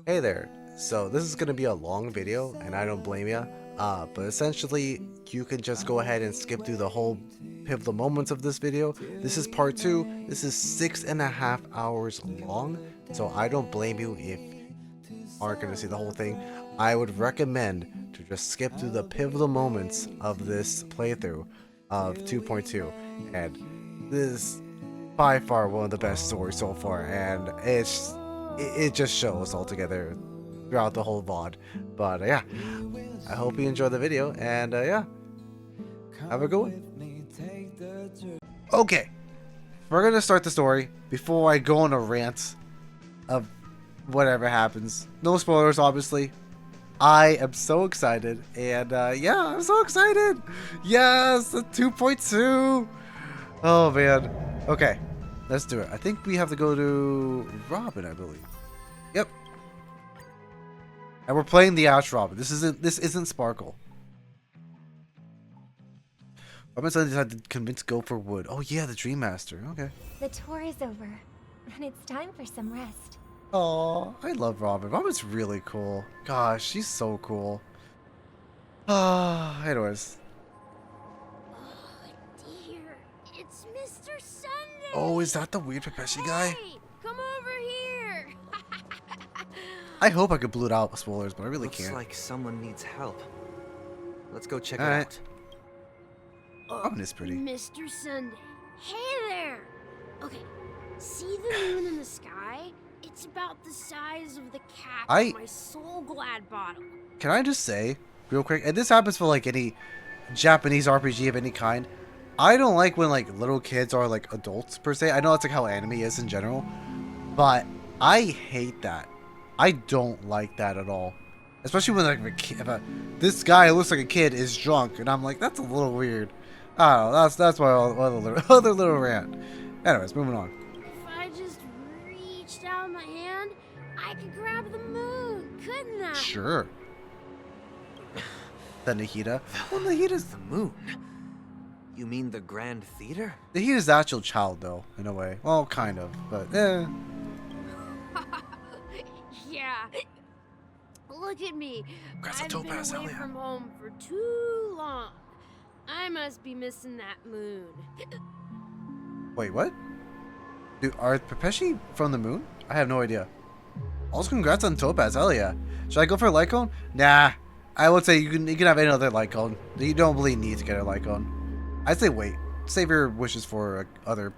Hey there. So this is going to be a long video, and I don't blame you. But essentially, you can just go ahead and skip through the whole pivotal moments of this video. This is part 2. This is 6.5 hours long, so I don't blame you if you aren't going to see the whole thing. I would recommend to just skip through the pivotal moments of this playthrough of 2.2, and this is by far one of the best stories so far, and it just shows altogether throughout the whole VOD. But yeah, I hope you enjoy the video, and yeah, have a good one. Okay, we're gonna start the story before I go on a rant of whatever happens. No spoilers, obviously. I am so excited, and yeah, I'm so excited. Yes, the 2.2. Oh man. Okay, let's do it. I think we have to go to Robin, I believe. Yep. And we're playing the Ash Robin. This isn't Sparkle. Robin suddenly decided to convince Gopher Wood. Oh yeah, the Dream Master. Okay. The tour is over, and it's time for some rest. Oh, I love Robin. Robin's really cool. Gosh, she's so cool. Ah, anyways. Oh dear, it's Mr. Sunday. Oh, is that the weird Pepeshi guy? Hey, come over here. I hope I could blue it out with spoilers, but I really Looks can't. like someone needs help. Let's go check All it right. out. Robin is pretty. Mr. Sunday. Hey there. Okay, see the moon in the sky? It's about the size of the cap of my Soul Glad bottle. Can I just say, real quick, and this happens for like any Japanese RPG of any kind, I don't like when like little kids are like adults per se. I know that's like how anime is in general, but I hate that. I don't like that at all. Especially when like this guy who looks like a kid is drunk, and I'm like, that's a little weird. I don't know. That's my other little rant. Anyways, moving on. If I just reached out my hand, I could grab the moon, couldn't I? Sure. The Nahida. Well, Nahida's The moon? You mean the Grand Theater? Nahida's the actual child, though, in a way. Well, kind of, but Yeah. Look at me. Congrats on I've been Topaz, away hell yeah. from home for too long. I must be missing that moon. Wait, what? Dude, are Pepeshi from the moon? I have no idea. Also, congrats on Topaz, hell yeah. Should I go for a Lycone? Nah. I would say you can have any other Lycone. You don't really need to get a Lycone. I'd say wait. Save your wishes for other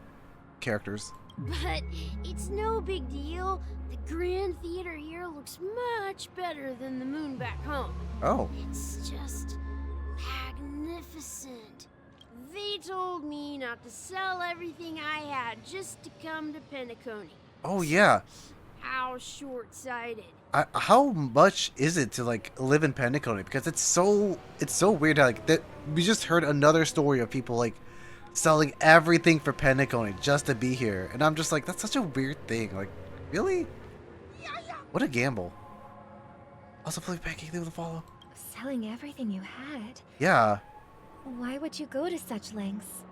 characters. But it's no big deal. The Grand Theater here looks much better than the moon back home. Oh. It's just magnificent. They told me not to sell everything I had just to come to Penacony. Oh, yeah. How short-sighted. How much is it to like live in Penacony? Because it's so weird how like that we just heard another story of people like selling everything for Penacony just to be here, and I'm just like, that's such a weird thing. Like, really? What a gamble. Also, play Pancake with a follow. Selling everything you had. Yeah, Why would you go to such lengths?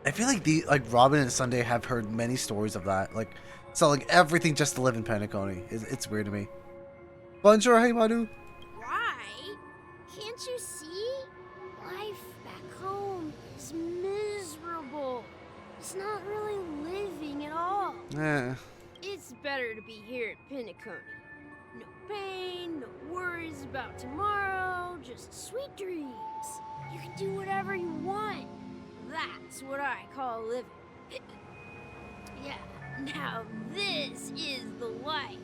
I feel like Robin and Sunday have heard many stories of that, like selling everything just to live in Penacony. It's weird to me. Bonjour, hey Manu. Why? Can't you see? Life back home is miserable. It's not really living at all. It's better to be here at Penacony. No pain, no worries about tomorrow, just sweet dreams. You can do whatever you want. That's what I call living. Yeah, now this is the life.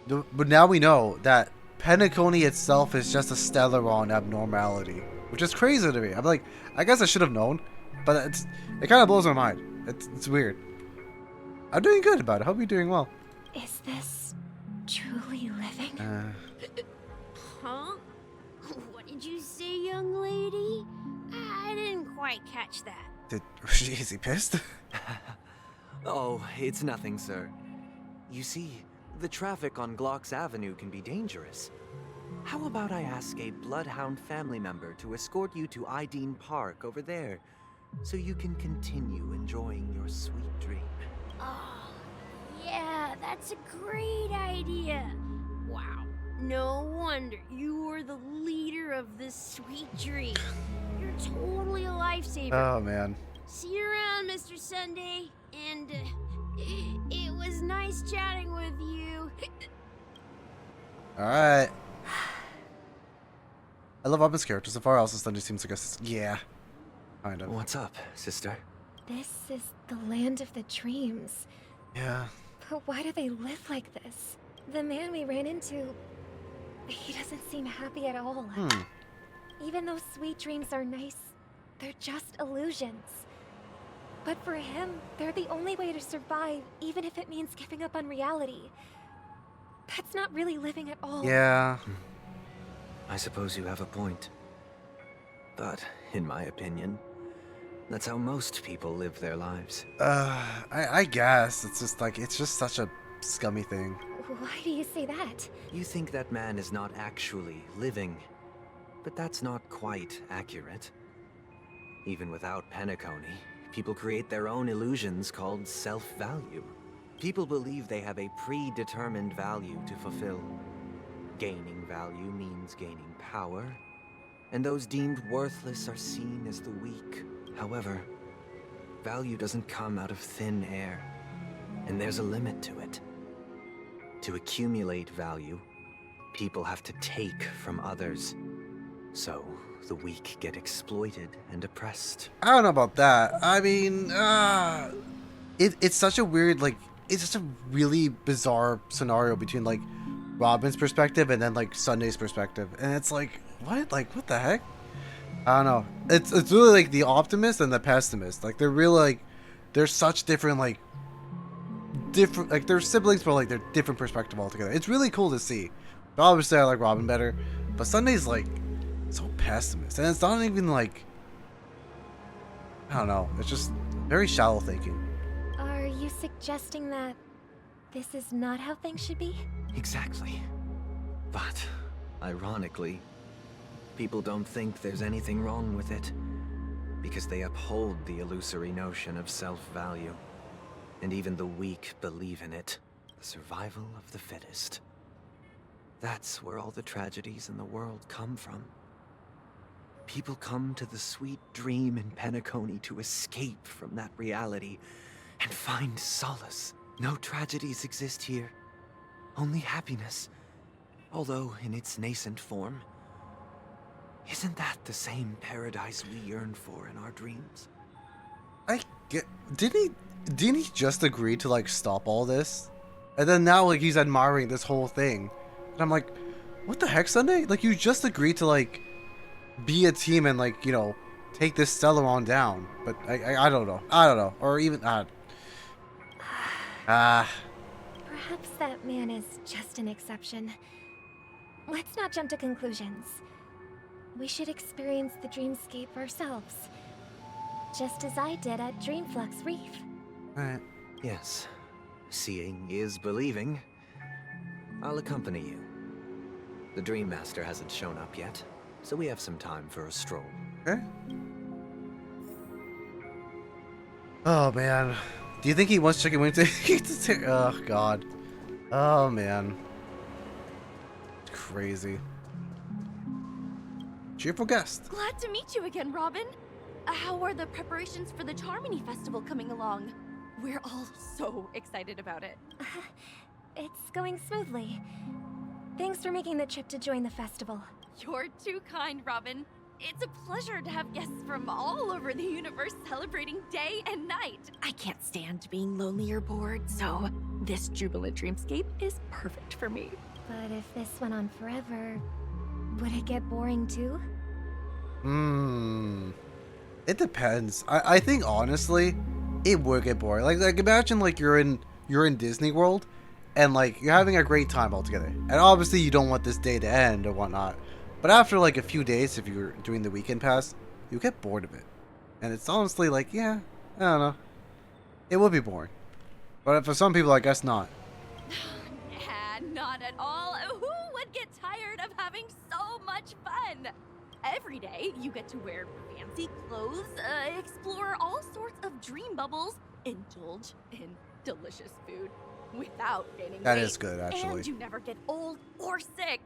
But now we know that Penacony itself is just a Stellaron abnormality, which is crazy to me. I'm like, I guess I should have known, but it kind of blows my mind. It's weird. I'm doing good about it. Hope you're doing well. Is this truly living? Huh? What did you say, young lady? I didn't quite catch that. Is he pissed? Oh, it's nothing, sir. You see, the traffic on Glock's Avenue can be dangerous. How about I ask a Bloodhound family member to escort you to Ideen Park over there, so you can continue enjoying your sweet dream? Oh, yeah, that That's a great idea. Wow. No wonder you were the leader of this sweet dream. You're totally a lifesaver. Oh man. See you around, Mr. Sunday. And it was nice chatting with you. All right. I love Robin's character so far. Also, Sunday seems like a yeah, kind of. What's up, sister? This is the land of the dreams. Yeah. But why do they live like this? The man we ran into, he doesn't seem happy at all. Even though sweet dreams are nice, they're just illusions. But for him, they're the only way to survive, even if it means giving up on reality. That's not really living at all. Yeah. I suppose you have a point. But, in my opinion, that's how most people live their lives. I guess it's just like it's just such a scummy thing. Why do you say that? You think that man is not actually living, but that's not quite accurate. Even without Penacony, people create their own illusions called self-value. People believe they have a predetermined value to fulfill. Gaining value means gaining power, and those deemed worthless are seen as the weak. However, value doesn't come out of thin air, and there's a limit to it. To accumulate value, people have to take from others. So, the weak get exploited and oppressed. I don't know about that. I mean, it's such a weird, like, it's just a really bizarre scenario between, like, Robin's perspective and then, like, Sunday's perspective. And it's like, what? Like, what the heck? I don't know. It's really, like, the optimist and the pessimist. Like, they're really, like, they're such different, like, they're siblings, but, like, they're different perspective altogether. It's really cool to see. But obviously, I like Robin better. But Sunday's, like, so pessimist. And it's not even, like, I don't know. It's just very shallow thinking. Are you suggesting that this is not how things should be? Exactly. But, ironically, people don't think there's anything wrong with it, because they uphold the illusory notion of self-value. And even the weak believe in it. The survival of the fittest. That's where all the tragedies in the world come from. People come to the sweet dream in Penacony to escape from that reality and find solace. No tragedies exist here. Only happiness. Although in its nascent form. Isn't that the same paradise we yearn for in our dreams? Didn't he just agree to, like, stop all this? And then now, like, he's admiring this whole thing. And I'm like, what the heck, Sunday? Like, you just agreed to, like, be a team and, like, you know, take this Celeron down. But I don't know. I don't know. Or even, Perhaps that man is just an exception. Let's not jump to conclusions. We should experience the dreamscape ourselves. Just as I did at Dreamflux Reef. Alright. Yes. Seeing is believing. I'll accompany you. The Dream Master hasn't shown up yet, so we have some time for a stroll. Okay. Oh, man. Do you think he wants chicken wings? Oh, God. Oh, man. Crazy. Cheerful guest. Glad to meet you again, Robin. How are the preparations for the Charmony Festival coming along? We're all so excited about it. It's going smoothly. Thanks for making the trip to join the festival. You're too kind, Robin. It's a pleasure to have guests from all over the universe celebrating day and night. I can't stand being lonely or bored, so this jubilant dreamscape is perfect for me. But if this went on forever, would it get boring too? It depends. I think honestly, it would get boring. Like imagine like you're in Disney World, and like you're having a great time altogether. And obviously you don't want this day to end or whatnot. But after like a few days, if you're doing the weekend pass, you get bored of it. And it's honestly like, yeah, I don't know. It would be boring. But for some people, I guess not. Nah, not at all. Who would get tired of having so much fun? Every day, you get to wear fancy clothes, explore all sorts of dream bubbles, indulge in delicious food. without gaining That weight. is good, actually. And you never get old or sick.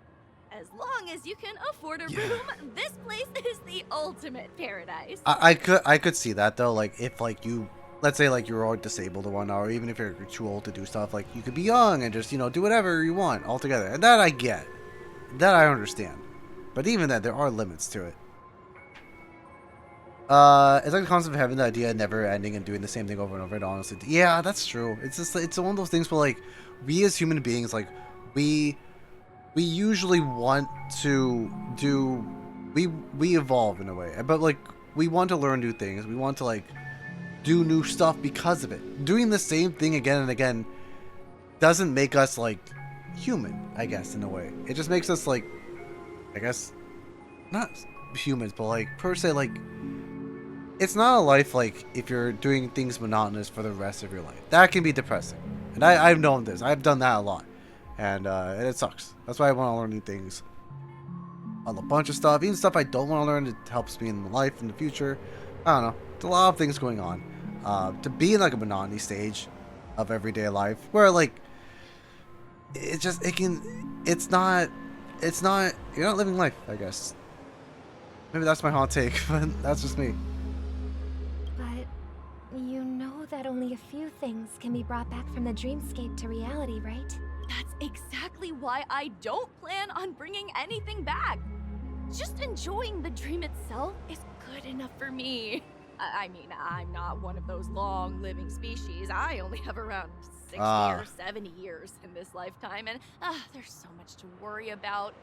As long as you can afford a Yeah. room, this place is the ultimate paradise. I could see that though. Like if like you, let's say like you're all disabled or whatnot, or even if you're too old to do stuff, like you could be young and just do whatever you want altogether. And that I get, that I understand. But even then, there are limits to it. It's like the concept of having the idea of never ending and doing the same thing over and over. And honestly, yeah, that's true. It's just it's one of those things where like we as human beings, like we usually want to do we evolve in a way, but like we want to learn new things. We want to like do new stuff because of it. Doing the same thing again and again doesn't make us like human, I guess, in a way. It just makes us like, I guess, not humans, but like per se, like it's not a life like if you're doing things monotonous for the rest of your life. That can be depressing, and I've known this. I've done that a lot, and it sucks. That's why I want to learn new things. A bunch of stuff, even stuff I don't want to learn. It helps me in life in the future. I don't know. There's a lot of things going on. To be in like a monotony stage of everyday life, where like it's not you're not living life, I guess. Maybe that's my hot take, but that's just me. But you know that only a few things can be brought back from the dreamscape to reality, right? That's exactly why I don't plan on bringing anything back. Just enjoying the dream itself is good enough for me. I mean, I'm not one of those long-living species. I only have around 60 or 70 years in this lifetime, and there's so much to worry about.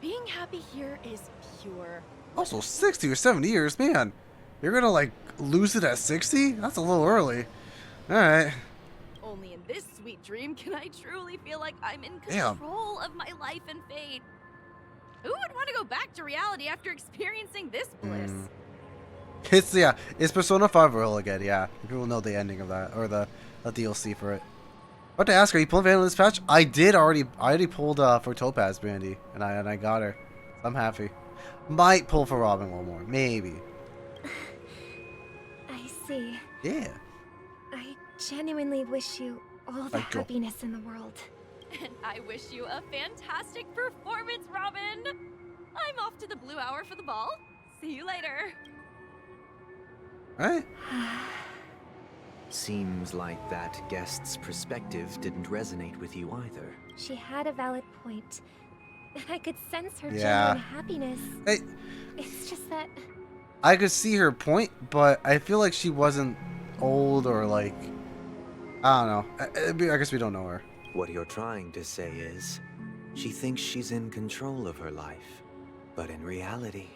Being happy here is pure. Also, 60 or 70 years, man. You're gonna like lose it at 60? That's a little early. All right. Only in this sweet dream can I truly feel like I'm in Damn. control of my life and fate. Who would want to go back to reality after experiencing this bliss? It's Persona 5 Royal again, yeah. People know the ending of that, or the DLC for it. What to ask, are you pulling Vanilla this patch? I already pulled for Topaz Brandy, and I got her. I'm happy. Might pull for Robin one more, maybe. I see. Yeah. I genuinely wish you all the Thank you. happiness in the world. And I wish you a fantastic performance, Robin! I'm off to the Blue Hour for the ball. See you later. Alright. Seems like that guest's perspective didn't resonate with you either. She had a valid point. I could sense her Yeah. genuine happiness. Hey, It's just that I could see her point, but I feel like she wasn't old or like, I don't know. I guess we don't know her. What you're trying to say is, she thinks she's in control of her life. But in reality,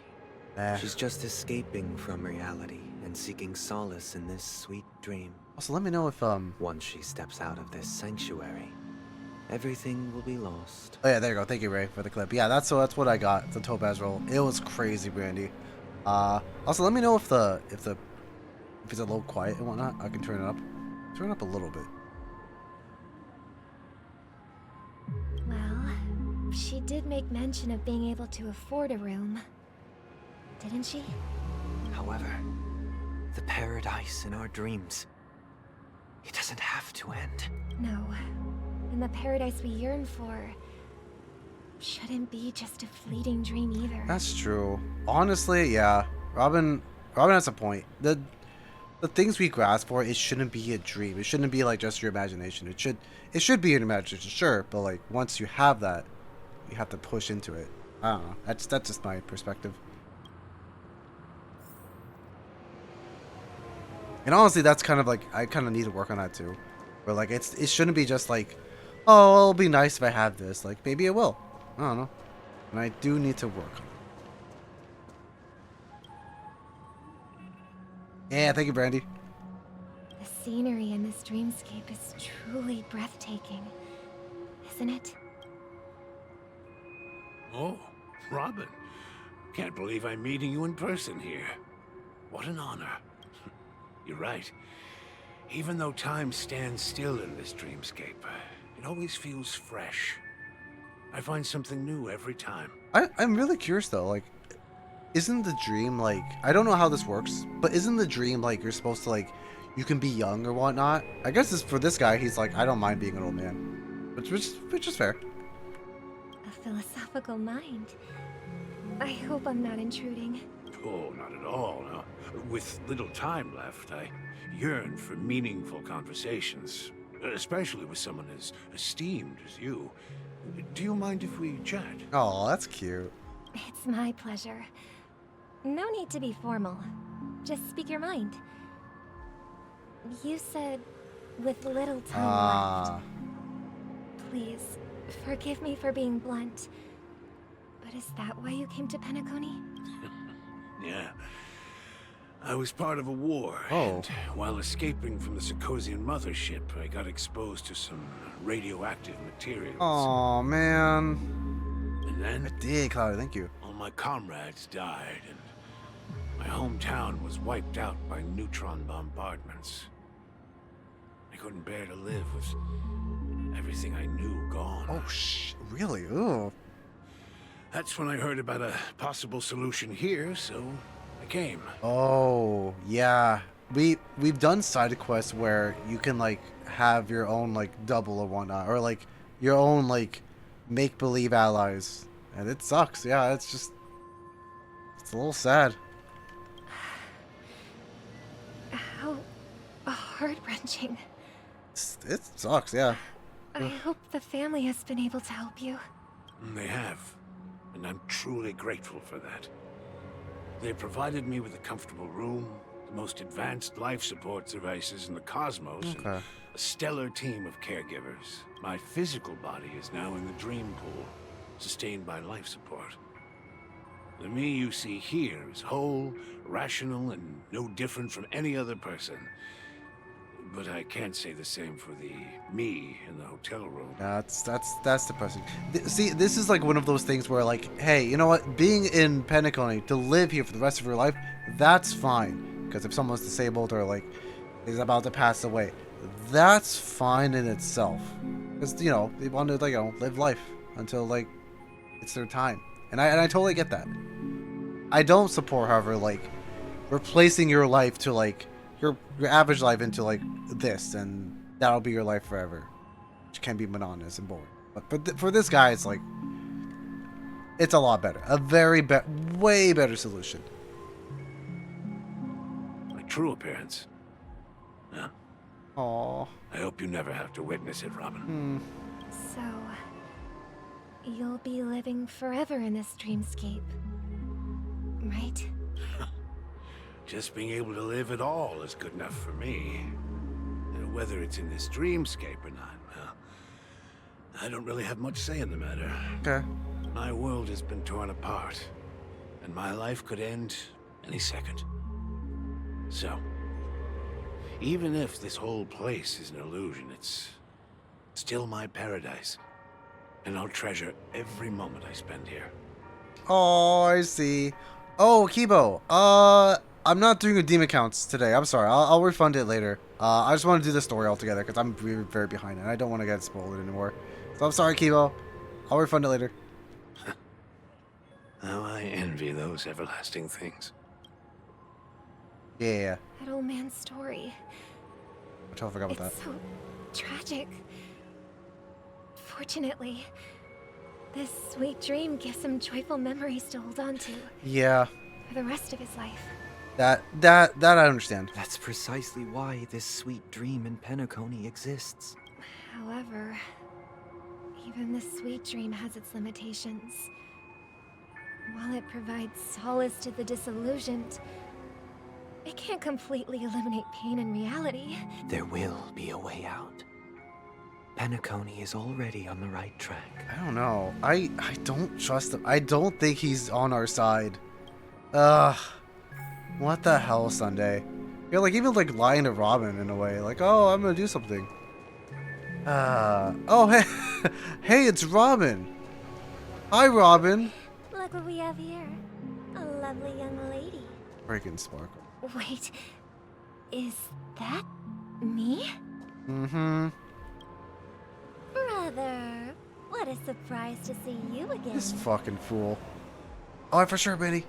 she's just escaping from reality and seeking solace in this sweet dream. Also, let me know if Once she steps out of this sanctuary, everything will be lost. Oh yeah, there you go. Thank you, Ray, for the clip. Yeah, that's what I got. The Topaz roll. It was crazy, Brandy. Also, let me know if it's a little quiet and whatnot. I can turn it up. Turn it up a little bit. well, she did make mention of being able to afford a room. Didn't she? However, the paradise in our dreams, it doesn't have to end. No. And the paradise we yearn for shouldn't be just a fleeting dream either. That's true. Honestly, yeah. Robin has a point. The things we grasp for, it shouldn't be a dream. It shouldn't be like just your imagination. It should be your imagination, sure, but like once you have that, you have to push into it. I don't know. That's just my perspective. And honestly, that's kind of like I kind of need to work on that too. Where like it shouldn't be just like, oh, it'll be nice if I have this. Like maybe it will. I don't know. And I do need to work on it. Yeah, thank you, Brandy. The scenery in this dreamscape is truly breathtaking, isn't it? Oh, Robin. Can't believe I'm meeting you in person here. What an honor. You're right. Even though time stands still in this dreamscape, it always feels fresh. I find something new every time. I'm really curious though, like, isn't the dream like, I don't know how this works, but isn't the dream like you're supposed to like, you can be young or whatnot. I guess it's for this guy, he's like, I don't mind being an old man. Which is fair. A philosophical mind. I hope I'm not intruding. Oh, not at all. No. With little time left, I yearn for meaningful conversations, especially with someone as esteemed as you. Do you mind if we chat? Oh, that's cute. It's my pleasure. No need to be formal. Just speak your mind. You said with little time left. Please, forgive me for being blunt. But is that why you came to Penacony? Yeah. I was part of a war, and while escaping from the Sarkosian mothership, I got exposed to some radioactive materials. Oh man. And then I did, Cloud, thank you. all my comrades died, and my hometown was wiped out by neutron bombardments. I couldn't bear to live with everything I knew gone. Oh, really? Ooh. That's when I heard about a possible solution here, so I came. Oh, yeah. We've done side quests where you can like have your own like double or whatnot, or like your own like make-believe allies, and it sucks. Yeah, it's a little sad. How heart-wrenching. It sucks, yeah. I hope the family has been able to help you. They have, and I'm truly grateful for that. They provided me with a comfortable room, the most advanced life support devices in the cosmos, and a stellar team of caregivers. My physical body is now in the dream pool, sustained by life support. The me you see here is whole, rational, and no different from any other person. But I can't say the same for the me in the hotel room. That's depressing. See, this is like one of those things where like, hey, you know what? Being in Penacony, to live here for the rest of your life, that's fine. Because if someone's disabled or like is about to pass away, that's fine in itself. Because you know they want to like live life until like it's their time, and I totally get that. I don't support, however, like replacing your life to like your average life into like this, and that'll be your life forever, which can be monotonous and boring. But for this guy, it's like it's a lot better, way better solution. My true appearance. Yeah. Aww. I hope you never have to witness it, Robin. So, you'll be living forever in this dreamscape, right? Just being able to live at all is good enough for me. And whether it's in this dreamscape or not, well, I don't really have much say in the matter. Okay. My world has been torn apart, and my life could end any second. So, even if this whole place is an illusion, it's still my paradise. And I'll treasure every moment I spend here. Oh, I see. Oh, Kibo. I'm not doing redeem accounts today. I'm sorry. I'll refund it later. I just want to do the story altogether because I'm very, very behind and I don't want to get spoiled anymore. So I'm sorry, Kibo. I'll refund it later. How I envy those everlasting things. Yeah. That old man's story. I totally forgot about It's that. so tragic. Fortunately, this sweet dream gives him joyful memories to hold on to Yeah. for the rest of his life. That I understand. That's precisely why this sweet dream in Penacony exists. However, even this sweet dream has its limitations. While it provides solace to the disillusioned, it can't completely eliminate pain in reality. There will be a way out. Penacony is already on the right track. I don't know. I don't trust him. I don't think he's on our side. Ugh. What the hell, Sunday? You're like even like lying to Robin in a way. Like, oh, I'm gonna do something. Oh, hey, hey, it's Robin. Hi, Robin. Look what we have here. A lovely young lady. Freaking sparkle. Wait, is that me? Mm-hmm. Brother, what a surprise to see you again. This fucking fool. Oh, for sure, Benny.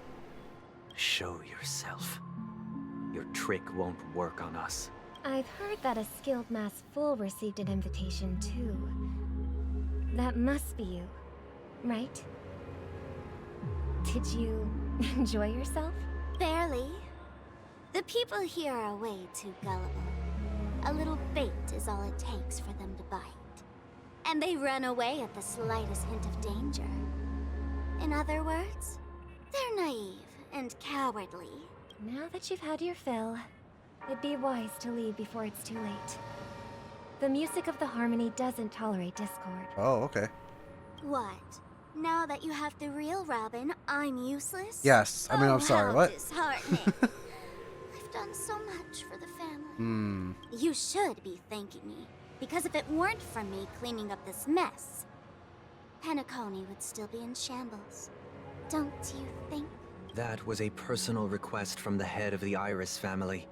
Show yourself. Your trick won't work on us. I've heard that a skilled mass fool received an invitation too. That must be you, right? Did you enjoy yourself? Barely. The people here are way too gullible. A little bait is all it takes for them to bite. And they run away at the slightest hint of danger. In other words, they're naive and cowardly. Now that you've had your fill, it'd be wise to leave before it's too late. The music of the harmony doesn't tolerate discord. Oh, okay. What? Now that you have the real Robin, I'm useless? Yes. I mean, I'm sorry. How What? disheartening. I've done so much for the family. You should be thanking me, because if it weren't for me cleaning up this mess, Penacony would still be in shambles. Don't you think? That was a personal request from the head of the Iris family,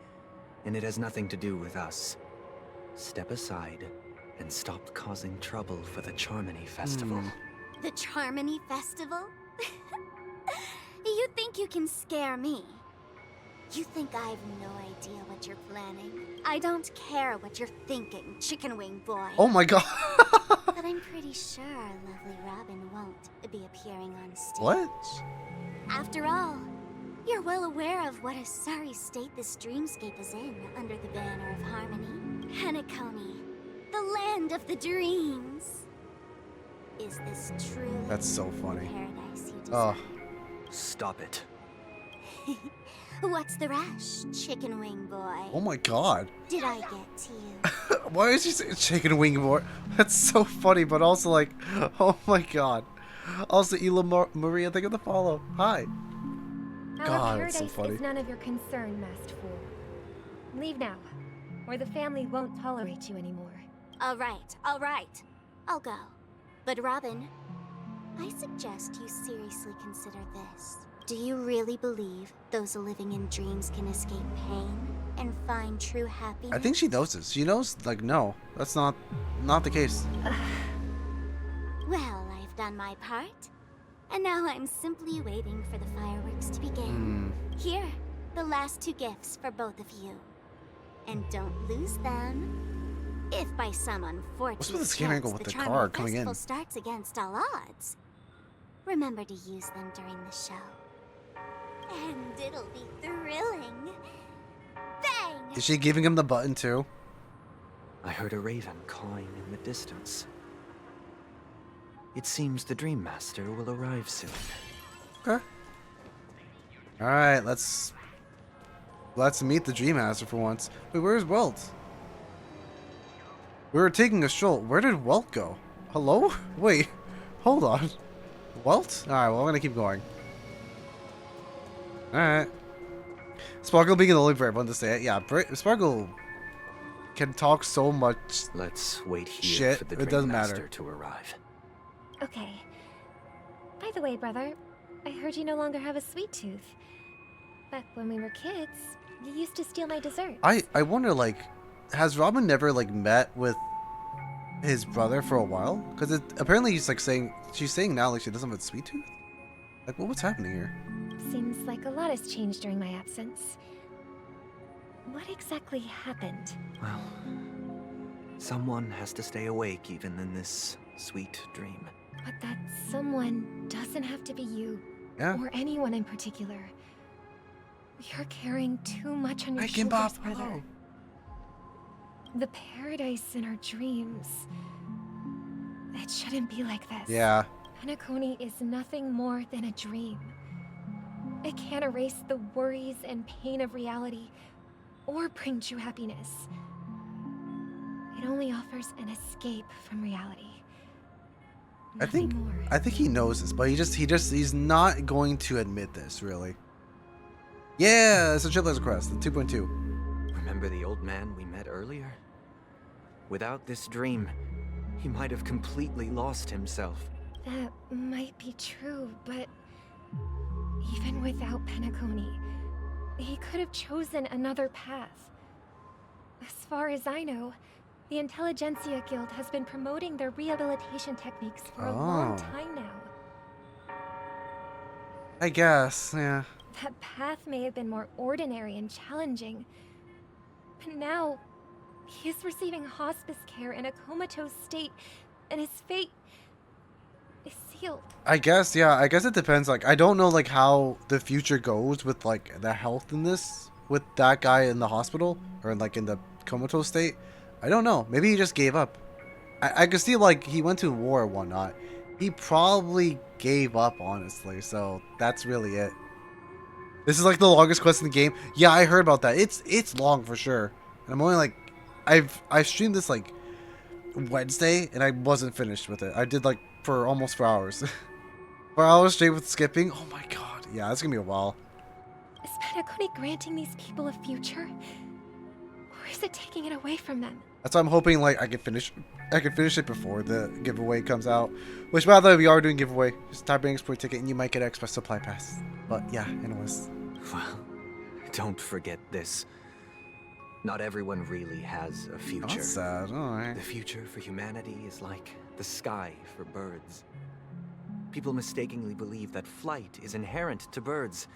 and it has nothing to do with us. Step aside and stop causing trouble for the Charmony Festival. The Charmony Festival? You think you can scare me? You think I have no idea what you're planning? I don't care what you're thinking, chicken wing boy. Oh my god. But I'm pretty sure our lovely Robin won't be appearing on stage. What? After all, you're well aware of what a sorry state this dreamscape is in under the banner of harmony. Penacony, the land of the dreams. Is this truly That's so funny. the paradise you deserve? Oh. Stop it. What's the rush, chicken wing boy? Oh my god. Did I get to you? Why is she saying chicken wing more? That's so funny, but also like, oh my god. Also, Ela Maria, thank you for the follow. Hi. Our God, that's paradise so funny. is none of your concern, masked fool. Leave now, or the family won't tolerate you anymore. All right. I'll go. But Robin, I suggest you seriously consider this. Do you really believe those living in dreams can escape pain and find true happiness? I think she knows this. She knows, like, no, that's not the case. Well, I've done my part. And now I'm simply waiting for the fireworks to begin. Here, the last 2 gifts for both of you. And don't lose them. If by some unfortunate What's with this camera angle with chance the Charming car coming in? Festival starts against all odds, remember to use them during the show. And it'll be thrilling. Bang! Is she giving him the button too? I heard a raven cawing in the distance. It seems the Dream Master will arrive soon. Okay. Alright, let's meet the Dream Master for once. Wait, where's Welt? We were taking a stroll. Where did Welt go? Hello? Wait, hold on. Welt? Alright, well, I'm gonna keep going. Alright. Sparkle being the only brave one to say it. Yeah, Sparkle can talk so much. Let's wait here Shit, for the it Dream doesn't Master matter. to arrive. Okay. By the way, brother, I heard you no longer have a sweet tooth. Back when we were kids, you used to steal my dessert. I wonder, like, has Robin never, like, met with his brother for a while? Because apparently he's, like, saying, she's saying now, like, she doesn't have a sweet tooth? Like, what's happening here? Seems like a lot has changed during my absence. What exactly happened? Well, someone has to stay awake even in this sweet dream. But that someone doesn't have to be you, Yeah. or anyone in particular. You're carrying too much on your Hey, shoulders, Kimbap, brother. hello. The paradise in our dreams. It shouldn't be like this. Yeah. Penacony is nothing more than a dream. It can't erase the worries and pain of reality, or bring true happiness. It only offers an escape from reality. I think Nothing more. I think he knows this, but he's not going to admit this, really. Yeah, it's a Triple Crest, the 2.2. Remember the old man we met earlier? Without this dream, he might have completely lost himself. That might be true, but even without Penacony, he could have chosen another path. As far as I know, the Intelligentsia Guild has been promoting their rehabilitation techniques for a long Oh. time now. I guess, yeah. That path may have been more ordinary and challenging, but now He is receiving hospice care in a comatose state, and his fate is sealed. I guess, yeah, I guess it depends. Like, I don't know, like, how the future goes with, like, the health in this, with that guy in the hospital, or, like, in the comatose state. I don't know. Maybe he just gave up. I could see, like, he went to war or whatnot. He probably gave up, honestly, so that's really it. This is, like, the longest quest in the game. Yeah, I heard about that. It's long for sure. And I'm only, like, I streamed this, like, Wednesday, and I wasn't finished with it. I did, like, for almost 4 hours. 4 hours straight with skipping? Oh my god. Yeah, it's gonna be a while. Is Penacony granting these people a future? Or is it taking it away from them? That's why I'm hoping, like, I can finish it before the giveaway comes out. Which, by the way, we are doing giveaway. Just type in exploit ticket and you might get an express supply pass. But yeah, anyways. Well, don't forget this. Not everyone really has a Oh, future. that's sad. Alright. The future for humanity is like the sky for birds. People mistakenly believe that flight is inherent to birds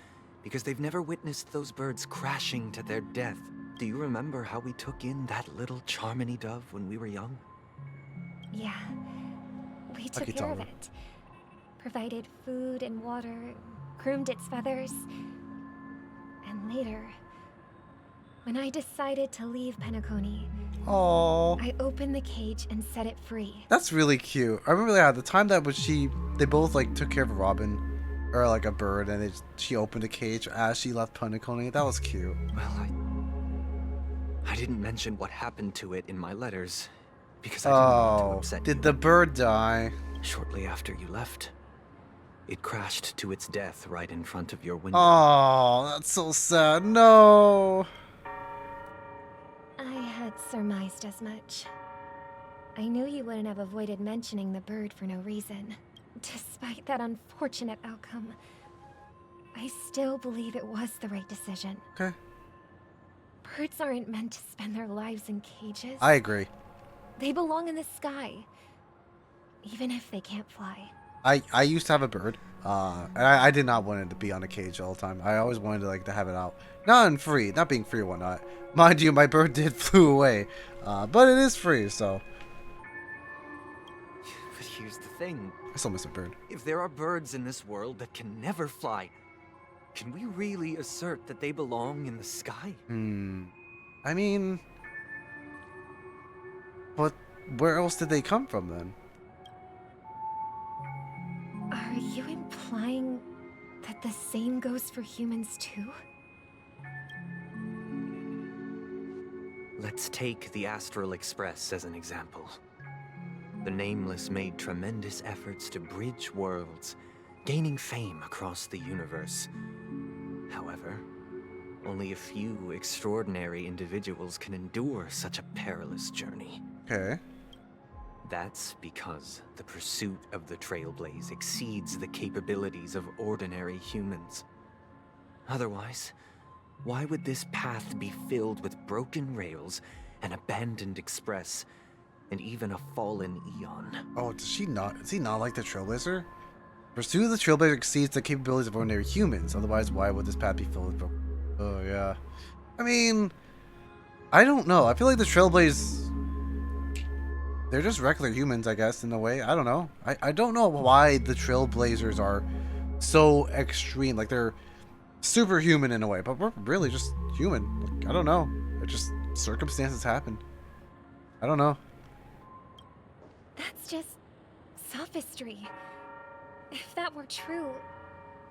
because they've never witnessed those birds crashing to their death. Do you remember how we took in that little Charmony dove when we were young? Yeah. We took Lucky care of Tyler. it. Provided food and water, groomed its feathers. And later, when I decided to leave Penacony, Aww. I opened the cage and set it free. That's really cute. I remember, yeah, the time that they both, like, took care of a robin, or, like, a bird, and she opened a cage as she left Penacony. That was cute. Well, I didn't mention what happened to it in my letters because I didn't want to upset you. Did the bird die? Shortly after you left, it crashed to its death right in front of your window. Oh, that's so sad. No. I had surmised as much. I knew you wouldn't have avoided mentioning the bird for no reason. Despite that unfortunate outcome, I still believe it was the right decision. Okay. Birds aren't meant to spend their lives in cages. I agree. They belong in the sky, even if they can't fly. I used to have a bird, and I did not want it to be on a cage all the time. I always wanted to, like, to have it out, not being free or whatnot. Mind you, my bird did flew away, but it is free, so But here's the thing. I still miss a bird. If there are birds in this world that can never fly, can we really assert that they belong in the sky? I mean, but where else did they come from then? Are you implying that the same goes for humans too? Let's take the Astral Express as an example. The Nameless made tremendous efforts to bridge worlds, gaining fame across the universe. However, only a few extraordinary individuals can endure such a perilous journey. Okay. That's because the pursuit of the Trailblaze exceeds the capabilities of ordinary humans. Otherwise, why would this path be filled with broken rails, an abandoned express, and even a fallen Eon? Oh, is he not like the Trailblazer? Pursuit of the Trailblazer exceeds the capabilities of ordinary humans. Otherwise, why would this path be filled with broken? Oh yeah. I mean, I don't know. I feel like the Trailblaze, they're just regular humans, I guess, in a way. I don't know. I don't know why the Trailblazers are so extreme. Like, they're superhuman in a way, but we're really just human. Like, I don't know. It just, circumstances happen. I don't know. That's just sophistry. If that were true,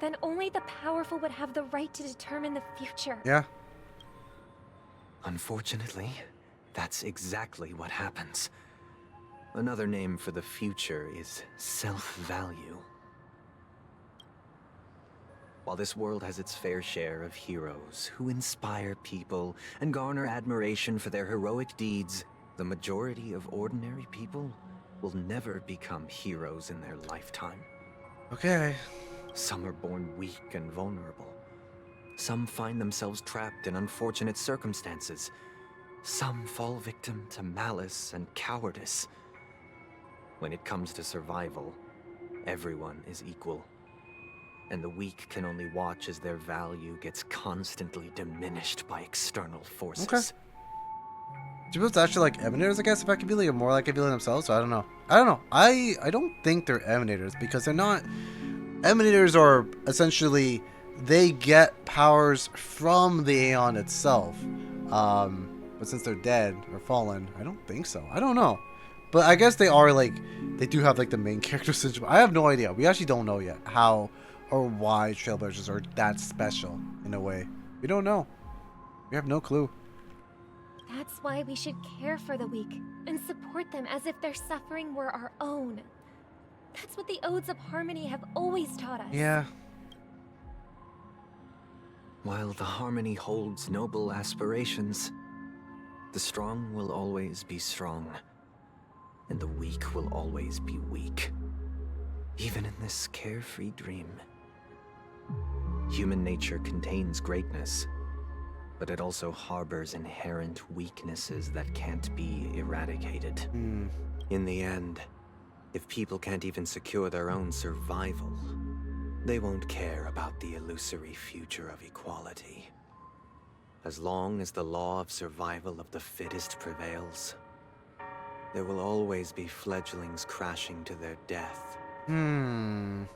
then only the powerful would have the right to determine the future. Yeah. Unfortunately, that's exactly what happens. Another name for the future is self-value. While this world has its fair share of heroes who inspire people and garner admiration for their heroic deeds, the majority of ordinary people will never become heroes in their lifetime. Okay. Some are born weak and vulnerable. Some find themselves trapped in unfortunate circumstances. Some fall victim to malice and cowardice. When it comes to survival, everyone is equal. And the weak can only watch as their value gets constantly diminished by external forces. Okay. Supposed to actually like emanators, I guess, if I could be like more like a villain themselves. So I don't know. I don't know. I don't think they're emanators because they're not. Emanators are essentially they get powers from the Aeon itself. But since they're dead or fallen, I don't think so. I don't know. But I guess they are like they do have like the main character syndrome. I have no idea. We actually don't know yet how or why Trailblazers are that special in a way. We don't know. We have no clue. That's why we should care for the weak and support them as if their suffering were our own. That's what the Odes of Harmony have always taught us. Yeah. While the Harmony holds noble aspirations, the strong will always be strong, and the weak will always be weak. Even in this carefree dream. Human nature contains greatness, but it also harbors inherent weaknesses that can't be eradicated. In the end, if people can't even secure their own survival, they won't care about the illusory future of equality. As long as the law of survival of the fittest prevails, there will always be fledglings crashing to their death. I don't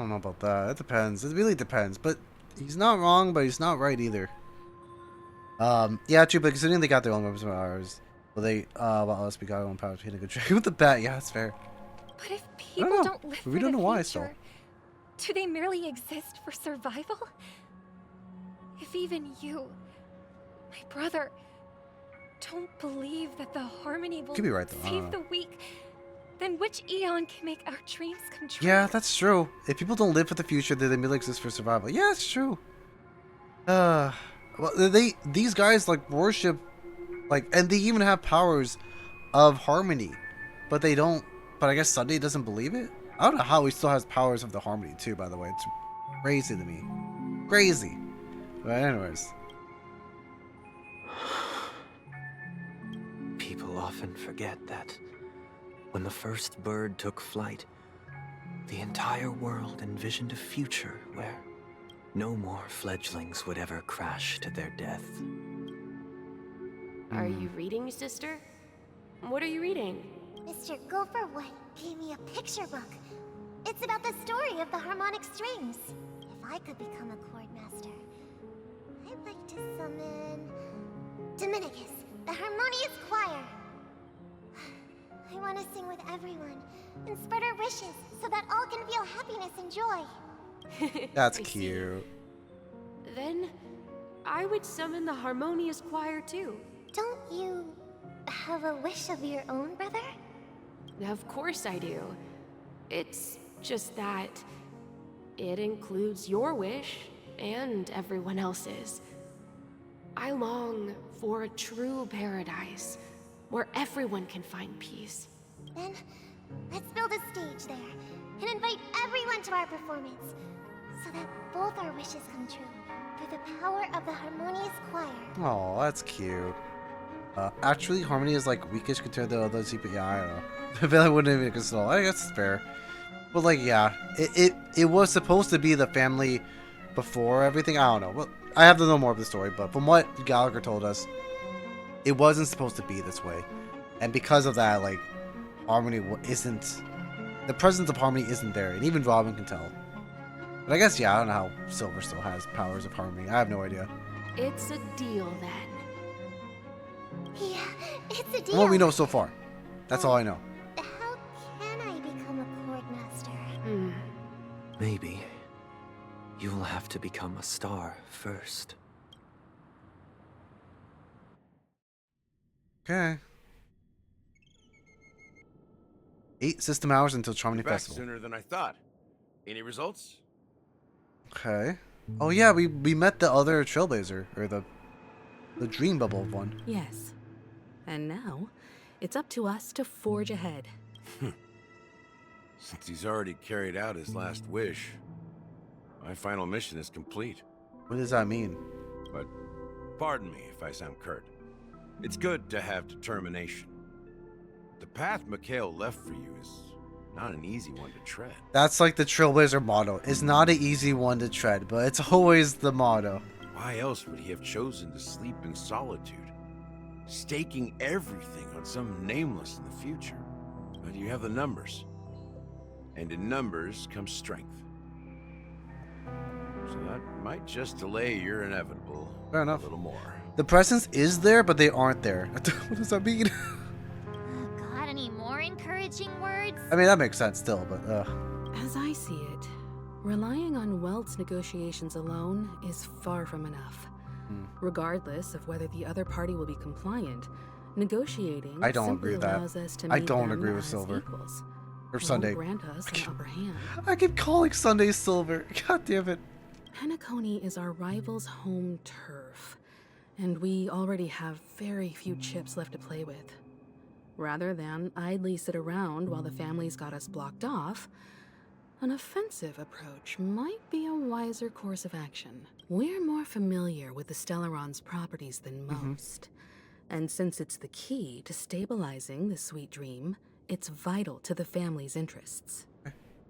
know about that. It depends. It really depends. But he's not wrong, but he's not right either. Yeah, true, but considering they got their own weapons from ours, well, they, well, us, we got our own power to hit a good trick with the bat. Yeah, that's fair. But if people don't live We for don't the know why, future, do they merely exist for survival? If even you, my brother, don't believe that the Harmony will Could be right, though. I don't save know. the weak, then which Eon can make our dreams come true? Yeah, that's true. If people don't live for the future, then they merely exist for survival. Yeah, it's true. Well, these guys like worship, like, and they even have powers of harmony, but they don't. But I guess Sunday doesn't believe it. I don't know how he still has powers of the harmony too. By the way, it's crazy to me. Crazy. But anyways, People often forget that when the first bird took flight, the entire world envisioned a future where no more fledglings would ever crash to their death. Are you reading, sister? What are you reading? Mr. Gopherwood gave me a picture book. It's about the story of the harmonic strings. If I could become a chord master, I'd like to summon Dominicus, the harmonious choir. I want to sing with everyone and spread our wishes so that all can feel happiness and joy. that's I see. cute. Then I would summon the harmonious choir too. Don't you have a wish of your own, brother? Of course I do. It's just that it includes your wish and everyone else's. I long for a true paradise where everyone can find peace. Then, let's build a stage there and invite everyone to our performance so that both our wishes come true through the power of the harmonious choir. Oh, that's cute. Actually, harmony is like weakish compared to other CP. Yeah, I don't know. I feel like I wouldn't even consider. I guess it's fair. But like, yeah, it was supposed to be the family before everything. I don't know. Well, I have to know more of the story, but from what Gallagher told us, it wasn't supposed to be this way, and because of that, like, harmony isn't. The presence of harmony isn't there, and even Robin can tell. But I guess, yeah, I don't know how Silver still has powers of harmony. I have no idea. It's a deal then. Yeah, it's a From deal. what we know so far, that's all I know. How can I become a chord master? Maybe you will have to become a star first. Okay. 8 system hours until Charmony Back Festival. sooner than I thought. Any results? Okay. Oh yeah, we met the other Trailblazer, or the Dream Bubble one. Yes. And now, it's up to us to forge ahead. Since he's already carried out his last wish, my final mission is complete. What does that mean? But pardon me if I sound curt. It's good to have determination. The path Mikhail left for you is not an easy one to tread. That's like the Trailblazer motto. It's not an easy one to tread, but it's always the motto. Why else would he have chosen to sleep in solitude? staking everything on some nameless in the future. But you have the numbers. And in numbers comes strength. So that might just delay your inevitable Fair enough. a little more. The presence is there, but they aren't there. What does that mean? Got any more encouraging words? I mean, that makes sense still, but As I see it, relying on Welt's negotiations alone is far from enough. Regardless of whether the other party will be compliant, negotiating I don't simply agree with that. allows us to I meet don't them agree with as Silver. equals. or It Sunday. won't grant us an upper hand. I keep calling Sunday Silver. God damn it. Penacony is our rival's home turf, and we already have very few chips left to play with. Rather than idly sit around while the family's got us blocked off, an offensive approach might be a wiser course of action. We're more familiar with the Stellaron's properties than most, and since it's the key to stabilizing the sweet dream, it's vital to the family's interests.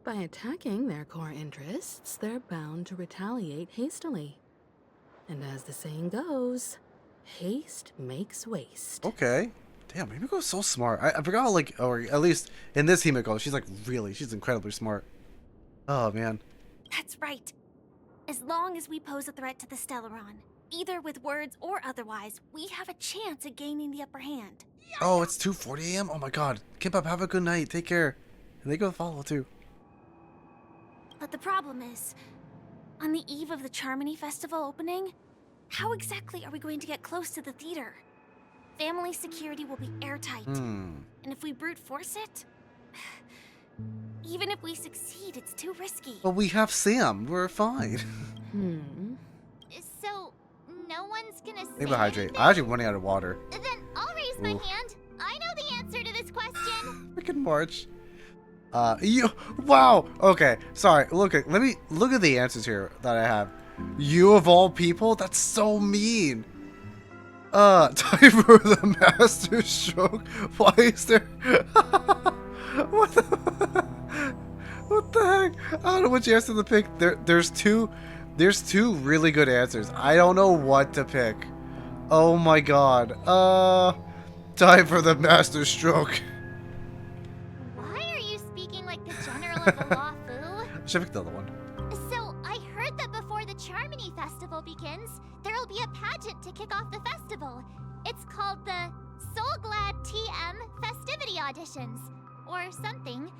By attacking their core interests, they're bound to retaliate hastily. And as the saying goes, haste makes waste. Okay. Damn, Himiko's so smart. I forgot how, like, or at least in this Himiko, she's like she's incredibly smart. Oh, man. That's right. As long as we pose a threat to the Stellaron, either with words or otherwise, we have a chance at gaining the upper hand. Oh, it's 2:40 a.m.? Oh my god. Kimbap, have a good night. Take care. And they go follow too. But the problem is, on the eve of the Charmony Festival opening, how exactly are we going to get close to the theater? Family security will be airtight. And if we brute force it, even if we succeed, it's too risky. But we have Sam. We're fine. So, no one's gonna say Maybe hydrate. anything? I actually running out of water. Then I'll raise my Ooh. hand. I know the answer to this question. Freaking March. Wow. Okay. Sorry. Let me look at the answers here that I have. You of all people? That's so mean. Time for the master stroke. Why is there? What the heck? I don't know which answer to pick. There's two really good answers. I don't know what to pick. Oh my god. Time for the master stroke. Why are you speaking like the general of the law, Fu? Should pick the other one. So, I heard that before the Charmony Festival begins, there'll be a pageant to kick off the festival. It's called the Soul Glad TM Festivity Auditions, or something.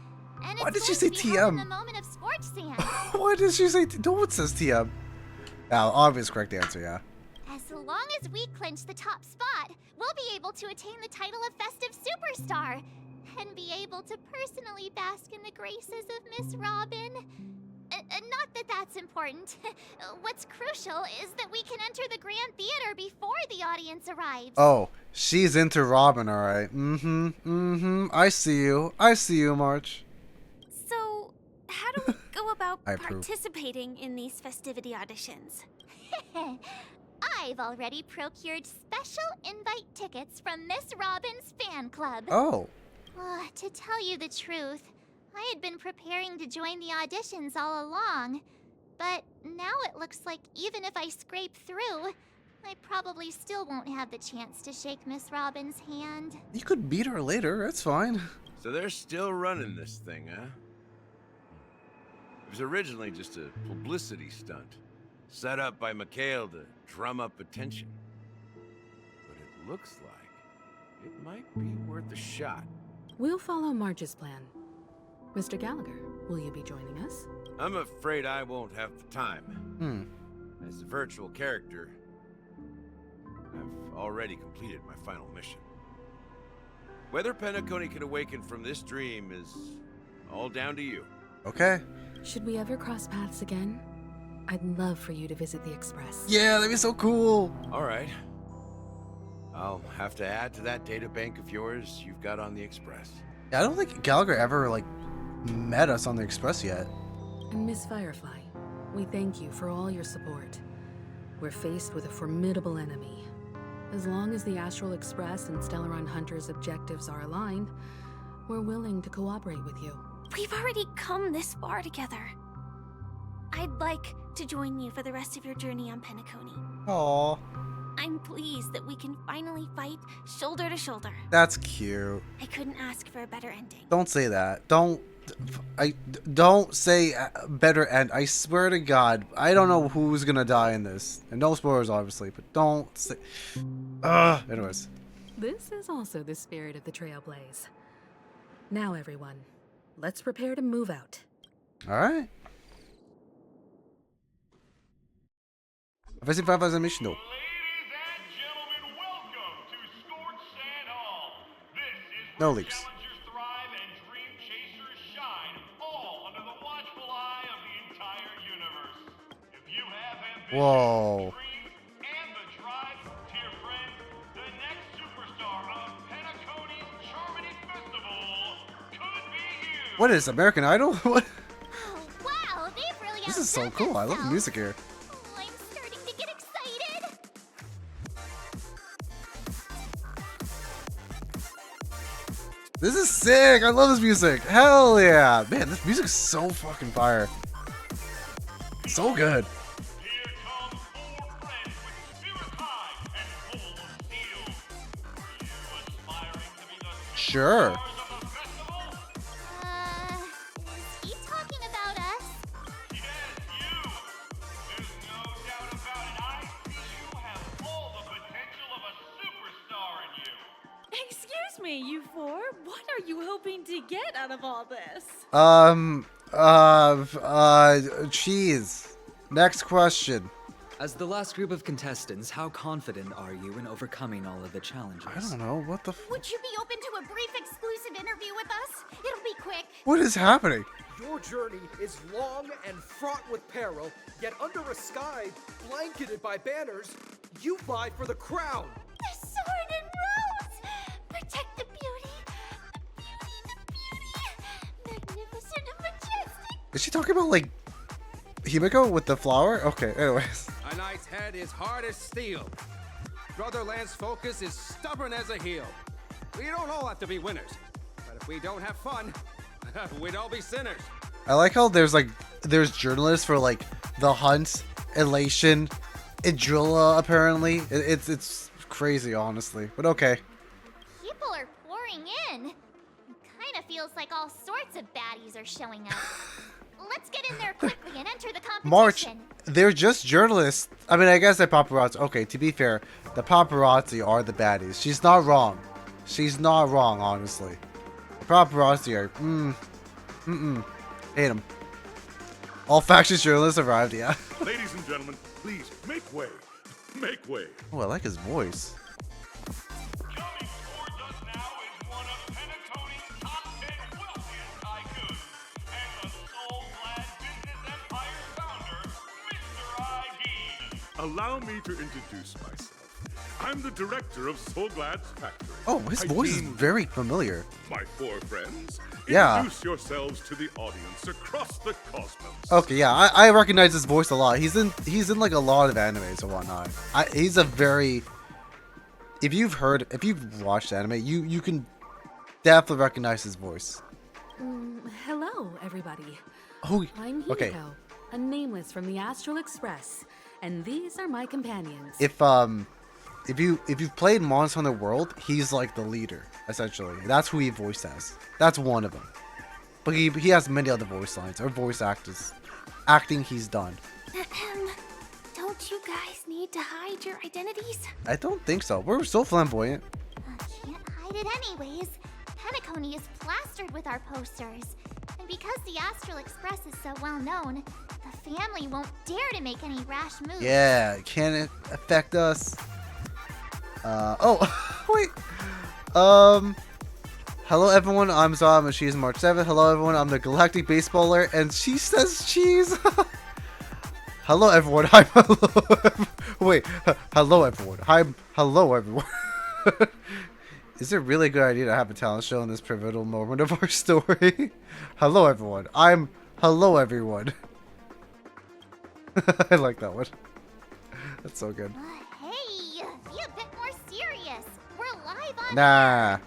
And Why it's did she going say to be held in TM? the moment of scorch sand. Why did she say no one says TM? Obvious correct answer, yeah. As long as we clinch the top spot, we'll be able to attain the title of Festive Superstar and be able to personally bask in the graces of Miss Robin. Not that that's important. What's crucial is that we can enter the Grand Theater before the audience arrives. Oh, she's into Robin, alright. I see you, March. So, how do we go about I approve. participating in these festivity auditions? I've already procured special invite tickets from Miss Robin's fan club. Oh. To tell you the truth, I had been preparing to join the auditions all along. But now it looks like even if I scrape through, I probably still won't have the chance to shake Miss Robin's hand. You could beat her later, that's fine. So they're still running this thing, huh? It was originally just a publicity stunt, set up by Mikhail to drum up attention. But it looks like it might be worth a shot. We'll follow Marge's plan. Mr. Gallagher, will you be joining us? I'm afraid I won't have the time. As a virtual character, I've already completed my final mission. Whether Penacony can awaken from this dream is all down to you. Okay. Should we ever cross paths again? I'd love for you to visit the Express. Yeah, that'd be so cool. All right. I'll have to add to that data bank of yours you've got on the Express. Yeah, I don't think Gallagher ever, like, met us on the Express yet. And Miss Firefly, we thank you for all your support. We're faced with a formidable enemy. As long as the Astral Express and Stellaron Hunter's objectives are aligned, we're willing to cooperate with you. We've already come this far together. I'd like to join you for the rest of your journey on Penacony. Aww. I'm pleased that we can finally fight shoulder to shoulder. That's cute. I couldn't ask for a better ending. Don't say that. Don't say better end. I swear to God, I don't know who's gonna die in this, and no spoilers obviously, but don't say. Anyways. This is also the spirit of the Trailblaze. Now, everyone, let's prepare to move out. All right. Vai ser vai fazer mission though. Ladies and gentlemen, welcome to Scorched Sand Hall. This is No where leaks. challengers thrive and dream chasers shine, all under the watchful eye of the entire universe. If you have ambition, Whoa. dreams, and the drive, dear friend, the next superstar of Penacony's Charmony Festival could be you. What is American Idol? What? Oh, wow, they've really This is so outdone cool. I love the themselves. music here. Oh, I'm starting to get excited. This is sick. I love this music. Hell yeah. Man, this music's so fucking fire. So good. Here come four friends with spirit high and full of steel. Are you aspiring to be the Sure. stars of the festival? Is he talking about us? Yes, you. There's no doubt about it. I see you have all the potential of a superstar in you. Excuse me, you four. What are you hoping to get out of all this? Cheese. Next question. As the last group of contestants, how confident are you in overcoming all of the challenges? I don't know. What the Would you be open to a brief exclusive interview with us? It'll be quick. What is happening? Your journey is long and fraught with peril, yet under a sky blanketed by banners, you vie for the crown. The sword and rose! Protect the beauty! The beauty! Magnificent and majestic! Is she talking about like Himiko with the flower? Okay, anyways. A knight's head is hard as steel. Brotherland's focus is stubborn as a heel. We don't all have to be winners, but if we don't have fun, we'd all be sinners. I like how there's journalists for like The Hunt, Elation, Idrilla apparently. It's crazy honestly, but okay. People are pouring in. It kind of feels like all sorts of baddies are showing up. Let's get in there quickly and enter the competition. March, they're just journalists. I mean, I guess they're paparazzi. Okay, to be fair, the paparazzi are the baddies. She's not wrong. She's not wrong, honestly. The paparazzi are, hate them. All factions journalists arrived, yeah. Ladies and gentlemen, please make way. Make way. Oh, I like his voice. Coming towards us now is one of Penacony's top 10 wealthiest tycoons and the soul-glad business empire's founder, Mr. I.D. Allow me to introduce myself. I'm the director of Soulglad's factory. Oh, his voice is very familiar. My four friends, Yeah. introduce yourselves to the audience across the cosmos. Okay, yeah, I recognize his voice a lot. He's in like a lot of animes and whatnot. He's a very, if you've watched anime, you can definitely recognize his voice. Hello, everybody. Oh, I'm Himiko, okay. a nameless from the Astral Express, and these are my companions. If you've played Monster Hunter World, he's like the leader essentially. That's who he voiced as. That's one of them. But he has many other voice lines or voice acting he's done. Don't you guys need to hide your identities? I don't think so. We're so flamboyant. Can't hide it anyways. Penacony is plastered with our posters. And because the Astral Express is so well known, the family won't dare to make any rash moves. Yeah, can it affect us? Wait. Hello everyone, I'm Zom and she's March 7th. Hello everyone, I'm the Galactic Baseballer and she says cheese. Hello everyone, I'm hello everyone. Hello everyone. Is it really a good idea to have a talent show in this pivotal moment of our story? Hello everyone, hello everyone. I like that one. That's so good. Hey, be a bit more serious. We're live on Nah.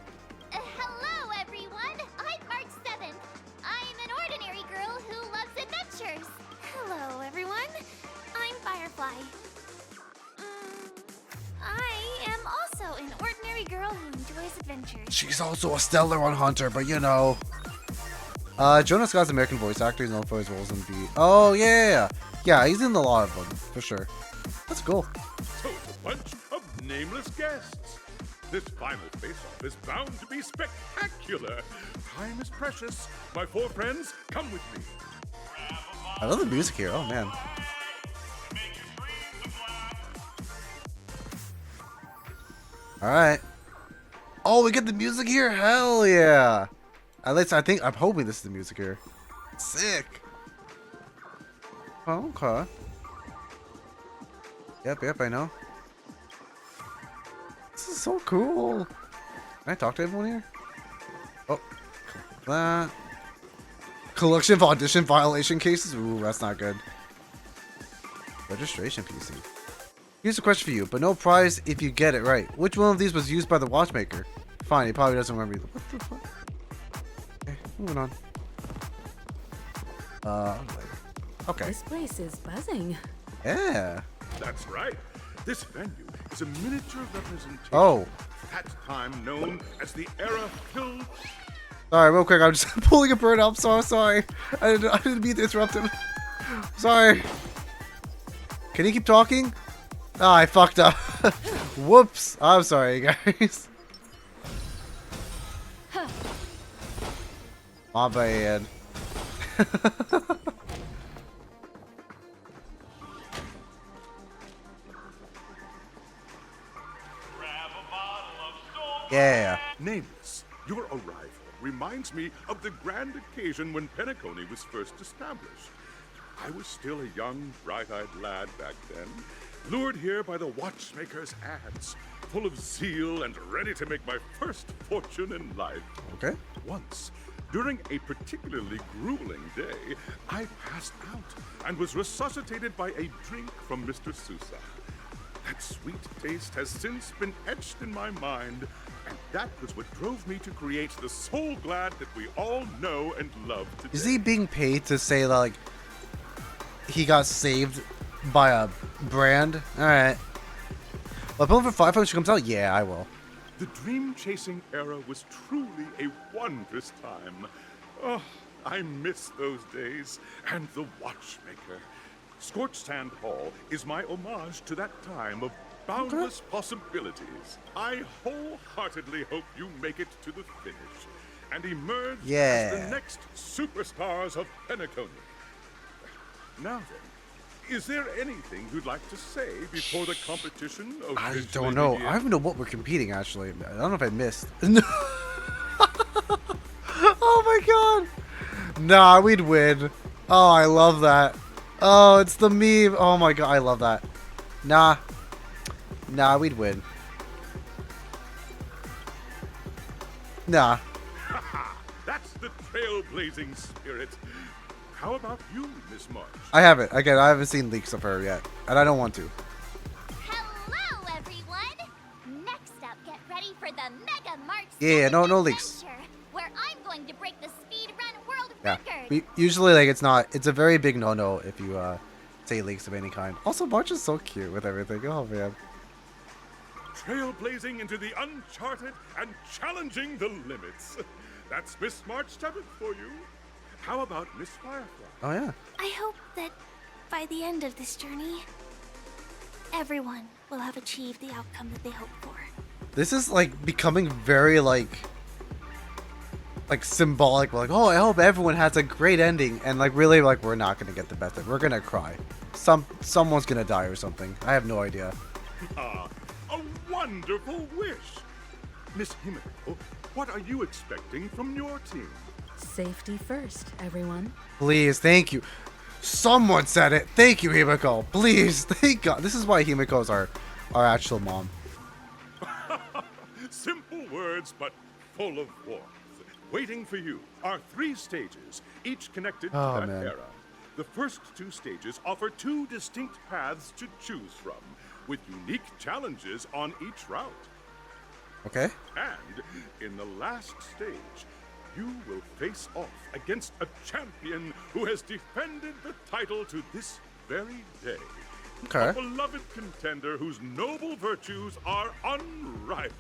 Hello, everyone. I'm March 7th. I'm an ordinary girl who loves adventure. She's also a stellar one hunter, but you know. Jonah Scott's American voice actor. He's known for his roles in the. Oh yeah, yeah, he's in a lot of them for sure. That's cool. So it's a bunch of nameless guests. This final face-off is bound to be spectacular. Time is precious. My four friends, come with me. I love the music here. Oh man. All right. Oh, we get the music here. Hell yeah. At least I'm hoping this is the music here. Sick. Oh, okay. Yep, I know. This is so cool. Can I talk to everyone here? Oh, that. Collection of audition violation cases? Ooh, that's not good. Registration PC. Here's a question for you, but no prize if you get it right. Which one of these was used by the watchmaker? Fine, he probably doesn't remember either. What the fuck? Okay, moving on. Okay. This place is buzzing. Yeah. That's right. This venue is a miniature representation Oh. of that time known as the era filled. Sorry, real quick, I'm just pulling a bird up. So sorry. I didn't mean to interrupt him. Sorry. Can you keep talking? Ah, I fucked up. Whoops. I'm sorry, guys. My bad. Yeah. Nameless, your arrival reminds me of the grand occasion when Penacony was first established. I was still a young, bright-eyed lad back then, lured here by the watchmaker's ads, full of zeal and ready to make my first fortune in life. Okay. Once, during a particularly grueling day, I passed out and was resuscitated by a drink from Mr. Sousa. That sweet taste has since been etched in my mind, and that was what drove me to create the Soul Glad that we all know and love today. Is he being paid to say like he got saved by a brand? All right. Well, pulling for 5 when she comes out. Yeah, I will. The dream-chasing era was truly a wondrous time. Oh, I miss those days and the watchmaker. Scorched Sand Hall is my homage to that time of boundless possibilities. I wholeheartedly hope you make it to the finish and emerge as the next superstars of Penacony. Now then, is there anything you'd like to say before the competition? I don't know. I don't even know what we're competing actually. I don't know if I missed. Oh my god. Nah, we'd win. Oh, I love that. Oh, it's the meme. Oh my god, I love that. Nah, we'd win. Nah. That's the trailblazing spirit. How about you, Miss March? I haven't. Again, I haven't seen leaks of her yet, and I don't want to. Hello, everyone! Next up, get ready for the Mega March Yeah, no leaks. adventure, where I'm going to break the speed run world Yeah. record. Usually, like, it's a very big no-no if you say leaks of any kind. Also, March is so cute with everything. Oh man. Trailblazing into the uncharted and challenging the limits. That's Miss March 7th for you. How about Miss Firefly? Oh yeah. I hope that by the end of this journey, everyone will have achieved the outcome that they hoped for. This is like becoming very like symbolic. Like, oh, I hope everyone has a great ending, and like really like we're not gonna get the best of it. We're gonna cry. Someone's gonna die or something. I have no idea. Ah, a wonderful wish. Miss Himiko, what are you expecting from your team? Safety first, everyone. Please, thank you. Someone said it. Thank you, Himiko. Please, thank God. This is why Himiko's our actual mom. Simple words, but full of warmth. Waiting for you are 3 stages, each connected to that era. The first 2 stages offer 2 distinct paths to choose from, with unique challenges on each route. Okay. And in the last stage, you will face off against a champion who has defended the title to this very day. Okay. A beloved contender whose noble virtues are unrivaled.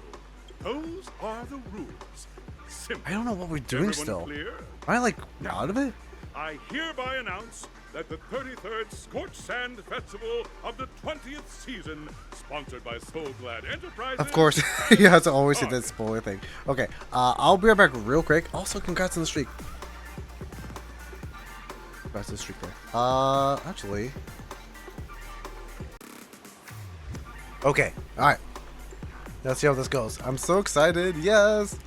those are the rules. Simple. I don't know what we're doing Everyone still. clear? Am I like out of it? I hereby announce that the 33rd Scorched Sand Festival of the 20th season, sponsored by Soul Glad Enterprises. Of course, you have to always do that spoiler thing. Okay, I'll be right back real quick. Also, congrats on the streak. Congrats on the streak there. Actually. Okay, alright. Let's see how this goes. I'm so excited, yes!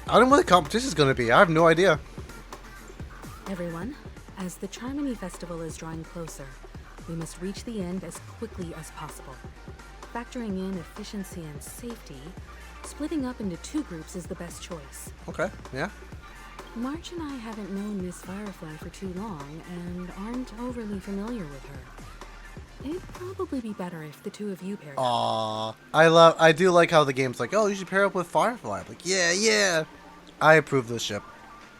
I don't know what the competition's gonna be. I have no idea. Everyone, as the Charmony Festival is drawing closer, we must reach the end as quickly as possible. Factoring in efficiency and safety, splitting up into 2 groups is the best choice. Okay, yeah. March and I haven't known Miss Firefly for too long and aren't overly familiar with her. It'd probably be better if the 2 of you paired up. Aww. I do like how the game's like, oh, you should pair up with Firefly. I'm like, yeah. I approve this ship.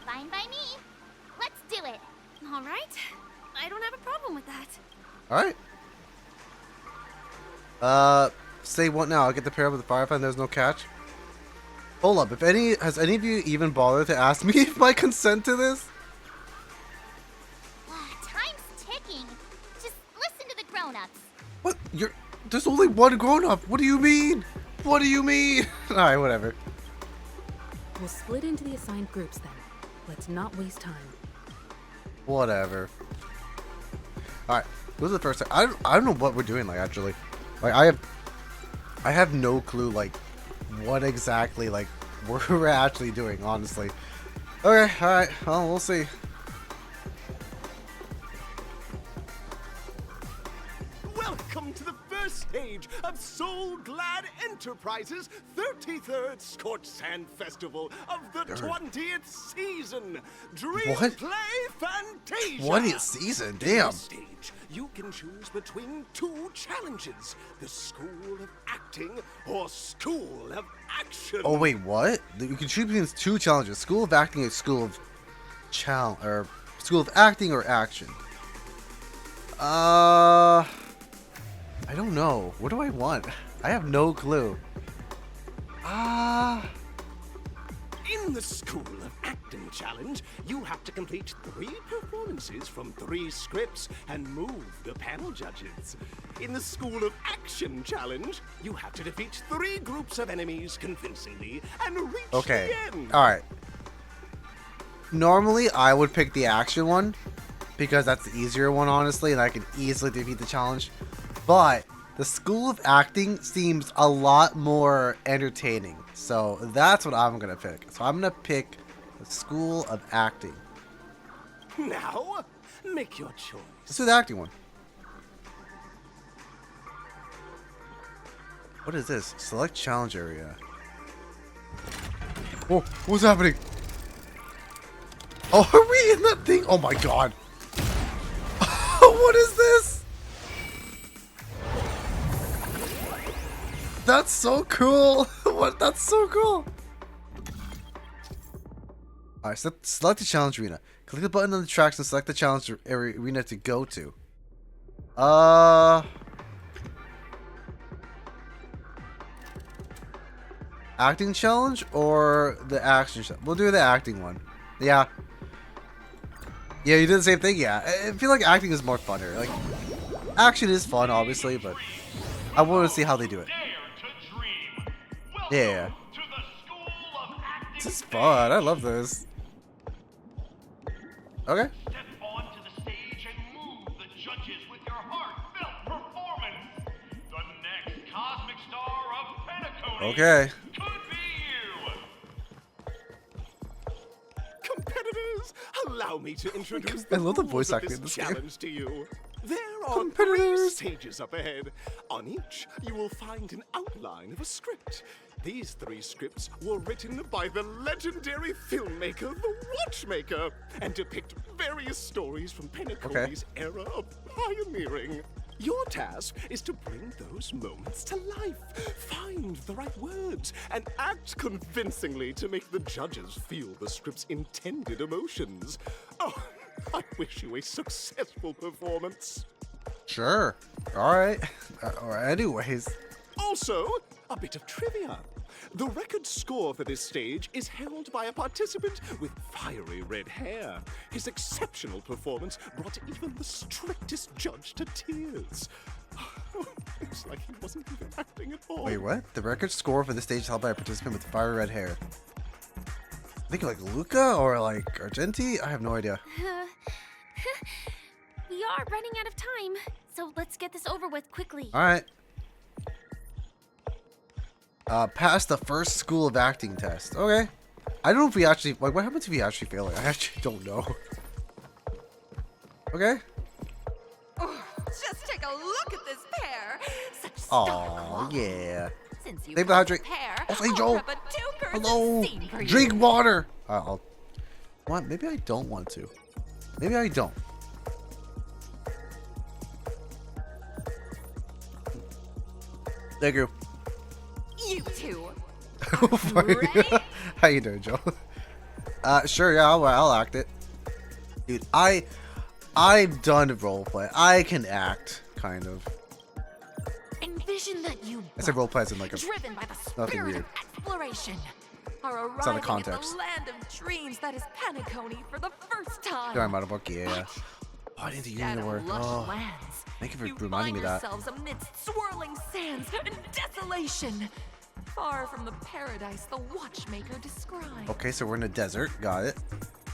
Fine by me. Let's do it. All right. I don't have a problem with that. Alright. Say what now? I get to pair up with the Firefly and there's no catch? Hold up, has any of you even bothered to ask me if I consent to this? Time's ticking. Just listen to the grown-ups. What? There's only one grown-up. What do you mean? What do you mean? Alright, whatever. We'll split into the assigned groups then. Let's not waste time. Whatever. Alright, this is the first time. I don't know what we're doing, like, actually. Like, I have no clue, like, what exactly, like, we're actually doing, honestly. Okay, alright, well, we'll see. Welcome to the first stage of Soul Glad Enterprises' 33rd Scorched Sand Festival of the 20th season. Dream What? Play Fantasia. 20th season? In Damn. this stage, you can choose between 2 challenges: the School of Acting or School of Action. Oh, wait, what? You can choose between 2 challenges. School of Acting and School of School of Acting or Action. I don't know. What do I want? I have no clue. In the School of Acting Challenge, you have to complete 3 performances from 3 scripts and move the panel judges. In the School of Action Challenge, you have to defeat 3 groups of enemies convincingly and reach the end. Alright. Normally, I would pick the action one because that's the easier one, honestly, and I can easily defeat the challenge. But the School of Acting seems a lot more entertaining. So that's what I'm going to pick. So I'm going to pick the School of Acting. Now, make your choice. Let's do the acting one. What is this? Select challenge area. Whoa, what's happening? Oh, are we in that thing? Oh my god. What is this? That's so cool. What? That's so cool. Alright, so select the challenge arena. Click the button on the tracks and select the challenge arena to go to. Acting challenge or the action challenge? We'll do the acting one. Yeah. Yeah, you did the same thing, yeah. I feel like acting is more funner. Like, action is fun, obviously, but I want to see how they do it. Yeah. This is fun. I love this. Okay. Step onto the stage and move the judges with your heartfelt performance. The next cosmic star of Penacony Okay. could be you. Competitors, allow me to introduce I love the rules voice of acting this in this game. challenge to you. There are 3 Competitors. stages up ahead. On each, you will find an outline of a script. These 3 scripts were written by the legendary filmmaker, The Watchmaker, and depict various stories from Penacony's era of pioneering. Your task is to bring those moments to life, find the right words, and act convincingly to make the judges feel the script's intended emotions. Oh, I wish you a successful performance. Sure. Alright. Anyways. Also, a bit of trivia. The record score for this stage is held by a participant with fiery red hair. His exceptional performance brought even the strictest judge to tears. It's like he wasn't even acting at all. Wait, what? The record score for this stage is held by a participant with fiery red hair. I think like Luca or like Argenti? I have no idea. We are running out of time, so let's get this over with quickly. Alright. Pass the first school of acting test. Okay. I don't know if we actually, like, what happens if we actually fail it? I actually don't know. Okay. Oh, just take a look at this pair. Such Oh, stark yeah. Since you Thank you, hydrate. pair, Oh, hey, I'll Joel. prep a two-person Hello. scene for you. Drink water. I'll. What? Maybe I don't want to. Maybe I don't. Thank you. You two. Ready? How you doing, Joe? Sure, yeah, I'll act it. Dude, I've done roleplay. I can act, kind of. Envision that you I said roleplay as in like a driven by the nothing spirit weird. of exploration are It's out arriving of in context. the land of dreams that is Penacony for the first time. Sorry, about a book, yeah. Oh, I didn't use Instead the of word. lush Oh, lands, thank you for you reminding me find that. yourselves amidst swirling sands and desolation, far from the paradise the watchmaker described. Okay, so we're in a desert. Got it.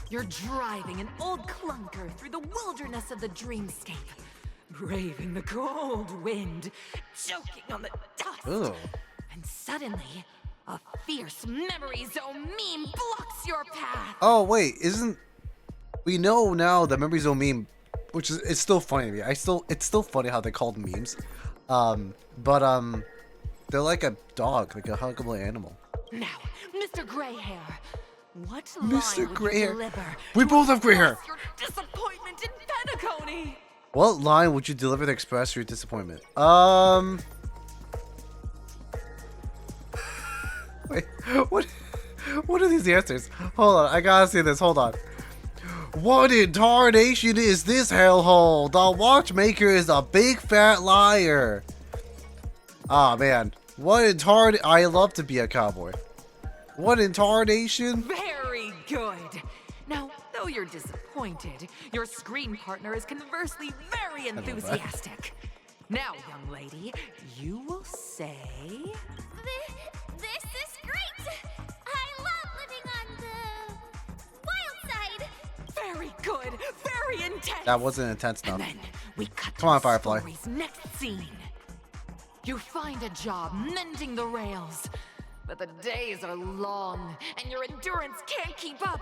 You're driving an old clunker through the wilderness of the dreamscape, braving the cold wind, choking on the dust. Ugh. And suddenly, a fierce memory zone meme blocks your path. Oh wait, isn't we know now that Memory Zone meme, which is it's still funny to me. It's still funny how they called memes, but they're like a dog, like a huggable animal. Now, Mr. Greyhair, what Mr. line would Grey you Hair. deliver We to both have gray hair. express your disappointment in Penacony? What line would you deliver to express your disappointment? Wait, what are these answers? Hold on, I gotta see this. Hold on. What in tarnation is this hellhole? The watchmaker is a big fat liar. Ah man, what in I love to be a cowboy. What in tarnation? Very good. Now, though you're disappointed, your screen partner is conversely very love that. enthusiastic. Now, young lady, you will say... This is great! I love living on the wild side. Very good, very intense. That wasn't intense enough. And then we cut Come on, to the Firefly. story's next scene. You find a job mending the rails, but the days are long and your endurance can't keep up,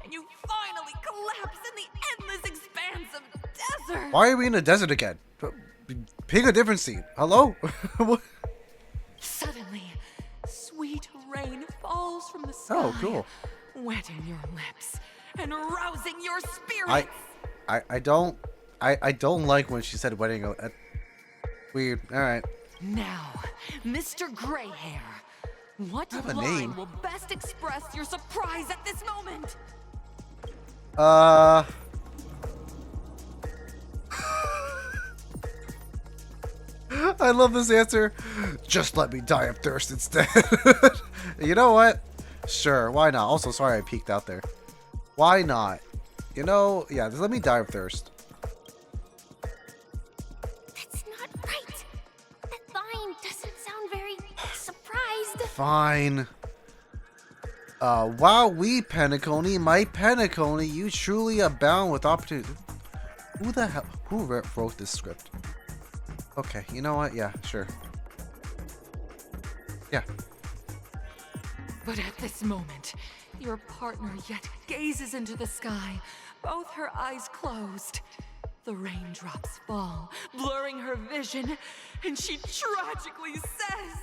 and you finally collapse in the endless expanse of desert. Why are we in a desert again? Pick a different scene. Hello? What? Suddenly, sweet rain falls from the sky, Oh, cool. wetting your lips and rousing your spirits. I don't like when she said wedding. Weird. All right. Now, Mr. Greyhair, what have a line name. will best express your surprise at this moment? I love this answer. Just let me die of thirst instead. You know what? Sure, why not? Also, sorry I peeked out there. Why not? You know, yeah, just let me die of thirst. That's not right. That line doesn't sound very surprised. Fine. Wow, we Penacony, my Penacony, you truly abound with opportunity. Who the hell? Who wrote this script? Okay, you know what? Yeah, sure. Yeah. But at this moment, your partner yet gazes into the sky, both her eyes closed. The raindrops fall, blurring her vision, and she tragically says,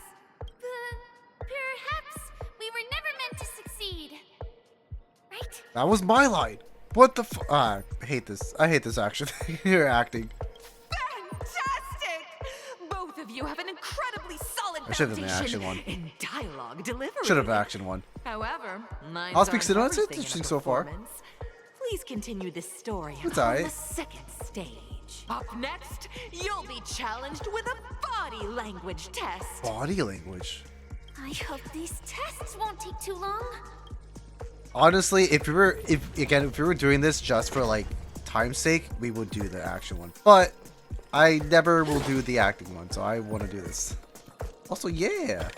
Perhaps we were never meant to succeed. Right? That was my line. What the I hate this. I hate this action. You're acting. Fantastic! Both of you have an incredibly solid I should have an foundation action one. in dialogue delivery. Should have action one. However, I'll speak to cinema. It's interesting so far. Please continue this story It's on alright. the second stage. Up next, you'll be challenged with a body language test. Body language. I hope these tests won't take too long. Honestly, if we were doing this just for like time's sake, we would do the action one. But I never will do the acting one, so I want to do this. Also, yeah,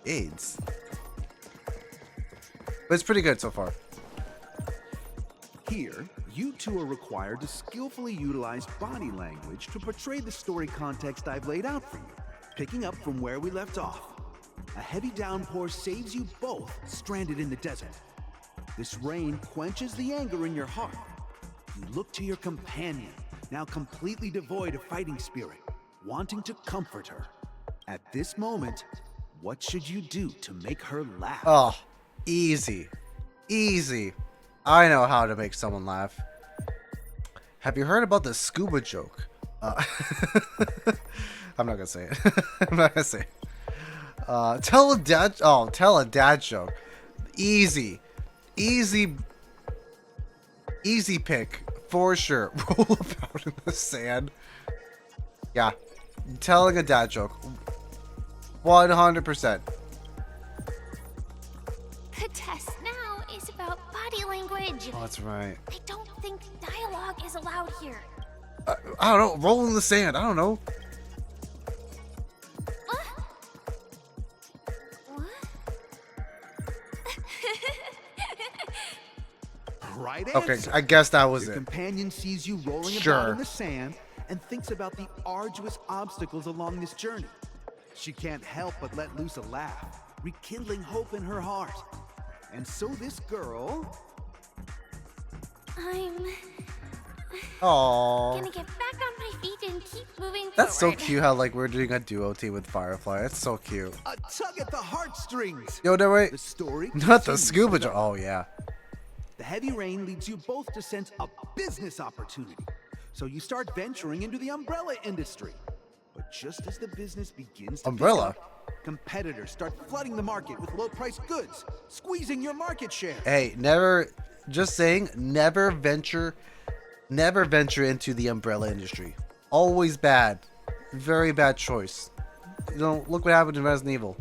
AIDS. But it's pretty good so far. Here, you two are required to skillfully utilize body language to portray the story context I've laid out for you, picking up from where we left off. A heavy downpour saves you both stranded in the desert. This rain quenches the anger in your heart. You look to your companion, now completely devoid of fighting spirit, wanting to comfort her. At this moment, what should you do to make her laugh? Oh, easy. Easy. I know how to make someone laugh. Have you heard about the scuba joke? I'm not gonna say it. I'm not gonna say it. Tell a dad joke. Easy pick for sure. Roll about in the sand. Yeah, telling a dad joke. 100%. The test now is about body language. Oh, that's right. I don't think dialogue is allowed here. I don't know. Roll in the sand. I don't know. Right Okay, answer. I guess that was Your it. companion sees you rolling Sure. about in the sand and thinks about the arduous obstacles along this journey. She can't help but let loose a laugh, rekindling hope in her heart. And so this girl... I'm Aww. gonna get back on my feet and keep moving That's so forward. cute how like we're doing a duo team with Firefly. That's so cute. A tug at the heartstrings. Yo, no wait. The story Not the continues scuba to joke. Oh yeah. The heavy rain leads you both to sense a business opportunity. So you start venturing into the umbrella industry. But just as the business begins to Umbrella? pick up, competitors start flooding the market with low-priced goods, squeezing your market share. Hey, never. Just saying, never venture into the umbrella industry. Always bad. Very bad choice. You know, look what happened in Resident Evil.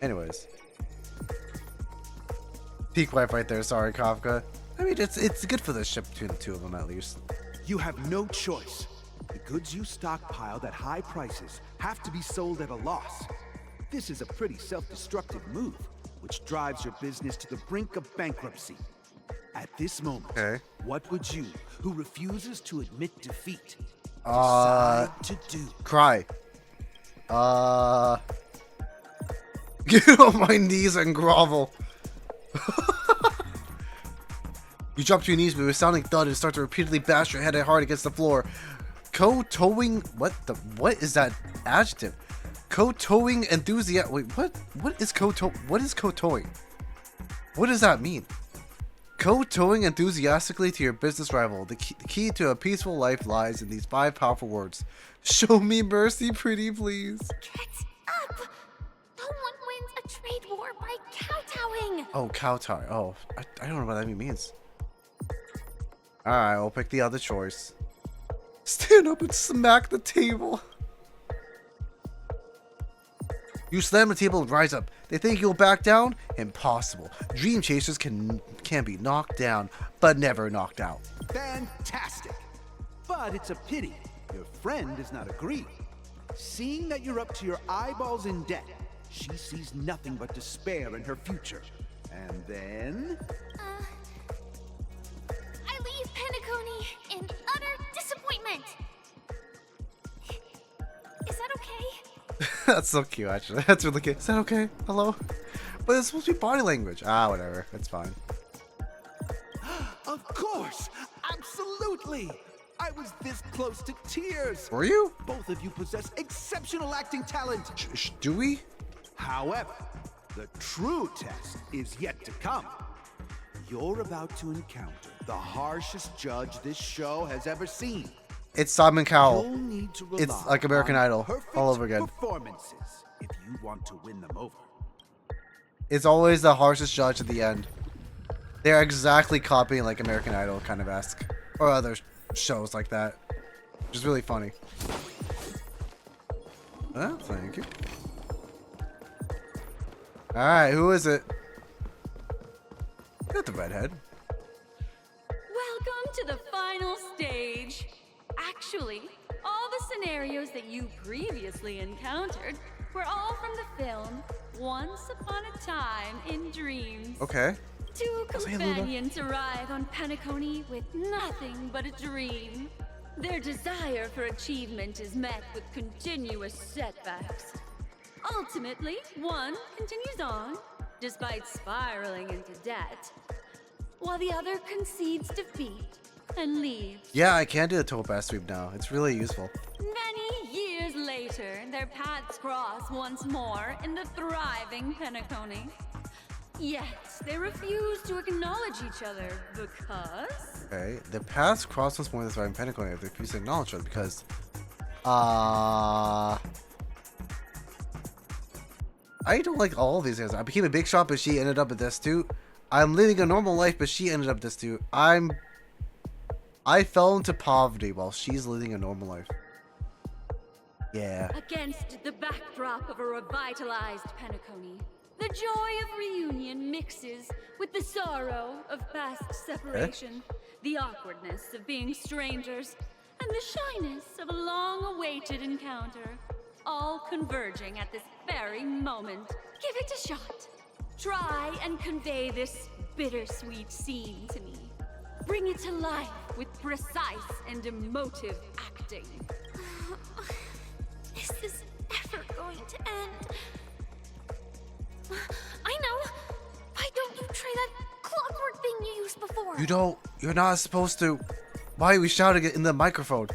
Anyways. Peak wife right there. Sorry, Kafka. I mean, it's good for the ship between the two of them at least. You have no choice. The goods you stockpiled at high prices have to be sold at a loss. This is a pretty self-destructive move, which drives your business to the brink of bankruptcy. At this moment, what would you, who refuses to admit defeat, decide to do? Cry. Get on my knees and grovel. You drop to your knees with a sounding thud and start to repeatedly bash your head hard against the floor. Kowtowing. What is that adjective? Kowtowing enthusiasm. Wait, what is kowtowing? What does that mean? Kowtowing enthusiastically to your business rival. The key to a peaceful life lies in these 5 powerful words. Show me mercy, pretty please. Get up! No one wins a trade war by kowtowing. Oh, kowtow. Oh, I don't know what that even means. Alright, I'll pick the other choice. Stand up and smack the table. You slam the table and rise up. They think you'll back down? Impossible. Dream chasers can be knocked down, but never knocked out. Fantastic! But it's a pity your friend does not agree. Seeing that you're up to your eyeballs in debt, she sees nothing but despair in her future. And then... I leave Penacony in utter disappointment. Is that okay? That's so cute, actually. That's really cute. Is that okay? Hello? But it's supposed to be body language. Ah, whatever. It's fine. Of course! Absolutely! I was this close to tears! Were you? Both of you possess exceptional acting talent! Do we? However, the true test is yet to come. You're about to encounter the harshest judge this show has ever seen. It's Simon Cowell. You'll need to rely It's like American on Idol perfect all over again. Performances if you want to win them over. It's always the harshest judge at the end. They're exactly copying like American Idol kind of esque. Or other shows like that. Which is really funny. Oh, thank you. Alright, who is it? Got the redhead. Welcome to the final stage. Actually, all the scenarios that you previously encountered were all from the film Once Upon a Time in Dreams. Okay. Two companions arrive on Penacony with nothing but a dream. Their desire for achievement is met with continuous setbacks. Ultimately, one continues on, despite spiraling into debt, while the other concedes defeat and leaves. Yeah, I can do the topaz sweep now. It's really useful. Many years later, their paths cross once more in the thriving Penacony. Yet, they refuse to acknowledge each other because... Okay, the paths cross once more in the thriving Penacony if they refuse to acknowledge it because... I don't like all of these guys. I became a big shot, but she ended up at this too. I'm living a normal life, but she ended up this too. I fell into poverty while she's living a normal life. Yeah. Against the backdrop of a revitalized Penacony, the joy of reunion mixes with the sorrow of past separation, the awkwardness of being strangers, and the shyness of a long-awaited encounter, all converging at this very moment. Give it a shot. Try and convey this bittersweet scene to me. Bring it to life with precise and emotive acting. Is this ever going to end? I know! Why don't you try that clockwork thing you used before? You're not supposed to. Why are we shouting it in the microphone?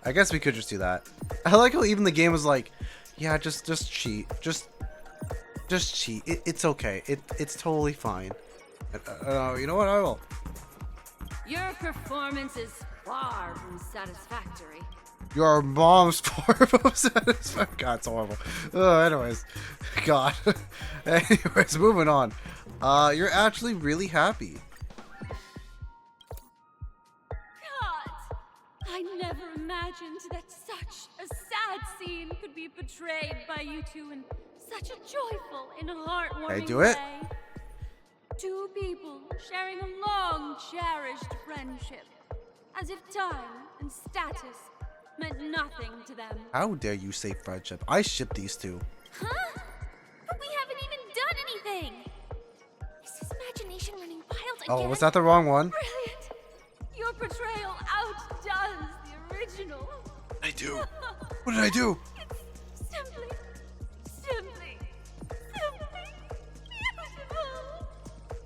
I guess we could just do that. I like how even the game was like, yeah, just cheat. Just cheat. It's okay. It's totally fine. You know what? I will. Your performance is far from satisfactory. Your mom's horrible satisfaction. God, it's horrible. Anyways. God. Anyways, moving on. You're actually really happy. God! I never imagined that such a sad scene could be portrayed by you two in such a joyful and heartwarming Can I do it? way. Two people sharing a long cherished friendship, as if time and status meant nothing to them. How dare you say friendship? I ship these two. Huh? But we haven't even done anything! Is his imagination running wild again? Oh, was that the wrong one? Brilliant! Your portrayal outdoes the original. I do. What did I do? It's simply beautiful.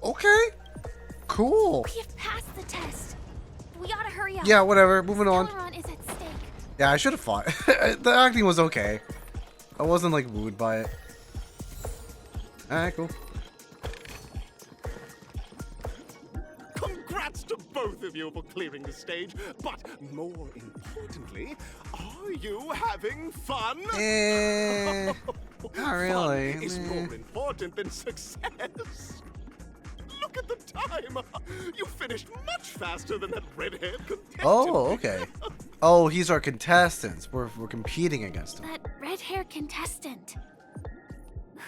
Okay. Cool. We have passed the test. We ought to hurry up. Yeah, whatever. Moving on. Stellaron is at stake. Yeah, I should have fought. The acting was okay. I wasn't like wooed by it. Alright, cool. Congrats to both of you for clearing the stage, but more importantly, are you having fun? Not really. Fun is more important than success. Look at the time! You finished much faster than that redhead contestant. Oh, okay. Oh, he's our contestants. We're competing against him. That red-haired contestant.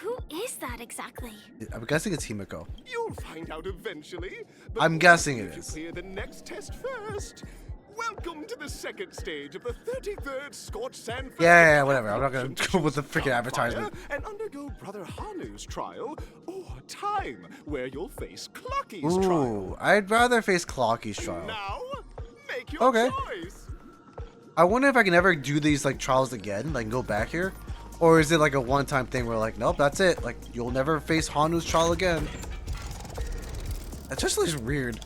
Who is that exactly? I'm guessing it's Himiko. You'll find out eventually. I'm guessing it You is. clear the next test first. Welcome to the second stage of the 33rd Scorched Sand Festival. Yeah, whatever. I'm not gonna go with the freaking advertisement. And undergo Brother Hanu's trial, or Time, where you'll face Clocky's Ooh, trial. I'd rather face Clocky's trial. Now, make your Okay. choice. I wonder if I can ever do these like trials again, like go back here, or is it like a one-time thing where like, nope, that's it. Like you'll never face Hanu's trial again. That just looks weird.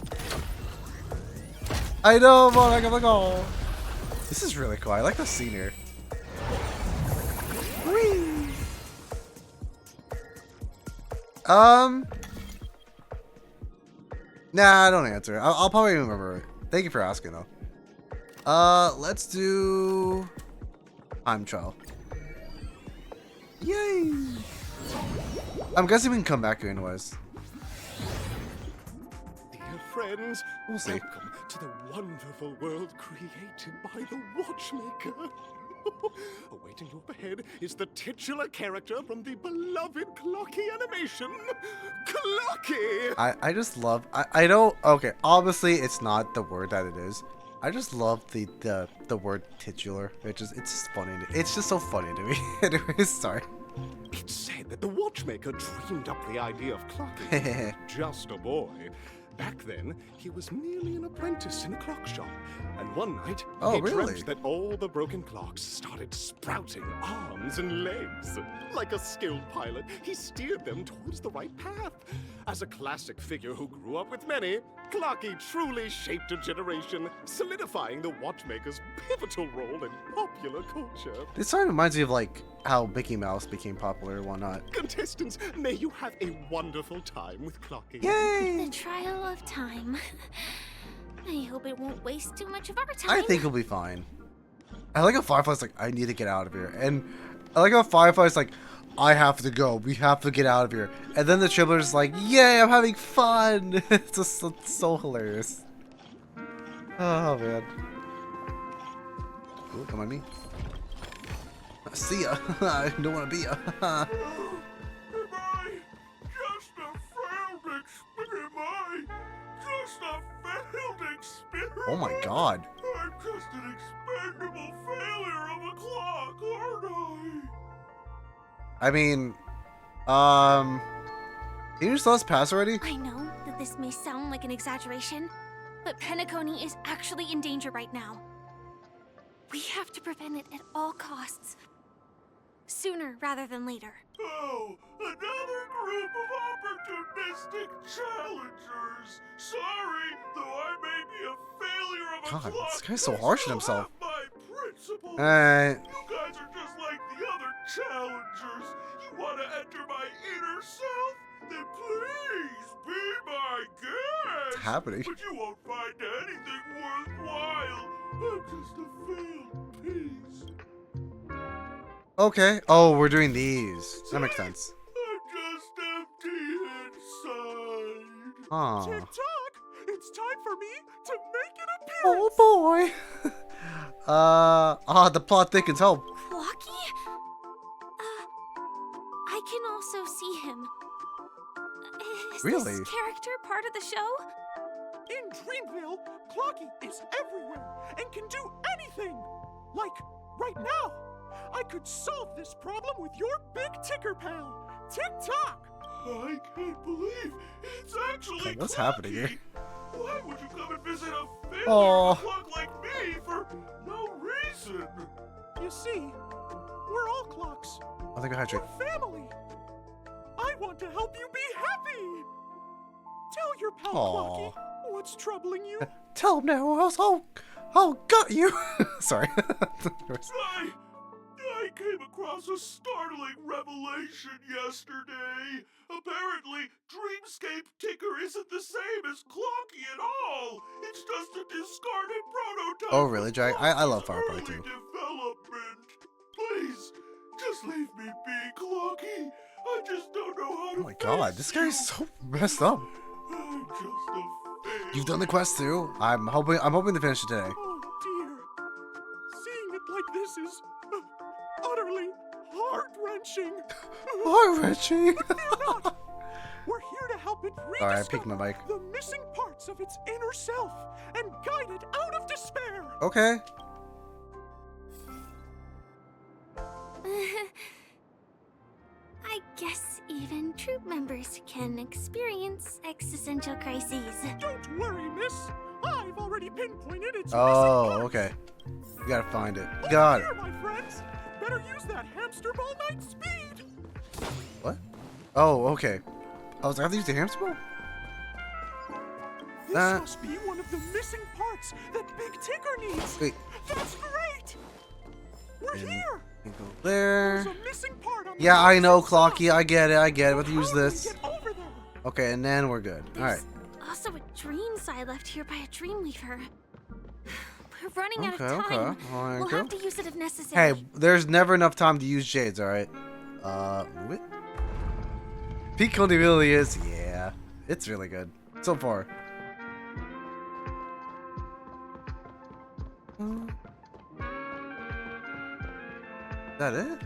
I know, but I'm like, oh, this is really cool. I like the scene here. Whee! Nah, I don't answer it. I'll probably remember it. Thank you for asking, though. Let's do time trial. Yay! I'm guessing we can come back here anyways. Dear friends, We'll see. welcome to the wonderful world created by the Watchmaker. Awaiting you up ahead is the titular character from the beloved Clocky animation, Clocky! I just love, I don't, okay, obviously it's not the word that it is. I just love the word titular. It's just funny. It's just so funny to me. Anyways, sorry. It's said that the watchmaker dreamed up the idea of Clocky. Just a boy. Back then, he was merely an apprentice in a clock shop. And one night, he dreamt that all the broken clocks started sprouting arms and legs. Like a skilled pilot, he steered them towards the right path. As a classic figure who grew up with many, Clocky truly shaped a generation, solidifying the watchmaker's pivotal role in popular culture. This sort of reminds me of like how Mickey Mouse became popular and whatnot. Contestants, may you have a wonderful time with Clocky. Yay! The trial of time. I hope it won't waste too much of our time. I think he'll be fine. I like how Firefly's like, I need to get out of here. And I like how Firefly's like, I have to go. We have to get out of here. And then the Tribblers like, yay, I'm having fun. It's just so hilarious. Oh, man. Ooh, come on me. See ya. I don't want to be ya. Oh my god. I'm just an expendable failure of a clock, aren't I? I mean, can you just let us pass already? I know that this may sound like an exaggeration, but Penacony is actually in danger right now. We have to prevent it at all costs. Sooner rather than later. Oh, another group of opportunistic challengers. Sorry, though I may be a failure of a God, clock, this guy's so harsh on himself. my principles. Alright. You guys are just like the other challengers. You want to enter my inner self? Then please be my guest. What's happening? But you won't find anything worthwhile. I'm just a failed piece. Okay. Oh, we're doing these. That makes sense. I'm just empty inside. Aw. Tick-tock! It's time for me to make an Oh appearance! boy. The plot thickens. Help. Clocky? I can also see him. Is Really? this character part of the show? In Dreamville, Clocky is everywhere and can do anything! Like, right now! I could solve this problem with your big ticker pal, Tick-tock! I can't believe it's actually What's Clocky. happening here? Why would you come and visit a failure Aw. clock like me for no reason? You see, we're all clocks. I think I hydrate. We're family. I want to help you be happy. Tell your pal Aw. Clocky what's troubling you. Tell him now, else I'll gut you. Sorry. I came across a startling revelation yesterday. Apparently, Dreamscape Ticker isn't the same as Clocky at all. It's just a discarded prototype. Oh, really, Jack? I love Clocky's Firefly early too. Development. Please, just leave me be, Clocky. I just don't know how to. Oh my god, this guy's so messed up. I'm just a failure. You've done the quest too. I'm hoping to finish it today. Oh dear. Seeing it like this is utterly heart-wrenching. Heart-wrenching. But fear not. We're here to help it Alright, I picked my rediscover mic. the missing parts of its inner self and guide it out of despair. Okay. I guess even troop members can experience existential crises. Don't worry, miss. I've already pinpointed its Oh, missing okay. You gotta find it. parts. Got it. Here, my friends. Better use that hamster ball night speed. What? Oh, okay. I was like, I have to use the hamster ball? This must be one of the missing parts that Big Ticker needs. Wait. That's great. We're here. Go there. There's a missing part on the Yeah, I know, outside side. Clocky. I get it. I get it. Let's use How do we this. get over there? Okay, and then we're good. All right. Also, a dream side left here by a Dreamweaver. We're running out of Okay, okay. time. All right, We'll go. have to use it if necessary. Hey, there's never enough time to use Jades, alright? Move it. Penacony really is, yeah. It's really good. So far. that it?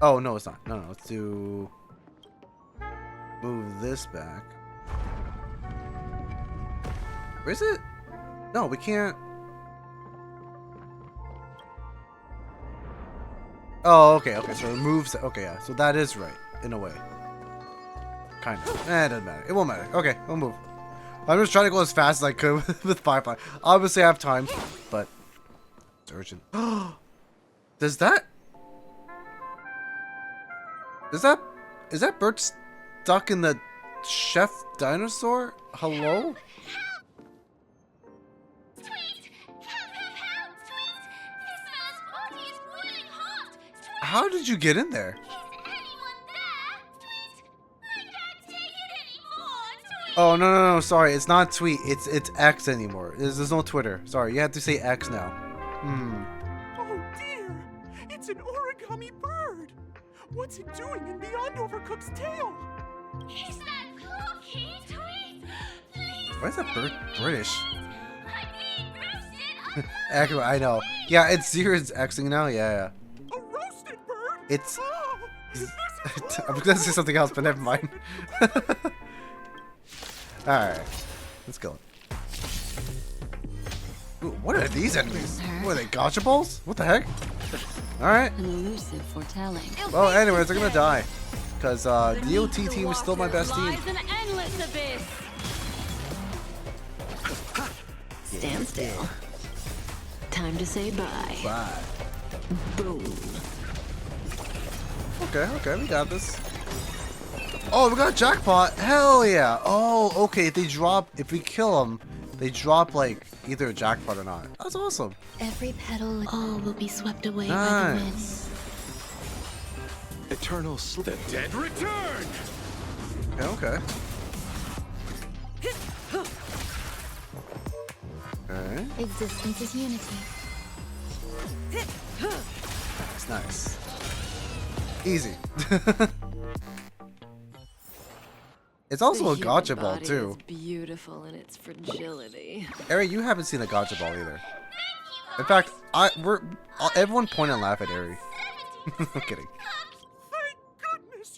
Oh, no, it's not. No, let's do... Move this back. Where is it? No, we can't... Oh, okay, so it moves... Okay, yeah, so that is right, in a way. Kind of. It doesn't matter. It won't matter. Okay, we'll move. I'm just trying to go as fast as I could with Firefly. Obviously, I have time, but... It's urgent. Does that... Is that bird stuck in the chef dinosaur? Hello? How did you get in there? Oh, no, sorry. It's not tweet. It's X anymore. There's no Twitter. Sorry, you have to say X now. Oh dear! It's an origami bird! What's it doing in Beyond Overcooked's tail? Is that cookie? Tweet! Please! Why is that bird British? I'm being roasted! Accurate, I know. Yeah, it's Zero's Xing now. Yeah. A roasted bird? It's... Oh, I'm gonna say something else, but never mind. Alright. Let's go. Ooh, what are these enemies? What are they, gotcha balls? What the heck? Alright. An elusive foretelling. Well, anyways, they're gonna die. Because DOT team is still my best team. Lies an endless abyss. Stand still. Time to say bye. Bye. Boom. Okay, we got this. Oh, we got a jackpot. Hell yeah. Oh, okay, if we kill them, they drop like either a jackpot or not. That's awesome. Every petal, all will be swept away by the wind. Nice. Eternal sleep. The dead return! Okay. Okay. Existence is unity. That's nice. Easy. It's also a gotcha ball too. Beautiful in its fragility. Ari, you haven't seen a gotcha ball either. In fact, everyone point and laugh at Ari. I'm kidding.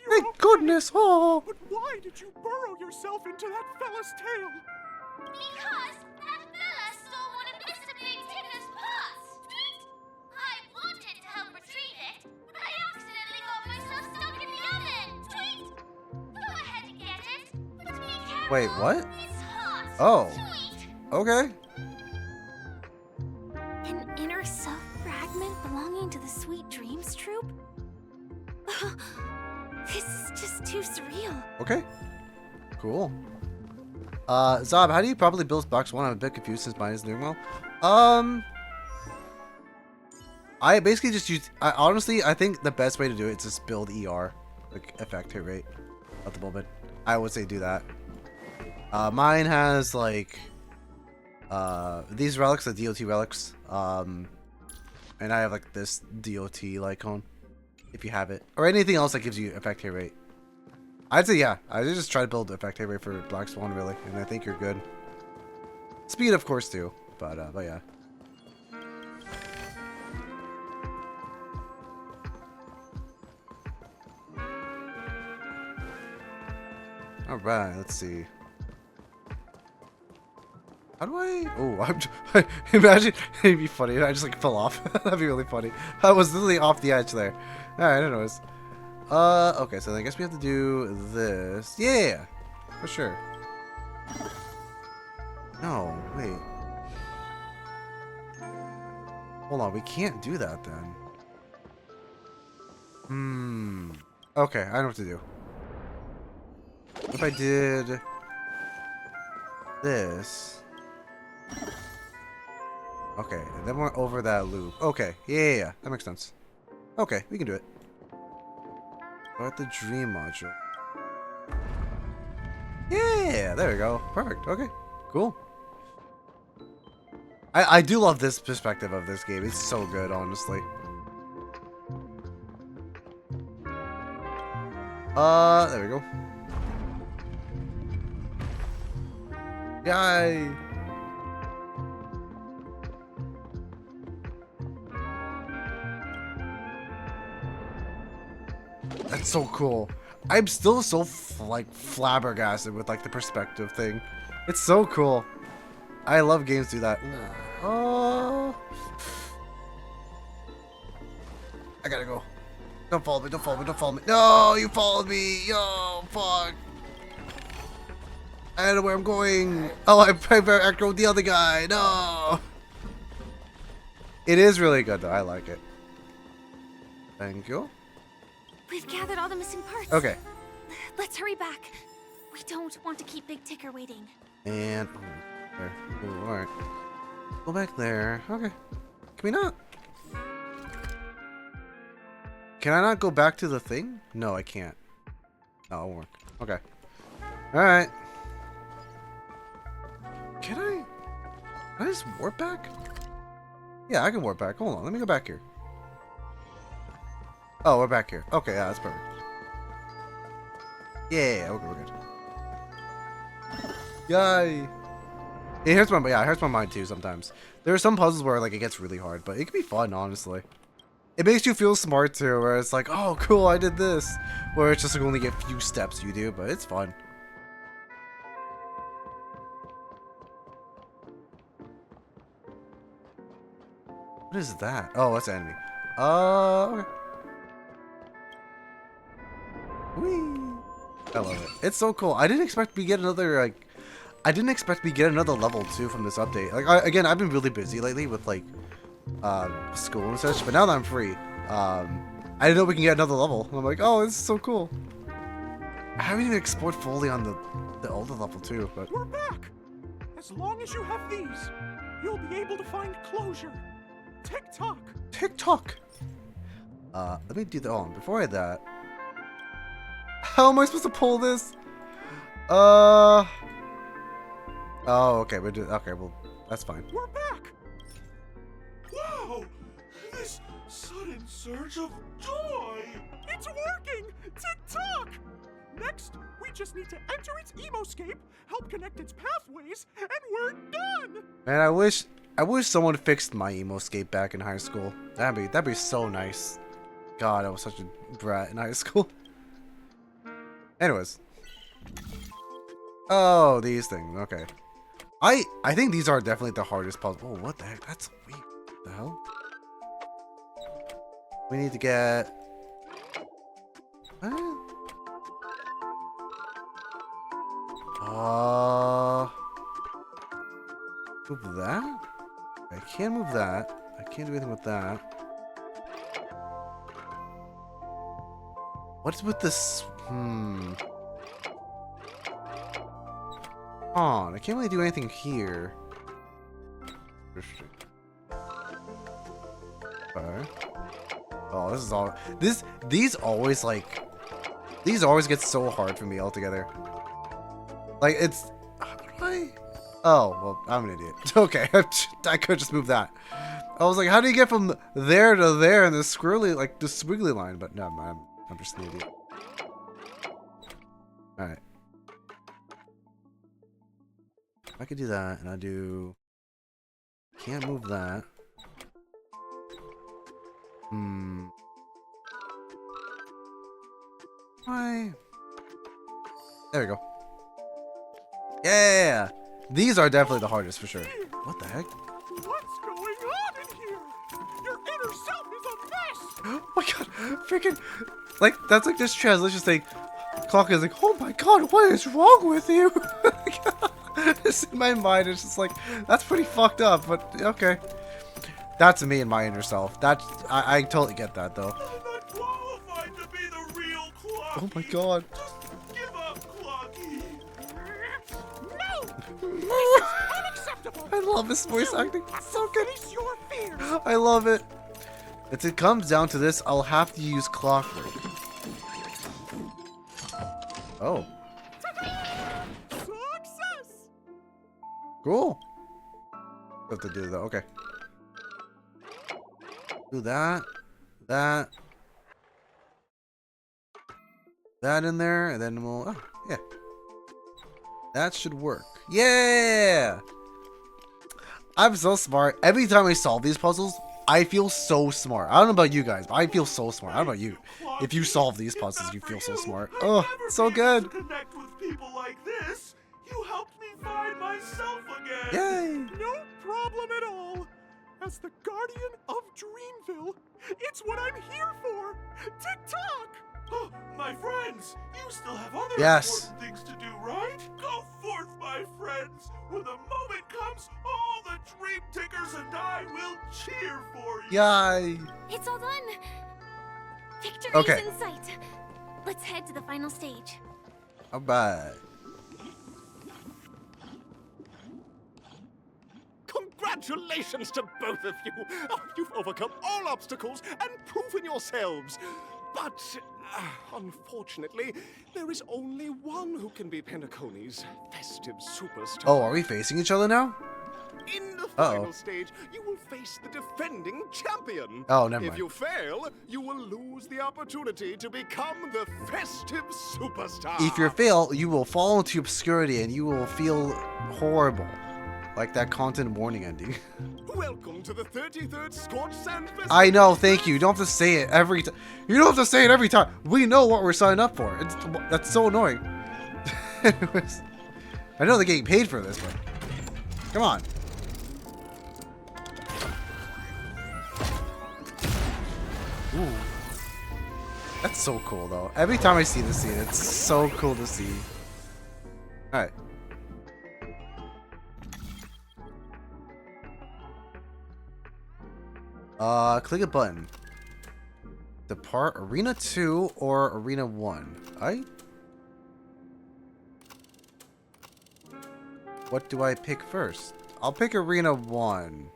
Thank goodness! Oh. But why did you burrow yourself into that fella's tail? Because that fella stole one of Mr. Big Ticker's pots! I wanted to help retrieve it, but I accidentally got myself stuck in the oven! Go ahead and get it, but be careful. Wait, what? It's hot. Oh. Okay. An inner self fragment belonging to the Sweet Dreams troupe? This is just too surreal. Okay. Cool. Zob, how do you properly build box 1? I'm a bit confused since mine isn't doing well. I basically just use... honestly, I think the best way to do it is just build ER. Like, effect hit rate. At the moment. I would say do that. Mine has, like... these relics, the DOT relics. And I have, like, this DOT icon. If you have it. Or anything else that gives you effect hit rate. I'd say, yeah. I just try to build effect hit rate for Black Swan, really. And I think you're good. Speed, of course, too. But yeah. Alright, let's see. How do I... Oh, imagine... It'd be funny if I just, like, fell off. That'd be really funny. I was literally off the edge there. Alright, anyways. Okay, so I guess we have to do this. Yeah! For sure. No, wait. Hold on, we can't do that then. Okay, I know what to do. If I did this. Okay, and then we're over that loop. Okay, yeah, that makes sense. Okay, we can do it. Start the dream module. Yeah, there we go. Perfect. Okay, cool. I do love this perspective of this game. It's so good, honestly. There we go. Yay! That's so cool. I'm still so like flabbergasted with like the perspective thing. It's so cool. I love games do that. Oh, I gotta go. Don't follow me. Don't follow me. Don't follow me. No, you followed me. Yo, fuck. I don't know where I'm going. Oh, I better act with the other guy. No. It is really good though. I like it. Thank you. We've gathered all the missing parts. Okay. Let's hurry back. We don't want to keep Big Ticker waiting. And there. Ooh, all right. Go back there. Okay. Can we not? Can I not go back to the thing? No, I can't. No, it won't work. Okay. All right. Can I just warp back? Yeah, I can warp back. Hold on. Let me go back here. Oh, we're back here. Okay, yeah, that's perfect. Yeah, okay, we're good. Yay! It hurts my mind too sometimes. There are some puzzles where like it gets really hard, but it can be fun, honestly. It makes you feel smart too, where it's like, oh cool, I did this. Where it's just like only a few steps you do, but it's fun. What is that? Oh, that's an enemy. Okay. Whee! I love it. It's so cool. I didn't expect we get another like. I didn't expect we get another level too from this update. Like, again, I've been really busy lately with like school and such. But now that I'm free, I didn't know we can get another level. And I'm like, oh, this is so cool. I haven't even explored fully on the older level too. But we're back. As long as you have these, you'll be able to find closure. Tick-tock. Tick-tock. Let me do that. Oh, before I do that. How am I supposed to pull this? Oh, okay. Okay, well, that's fine. We're back. Wow! This sudden surge of joy! It's working! Tick-tock! Next, we just need to enter its emoscape, help connect its pathways, and we're done! Man, I wish someone fixed my emoscape back in high school. That'd be so nice. God, I was such a brat in high school. Anyways. Oh, these things. Okay. I think these are definitely the hardest puzzle. Oh, what the heck? That's weird. What the hell? We need to get... Move that? I can't move that. I can't do anything with that. What's with this? I can't really do anything here. Okay. Oh, this is all. These always like. These always get so hard for me altogether. Like it's. How do I? Oh well, I'm an idiot. Okay, I could just move that. I was like, how do you get from there to there in this squiggly, like the squiggly line? But no, I'm just an idiot. All right. I could do that, and I do. Can't move that. Why? There we go. Yeah! These are definitely the hardest for sure. What the heck? What's going on in here? Your inner self is a mess! Oh my god, freaking. Like, that's like this translation thing. Clock is like, oh my god, what is wrong with you? It's in my mind, it's just like, that's pretty fucked up, but okay. That's me and my inner self. That's, I totally get that though. I'm not qualified to be the real Clocky. Oh my god. Just give up, Clocky. No! Unacceptable! I love this voice acting. It's so good. Face your fears. I love it. If it comes down to this, I'll have to use clockwork. Oh. Success! Cool. Have to do that. Okay. Do that. That in there, and then we'll. Oh, yeah. That should work. Yeah! I'm so smart. Every time I solve these puzzles, I feel so smart. I don't know about you guys, but I feel so smart. I don't know about you. If you solve these puzzles, you feel so smart. Oh, so good. Connect with people like this. You helped me find myself again. Yay. No problem at all. As the guardian of Dreamville, it's what I'm here for. Tick-tock. Oh, my friends, you still have other important things to do, right? Go forth, my friends. When the moment comes, all the Dream Tickers and I will cheer for you. Yay. It's all done. Victory's Okay. in sight. Let's head to the final stage. All right. Congratulations to both of you! Oh, you've overcome all obstacles and proven yourselves. But, unfortunately, there is only one who can be Penacony's festive superstar. Oh, are we facing each other now? In the final stage, you will face the defending champion. Oh, never If mind. you fail, you will lose the opportunity to become the festive superstar. If you fail, you will fall into obscurity and you will feel horrible. Like that content warning ending. Welcome to the 33rd Scorched Sand Festival. I know, thank you. You don't have to say it every time. You don't have to say it every time. We know what we're signing up for. That's so annoying. Anyways, I know they're getting paid for this, but come on. Ooh. That's so cool, though. Every time I see this scene, it's so cool to see. Alright. Click a button. Depart Arena 2 or Arena 1. What do I pick first? I'll pick Arena 1.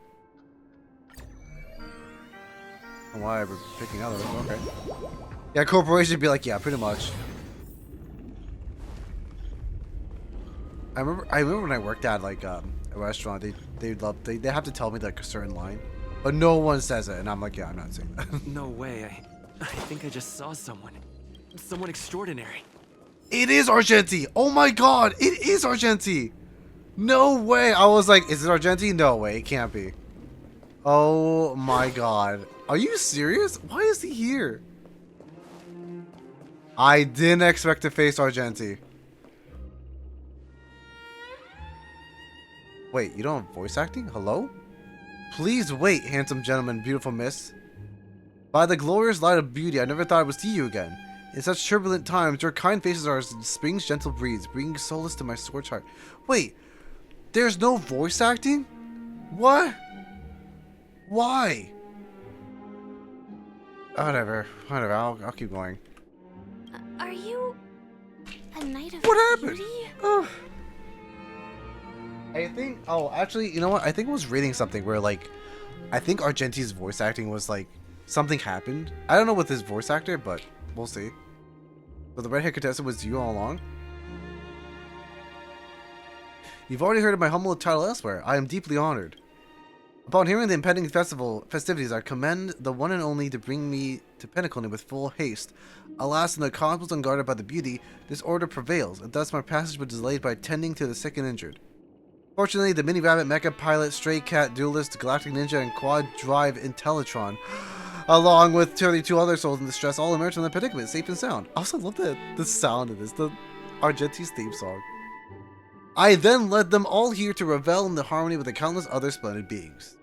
Why we're picking others? Okay. Yeah, corporation would be like, yeah, pretty much. I remember when I worked at like a restaurant, they have to tell me like a certain line, but no one says it, and I'm like, yeah, I'm not saying that. No way. I think I just saw someone. Someone extraordinary. It is Argenti! Oh my god, it is Argenti! No way! I was like, is it Argenti? No way, it can't be. Oh my god. Are you serious? Why is he here? I didn't expect to face Argenti. Wait, you don't have voice acting? Hello? Please wait, handsome gentleman, beautiful miss. By the glorious light of beauty, I never thought I would see you again. In such turbulent times, your kind faces are as spring's gentle breeze, bringing solace to my scorched heart. Wait, there's no voice acting? What? Why? Whatever, I'll keep going. Are you a knight of What happened? beauty? I think, oh, actually, you know what? I think I was reading something where, like, I think Argenti's voice acting was, like, something happened. I don't know with his voice actor, but we'll see. So the redhead contestant was you all along? You've already heard of my humble title elsewhere. I am deeply honored. Upon hearing the impending festivities, I commend the one and only to bring me to Penacony with full haste. Alas, in the cosmos unguarded by the beauty, disorder prevails, and thus my passage was delayed by tending to the sick and injured. Fortunately, the Mini Rabbit, Mecha Pilot, Stray Cat, Duelist, Galactic Ninja, and Quad Drive Intellitron, along with 32 other souls in distress, all emerged from the predicament, safe and sound. I also love the sound of this, the Argenti's theme song. I then led them all here to revel in the harmony with the countless other splendid beings.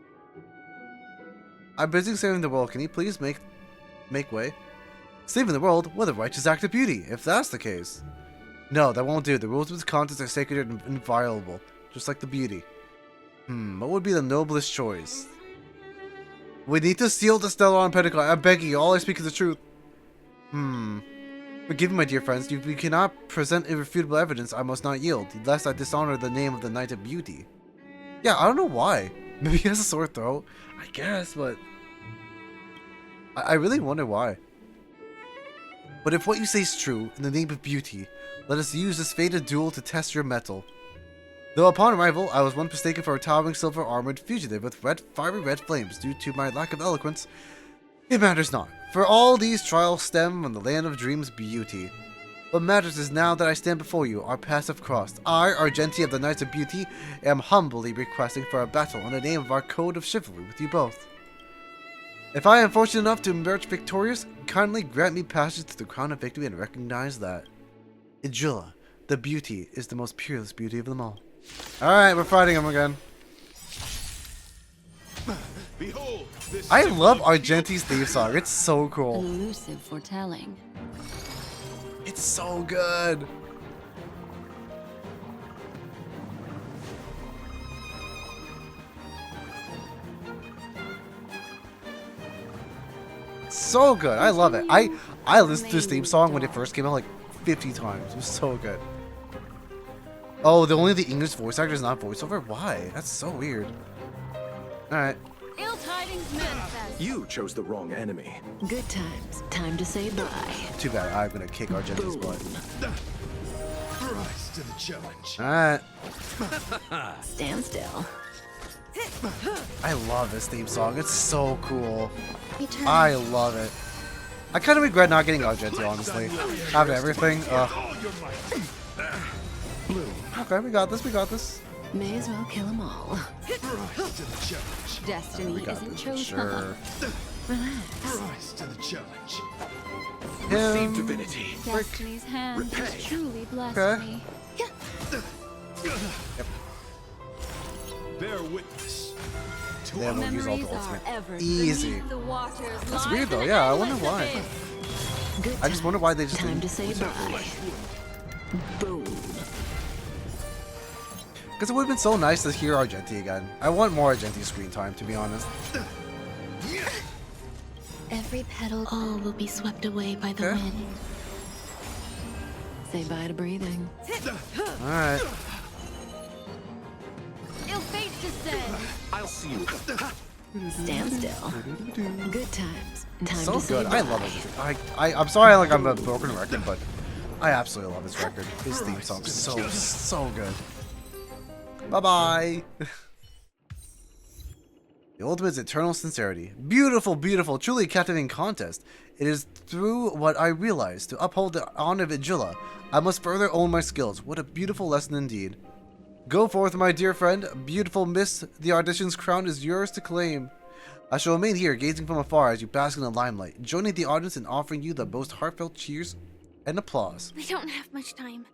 I'm busy saving the world. Can you please make way? Saving the world? What a righteous act of beauty, if that's the case. No, that won't do. The rules of this contest are sacred and inviolable, just like the beauty. What would be the noblest choice? We need to seal the Stellar on Penacony. I beg you, all I speak is the truth. Forgive me, my dear friends. If we cannot present irrefutable evidence, I must not yield, lest I dishonor the name of the Knight of Beauty. Yeah, I don't know why. Maybe he has a sore throat. I guess, but I really wonder why. But if what you say is true, in the name of beauty, let us use this fated duel to test your mettle. Though upon arrival, I was once mistaken for a towering silver-armored fugitive with fiery red flames due to my lack of eloquence, it matters not, for all these trials stem from the land of dreams' beauty. What matters is now that I stand before you, our paths have crossed. I, Argenti of the Knights of Beauty, am humbly requesting for a battle in the name of our code of chivalry with you both. If I am fortunate enough to emerge victorious, kindly grant me passage to the crown of victory and recognize that Ijula, the beauty, is the most peerless beauty of them all. Alright, we're fighting him again. Behold, this I love Argenti's theme song. It's so cool. Elusive foretelling. It's so good. So good. I love it. I listened to this theme song when it first came out like 50 times. It was so good. Oh, only the English voice actor is not voiceover? Why? That's so weird. Alright. Ill tidings manifest. You chose the wrong enemy. Good times. Time to say bye. Too bad. I'm gonna kick Argenti's butt. Rise to the challenge. Alright. Stand still. I love this theme song. It's so cool. Eternal. I love it. I kind of regret not getting Argenti, honestly. Having everything. Okay, we got this. We got this. May as well kill them all. Rise to the challenge. Destiny isn't chosen. Sure. Relax. Rise to the challenge. Him. Receive divinity. Destiny's hand Repay. has truly blessed Okay. me. Yep. Bear witness. Then we'll use all the Memories are ultimate. ever Easy. beneath the waters. That's lies weird though. an Yeah, I wonder endless why. abyss. Good I just wonder why they just time didn't. to say bye. Boom. Because it would have been so nice to hear Argenti again. I want more Argenti screen time, to be honest. Every petal, all will be swept away by the wind. Say bye to breathing. Alright. Ill fate descend. I'll see you. Stand still. Good times. Time So to say good. bye. I love it. I'm sorry like I'm a broken record, but I absolutely love this record. His theme song's so good. Bye-bye. The ultimate is eternal sincerity. Beautiful, beautiful, truly captivating contest. It is through what I realize to uphold the honor of Ijula. I must further own my skills. What a beautiful lesson indeed. Go forth, my dear friend. Beautiful miss, the audition's crown is yours to claim. I shall remain here, gazing from afar as you bask in the limelight, joining the audience in offering you the most heartfelt cheers and applause. We don't have much time.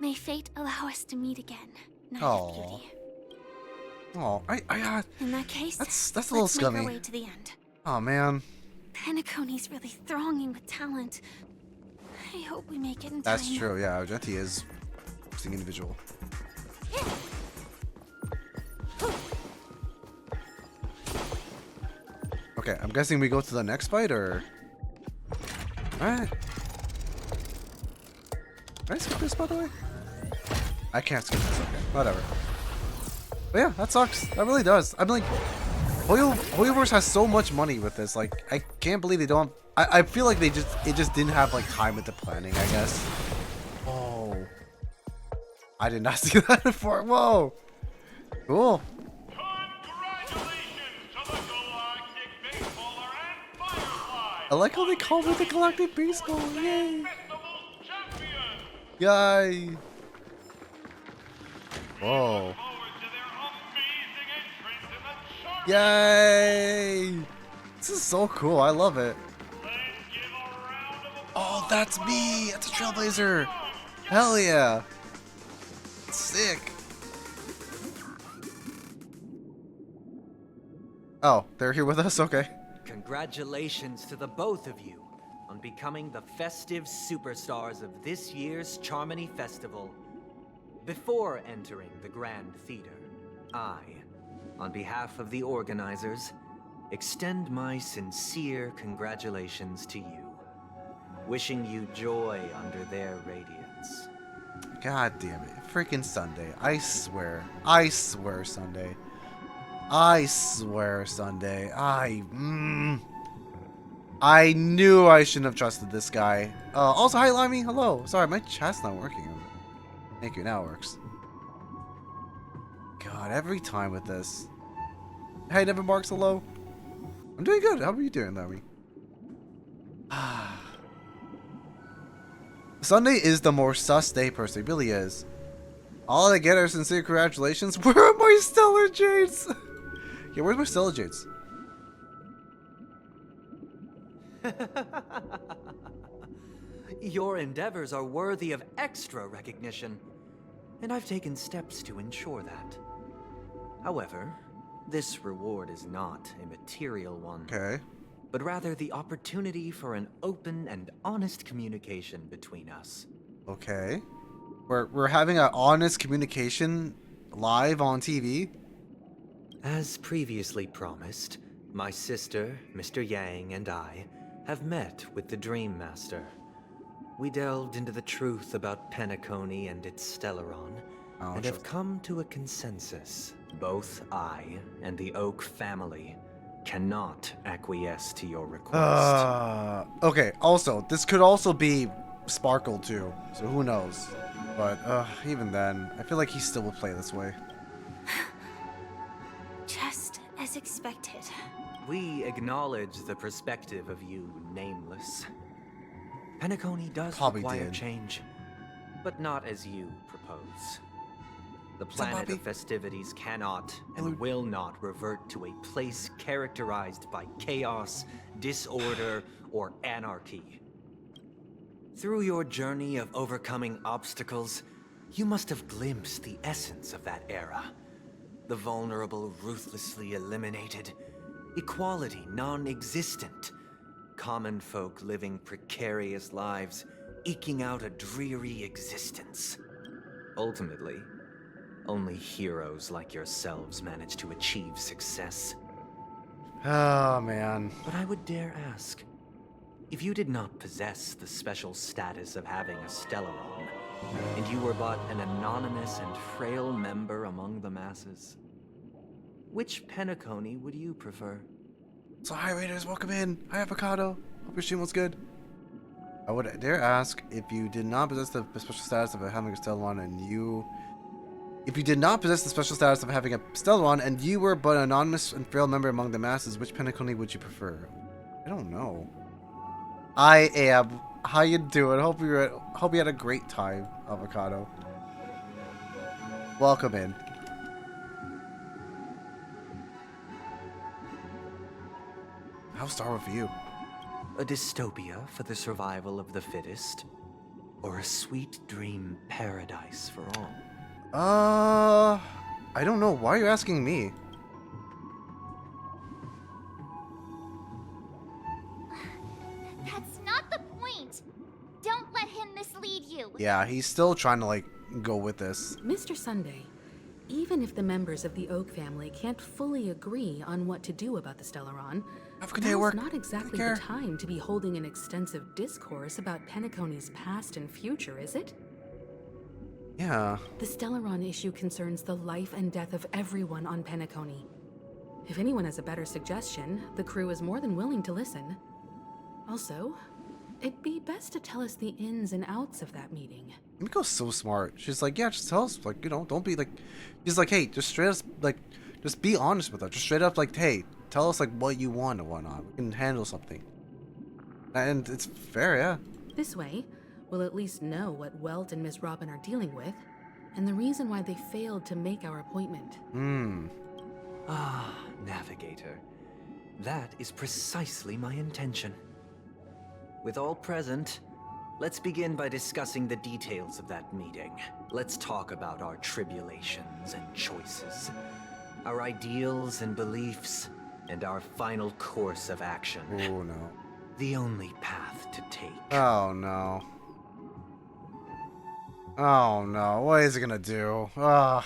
May fate allow us to meet again. Night of Oh, Beauty. oh, In that case, that's a little let's make our scummy. way to the end. Oh man, Penacony's really thronging with talent. I hope we make it in time. that's true. Yeah, Argenti is an individual. Okay, I'm guessing we go to the next fight, or... Alright. Can I skip this, by the way? I can't skip this, okay. Whatever. But yeah, that sucks. That really does. I'm like... Hoyoverse has so much money with this, like, I can't believe they don't... I feel like it just didn't have, like, time with the planning, I guess. Oh. I did not see that before. Whoa. Cool. I like how they call me the Galactic Baseball. Yay. Yay. Whoa. Yay. This is so cool. I love it. Oh, that's me. That's a Trailblazer. Hell yeah. Sick. Oh, they're here with us? Okay. Congratulations to the both of you on becoming the festive superstars of this year's Charmony Festival. Before entering the Grand Theater, I, on behalf of the organizers, extend my sincere congratulations to you, wishing you joy under their radiance. God damn it. Freaking Sunday. I swear. I swear, Sunday. I swear, Sunday. I knew I shouldn't have trusted this guy. Also, hi, Limey. Hello. Sorry, my chat's not working. Thank you. Now it works. God, every time with this. Hey, Never Marks. Hello. I'm doing good. How are you doing, Limey? Sunday is the more sus day, person. It really is. All I get are sincere congratulations. Where are my Stellar Jades? Yeah, where's my Stellar Jades? Your endeavors are worthy of extra recognition, and I've taken steps to ensure that. However, this reward is not a material one. Okay. But rather the opportunity for an open and honest communication between us. Okay. We're having an honest communication live on TV? As previously promised, my sister, Mr. Yang, and I have met with the Dream Master. We delved into the truth about Penacony and its Stellaron, and have come to a consensus. Both I and the Oak family cannot acquiesce to your request. Okay, also, this could also be Sparkle too, so who knows. But, even then, I feel like he still would play this way. Just as expected. We acknowledge the perspective of you, Nameless. Penacony does Probably require did. change, but not as you propose. The planet of festivities cannot and will not revert to a place characterized by chaos, disorder, or anarchy. Through your journey of overcoming obstacles, you must have glimpsed the essence of that era. The vulnerable ruthlessly eliminated, equality non-existent, common folk living precarious lives, eking out a dreary existence. Ultimately, only heroes like yourselves manage to achieve success. Oh, man. But I would dare ask, if you did not possess the special status of having a Stellaron, and you were but an anonymous and frail member among the masses, which Penacony would you prefer? So, hi Raiders, welcome in. Hi Avocado. Hope your stream was good. I would dare ask, if you did not possess the special status of having a Stellaron and you... If you did not possess the special status of having a Stellaron and you were but an anonymous and frail member among the masses, which Penacony would you prefer? I don't know. I am. How you doing? Hope you had a great time, Avocado. Welcome in. How's Star Wars for you? A dystopia for the survival of the fittest? Or a sweet dream paradise for all? I don't know. Why are you asking me? That's not the point. Don't let him mislead you. Yeah, he's still trying to, like, go with this. Mr. Sunday, even if the members of the Oak family can't fully agree on what to do about the Stellaron, now's not exactly the time to be holding an extensive discourse about Penacony's past and future, is it? Yeah. The Stellaron issue concerns the life and death of everyone on Penacony. If anyone has a better suggestion, the crew is more than willing to listen. Also, it'd be best to tell us the ins and outs of that meeting. Miko's so smart. She's like, yeah, just tell us, like, you know, don't be like... She's like, hey, just straight up, like, just be honest with us. Just straight up, like, hey, tell us, like, what you want and whatnot. We can handle something. And it's fair, yeah. This way, we'll at least know what Welt and Miss Robin are dealing with, and the reason why they failed to make our appointment. Ah, Navigator. That is precisely my intention. With all present, let's begin by discussing the details of that meeting. Let's talk about our tribulations and choices, our ideals and beliefs, and our final course of action. Oh, no. The only path to take. Oh, no. Oh, no. What is it gonna do? A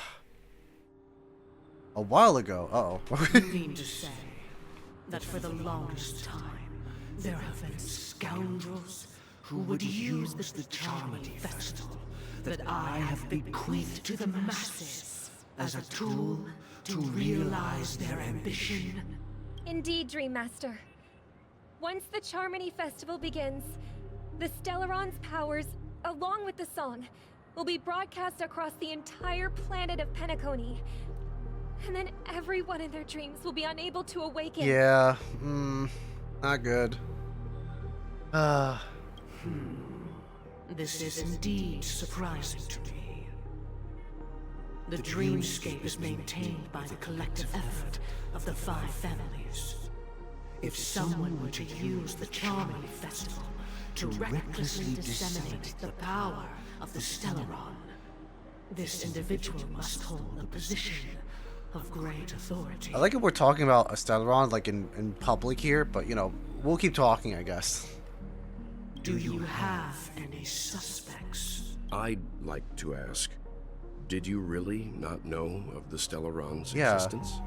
while ago. Uh-oh. You mean to say that for the longest time, there have been scoundrels who would use the Charming Festival that I have bequeathed to the masses as a tool to realize their ambition? Indeed, Dream Master. Once the Charmony Festival begins, the Stellaron's powers, along with the song, will be broadcast across the entire planet of Penacony. And then everyone in their dreams will be unable to awaken. Yeah, not good. This is indeed surprising to me. The dreamscape is maintained by the collective effort of the 5 families. If someone were to use the Charming Festival to recklessly disseminate the power of the Stellaron, this individual must hold a position of great authority. I like it we're talking about a Stellaron like in public here, but you know, we'll keep talking, I guess. Do you have any suspects? I'd like to ask, did you really not know of the Stellaron's Yeah. existence?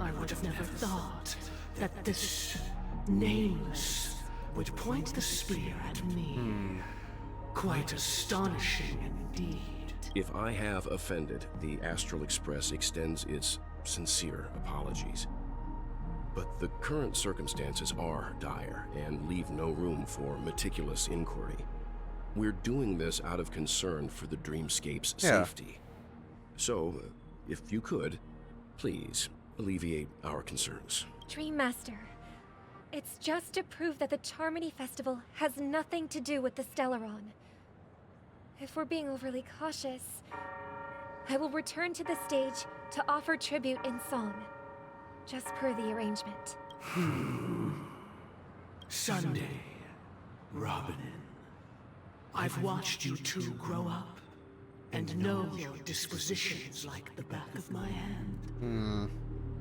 I would have never thought that this nameless would point the spear at me. Quite astonishing indeed. If I have offended, the Astral Express extends its sincere apologies. But the current circumstances are dire and leave no room for meticulous inquiry. We're doing this out of concern for the Dreamscape's safety. So, if you could, please alleviate our concerns. Dream Master, it's just to prove that the Charmony Festival has nothing to do with the Stellaron. If we're being overly cautious, I will return to the stage to offer tribute in song, just per the arrangement. Sunday, Robin. I've watched you two grow up and know your dispositions like the back of my hand.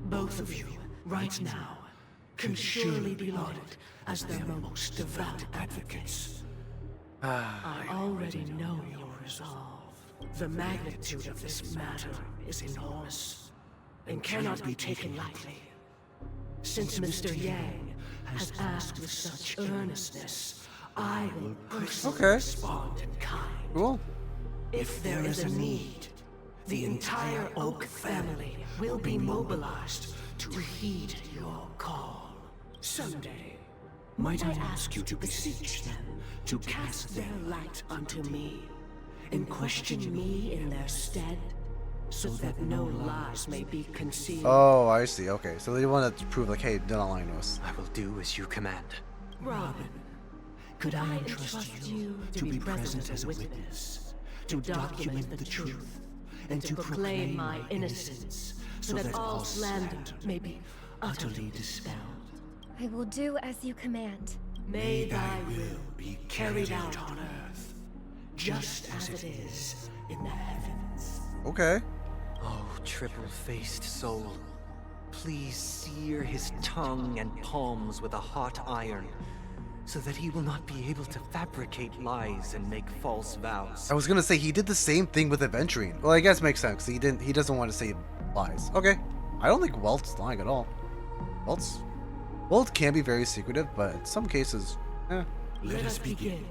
Both of you, right now, can surely be lauded as their most devout advocates. I already know your resolve. The magnitude of this matter is enormous and cannot be taken lightly. Since Mr. Yang has asked with such earnestness, I will personally respond in kind. Cool. If there is a need, the entire Oak family will be mobilized to heed your call. Someday, might I ask you to beseech them to cast their light unto me, and question me in their stead, so that no lies may be concealed. Oh, I see. Okay, so they want to prove like, hey, they're not lying to us. I will do as you command. Robin, could I entrust you to be present as a witness, to document the truth, and to proclaim my innocence, so that all slander may be utterly dispelled? I will do as you command. May thy will be carried out on earth, just as it is in the heavens. Okay. Oh, triple-faced soul, please sear his tongue and palms with a hot iron, so that he will not be able to fabricate lies and make false vows. I was gonna say he did the same thing with Aventurine. Well, I guess it makes sense. He doesn't want to say lies. Okay. I don't think Welt's lying at all. Welt can be very secretive, but in some cases, Let us begin.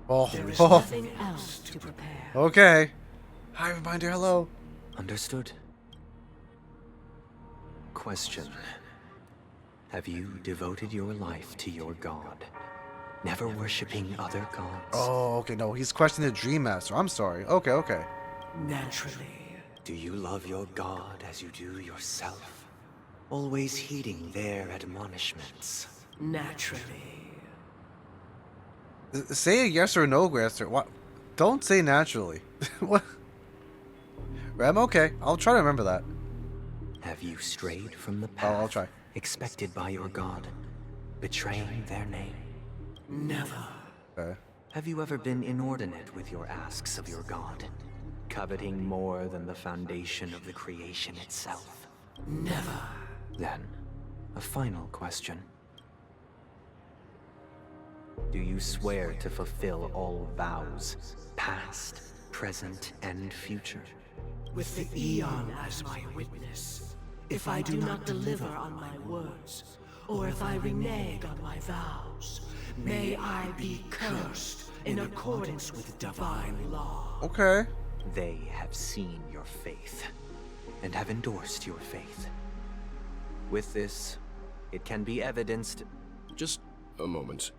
Oh, There is nothing else to prepare. Okay. Hi, reminder. Hello. Understood. Question. Have you devoted your life to your god, never worshipping other gods? Oh, okay. No, he's questioning the Dream Master. I'm sorry. Okay. Naturally. Do you love your god as you do yourself, always heeding their admonishments? Naturally. Say a yes or no answer. What? Don't say naturally. What? Rem, okay. I'll try to remember that. Have you strayed from the path I'll try. expected by your god, betraying their name? Never. Okay. Have you ever been inordinate with your asks of your god, coveting more than the foundation of the creation itself? Never. Then, a final question. Do you swear to fulfill all vows, past, present, and future? With the Eon as my witness, if I do not deliver on my words, or if I renege on my vows, may I be cursed in accordance with divine law. Okay. They have seen your faith, and have endorsed your faith. With this, it can be evidenced... Just a moment.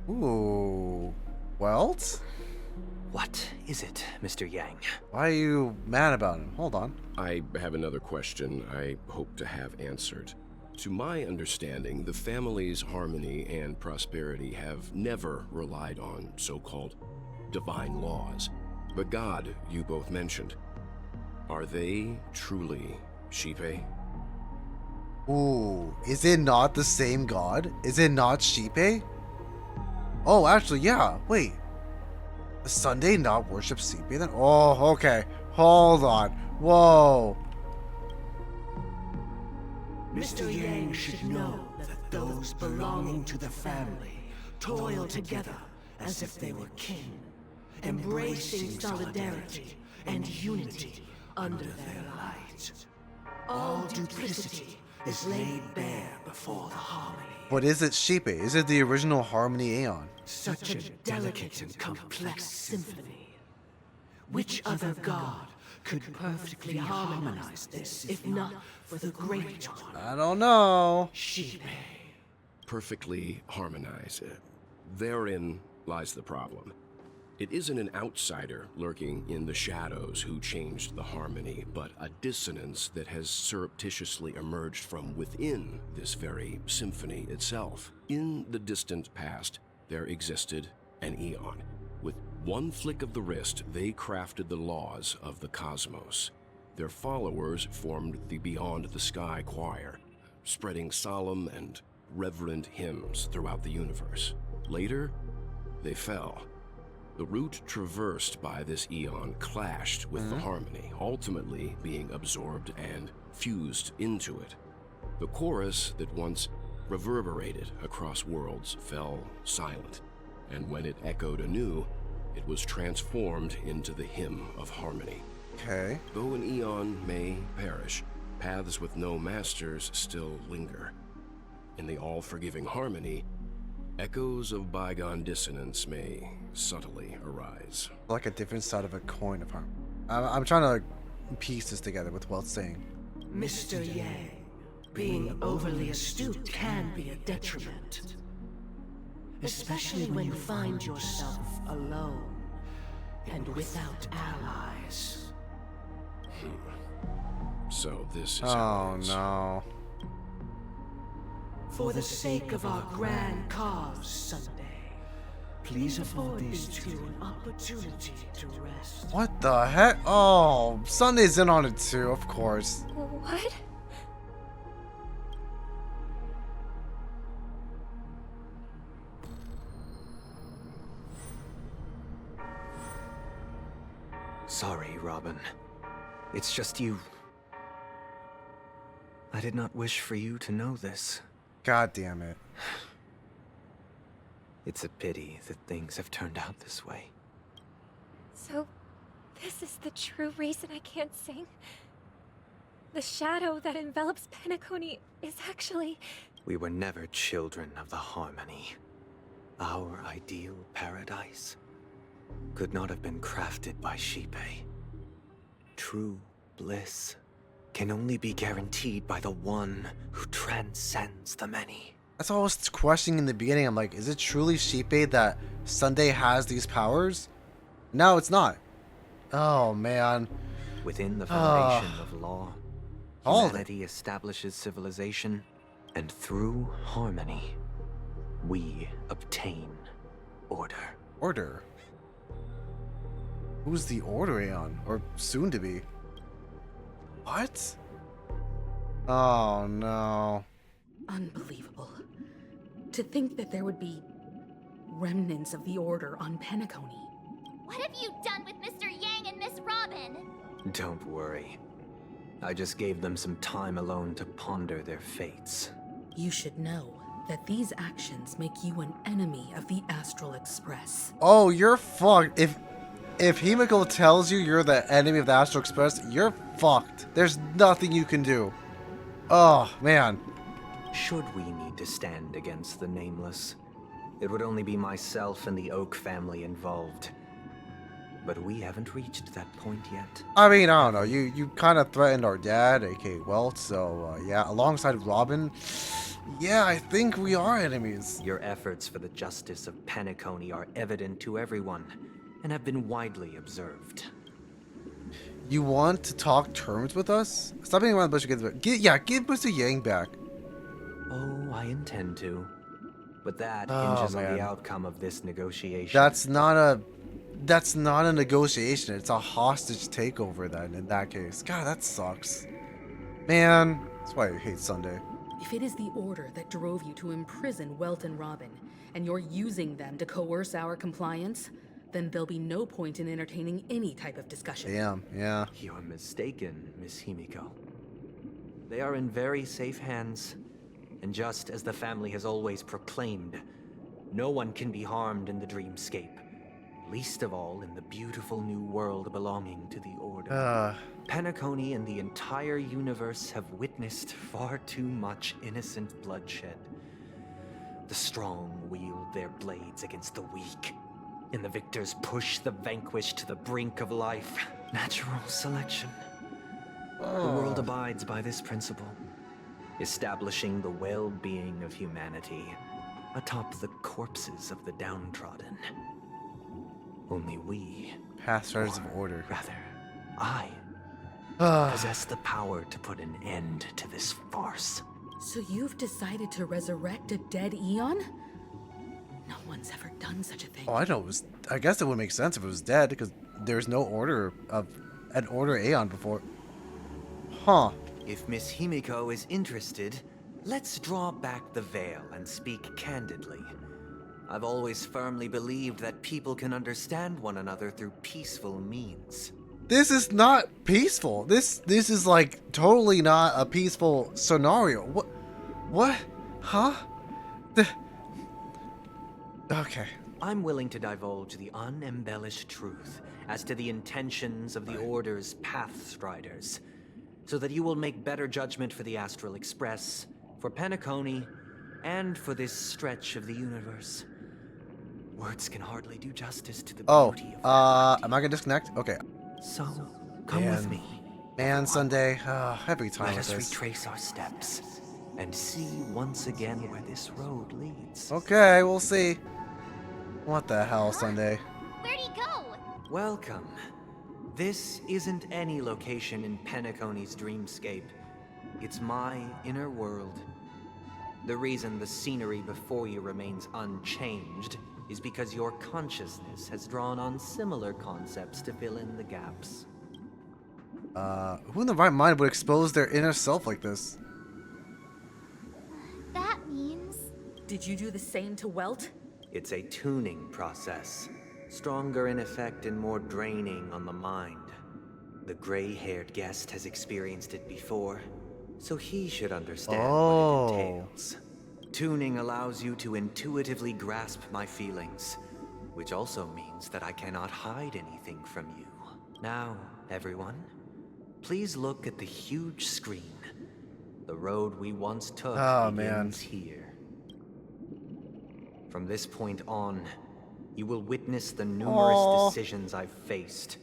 Ooh. Welt? What is it, Mr. Yang? Why are you mad about him? Hold on. I have another question I hope to have answered. To my understanding, the family's harmony and prosperity have never relied on so-called divine laws. The god you both mentioned, are they truly Shipe? Ooh, is it not the same god? Is it not Shipe? Oh, actually, yeah. Wait. Does Sunday not worship Shipe then? Oh, okay. Hold on. Whoa. Mr. Yang should know that those belonging to the family toil together as if they were kin, embracing solidarity and unity under their light. All duplicity is laid bare before the harmony. But is it Shipe? Is it the original Harmony Aeon? Such a delicate and complex symphony. Which other god could perfectly harmonize this, if not for the great one? I don't know. Shipe. Perfectly harmonize. Therein lies the problem. It isn't an outsider lurking in the shadows who changed the harmony, but a dissonance that has surreptitiously emerged from within this very symphony itself. In the distant past, there existed an Eon. With one flick of the wrist, they crafted the laws of the cosmos. Their followers formed the Beyond the Sky Choir, spreading solemn and reverent hymns throughout the universe. Later, they fell. The route traversed by this Eon clashed with the harmony, ultimately being absorbed and fused into it. The chorus that once reverberated across worlds fell silent, and when it echoed anew, it was transformed into the hymn of harmony. Okay. Though an Eon may perish, paths with no masters still linger. In the all-forgiving harmony, echoes of bygone dissonance may subtly arise. Like a different side of a coin of harmony. I'm trying to piece this together with what's saying. Mr. Yang, being overly astute can be a detriment. Especially when you find yourself alone and without allies. So this is Oh no. For the sake of our grand cause, Sunday, please afford these two an opportunity to rest. What the heck? Oh, Sunday's in on it too, of course. What? Sorry, Robin. It's just you. I did not wish for you to know this. God damn it. It's a pity that things have turned out this way. So, this is the true reason I can't sing? The shadow that envelops Penacony is actually... We were never children of the harmony. Our ideal paradise could not have been crafted by Shipe. True bliss can only be guaranteed by the one who transcends the many. That's what I was questioning in the beginning. I'm like, is it truly Shipe that Sunday has these powers? No, it's not. Oh, man. Within the foundation of law, all of it. humanity establishes civilization, and through harmony, we obtain order. Order? Who's the Order Aeon? Or soon to be? What? Oh no. Unbelievable. To think that there would be remnants of the Order on Penacony. What have you done with Mr. Yang and Miss Robin? Don't worry. I just gave them some time alone to ponder their fates. You should know that these actions make you an enemy of the Astral Express. Oh, you're fucked. If Himiko tells you you're the enemy of the Astral Express, you're fucked. There's nothing you can do. Oh, man. Should we need to stand against the Nameless, it would only be myself and the Oak family involved. But we haven't reached that point yet. I mean, I don't know. You kind of threatened our dad, aka Welt, so yeah, alongside Robin, yeah, I think we are enemies. Your efforts for the justice of Penacony are evident to everyone, and have been widely observed. You want to talk terms with us? Stop being around the bush and give Mr. Yang back. Oh, I intend to. But that Oh, hinges on man. the outcome of this negotiation. That's not a negotiation. It's a hostage takeover then, in that case. God, that sucks. Man, that's why I hate Sunday. If it is the Order that drove you to imprison Welt and Robin, and you're using them to coerce our compliance, then there'll be no point in entertaining any type of discussion. Damn, yeah. You're mistaken, Miss Himiko. They are in very safe hands, and just as the family has always proclaimed, no one can be harmed in the dreamscape, least of all in the beautiful new world belonging to the Order. Penacony and the entire universe have witnessed far too much innocent bloodshed. The strong wield their blades against the weak, and the victors push the vanquished to the brink of life. Natural selection. The world abides by this principle, establishing the well-being of humanity atop the corpses of the downtrodden. Only we, Pastors of Order. rather, I, possess the power to put an end to this farce. So you've decided to resurrect a dead Eon? No one's ever done such a thing. Oh, I know. I guess it would make sense if it was dead, because there's no order of an Order Aeon before. Huh. If Miss Himiko is interested, let's draw back the veil and speak candidly. I've always firmly believed that people can understand one another through peaceful means. This is not peaceful. This is like totally not a peaceful scenario. What? Huh? Okay. I'm willing to divulge the unembellished truth as to the intentions of the Order's Pathstriders, so that you will make better judgment for the Astral Express, for Penacony, and for this stretch of the universe. Words can hardly do justice to the beauty of am I gonna disconnect? Okay. So, come with me. Man, Sunday. Every time Let with us this. retrace our steps and see once again where this road leads. Okay, we'll see. What the hell, Sunday? Where'd he go? Welcome. This isn't any location in Penacony's dreamscape. It's my inner world. The reason the scenery before you remains unchanged is because your consciousness has drawn on similar concepts to fill in the gaps. Who in the right mind would expose their inner self like this? That means... Did you do the same to Welt? It's a tuning process, stronger in effect and more draining on the mind. The gray-haired guest has experienced it before, so he should understand what it entails. Tuning allows you to intuitively grasp my feelings, which also means that I cannot hide anything from you. Now, everyone, please look at the huge screen. The road we once took begins here. From this point on, you will witness the numerous decisions I've faced.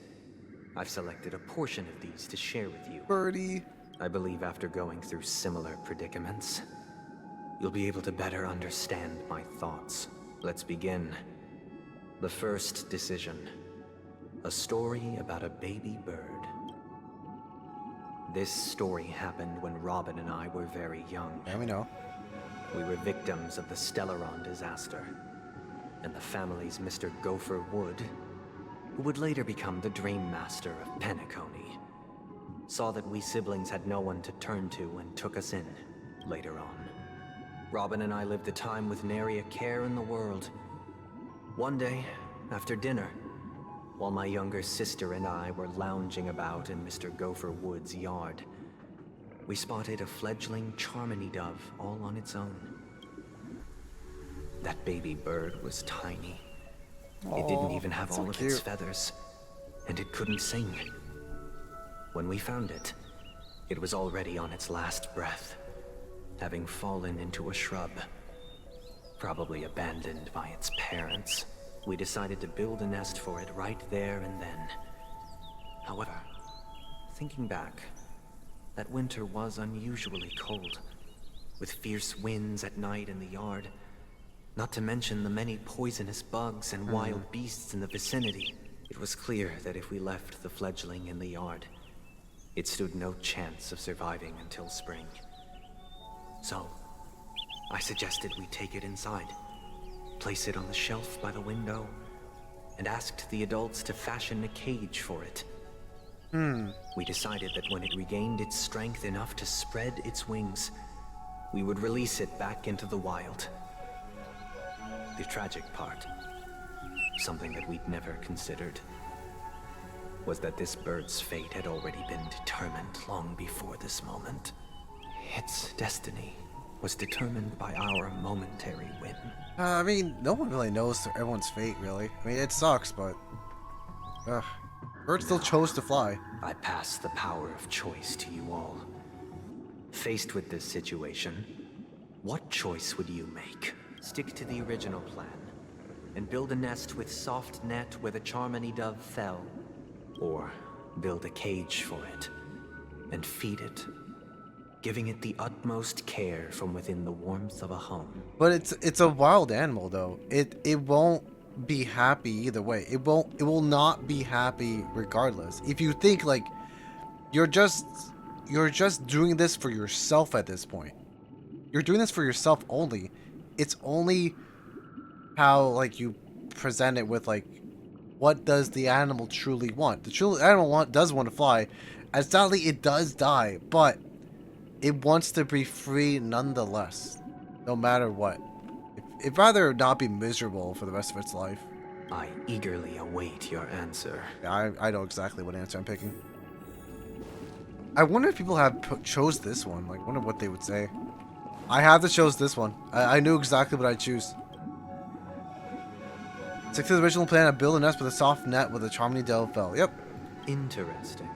I've selected a portion of these to share with you. Birdie. I believe after going through similar predicaments, you'll be able to better understand my thoughts. Let's begin. The first decision. A story about a baby bird. This story happened when Robin and I were very young. Yeah, we know. We were victims of the Stellaron disaster, and the family's Mr. Gopher Wood, who would later become the Dream Master of Penacony, saw that we siblings had no one to turn to and took us in later on. Robin and I lived a time with nary a care in the world. One day, after dinner, while my younger sister and I were lounging about in Mr. Gopher Wood's yard, we spotted a fledgling Charmony dove all on its own. That baby bird was tiny. It didn't even have all of its feathers, and it couldn't sing. When we found it, it was already on its last breath, having fallen into a shrub, probably abandoned by its parents. We decided to build a nest for it right there and then. However, thinking back, that winter was unusually cold, with fierce winds at night in the yard, not to mention the many poisonous bugs and wild beasts in the vicinity. It was clear that if we left the fledgling in the yard, it stood no chance of surviving until spring. So, I suggested we take it inside, place it on the shelf by the window, and asked the adults to fashion a cage for it. We decided that when it regained its strength enough to spread its wings, we would release it back into the wild. The tragic part, something that we'd never considered, was that this bird's fate had already been determined long before this moment. Its destiny was determined by our momentary win. I mean, no one really knows everyone's fate, really. I mean, it sucks, but... Bird still chose to fly. I pass the power of choice to you all. Faced with this situation, what choice would you make? Stick to the original plan, and build a nest with soft net where the Charmony dove fell, or build a cage for it, and feed it, giving it the utmost care from within the warmth of a home. But it's a wild animal, though. It won't be happy either way. It will not be happy regardless. If you think like you're just doing this for yourself at this point. You're doing this for yourself only. It's only how like you present it with like what does the animal truly want. The animal does want to fly. And sadly it does die, but it wants to be free nonetheless, no matter what. It'd rather not be miserable for the rest of its life. I eagerly await your answer. Yeah, I know exactly what answer I'm picking. I wonder if people have chose this one. Like, wonder what they would say. I have to chose this one. I knew exactly what I'd choose. Stick to the original plan of build a nest with a soft net with a Charmony dove fell. Yep. Interesting.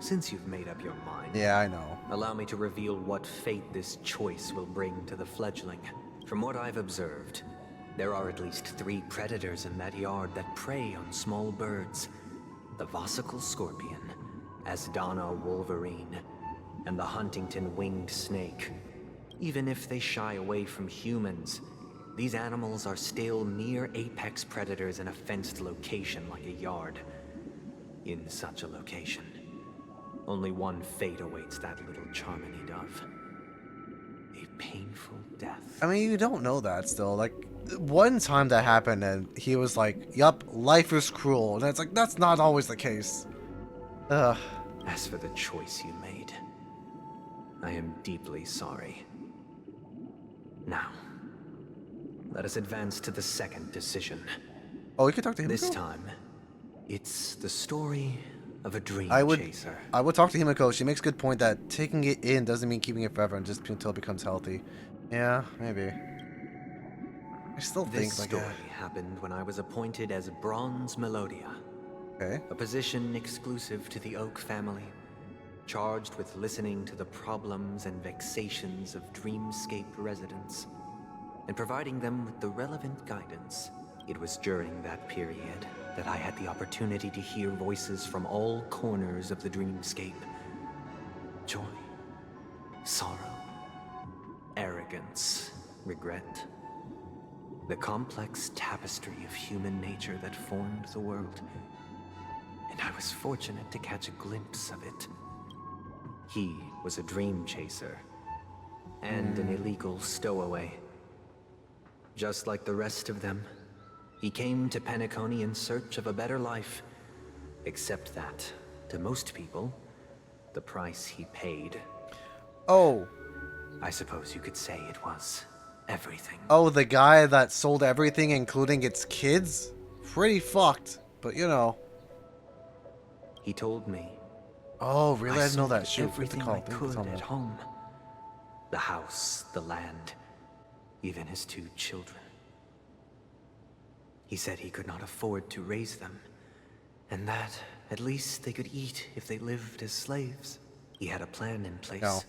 Since you've made up your mind... Yeah, I know. Allow me to reveal what fate this choice will bring to the fledgling. From what I've observed, there are at least 3 predators in that yard that prey on small birds. The Vosicle scorpion, Asdana wolverine, and the Huntington winged snake. Even if they shy away from humans, these animals are still near apex predators in a fenced location like a yard. In such a location, only one fate awaits that little Charmony dove. A painful death. I mean, you don't know that still. Like, one time that happened and he was like, yup, life is cruel. And it's like, that's not always the case. Ugh. As for the choice you made, I am deeply sorry. Now, let us advance to the second decision. Oh, we could talk to him. This time, it's the story of a dream chaser. I would talk to Himiko. She makes a good point that taking it in doesn't mean keeping it forever and just until it becomes healthy. Yeah, maybe. I still think this story happened when I was appointed as Bronze Melodia. Okay. A position exclusive to the Oak family, charged with listening to the problems and vexations of Dreamscape residents, and providing them with the relevant guidance. It was during that period that I had the opportunity to hear voices from all corners of the Dreamscape. Joy, sorrow, arrogance, regret. The complex tapestry of human nature that formed the world. And I was fortunate to catch a glimpse of it. He was a dream chaser, and an illegal stowaway. Just like the rest of them, he came to Penacony in search of a better life. Except that, to most people, the price he paid... Oh. I suppose you could say it was everything. Oh, the guy that sold everything, including its kids? Pretty fucked, but you know. He told me. Oh, really? I didn't know that. Shoot, everything I could at home. The house, the land, even his 2 children. He said he could not afford to raise them, and that at least they could eat if they lived as slaves. He had a plan in place. No.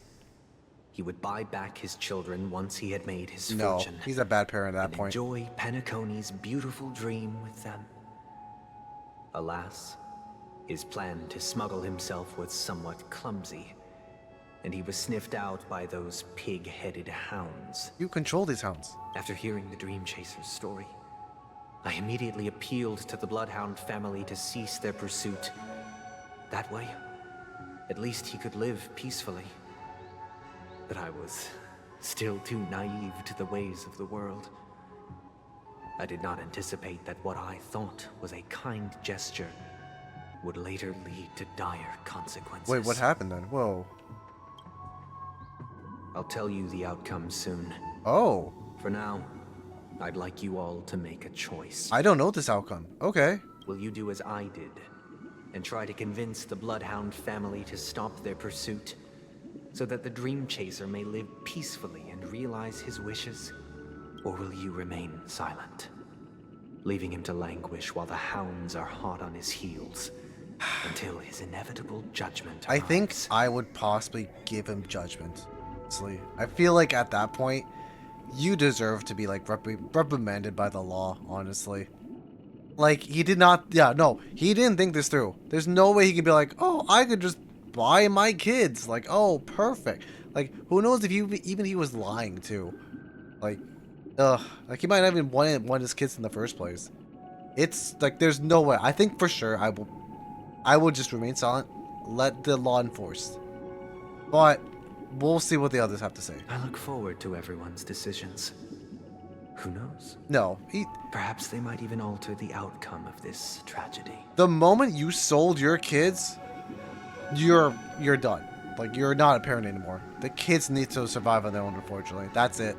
He would buy back his children once he had made his No, fortune. he's a bad parent at that point. Enjoy Penacony's beautiful dream with them. Alas, his plan to smuggle himself was somewhat clumsy, and he was sniffed out by those pig-headed hounds. You control these hounds. After hearing the Dream Chaser's story, I immediately appealed to the Bloodhound family to cease their pursuit. That way, at least he could live peacefully. But I was still too naive to the ways of the world. I did not anticipate that what I thought was a kind gesture would later lead to dire consequences. Wait, what happened then? Whoa. I'll tell you the outcome soon. Oh. For now, I'd like you all to make a choice. I don't know this outcome. Okay. Will you do as I did and try to convince the Bloodhound family to stop their pursuit so that the Dream Chaser may live peacefully and realize his wishes? Or will you remain silent, leaving him to languish while the hounds are hot on his heels until his inevitable judgment arrives? I think I would possibly give him judgment. Honestly, I feel like at that point, you deserve to be like reprimanded by the law, honestly. Like, he did not, he didn't think this through. There's no way he could be like, oh, I could just buy my kids. Like, oh, perfect. Like, who knows if even he was lying too. Like, like he might not even want his kids in the first place. It's like, there's no way. I think for sure I will just remain silent, let the law enforce. But we'll see what the others have to say. I look forward to everyone's decisions. Who knows? No, perhaps they might even alter the outcome of this tragedy. The moment you sold your kids, you're done. Like, you're not a parent anymore. The kids need to survive on their own, unfortunately. That's it.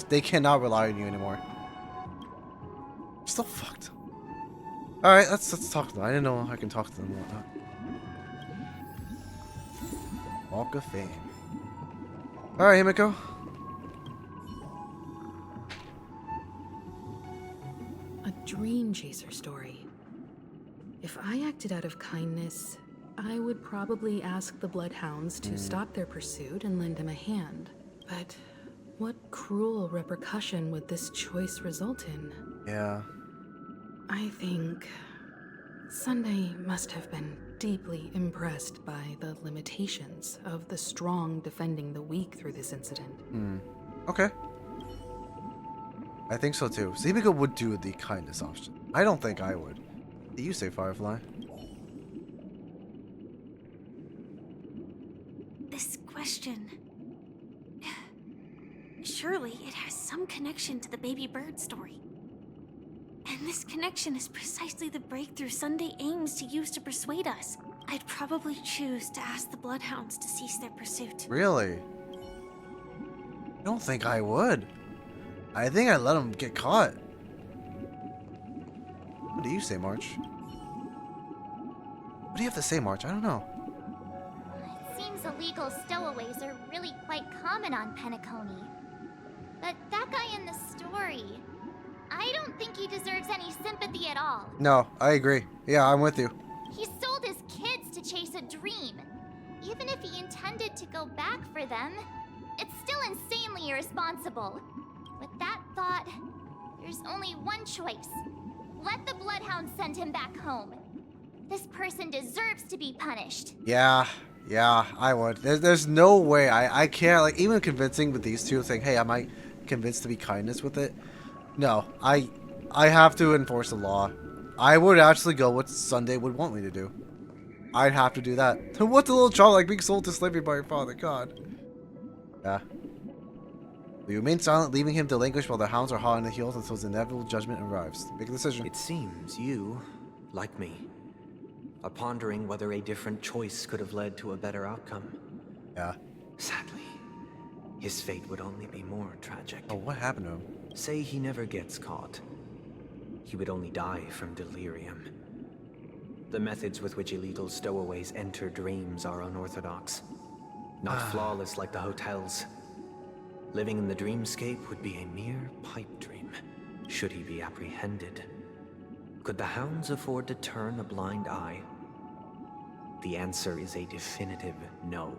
They cannot rely on you anymore. Still fucked. All right, let's talk to them. I didn't know I can talk to them and whatnot. Walk of Fame. All right, Himiko. A dream chaser story. If I acted out of kindness, I would probably ask the Bloodhounds to stop their pursuit and lend him a hand. But what cruel repercussion would this choice result in? Yeah. I think Sunday must have been deeply impressed by the limitations of the strong defending the weak through this incident. Okay. I think so too. Himiko would do the kindness option. I don't think I would. What do you say, Firefly? This question... Surely it has some connection to the baby bird story. And this connection is precisely the breakthrough Sunday aims to use to persuade us. I'd probably choose to ask the Bloodhounds to cease their pursuit. Really? I don't think I would. I think I'd let him get caught. What do you say, March? What do you have to say, March? I don't know. It seems illegal stowaways are really quite common on Penacony. But that guy in the story, I don't think he deserves any sympathy at all. No, I agree. Yeah, I'm with you. He sold his kids to chase a dream. Even if he intended to go back for them, it's still insanely irresponsible. With that thought, there's only one choice. Let the Bloodhound send him back home. This person deserves to be punished. Yeah, I would. There's no way. I can't, like, even convincing with these two, saying, hey, am I convinced to be kindness with it? No, I have to enforce the law. I would actually go what Sunday would want me to do. I'd have to do that. What's a little child like being sold to slavery by your father? God. Yeah. We remain silent, leaving him to languish while the hounds are hot on the heels until his inevitable judgment arrives. Make a decision. It seems you, like me, are pondering whether a different choice could have led to a better outcome. Yeah. Sadly, his fate would only be more tragic. Oh, what happened to him? Say he never gets caught. He would only die from delirium. The methods with which illegal stowaways enter dreams are unorthodox. Not flawless like the hotels. Living in the dreamscape would be a mere pipe dream, should he be apprehended. Could the hounds afford to turn a blind eye? The answer is a definitive no.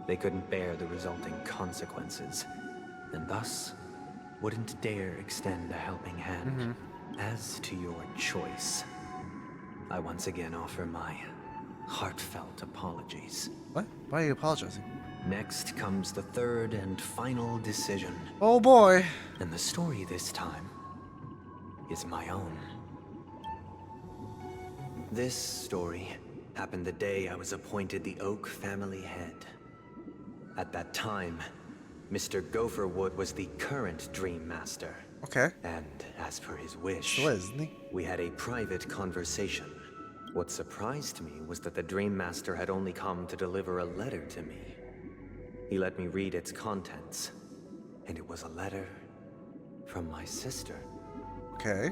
They couldn't bear the resulting consequences, and thus wouldn't dare extend a helping hand. As to your choice, I once again offer my heartfelt apologies. What? Why are you apologizing? Next comes the third and final decision. Oh boy. And the story this time is my own. This story happened the day I was appointed the Oak family head. At that time, Mr. Gopherwood was the current Dream Master. Okay. And as per his wish, Still is, isn't he? we had a private conversation. What surprised me was that the Dream Master had only come to deliver a letter to me. He let me read its contents, and it was a letter from my sister. Okay.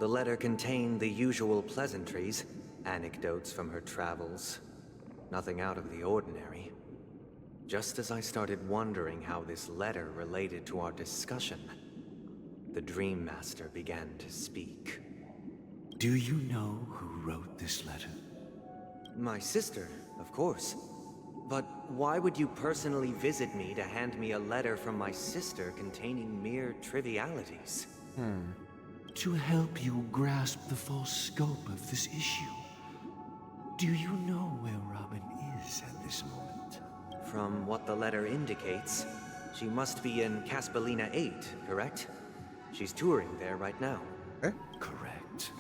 The letter contained the usual pleasantries, anecdotes from her travels. Nothing out of the ordinary. Just as I started wondering how this letter related to our discussion, the Dream Master began to speak. Do you know who wrote this letter? My sister, of course. But why would you personally visit me to hand me a letter from my sister containing mere trivialities? To help you grasp the full scope of this issue. Do you know where Robin is at this moment? From what the letter indicates, she must be in Caspelina 8, correct? She's touring there right now. Correct.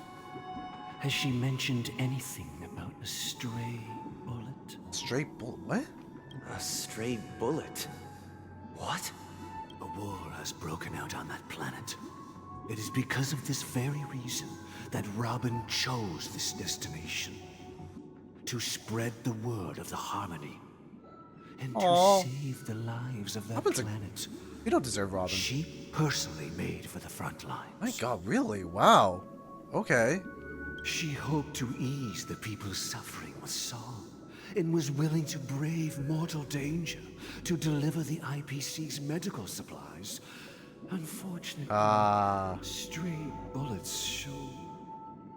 Has she mentioned anything about a stray bullet? Stray bullet? What? A stray bullet? What? A war has broken out on that planet. It is because of this very reason that Robin chose this destination. To spread the word of the Harmony. And to save the lives of that planet. We don't deserve Robin. She personally made for the front lines. My god, really? Wow. Okay. She hoped to ease the people's suffering with song, and was willing to brave mortal danger to deliver the IPC's medical supplies. Unfortunately, stray bullets show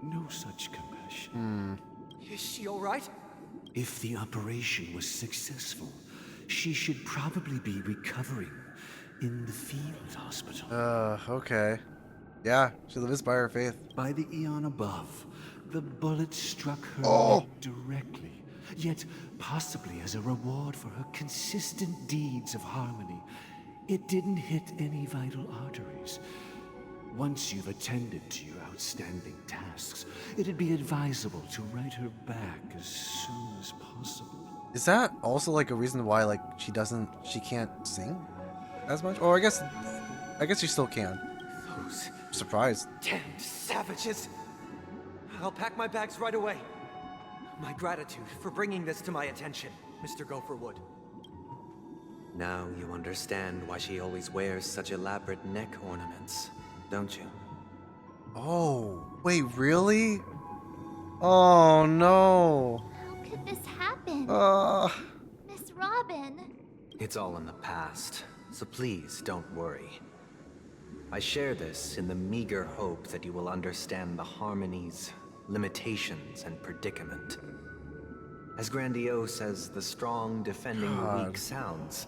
no such compassion. Is she alright? If the operation was successful, she should probably be recovering in the field hospital. Okay. Yeah, she lives by her faith. By the eon above, the bullet struck her neck directly, yet possibly as a reward for her consistent deeds of harmony. It didn't hit any vital arteries. Once you've attended to your outstanding tasks, it'd be advisable to write her back as soon as possible. Is that also like a reason why like she can't sing as much? Or I guess she still can. Those Surprised. damned savages! I'll pack my bags right away. My gratitude for bringing this to my attention, Mr. Gopherwood. Now you understand why she always wears such elaborate neck ornaments, don't you? Oh, wait, really? Oh no. How could this happen? Miss Robin. It's all in the past, so please don't worry. I share this in the meager hope that you will understand the Harmony's limitations and predicament. As grandiose as the strong defending the weak sounds,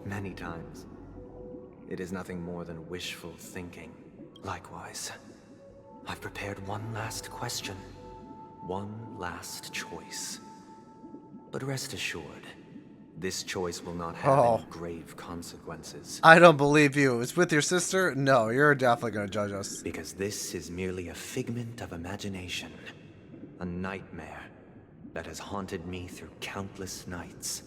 many times, it is nothing more than wishful thinking. Likewise, I've prepared one last question, one last choice. But rest assured, this choice will not have any grave consequences. I don't believe you. It's with your sister? No, you're definitely gonna judge us. Because this is merely a figment of imagination. A nightmare that has haunted me through countless nights.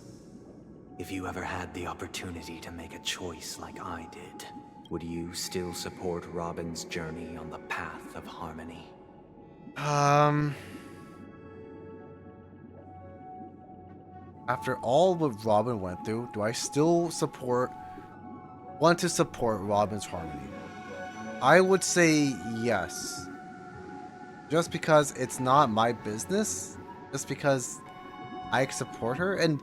If you ever had the opportunity to make a choice like I did, would you still support Robin's journey on the path of harmony? After all what Robin went through, do I still want to support Robin's harmony? I would say yes. Just because it's not my business, just because I support her, and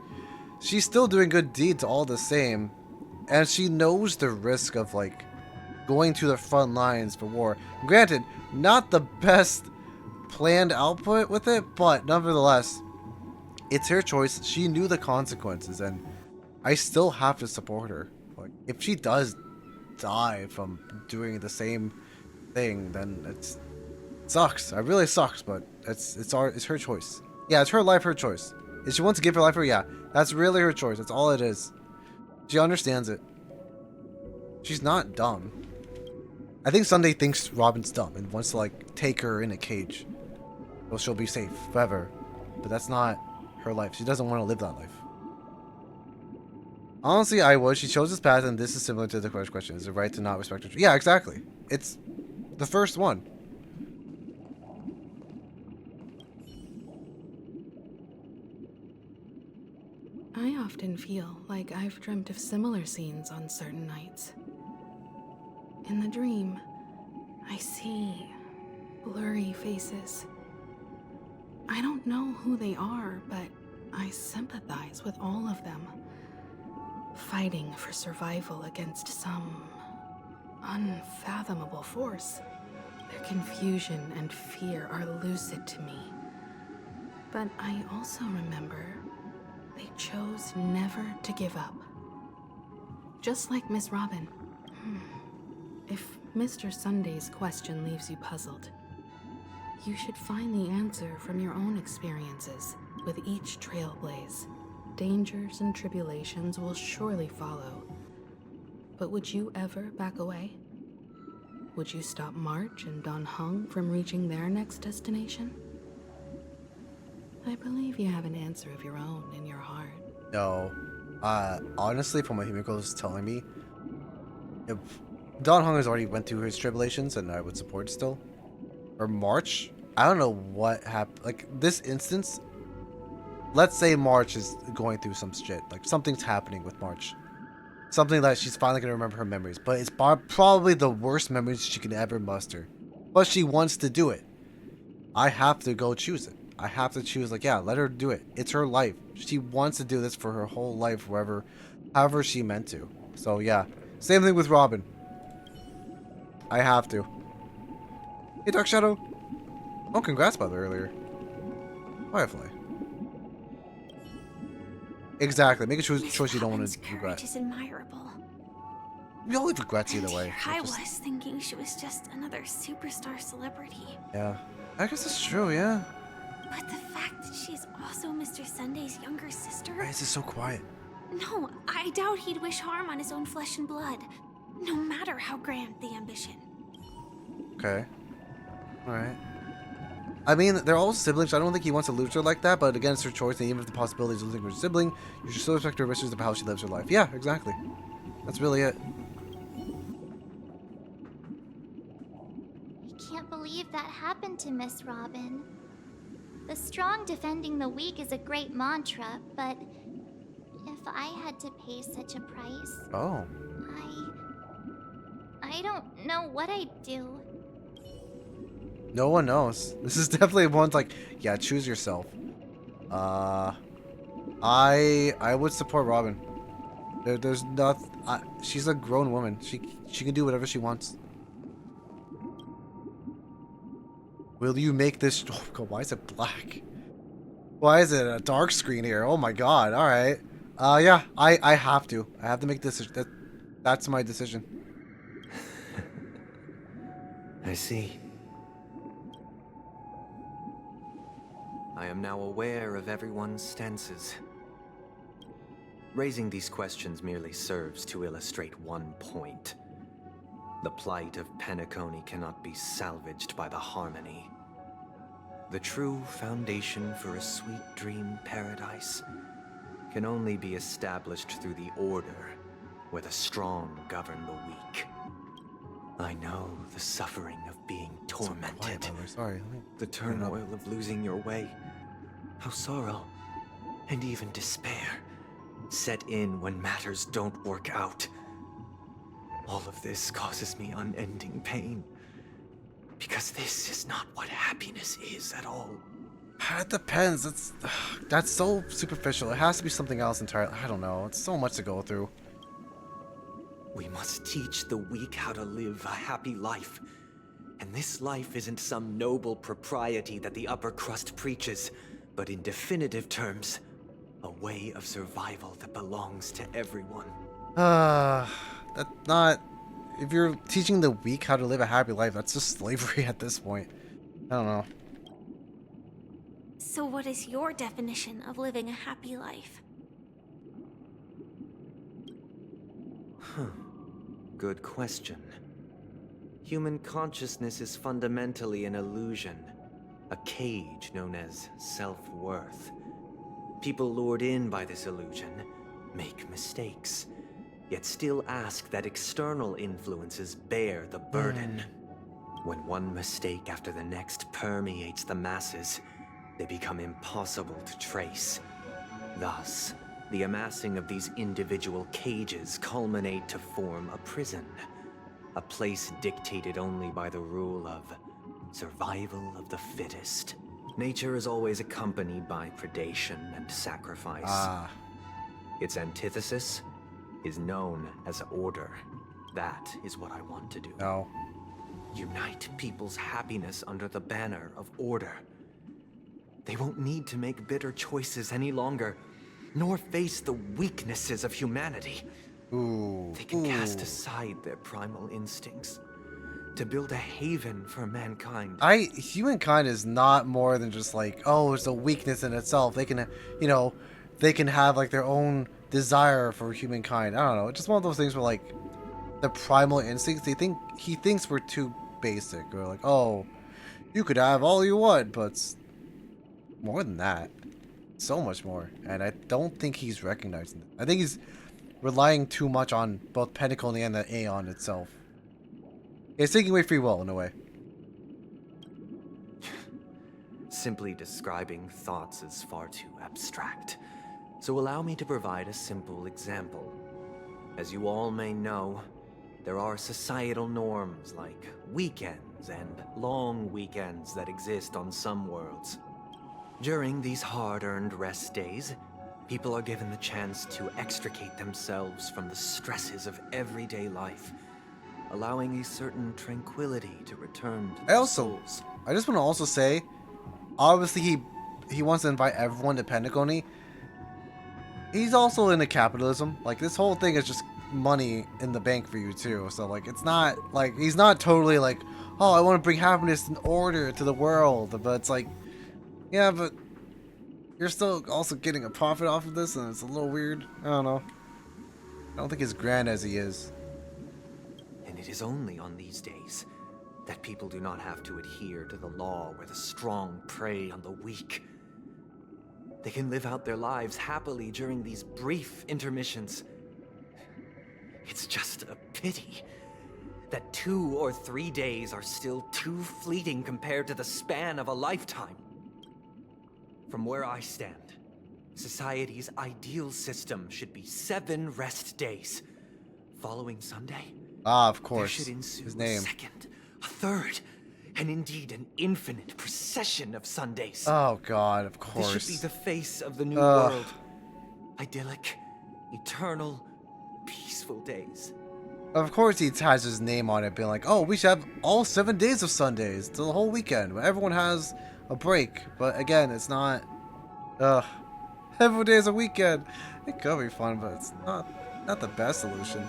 she's still doing good deeds all the same, and she knows the risk of like going to the front lines for war. Granted, not the best planned output with it, but nevertheless, it's her choice. She knew the consequences, and I still have to support her. Like, if she does die from doing the same thing, then it sucks. It really sucks, but it's her choice. Yeah, it's her life, her choice. If she wants to give her life, yeah, that's really her choice. That's all it is. She understands it. She's not dumb. I think Sunday thinks Robin's dumb and wants to like take her in a cage, so she'll be safe forever. But that's not her life. She doesn't want to live that life. Honestly, I would. She chose this path, and this is similar to the first question. Is it right to not respect her? Yeah, exactly. It's the first one. I often feel like I've dreamt of similar scenes on certain nights. In the dream, I see blurry faces. I don't know who they are, but I sympathize with all of them, fighting for survival against some unfathomable force. Their confusion and fear are lucid to me. But I also remember they chose never to give up. Just like Miss Robin. If Mr. Sunday's question leaves you puzzled, you should find the answer from your own experiences with each trailblaze. Dangers and tribulations will surely follow. But would you ever back away? Would you stop March and Don Hung from reaching their next destination? I believe you have an answer of your own in your heart. No. Honestly, from what Himiko is telling me, if Don Hung has already went through his tribulations and I would support still, or March, I don't know what happened. Like, this instance, let's say March is going through some shit. Like, something's happening with March. Something that she's finally going to remember her memories. But it's probably the worst memories she can ever muster. But she wants to do it. I have to go choose it. I have to choose, like, yeah, let her do it. It's her life. She wants to do this for her whole life, however she meant to. So, yeah. Same thing with Robin. I have to. Hey, Dark Shadow. Oh, congrats, by the way, earlier. Firefly. Exactly. Make a choice you don't want to regret. Courage is admirable. We all leave regrets either way. I was thinking she was just another superstar celebrity. Yeah. I guess that's true, yeah. But the fact that she's also Mr. Sunday's younger sister? Why is it so quiet? No, I doubt he'd wish harm on his own flesh and blood. No matter how grand the ambition. Okay. Alright. I mean, they're all siblings. I don't think he wants to lose her like that, but again, it's her choice, and even if the possibility is losing her sibling, you should still respect her wishes of how she lives her life. Yeah, exactly. That's really it. I can't believe that happened to Miss Robin. The strong defending the weak is a great mantra, but if I had to pay such a price... Oh. I don't know what I'd do. No one knows. This is definitely one's like, yeah, choose yourself. I would support Robin. There's not. She's a grown woman. She can do whatever she wants. Will you make this? Oh God, why is it black? Why is it a dark screen here? Oh my God! All right. Yeah. I have to. I have to make this. That's my decision. I see. I am now aware of everyone's stances. Raising these questions merely serves to illustrate one point. The plight of Penacony cannot be salvaged by the harmony. The true foundation for a sweet dream paradise can only be established through the order, where the strong govern the weak. I know the suffering of being tormented. Sorry. The turmoil of losing your way. How sorrow, and even despair, set in when matters don't work out. All of this causes me unending pain. Because this is not what happiness is at all. It depends. That's so superficial. It has to be something else entirely. I don't know. It's so much to go through. We must teach the weak how to live a happy life. And this life isn't some noble propriety that the upper crust preaches, but in definitive terms, a way of survival that belongs to everyone. That's not... If you're teaching the weak how to live a happy life, that's just slavery at this point. I don't know. So what is your definition of living a happy life? Good question. Human consciousness is fundamentally an illusion, a cage known as self-worth. People lured in by this illusion make mistakes, yet still ask that external influences bear the burden. When one mistake after the next permeates the masses, they become impossible to trace. Thus, The amassing of these individual cages culminate to form a prison. A place dictated only by the rule of survival of the fittest. Nature is always accompanied by predation and sacrifice. Its antithesis is known as order. That is what I want to do. No. Unite people's happiness under the banner of order. They won't need to make bitter choices any longer, nor face the weaknesses of humanity. They can cast aside their primal instincts to build a haven for mankind. Humankind is not more than just like, oh, it's a weakness in itself. They can, you know, they can have like their own desire for humankind. I don't know. It's just one of those things where like the primal instincts, he thinks we're too basic. Or like, oh, you could have all you want, but it's more than that. So much more. And I don't think he's recognizing it. I think he's relying too much on both Penacony and the Aeon itself. It's taking away free will in a way. Simply describing thoughts is far too abstract. So allow me to provide a simple example. As you all may know, there are societal norms like weekends and long weekends that exist on some worlds. During these hard-earned rest days, people are given the chance to extricate themselves from the stresses of everyday life, allowing a certain tranquility to return to their souls. I just want to also say, obviously he wants to invite everyone to Penacony. He's also into capitalism. Like, this whole thing is just money in the bank for you too. So like, it's not like he's not totally like, oh, I want to bring happiness and order to the world. But it's like, yeah, but you're still also getting a profit off of this, and it's a little weird. I don't know. I don't think as grand as he is. And it is only on these days that people do not have to adhere to the law where the strong prey on the weak. They can live out their lives happily during these brief intermissions. It's just a pity that 2 or 3 days are still too fleeting compared to the span of a lifetime. From where I stand, society's ideal system should be 7 rest days. Following Sunday, of course, there should ensue his name. A second, a third, and indeed an infinite procession of Sundays. Oh God, of course. This should be the face of the new world. Idyllic, eternal, peaceful days. Of course he has his name on it, being like, oh, we should have all 7 days of Sundays to the whole weekend where everyone has a break. But again, it's not every day is a weekend. It could be fun, but it's not the best solution.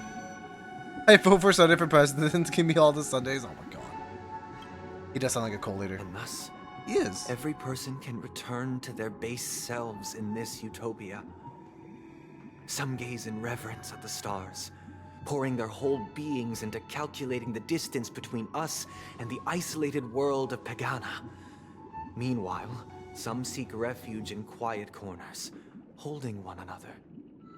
I vote for Sunday for president. Give me all the Sundays. Oh my God. He does sound like a co-leader. And thus, he is. Every person can return to their base selves in this utopia. Some gaze in reverence at the stars, pouring their whole beings into calculating the distance between us and the isolated world of Pagana. Meanwhile, some seek refuge in quiet corners, holding one another,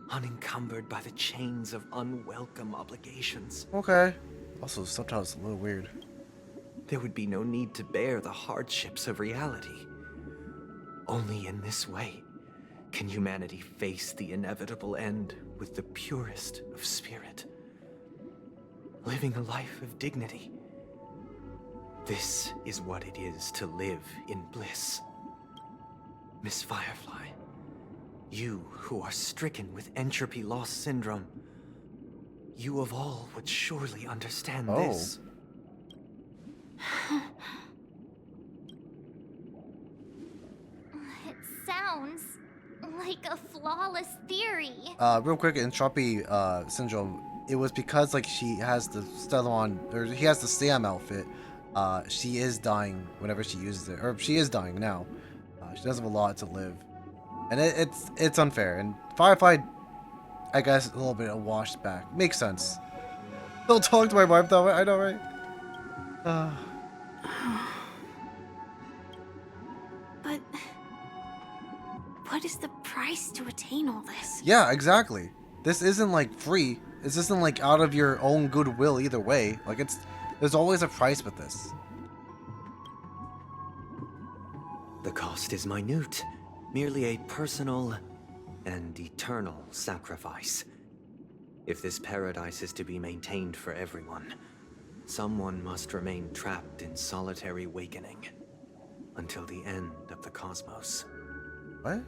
unencumbered by the chains of unwelcome obligations. Okay. Also, subtitles a little weird. There would be no need to bear the hardships of reality. Only in this way can humanity face the inevitable end with the purest of spirit, living a life of dignity. This is what it is to live in bliss. Miss Firefly, you who are stricken with entropy loss syndrome, you of all would surely understand this. It sounds like a flawless theory. Real quick, entropy syndrome. It was because like she has the Stellon, or he has the Sam outfit. She is dying whenever she uses it, or she is dying now. She doesn't have a lot to live, and it's unfair. And Firefly, I guess, a little bit of washed back. Makes sense. Don't talk to my wife that way. I know, right? But what is the price to attain all this? Yeah, exactly. This isn't like free. This isn't like out of your own goodwill either way. Like there's always a price with this. The cost is minute, merely a personal and eternal sacrifice. If this paradise is to be maintained for everyone, someone must remain trapped in solitary awakening until the end of the cosmos. What?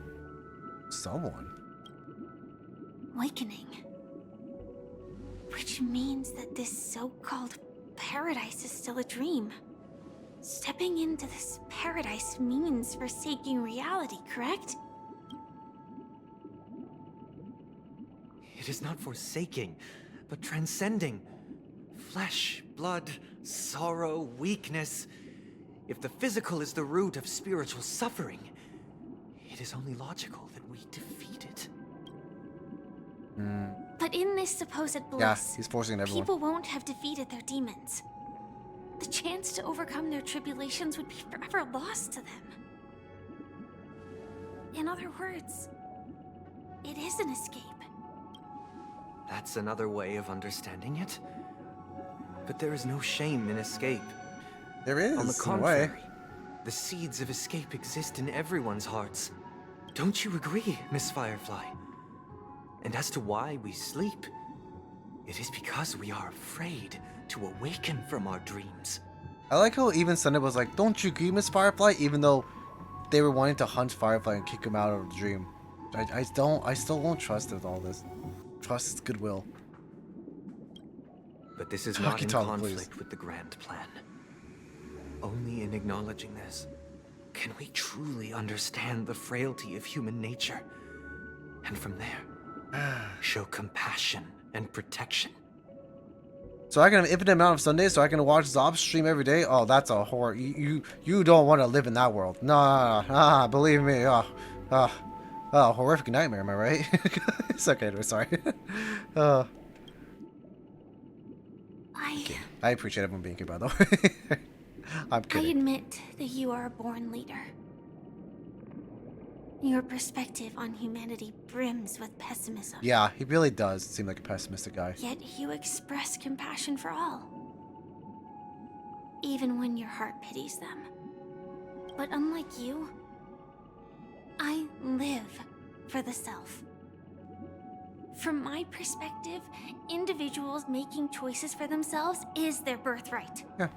Someone? Awakening. Which means that this so-called paradise is still a dream. Stepping into this paradise means forsaking reality, correct? It is not forsaking, but transcending. Flesh, blood, sorrow, weakness. If the physical is the root of spiritual suffering, it is only logical that we defeat it. But in this supposed bliss, Yeah, he's forcing everyone. people won't have defeated their demons. The chance to overcome their tribulations would be forever lost to them. In other words, it is an escape. That's another way of understanding it. But there is no shame in escape. There is, On the in a contrary, way. the seeds of escape exist in everyone's hearts. Don't you agree, Miss Firefly? And as to why we sleep, it is because we are afraid to awaken from our dreams. I like how even Sunday was like, "Don't you agree, Miss Firefly?" Even though they were wanting to hunt Firefly and kick him out of the dream. I still won't trust with all this. Trust is goodwill. But this is not in Talkie-talk, conflict please. with the grand plan. Only in acknowledging this can we truly understand the frailty of human nature. And from there, show compassion and protection. So I can have an infinite amount of Sundays, so I can watch Zob stream every day. Oh, that's a horror. You don't want to live in that world. No, believe me. Horrific nightmare. Am I right? It's okay. Anyway, sorry. I appreciate everyone being here, by the way. I'm I kidding. admit that you are a born leader. Your perspective on humanity brims with pessimism. Yeah, he really does seem like a pessimistic guy. Yet you express compassion for all. Even when your heart pities them. But unlike you, I live for the self. From my perspective, individuals making choices for themselves is their birthright. Yeah.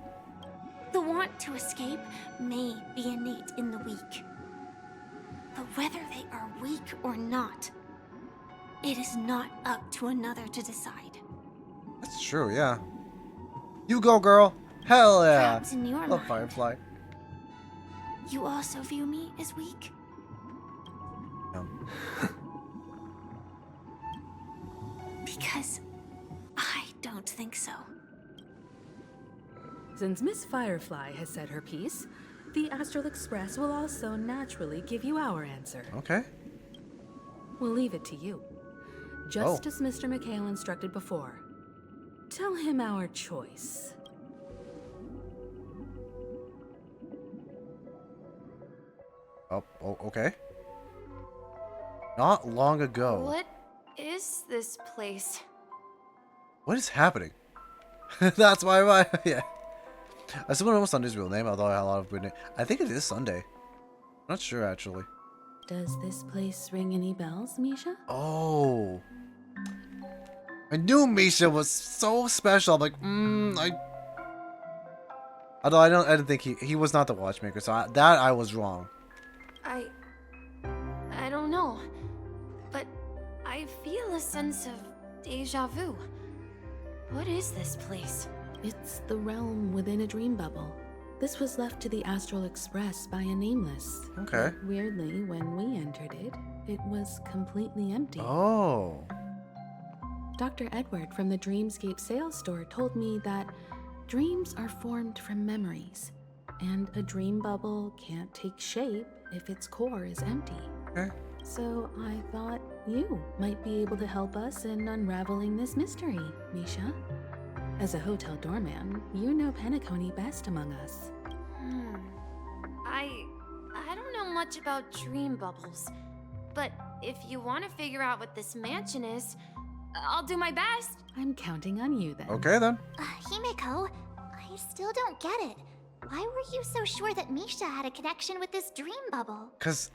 The want to escape may be innate in the weak. But whether they are weak or not, it is not up to another to decide. That's true, yeah. You go, girl. Hell yeah. Perhaps in your Love mind, Firefly. you also view me as weak? Because I don't think so. Since Miss Firefly has said her piece, the Astral Express will also naturally give you our answer. Okay. We'll leave it to you. Just as Mr. McHale instructed before. Tell him our choice. Oh, okay. Not long ago. What is this place? What is happening? That's why yeah. I still don't know Sunday's real name, although I had a lot of weird names. I think it is Sunday. I'm not sure, actually. Does this place ring any bells, Misha? Oh. I knew Misha was so special. I'm like, Although I didn't think he was not the watchmaker, so I was wrong. I don't know, but I feel a sense of deja vu. What is this place? It's the realm within a dream bubble. This was left to the Astral Express by a nameless. Okay. But weirdly, when we entered it, it was completely empty. Oh. Dr. Edward from the Dreamscape sales store told me that dreams are formed from memories, and a dream bubble can't take shape if its core is empty. Okay. So I thought you might be able to help us in unraveling this mystery, Misha. As a hotel doorman, you know Penacony best among us. I don't know much about dream bubbles, but if you want to figure out what this mansion is, I'll do my best. I'm counting on you then. Okay then. Himeko, I still don't get it. Why were you so sure that Misha had a connection with this dream bubble? Cause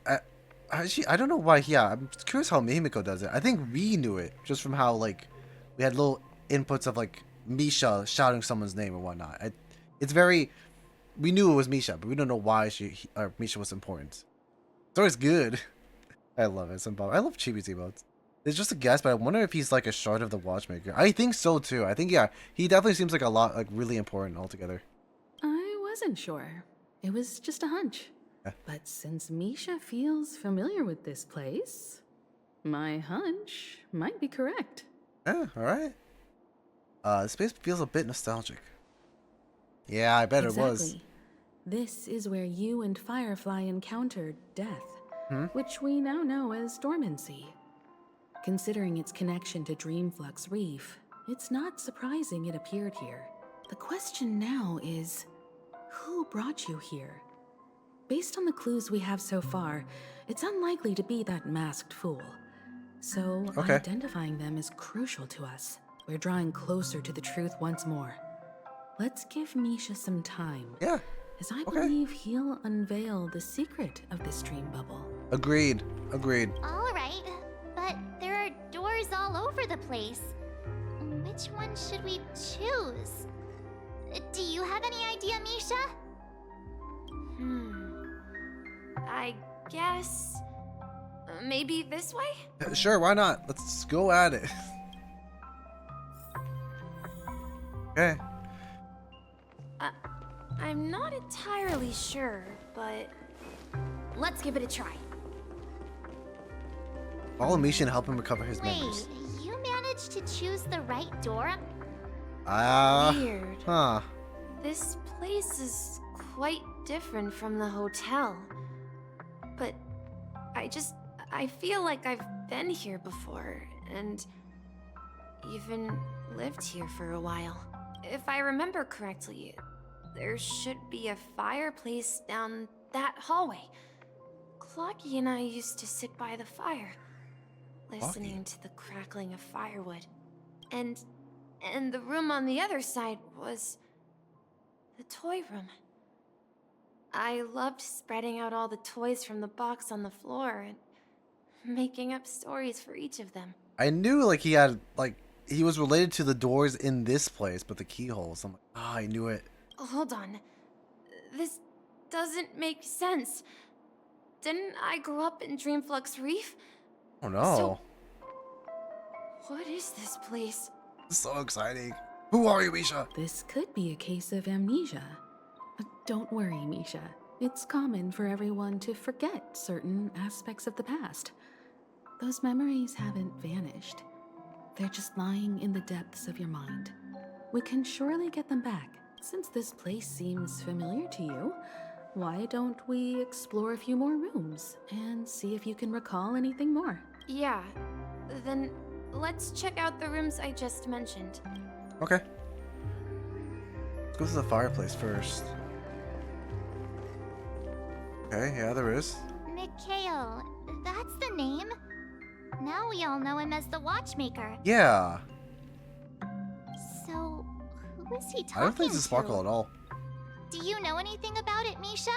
Actually, I don't know why. Yeah, I'm curious how Mihimiko does it. I think we knew it just from how like we had little inputs of like Misha shouting someone's name or whatnot. It's very. We knew it was Misha, but we don't know why Misha was important. It's always good. I love it. I love Chibi's emotes. It's just a guess, but I wonder if he's like a shard of the Watchmaker. I think so too. I think yeah, he definitely seems like a lot like really important altogether. I wasn't sure. It was just a hunch. Yeah. But since Misha feels familiar with this place, my hunch might be correct. Yeah, alright. This place feels a bit nostalgic. Yeah, I bet it was. This is where you and Firefly encountered death, which we now know as dormancy. Considering its connection to Dreamflux Reef, it's not surprising it appeared here. The question now is, who brought you here? Based on the clues we have so far, it's unlikely to be that masked fool. So identifying them is crucial to us. We're drawing closer to the truth once more. Let's give Misha some time. Yeah. As I believe he'll unveil the secret of this dream bubble. Agreed. All right, but there are doors all over the place. Which one should we choose? Do you have any idea, Misha? I guess... maybe this way? Sure, why not? Let's go at it. Okay. I'm not entirely sure, but let's give it a try. Follow Misha and help him recover his Wait, memories. you managed to choose the right door? Weird. Huh. This place is quite different from the hotel. But I feel like I've been here before, and even lived here for a while. If I remember correctly, there should be a fireplace down that hallway. Clocky and I used to sit by the fire, listening to the crackling of firewood. And the room on the other side was the toy room. I loved spreading out all the toys from the box on the floor and making up stories for each of them. I knew like he had like he was related to the doors in this place, but the keyholes. I'm like, I knew it. Hold on. This doesn't make sense. Didn't I grow up in Dreamflux Reef? Oh no. So, what is this place? So exciting. Who are you, Misha? This could be a case of amnesia. Don't worry, Misha. It's common for everyone to forget certain aspects of the past. Those memories haven't vanished. They're just lying in the depths of your mind. We can surely get them back. Since this place seems familiar to you, why don't we explore a few more rooms and see if you can recall anything more? Yeah, then let's check out the rooms I just mentioned. Okay. Let's go to the fireplace first. Okay, yeah, there is. Mikhail, that's the name. Now we all know him as the Watchmaker. Yeah. So, who is he talking to? I don't think it's a Sparkle at all. Do you know anything about it, Misha?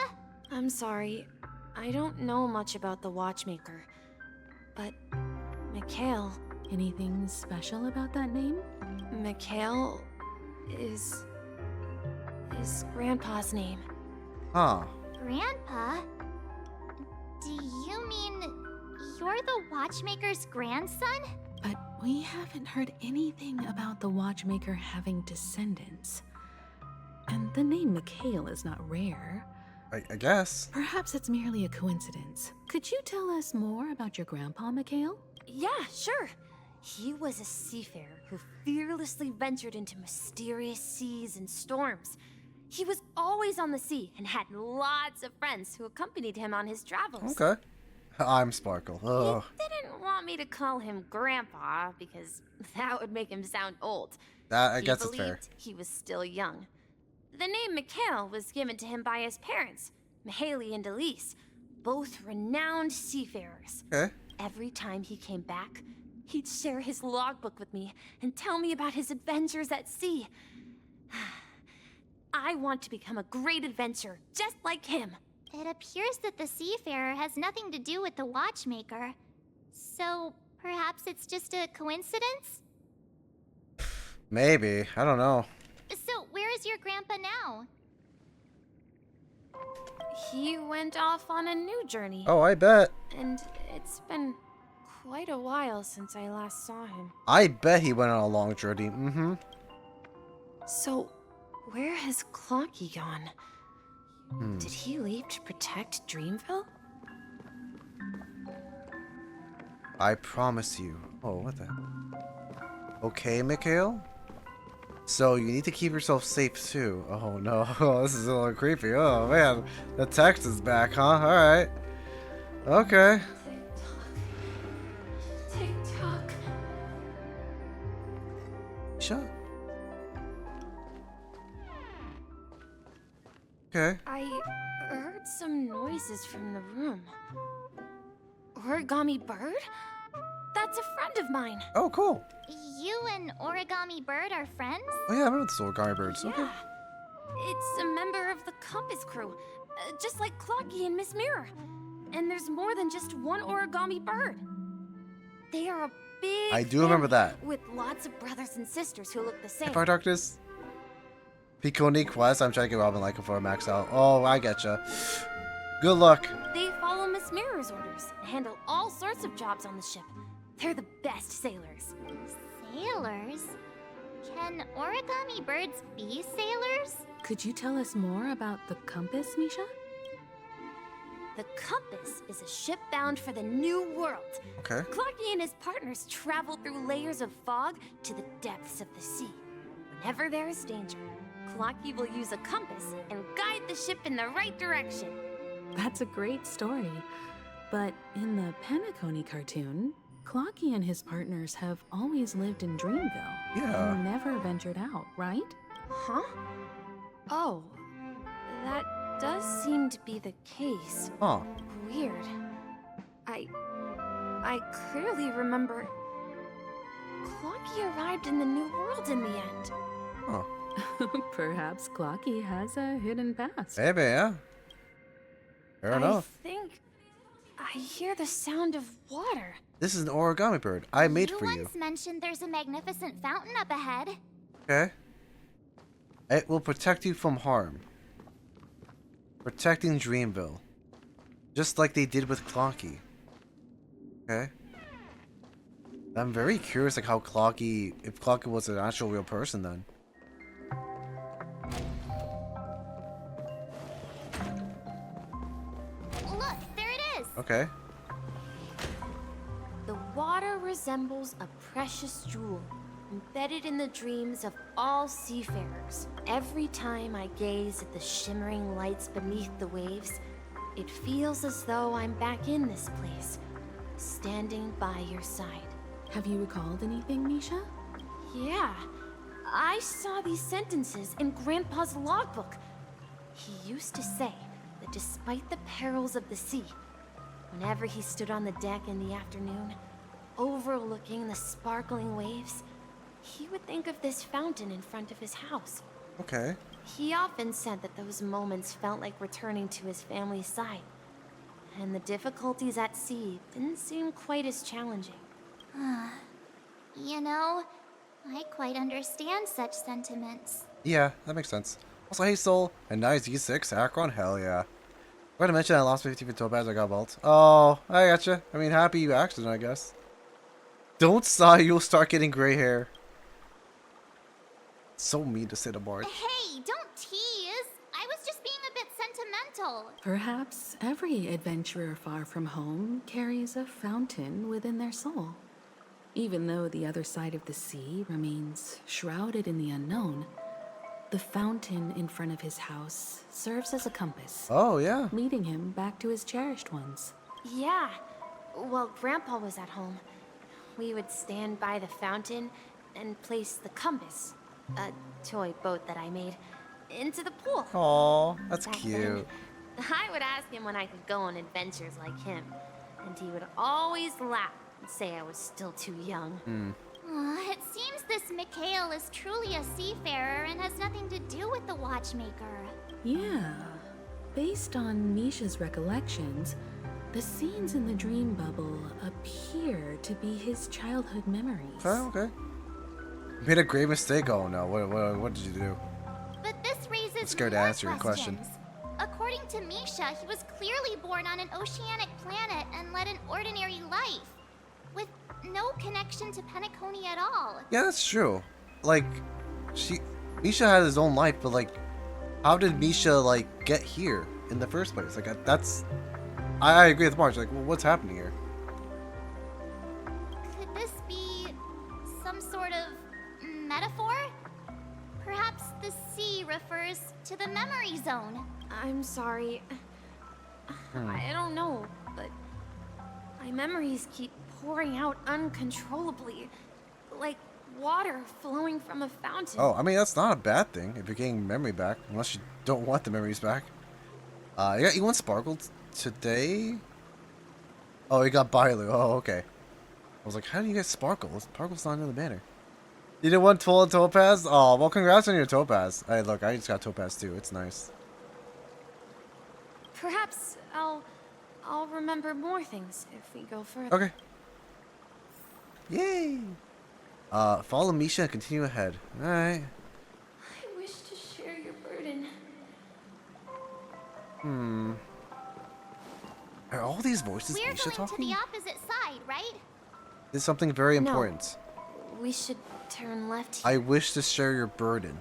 I'm sorry. I don't know much about the Watchmaker. But Mikhail... Anything special about that name? Mikhail is Grandpa's name. Huh. Grandpa? Do you mean you're the Watchmaker's grandson? But we haven't heard anything about the Watchmaker having descendants. And the name Mikhail is not rare. I guess. Perhaps it's merely a coincidence. Could you tell us more about your grandpa, Mikhail? Yeah, sure. He was a seafarer who fearlessly ventured into mysterious seas and storms. He was always on the sea and had lots of friends who accompanied him on his travels. Okay. I'm Sparkle. Oh. He didn't want me to call him Grandpa because that would make him sound old. I guess it's fair. He believed he was still young. The name Mikhail was given to him by his parents, Mihaly and Elise, both renowned seafarers. Okay. Every time he came back, he'd share his logbook with me and tell me about his adventures at sea. I want to become a great adventurer, just like him. It appears that the seafarer has nothing to do with the watchmaker. So, perhaps it's just a coincidence? Maybe. I don't know. So, where is your grandpa now? He went off on a new journey. Oh, I bet. And it's been quite a while since I last saw him. I bet he went on a long journey. Mm-hmm. So, where has Clocky gone? Did he leave to protect Dreamville? I promise you. Oh, what the? Okay, Mikhail? So, you need to keep yourself safe, too. Oh, no. Oh, this is a little creepy. Oh, man. The text is back, huh? Alright. Okay. Tick-tock. Shut. Okay. I heard some noises from the room. Origami Bird? That's a friend of mine. Oh, cool. You and Origami Bird are friends? Oh, yeah, I remember the Origami Birds. Okay. Yeah. It's a member of the Compass crew, just like Clocky and Miss Mirror. And there's more than just one Origami Bird. They are a big I do remember family that. with lots of brothers and sisters who look the same. Empire Darkness. Penacony Quest. I'm trying to get Robin like before I max out. Oh, I getcha. Good luck. They follow Miss Mirror's orders and handle all sorts of jobs on the ship. They're the best sailors. Sailors? Can Origami Birds be sailors? Could you tell us more about the compass, Misha? The Compass is a ship bound for the New World. Okay. Clocky and his partners travel through layers of fog to the depths of the sea. Whenever there is danger, Clocky will use a compass and guide the ship in the right direction. That's a great story. But in the Penacony cartoon, Clocky and his partners have always lived in Dreamville. Yeah. And never ventured out, right? Huh? Oh, that does seem to be the case. Huh. Weird. I clearly remember Clocky arrived in the New World in the end. Huh. Perhaps Clocky has a hidden past. Maybe, yeah. Fair enough. I think I hear the sound of water. This is an Origami Bird I made for you. You once mentioned there's a magnificent fountain up ahead. Okay. It will protect you from harm. Protecting Dreamville. Just like they did with Clocky. Okay. I'm very curious like how Clocky, if Clocky was an actual real person then. Look, there it is. Okay. The water resembles a precious jewel, embedded in the dreams of all seafarers. Every time I gaze at the shimmering lights beneath the waves, it feels as though I'm back in this place, standing by your side. Have you recalled anything, Misha? Yeah, I saw these sentences in Grandpa's logbook. He used to say that despite the perils of the sea, whenever he stood on the deck in the afternoon, overlooking the sparkling waves, he would think of this fountain in front of his house. Okay. He often said that those moments felt like returning to his family's side, and the difficulties at sea didn't seem quite as challenging. You know, I quite understand such sentiments. Yeah, that makes sense. Also, hey Soul, a nice E6 Akron, hell yeah. We're gonna mention I lost 50 for Topaz, I got vault. Oh, I gotcha. I mean, happy you accident, I guess. Don't sigh, you'll start getting gray hair. So mean to say to Bart. Hey, don't tease. I was just being a bit sentimental. Perhaps every adventurer far from home carries a fountain within their soul. Even though the other side of the sea remains shrouded in the unknown, the fountain in front of his house serves as a compass. Oh, yeah. Leading him back to his cherished ones. Yeah, while Grandpa was at home, we would stand by the fountain and place the compass, a toy boat that I made, into the pool. Aw, that's Back cute. then, I would ask him when I could go on adventures like him, and he would always laugh and say I was still too young. It seems this Mikhail is truly a seafarer and has nothing to do with the watchmaker. Yeah. based on Misha's recollections, the scenes in the dream bubble appear to be his childhood memories. Okay. Made a grave mistake. Oh no, what did you do? But this raises I'm scared to more answer your question. questions. According to Misha, he was clearly born on an oceanic planet and led an ordinary life, with no connection to Penacony at all. Yeah, that's true. Like, Misha had his own life, but like, how did Misha like get here in the first place? Like, I agree with Marge. Like, well, what's happening here? Could this be some sort of metaphor? Perhaps the sea refers to the memory zone. I'm sorry. I don't know, but my memories keep pouring out uncontrollably, like water flowing from a fountain. Oh, I mean, that's not a bad thing if you're getting memory back, unless you don't want the memories back. Yeah, you want Sparkle today? Oh, you got Bailu. Oh, okay. I was like, how do you get Sparkle? Sparkle's not in the banner. You didn't want full Topaz? Oh, well, congrats on your Topaz. Hey, look, I just got Topaz too. It's nice. Perhaps I'll remember more things if we go further. Okay. Yay! Follow Misha and continue ahead. Alright. I wish to share your burden. Are all these voices We're Misha going talking? to the opposite side, right? There's something very No. important. We should turn left. I wish to share your burden.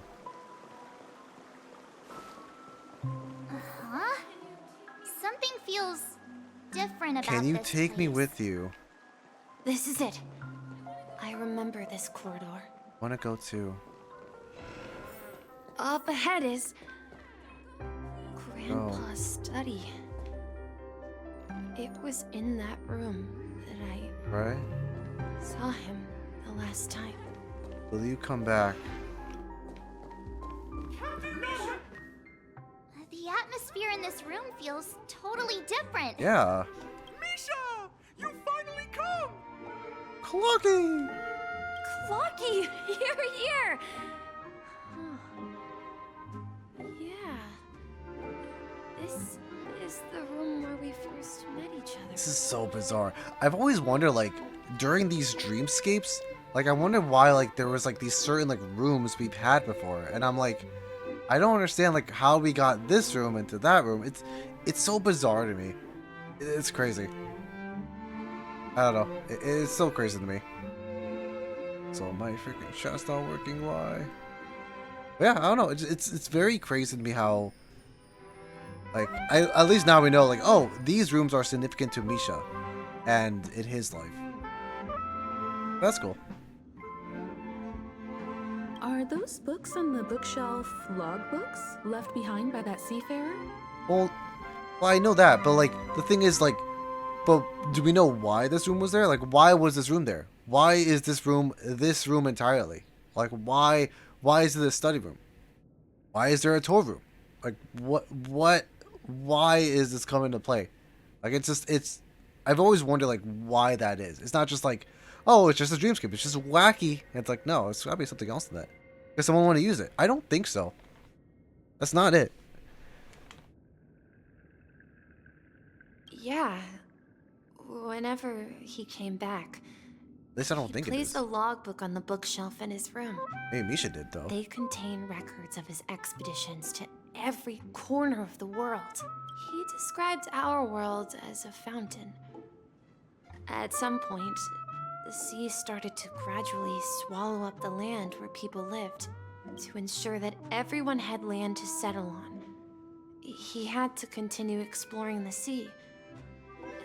Huh? Something feels different about Can you this take me place. with you? This is it. I remember this corridor. Wanna go too? Up ahead is Grandpa's study. It was in that room that I Right? saw him the last time. Will you come back? The atmosphere in this room feels totally different. Yeah. Misha! You finally come! Clocky! Clocky, you're here! Yeah. This is the room where we first met each other. This is so bizarre. I've always wondered, like, during these dreamscapes, like, I wonder why, like, there was, like, these certain, like, rooms we've had before. And I'm like, I don't understand, like, how we got this room into that room. It's so bizarre to me. It's crazy. I don't know. It's so crazy to me. So my freaking chat's not working. Why? But yeah, I don't know. It's very crazy to me how, like, at least now we know, like, oh, these rooms are significant to Misha and in his life. That's cool. Are those books on the bookshelf logbooks left behind by that seafarer? Well, I know that, but like the thing is, like, but do we know why this room was there? Like, why was this room there? Why is this room entirely? Like, why is it a study room? Why is there a tour room? Like, why is this coming into play? Like, I've always wondered, like, why that is. It's not just like, oh, it's just a dreamscape. It's just wacky. And it's like, no, it's gotta be something else than that. Does someone want to use it? I don't think so. That's not it. Yeah. Whenever he came back, At least I don't think it placed is. a logbook on the bookshelf in his room. Maybe Misha did, though. They contain records of his expeditions to every corner of the world. He described our world as a fountain. At some point, the sea started to gradually swallow up the land where people lived to ensure that everyone had land to settle on. He had to continue exploring the sea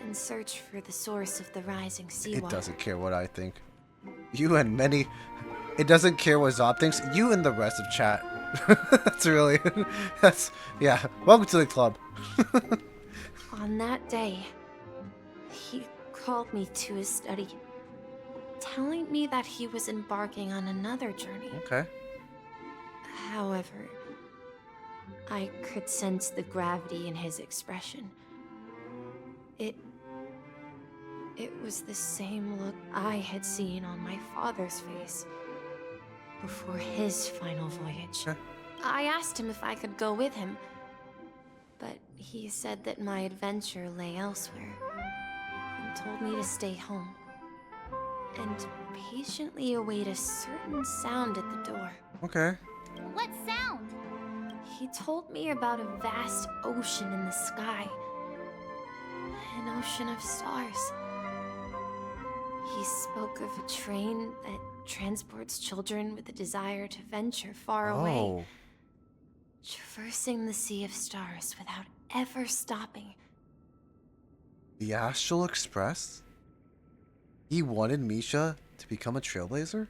and search for the source of the rising seawater. It doesn't care what I think. You and many... It doesn't care what Zob thinks. You and the rest of chat. Yeah. Welcome to the club. On that day, he called me to his study, telling me that he was embarking on another journey. Okay. However, I could sense the gravity in his expression. It was the same look I had seen on my father's face before his final voyage. I asked him if I could go with him, but he said that my adventure lay elsewhere and told me to stay home and patiently await a certain sound at the door. Okay. What sound? He told me about a vast ocean in the sky. An ocean of stars. He spoke of a train that transports children with a desire to venture far away, traversing the sea of stars without ever stopping. The Astral Express? He wanted Misha to become a trailblazer?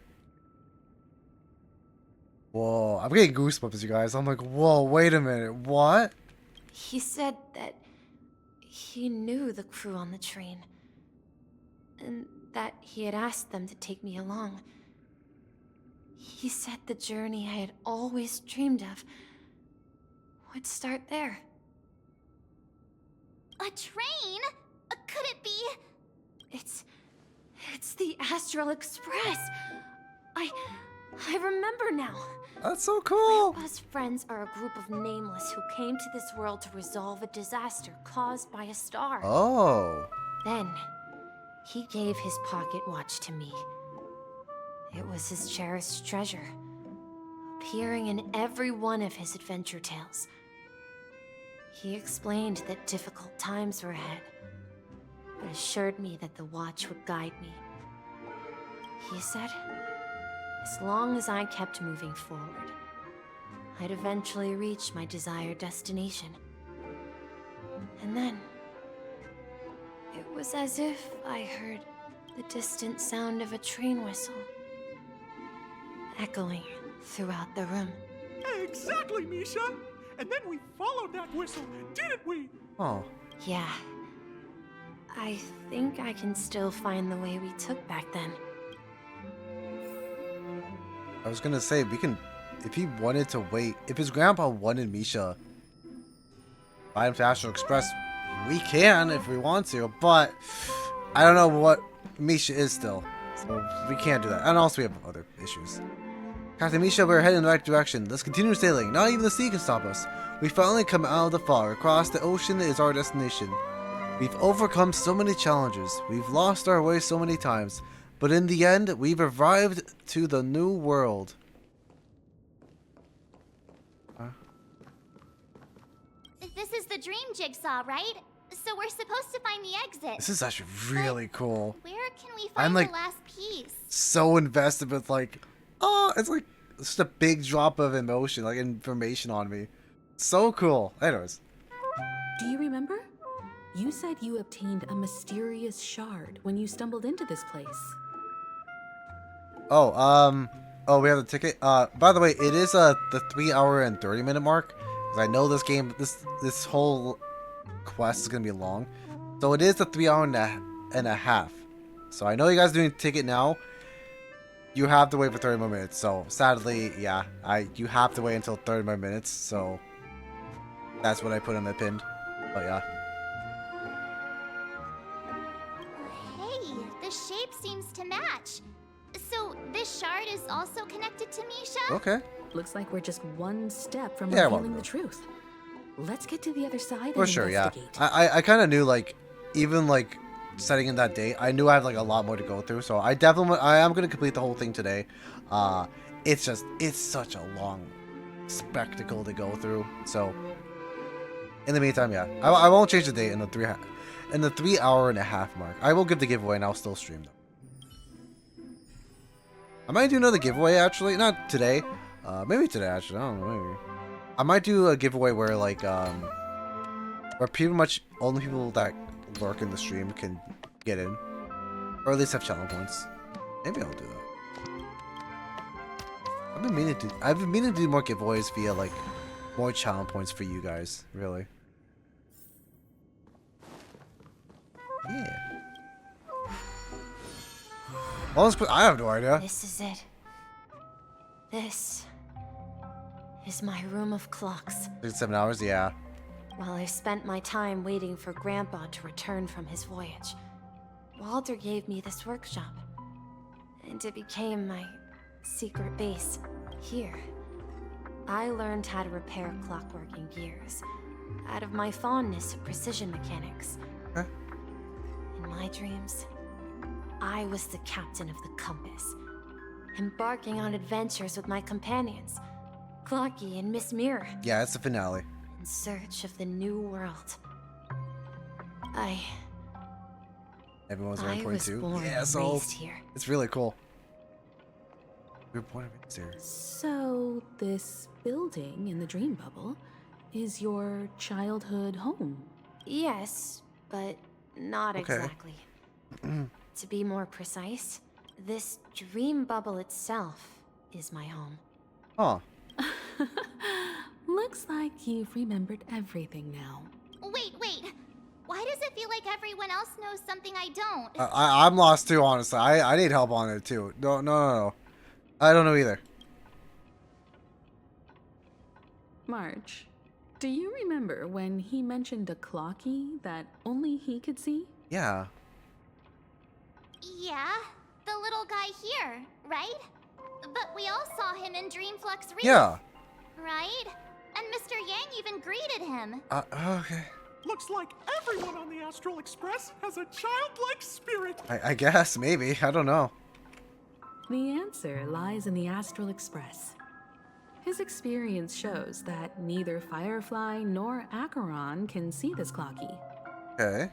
Whoa, I'm getting goosebumps, you guys. I'm like, whoa, wait a minute, what? He said that he knew the crew on the train, and that he had asked them to take me along. He said the journey I had always dreamed of would start there. A train? Could it be? It's the Astral Express. I remember now. That's so cool. Grandpa's friends are a group of nameless who came to this world to resolve a disaster caused by a star. Oh. Then, he gave his pocket watch to me. It was his cherished treasure, appearing in every one of his adventure tales. He explained that difficult times were ahead, but assured me that the watch would guide me. He said, as long as I kept moving forward, I'd eventually reach my desired destination. And then, it was as if I heard the distant sound of a train whistle, echoing throughout the room. Exactly, Misha! And then we followed that whistle, didn't we? Oh. Yeah. I think I can still find the way we took back then. I was gonna say, we can, if he wanted to wait, if his grandpa wanted Misha buy him to Astral Express, we can if we want to, but I don't know what Misha is still, so we can't do that. And also we have other issues. Captain Misha, we're heading in the right direction. Let's continue sailing. Not even the sea can stop us. We finally come out of the fog. Across the ocean is our destination. We've overcome so many challenges. We've lost our way so many times. But in the end, we've arrived to the new world. This is the dream jigsaw, right? So we're supposed to find the exit. This is actually really cool. Where can we I'm find like the last piece? so invested with like, oh, it's like just a big drop of emotion, like information on me. So cool. Anyways. Do you remember? You said you obtained a mysterious shard when you stumbled into this place. Oh, we have the ticket. By the way, it is the 3 hour and 30 minute mark. Cause I know this game, this whole quest is gonna be long. So it is the 3 hour and a half. So I know you guys are doing ticket now. You have to wait for 30 more minutes. So sadly, yeah, you have to wait until 30 more minutes. So that's what I put on the pinned. But yeah. Hey, the shape seems to match. So this shard is also connected to Misha? Okay. Looks like we're just one step from Yeah, revealing well, the truth. Let's get to the other side For and sure, yeah. investigate. I kind of knew, like, even like setting in that date, I knew I had like a lot more to go through. So I am gonna complete the whole thing today. It's such a long spectacle to go through. So in the meantime, yeah, I won't change the date in the 3 hour and a half mark. I will give the giveaway and I'll still stream them. I might do another giveaway actually, not today. Maybe today actually. I don't know. Maybe I might do a giveaway where like where pretty much only people that lurk in the stream can get in, or at least have channel points. Maybe I'll do that. I've been meaning to do more giveaways via like more channel points for you guys. Really. Yeah. Well, I have no idea. This is it. This is my room of clocks. 7 hours, yeah. While I spent my time waiting for Grandpa to return from his voyage, Walter gave me this workshop, and it became my secret base. Here, I learned how to repair clockwork and gears, out of my fondness of precision mechanics. Huh? In my dreams, I was the captain of the compass, embarking on adventures with my companions, Clocky and Miss Mirror, Yeah, it's the finale. in search of the new world. Everyone's I was 1.2. born Yeah, and so raised here. it's really cool. We're born and raised here. So, this building in the dream bubble is your childhood home? Yes, but not Okay. exactly. To be more precise, this dream bubble itself is my home. Huh. Looks like you've remembered everything now. Wait. Why does it feel like everyone else knows something I don't? I'm lost too, honestly. I need help on it too. No. I don't know either. March, do you remember when he mentioned a clocky that only he could see? Yeah. Yeah, the little guy here, right? But we all saw him in Dreamflux Reef. Yeah. Right? And Mr. Yang even greeted him. Okay. Looks like everyone on the Astral Express has a childlike spirit. I guess, maybe. I don't know. The answer lies in the Astral Express. His experience shows that neither Firefly nor Acheron can see this clocky. Okay.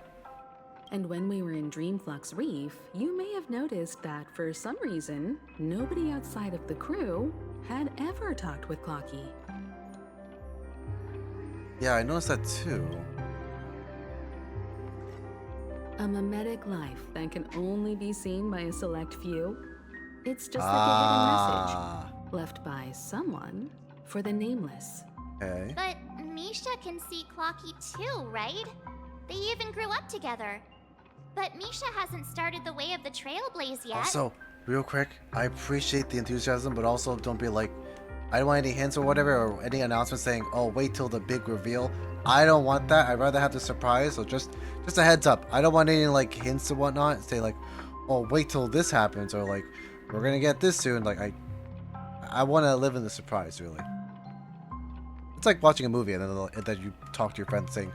And when we were in Dreamflux Reef, you may have noticed that for some reason, nobody outside of the crew had ever talked with Clocky. Yeah, I noticed that too. A mimetic life that can only be seen by a select few. It's just like a Ah. hidden message left by someone for the nameless. Okay. But Misha can see Clocky too, right? They even grew up together. But Misha hasn't started the way of the Trailblaze yet. Also, real quick, I appreciate the enthusiasm, but also don't be like, I don't want any hints or whatever, or any announcements saying, oh, wait till the big reveal. I don't want that. I'd rather have the surprise, so just a heads up. I don't want any, like, hints or whatnot. Say, like, oh, wait till this happens, or, like, we're gonna get this soon. Like, I want to live in the surprise, really. It's like watching a movie, and then you talk to your friend saying,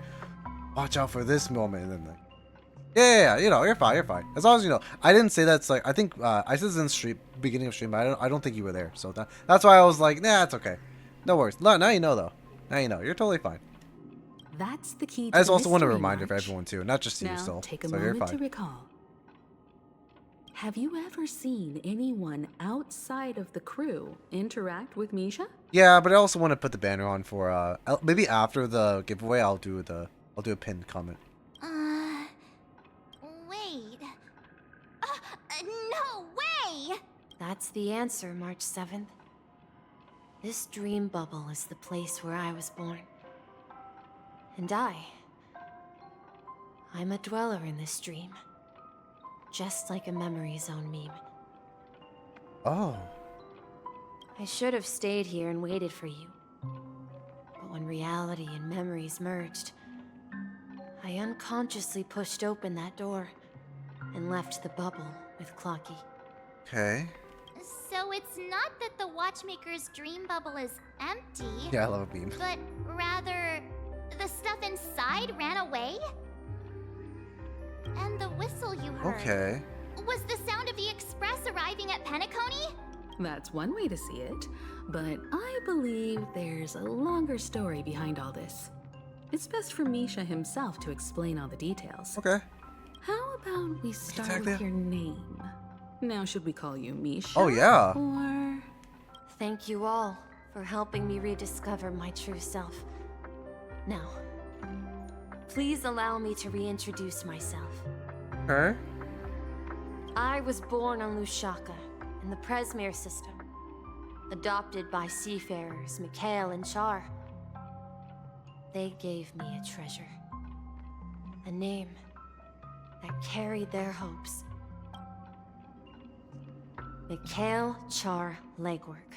watch out for this moment, and then, like, yeah, you know, you're fine. As long as you know. I didn't say that's like, I think I said this in stream, beginning of stream, but I don't think you were there. So that's why I was like, nah, it's okay. No worries. Now you know, though. Now you know. You're totally fine. That's the key to I just the also want a mystery, reminder for March. everyone, too. Not just you, Now, still. take a So you're moment to fine. recall. Have you ever seen anyone outside of the crew interact with Misha? Yeah, but I also want to put the banner on for, maybe after the giveaway, I'll do a pinned comment. Wait. No way! That's the answer, March 7th. This dream bubble is the place where I was born. And I'm a dweller in this dream. Just like a memory zone meme. Oh. I should have stayed here and waited for you. But when reality and memories merged, I unconsciously pushed open that door and left the bubble with Clocky. Okay. So it's not that the Watchmaker's dream bubble is empty. Yeah, I love a beam. But rather, the stuff inside ran away? And the whistle you heard Okay. was the sound of the express arriving at Penacony? That's one way to see it, but I believe there's a longer story behind all this. It's best for Misha himself to explain all the details. Okay. How about we start with Detective? your name? Now, should we call you Misha? Oh, yeah. Or... Thank you all for helping me rediscover my true self. Now, please allow me to reintroduce myself. Okay. I was born on Lushaka, in the Presmere system. Adopted by seafarers Mikhail and Char. They gave me a treasure. A name that carried their hopes. Mikhail Char Legwork.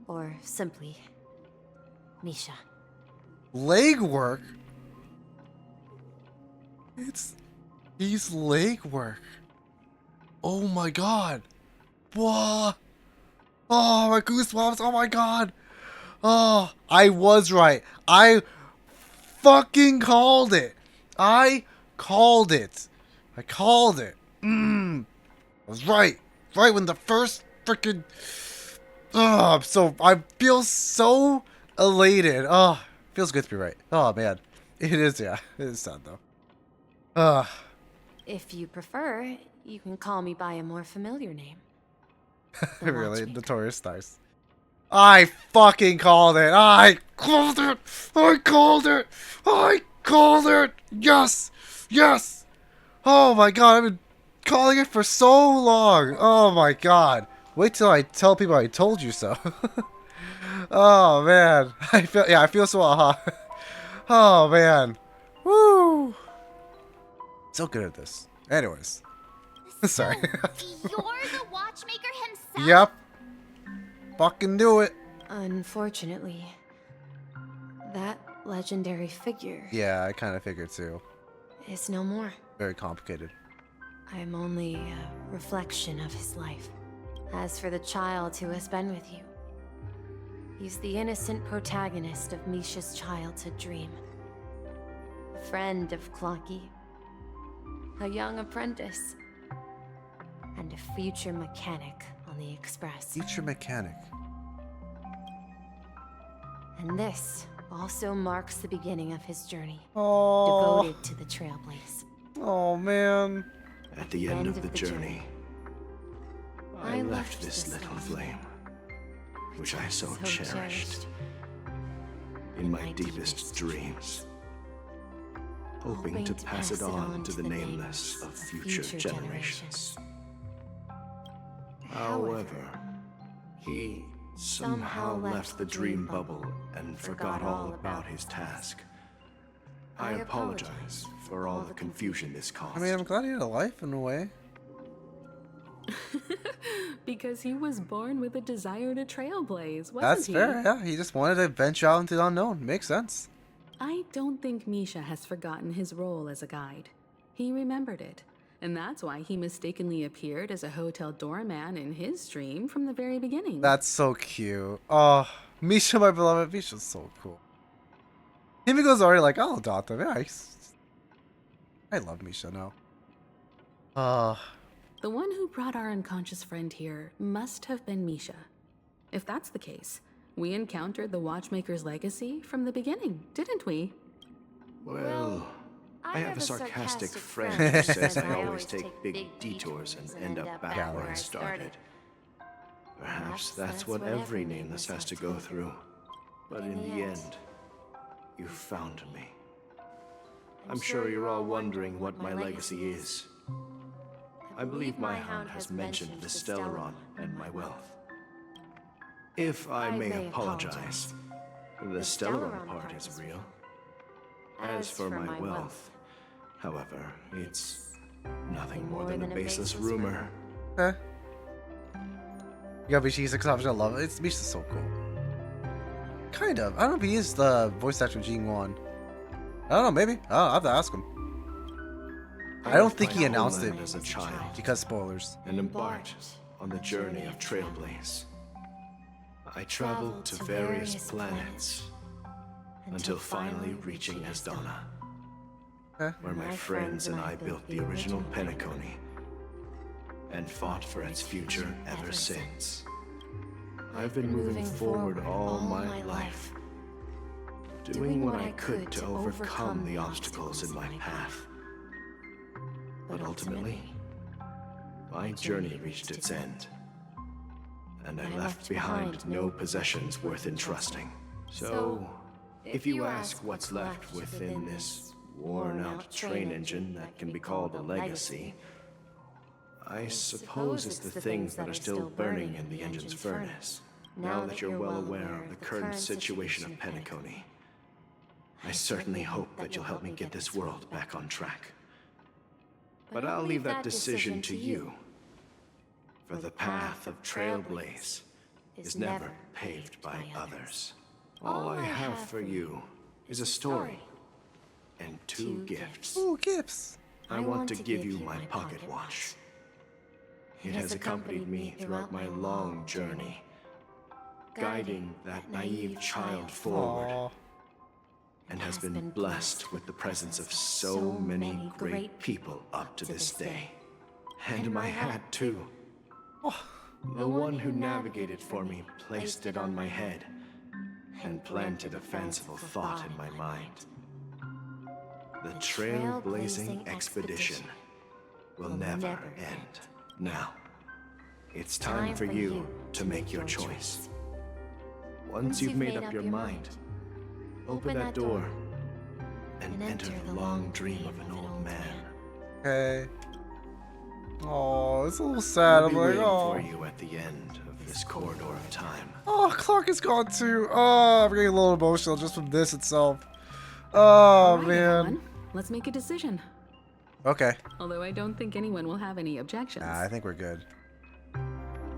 Or simply, Misha. Legwork? He's legwork. Oh my god. Whoa. Oh, my goosebumps. Oh my god. Oh, I was right. I fucking called it. I called it. I called it. I was right. Right when the first freaking... I feel so elated. Oh, feels good to be right. Oh, man. It is, yeah. It is sad, though. If you prefer, you can call me by a more familiar name. Really? Notorious Stars. I fucking called it. I called it. I called it. I called it. Yes. Yes. Oh my god. I've been calling it for so long. Oh my god. Wait till I tell people I told you so. Oh man. I feel so aha. Oh man. Woo. So good at this. Anyways. Sorry. You're the watchmaker himself? Yep. Fucking do it. Unfortunately, that legendary figure Yeah, I kind of figured too. is no more. Very complicated. I'm only a reflection of his life. As for the child who has been with you, he's the innocent protagonist of Misha's childhood dream. A friend of Clonky, a young apprentice, and a future mechanic on the Express. Future mechanic. And this also marks the beginning of his journey, Oh. devoted to the Trailblaze. Oh man. At the end of the journey, I left this little flame, which I so cherished in my deepest dreams, hoping to pass it on to the nameless of future generations. However, he somehow left the dream bubble and forgot all about his task. I apologize for all the confusion this caused. I mean, I'm glad he had a life in a way. Because he was born with a desire to trailblaze, wasn't That's he? fair, yeah. He just wanted to venture out into the unknown. Makes sense. I don't think Misha has forgotten his role as a guide. He remembered it. And that's why he mistakenly appeared as a hotel doorman in his dream from the very beginning. That's so cute. Oh, Misha, my beloved. Misha's so cool. Himiko's already like, I'll adopt him. Yeah, I love Misha now. The one who brought our unconscious friend here must have been Misha. If that's the case, we encountered the Watchmaker's legacy from the beginning, didn't we? Well, I have a sarcastic friend who says I always take big detours and end up back where I started. Perhaps that's what every nameless has to go through. But in the end, you found me. I'm sure you're all wondering what my legacy is. I believe my hound has mentioned the Stellaron and my wealth. If I may apologize, the Stellaron part is real. As for my wealth, however, it's nothing more than a baseless rumor. Eh. You got Misha, he's like, I love it. Misha's so cool. Kind of. I don't know if he is the voice actor of Jingwan. I don't know, maybe. I'll have to ask him. I don't think he announced it as a child because spoilers. And embarked on the journey of Trailblaze. I traveled to various planets until finally reaching Asdana, where my friends and I built the original Penacony and fought for its future ever since. I've been moving forward all my life, doing what I could to overcome the obstacles in my path. But ultimately, my journey reached its end, and I left behind no possessions worth entrusting. So, if you ask what's left within this worn-out train engine that can be called a legacy, I suppose it's the things that are still burning in the engine's furnace. Now that you're well aware of the current situation of Penacony, I certainly hope that you'll help me get this world back on track. But I'll leave that decision to you, for the path of Trailblaze is never paved by others. All I have for you is a story and 2 gifts. Ooh, gifts! I want to give you my pocket watch. It has accompanied me throughout my long journey, guiding that naive child forward. and has been blessed with the presence of so many great people up to this day. And my hat, too. The one who navigated for me placed it on my head and planted a fanciful thought in my mind. The trailblazing expedition will never end. Now, it's time for you to make your choice. Once you've made up your mind, open that door and enter the long dream of an old man. Okay. Oh, it's a little sad. I'm like, oh. For you at the end of this corridor of time. Oh, Clark is gone too. Oh, I'm getting a little emotional just from this itself. Oh, Alright, man. everyone, let's make a decision. Okay. Although I don't think anyone will have any objections. Nah, I think we're good.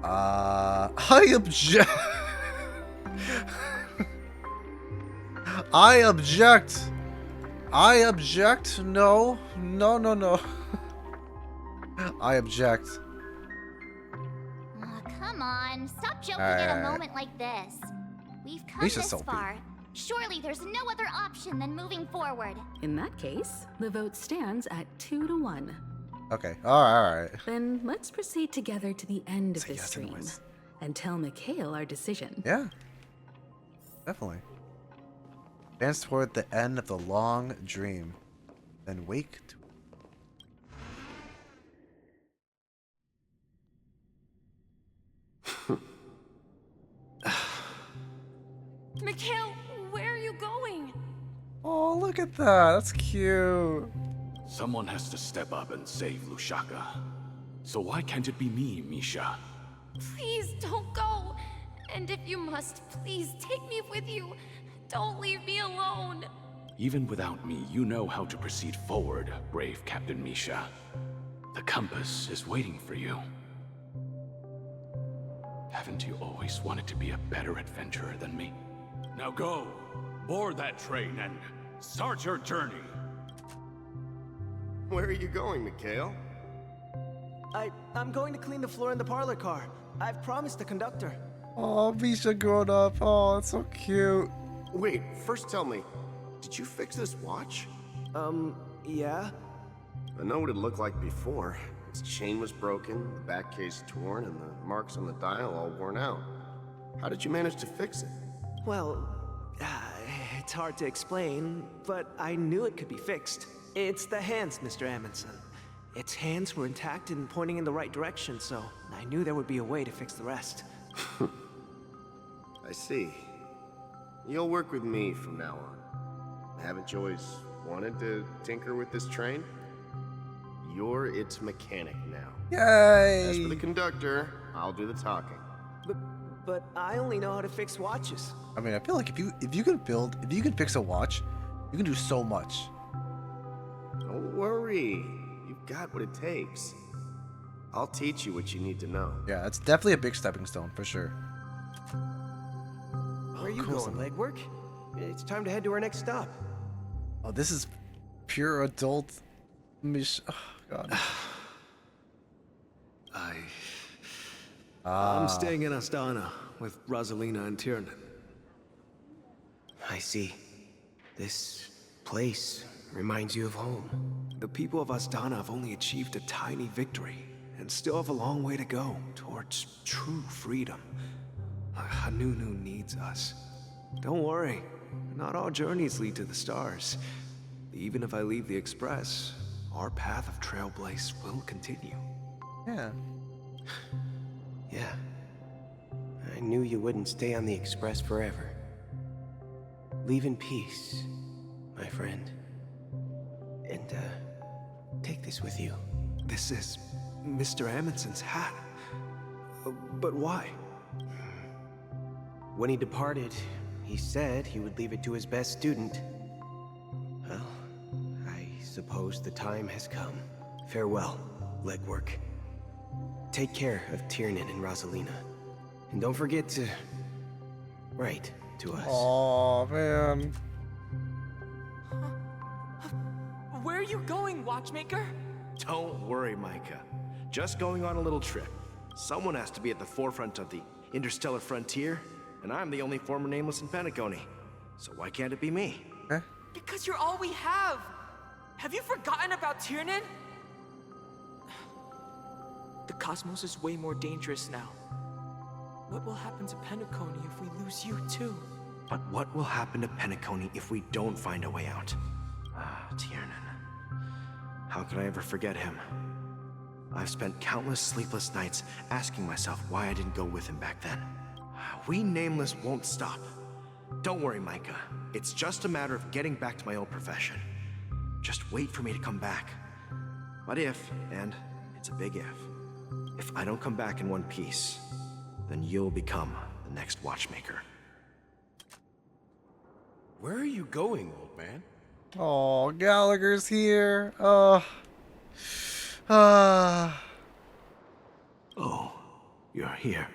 I object. I object. I object. No. No, no, no. I object. Oh, come on. Stop joking at a moment like this. We've come Misha's this salty. far. Surely there's no other option than moving forward. In that case, the vote stands at 2-1. Okay. Alright. Then let's proceed together to the end of this stream and tell Mikhail our decision. Yeah. Definitely. Advance toward the end of the long dream. Then wake to Mikhail, where are you going? Oh, look at that. That's cute. Someone has to step up and save Lushaka. So why can't it be me, Misha? Please don't go. And if you must, please take me with you. Don't leave me alone. Even without me, you know how to proceed forward, brave Captain Misha. The compass is waiting for you. Haven't you always wanted to be a better adventurer than me? Now go, board that train and start your journey. Where are you going, Mikhail? I'm going to clean the floor in the parlor car. I've promised the conductor. Oh, Misha grown up. Oh, it's so cute. Wait, first tell me, did you fix this watch? Yeah? I know what it looked like before. Its chain was broken, the back case torn, and the marks on the dial all worn out. How did you manage to fix it? Well, it's hard to explain, but I knew it could be fixed. It's the hands, Mr. Amundsen. Its hands were intact and pointing in the right direction, so I knew there would be a way to fix the rest. I see. You'll work with me from now on. Haven't you always wanted to tinker with this train? You're its mechanic now. Yay! As for the conductor, I'll do the talking. But I only know how to fix watches. I mean, I feel like if you can fix a watch, you can do so much. Don't worry. You've got what it takes. I'll teach you what you need to know. Yeah, it's definitely a big stepping stone for sure. Where are you going, Legwork? It's time to head to our next stop. Oh, this is pure adult. Oh, God. I'm staying in Astana with Rosalina and Tiernan. I see. This place reminds you of home. The people of Astana have only achieved a tiny victory and still have a long way to go towards true freedom. Hanunu needs us. Don't worry, not all journeys lead to the stars. Even if I leave the Express, our path of Trailblaze will continue. Yeah. Yeah. I knew you wouldn't stay on the Express forever. Leave in peace, my friend. And, take this with you. This is Mr. Amundsen's hat. But why? When he departed, he said he would leave it to his best student. Well, I suppose the time has come. Farewell, Legwork. Take care of Tiernan and Rosalina. And don't forget to write to us. Oh man. Where are you going, Watchmaker? Don't worry, Micah. Just going on a little trip. Someone has to be at the forefront of the interstellar frontier, and I'm the only former Nameless in Penacony. So why can't it be me? Okay. Because you're all we have. Have you forgotten about Tiernan? The cosmos is way more dangerous now. What will happen to Penacony if we lose you too? But what will happen to Penacony if we don't find a way out? Ah, Tiernan. How could I ever forget him? I've spent countless sleepless nights asking myself why I didn't go with him back then. We Nameless won't stop. Don't worry, Micah. It's just a matter of getting back to my old profession. Just wait for me to come back. But if, and it's a big if I don't come back in one piece, then you'll become the next watchmaker. Where are you going, old man? Oh, Gallagher's here. Oh, you're here.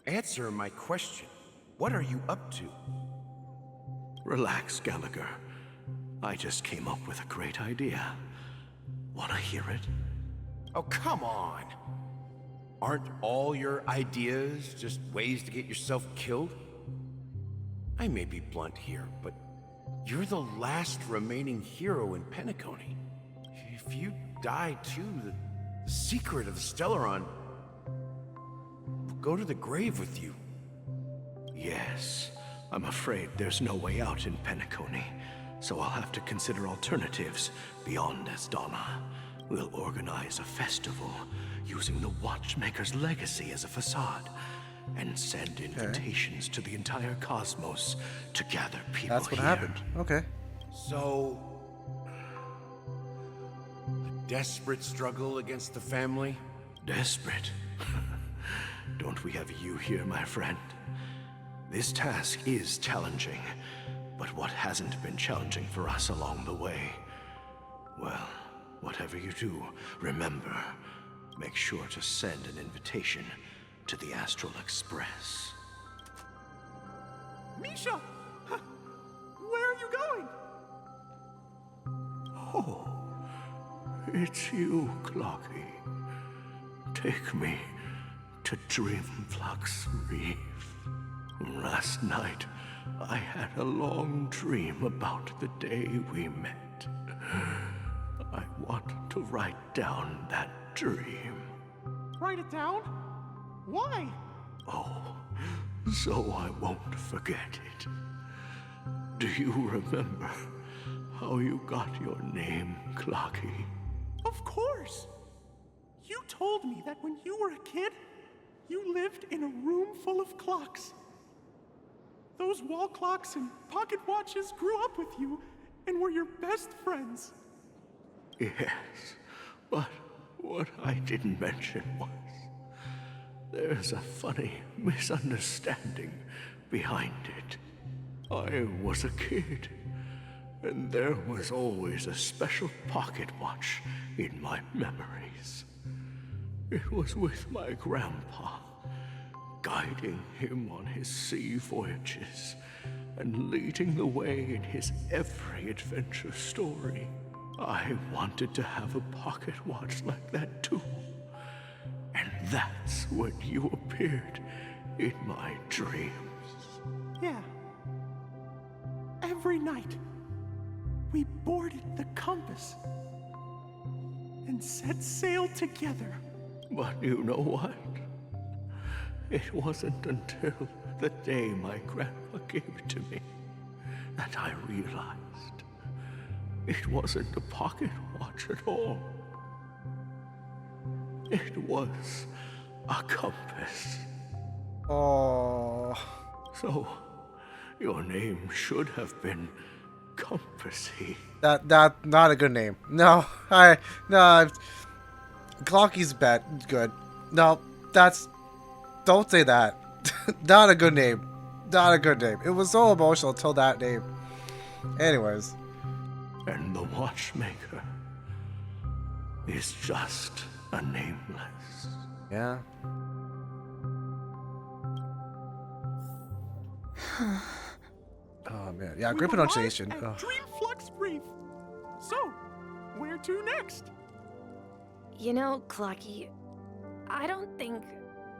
Answer my question. What are you up to? Relax, Gallagher. I just came up with a great idea. Wanna hear it? Oh, come on. Aren't all your ideas just ways to get yourself killed? I may be blunt here, but you're the last remaining hero in Penacony. If you die too, the secret of the Stellaron will go to the grave with you. Yes, I'm afraid there's no way out in Penacony, so I'll have to consider alternatives beyond Asdana. We'll organize a festival using the Watchmaker's legacy as a facade and send invitations to the entire cosmos to gather people. That's what happened. Okay. So, a desperate struggle against the family? Desperate? Don't we have you here, my friend? This task is challenging, but what hasn't been challenging for us along the way? Well, whatever you do, remember, make sure to send an invitation to the Astral Express. Misha! Where are you going? Oh, it's you, Clocky. Take me to Dreamflux Reef. Last night, I had a long dream about the day we met. I want to write down that dream. Write it down? Why? Oh, so I won't forget it. Do you remember how you got your name, Clocky? Of course! You told me that when you were a kid, you lived in a room full of clocks. Those wall clocks and pocket watches grew up with you and were your best friends. Yes, but what I didn't mention was there's a funny misunderstanding behind it. I was a kid, and there was always a special pocket watch in my memories. It was with my grandpa, guiding him on his sea voyages and leading the way in his every adventure story. I wanted to have a pocket watch like that too. And that's when you appeared in my dreams. Yeah. Every night, we boarded the compass and set sail together. But you know what? It wasn't until the day my grandpa gave it to me that I realized it wasn't a pocket watch at all. It was a compass. Oh. So, your name should have been Compassy. That not a good name. No, Clocky's bad. Good. No, don't say that. Not a good name. Not a good name. It was so emotional till that name. Anyways. And the Watchmaker is just a nameless. Yeah. Oh man, yeah, great pronunciation. At Dreamflux Reef. So, where to next? You know, Clocky, I don't think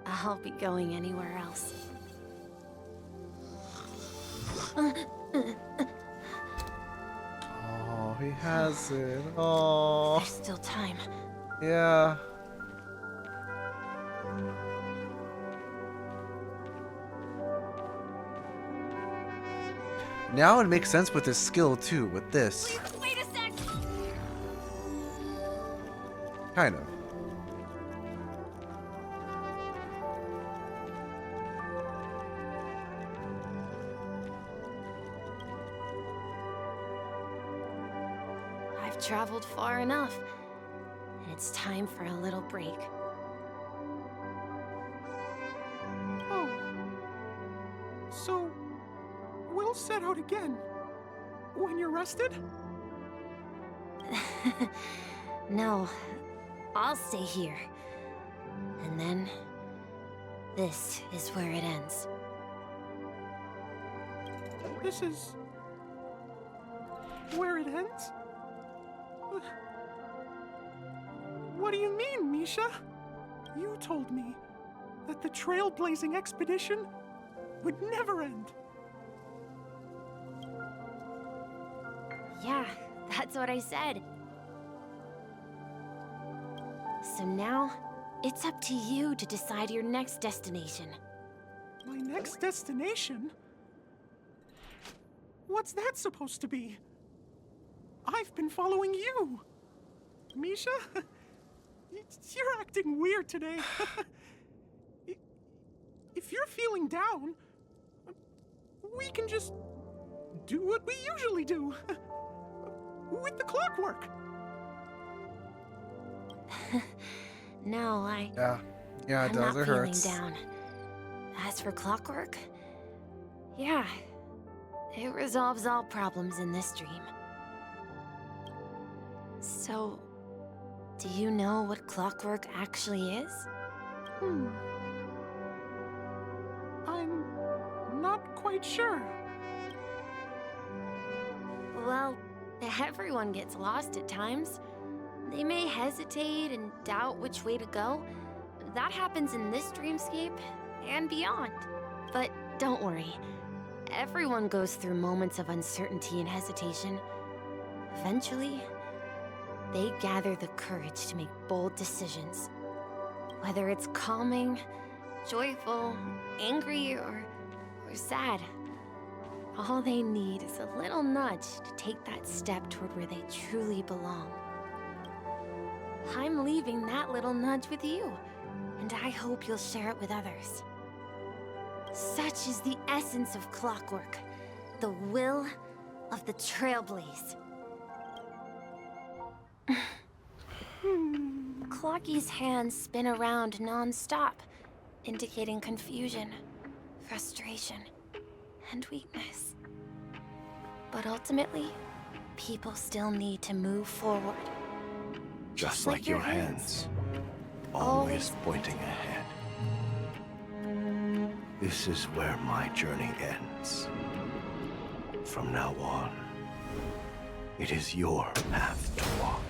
I'll be going anywhere else. he has it. Oh. There's still time. Yeah. Now it makes sense with his skill too, with this. Wait a sec! Kind of. I've traveled far enough, and it's time for a little break. Oh. So, we'll set out again. When you're rested? No, I'll stay here. And then, this is where it ends. This is... where it ends? What do you mean, Misha? You told me that the trailblazing expedition would never end. Yeah, that's what I said. So now, it's up to you to decide your next destination. My next destination? What's that supposed to be? I've been following you. Misha? You're acting weird today. If you're feeling down, we can just do what we usually do. With the clockwork. No, Yeah, it I'm does. not It feeling hurts. down. As for clockwork, yeah, it resolves all problems in this dream. So, do you know what clockwork actually is? I'm not quite sure. Well, everyone gets lost at times. They may hesitate and doubt which way to go. That happens in this dreamscape and beyond. But don't worry. Everyone goes through moments of uncertainty and hesitation. Eventually, they gather the courage to make bold decisions. Whether it's calming, joyful, angry, or sad. All they need is a little nudge to take that step toward where they truly belong. I'm leaving that little nudge with you, and I hope you'll share it with others. Such is the essence of clockwork, the will of the Trailblaze. Clocky's hands spin around non-stop, indicating confusion, frustration, and weakness. But ultimately, people still need to move forward. Just like your hands, always pointing ahead. This is where my journey ends. From now on, it is your path to walk.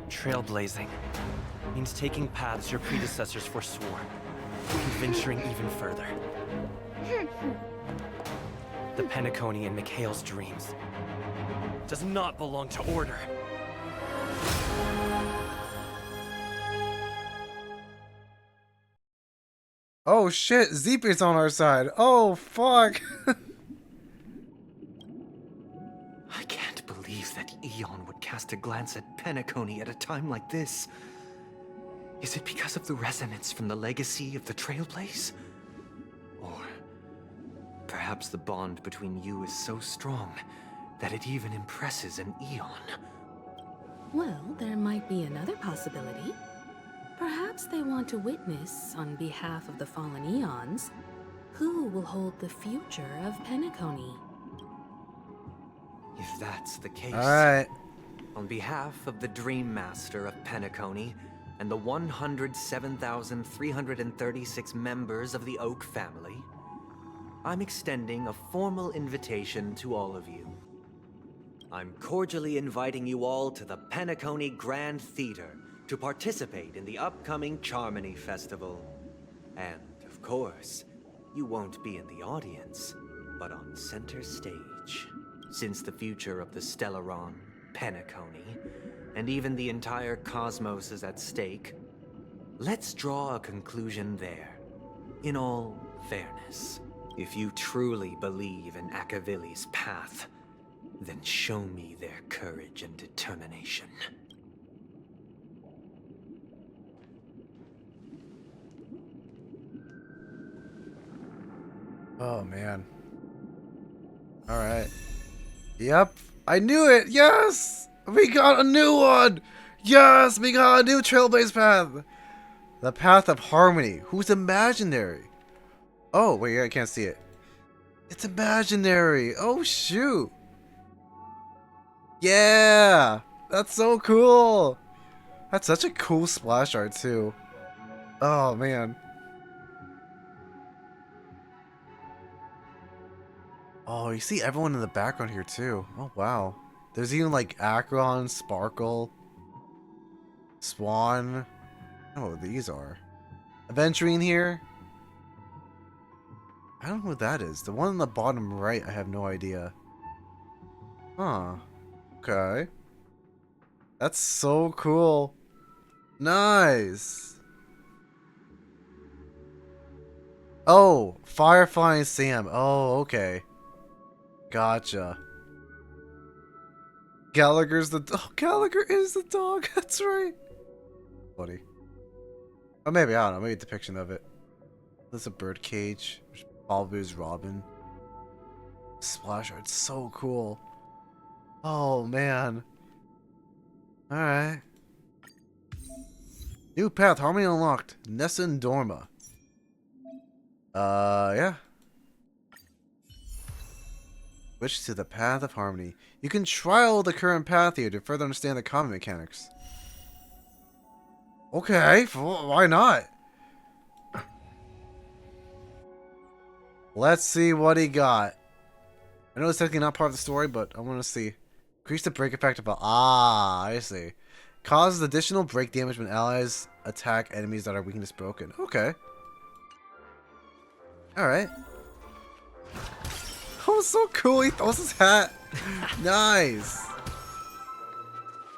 Trailblazing means taking paths your predecessors forswore, and venturing even further. The Penacony in Mikhail's dreams does not belong to Order. Oh shit, Zeep's on our side. Oh fuck. I can't believe that Eon would cast a glance at Penacony at a time like this. Is it because of the resonance from the legacy of the Trailblaze? Or perhaps the bond between you is so strong that it even impresses an Eon? Well, there might be another possibility. Perhaps they want to witness, on behalf of the fallen Eons, who will hold the future of Penacony. If that's the case, Alright. on behalf of the Dream Master of Penacony and the 107,336 members of the Oak family, I'm extending a formal invitation to all of you. I'm cordially inviting you all to the Penacony Grand Theater to participate in the upcoming Charmony Festival. And, of course, you won't be in the audience, but on center stage. Since the future of the Stellaron, Penacony, and even the entire cosmos is at stake, let's draw a conclusion there. In all fairness, if you truly believe in Akavili's path, then show me their courage and determination. Oh man. Alright. Yep. I knew it! Yes! We got a new one! Yes! We got a new trailblaze path! The Path of Harmony. Who's imaginary? Oh, wait, I can't see it. It's imaginary! Oh, shoot! Yeah! That's so cool! That's such a cool splash art, too. Oh, man. Oh, you see everyone in the background here, too. Oh, wow. There's even, like, Akron, Sparkle, Swan. Oh, these are. Aventurine here. I don't know who that is. The one on the bottom right, I have no idea. Huh. Okay. That's so cool. Nice. Oh, Firefly and Sam. Oh, okay. Gotcha. Gallagher's the dog. Oh, Gallagher is the dog. That's right. Buddy. Oh, maybe. I don't know. Maybe a depiction of it. There's a bird cage. Probably is Robin. Splash art. So cool. Oh, man. Alright. New path. Harmony unlocked. Nessa and Dorma. Yeah. Switch to the Path of Harmony. You can trial the current path here to further understand the combat mechanics. Okay, why not? Let's see what he got. I know it's technically not part of the story, but I want to see. Increase the break effect of I see. Causes additional break damage when allies attack enemies that are weakness broken. Okay. Alright. Oh, so cool. He throws his hat. Nice.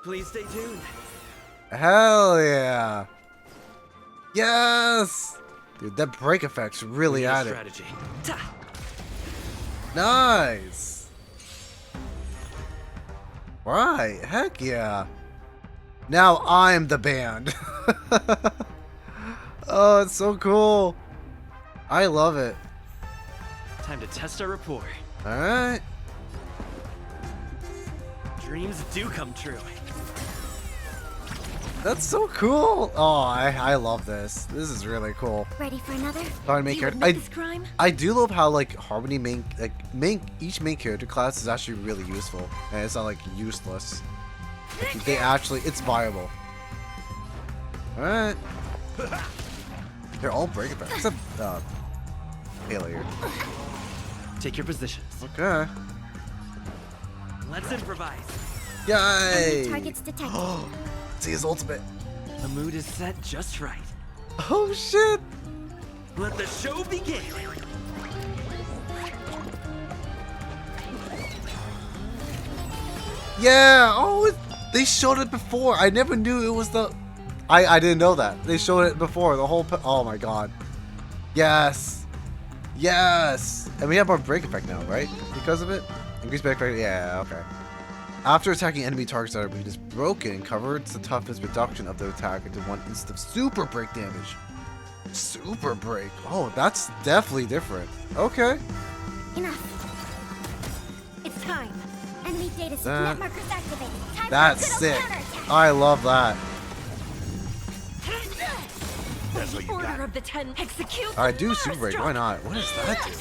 Please stay tuned. Hell yeah. Yes. Dude, that break effect's really added. Strategy. Nice. Right. Heck yeah. Now I'm the band. Oh, it's so cool. I love it. Time to test our rapport. Alright. Dreams do come true. That's so cool. Oh, I love this. This is really cool. Ready for another? Main character. I do love how like Harmony each main character class is actually really useful, and it's not like useless. Like, they actually, it's viable. All right. They're all break effects except failure. Take your positions. Okay. Let's improvise. Yay! Targets detected. See his ultimate. The mood is set just right. Oh shit! Let the show begin. Yeah! Oh, they showed it before. I never knew it was the... I didn't know that. They showed it before. The whole... Oh my god. Yes! Yes! And we have our break effect now, right? Because of it? Increased break effect? Yeah, okay. After attacking enemy targets that are weakness broken, converts the toughness reduction of the attack into one instant of super break damage. Super break. Oh, that's definitely different. Okay. Enough. It's time. Enemy data net markers activated. Time that's for a good sick. old counterattack. I love that. That's what you got. Order of the 10. Execute. Alright, do super break. Why not? What does that do?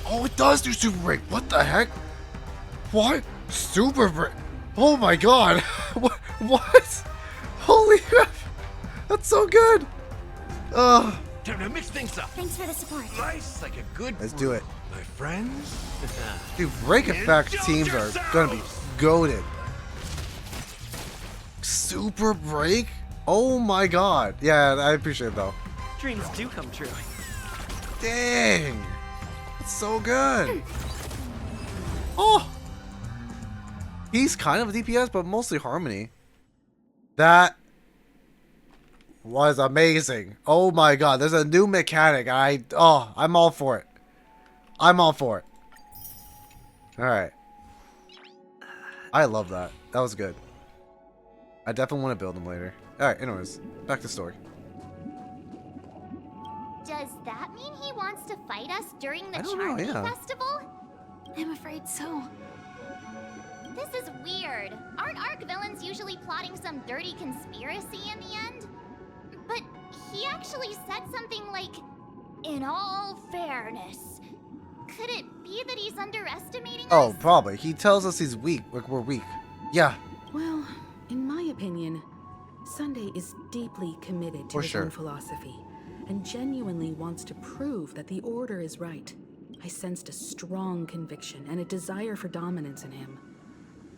Oh, it does do super break. What the heck? What? Super break? Oh my god. What? Holy crap. That's so good. Time to mix things up. Thanks for the support. Nice, like a good. Let's do it. My friends. Dude, break effect teams are gonna be goated. Super break? Oh my god. Yeah, I appreciate it though. Dreams do come true. Dang. It's so good. Oh! He's kind of DPS, but mostly Harmony. That was amazing. Oh my god, there's a new mechanic. I'm all for it. I'm all for it. Alright. I love that. That was good. I definitely want to build him later. Alright, anyways, back to story. Does that mean he wants to fight us during the I don't know, Charming yeah. Festival? I'm afraid so. This is weird. Aren't Arc villains usually plotting some dirty conspiracy in the end? But he actually said something like, "In all fairness." Could it be that he's underestimating us? Oh, probably. He tells us he's weak. Like, we're weak. Yeah. Well, in my opinion, Sunday is deeply committed to For his sure. own philosophy and genuinely wants to prove that the Order is right. I sensed a strong conviction and a desire for dominance in him.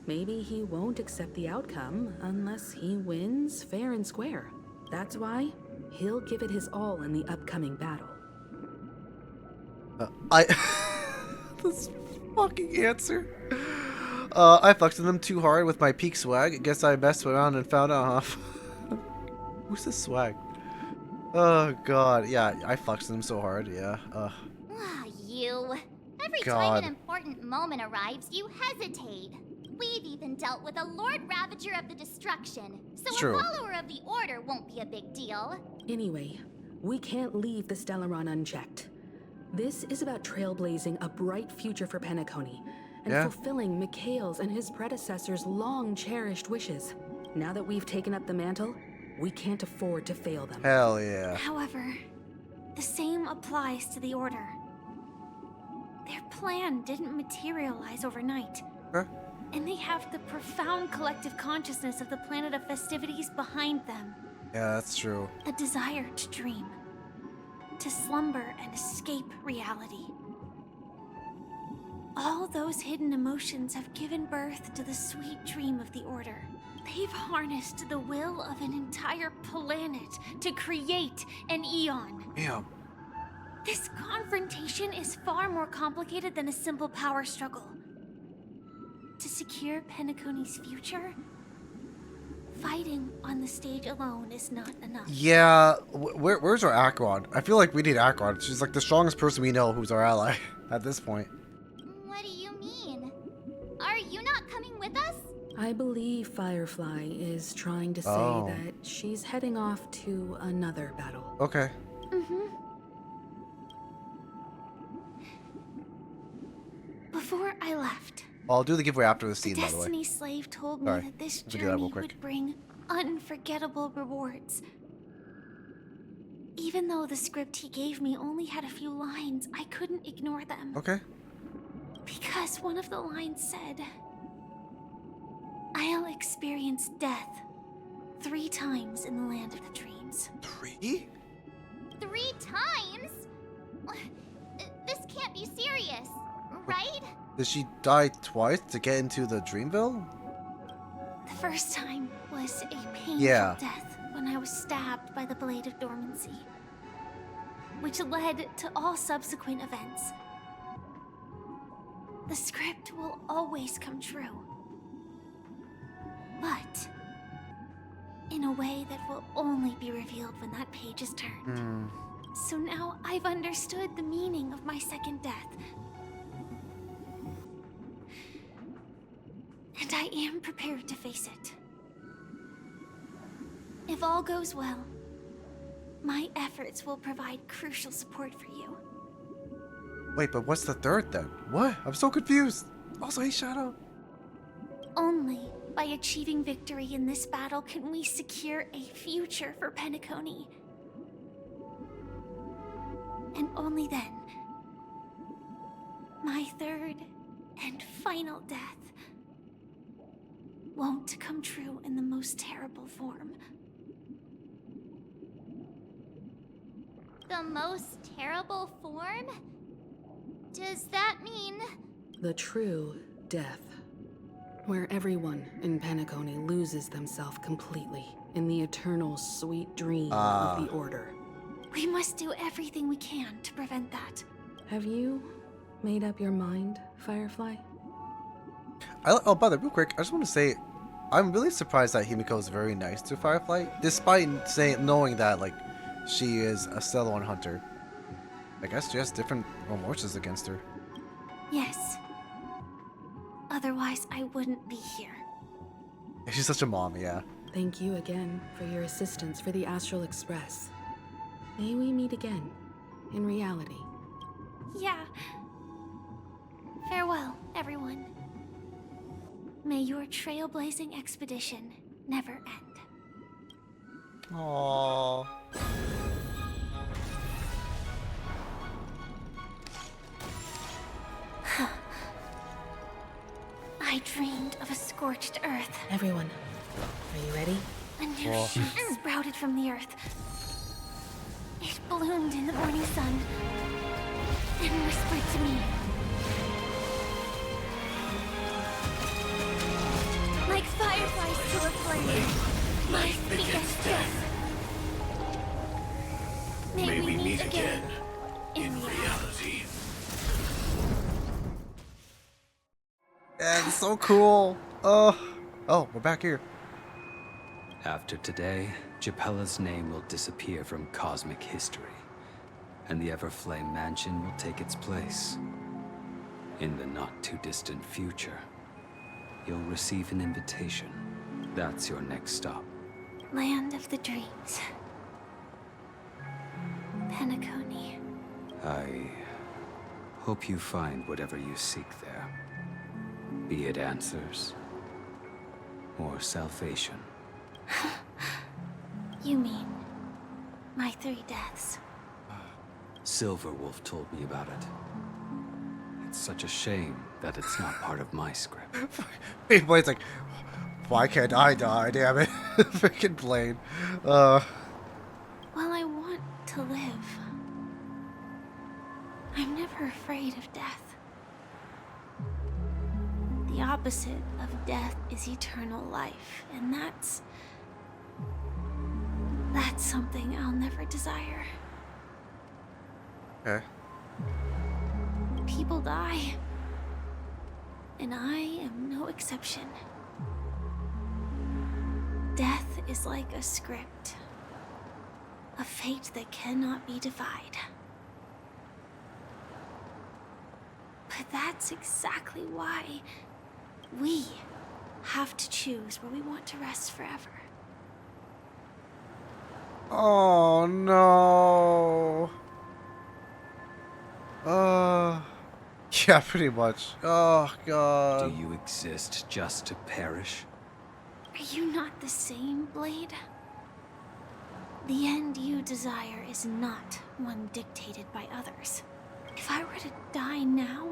Maybe he won't accept the outcome unless he wins fair and square. That's why he'll give it his all in the upcoming battle. This fucking answer. I fucked with them too hard with my peak swag. Guess I messed around and found out, huh? Who's this swag? Oh god, yeah, I fucked with them so hard, yeah. You. Every time God. an important moment arrives, you hesitate. We've even dealt with a Lord Ravager of the Destruction, so True. a follower of the Order won't be a big deal. Anyway, we can't leave the Stellaron unchecked. This is about trailblazing a bright future for Penacony and Yeah. fulfilling Mikhail's and his predecessors' long-cherished wishes. Now that we've taken up the mantle, we can't afford to fail them. Hell yeah. However, the same applies to the Order. Their plan didn't materialize overnight. Huh? And they have the profound collective consciousness of the planet of festivities behind them. Yeah, that's true. A desire to dream. To slumber and escape reality. All those hidden emotions have given birth to the sweet dream of the Order. They've harnessed the will of an entire planet to create an eon. Damn. This confrontation is far more complicated than a simple power struggle. To secure Penacony's future, fighting on the stage alone is not enough. Yeah, where's our Akron? I feel like we need Akron. She's like the strongest person we know who's our ally at this point. What do you mean? Are you not coming with us? I believe Firefly is trying to say Oh. that she's heading off to another battle. Okay. Before I left, I'll do the giveaway after the the scene, by the way. Destiny Slave told me Sorry, that this let me do that real journey quick. would bring unforgettable rewards. Even though the script he gave me only had a few lines, I couldn't ignore them. Okay. Because one of the lines said, "I'll experience death 3 times in the land of the dreams." 3? 3 times? This can't be serious, right? Did she die twice to get into the Dreamville? The first time was a painful Yeah. death when I was stabbed by the Blade of Dormancy, which led to all subsequent events. The script will always come true, but in a way that will only be revealed when that page is turned. So now I've understood the meaning of my second death. And I am prepared to face it. If all goes well, my efforts will provide crucial support for you. Wait, but what's the third then? What? I'm so confused. Also, hey, Shadow. Only by achieving victory in this battle can we secure a future for Penacony. And only then, my third and final death won't come true in the most terrible form. The most terrible form? Does that mean... The true death. Where everyone in Penacony loses themselves completely in the eternal sweet dream of the Order. We must do everything we can to prevent that. Have you made up your mind, Firefly? Oh, by the way, real quick, I just want to say, I'm really surprised that Himiko is very nice to Firefly, despite knowing that like she is a Stellar hunter. I guess she has different remorses against her. Yes. Otherwise, I wouldn't be here. She's such a mom, yeah. Thank you again for your assistance for the Astral Express. May we meet again, in reality. Yeah. Farewell, everyone. May your trailblazing expedition never end. Aww. I dreamed of a scorched earth. Everyone, are you ready? A new shoot sprouted from the earth. It bloomed in the morning sun and whispered to me. Like fireflies to a flame, life begets death. May we meet again in reality. Yeah, it's so cool. Oh, we're back here. After today, Japella's name will disappear from cosmic history, and the Everflame Mansion will take its place. In the not-too-distant future, you'll receive an invitation. That's your next stop. Land of the dreams. Penacony. I hope you find whatever you seek there. Be it answers, or salvation. You mean my 3 deaths? Silverwolf told me about it. It's such a shame that it's not part of my script. Blade's like, why can't I die? Damn it. Freaking Blade. Well, I want to live. I'm never afraid of death. The opposite of death is eternal life, and that's something I'll never desire. Okay. People die, and I am no exception. Death is like a script, a fate that cannot be defied. But that's exactly why we have to choose where we want to rest forever. Oh no. Yeah, pretty much. Oh god. Do you exist just to perish? Are you not the same, Blade? The end you desire is not one dictated by others. If I were to die now,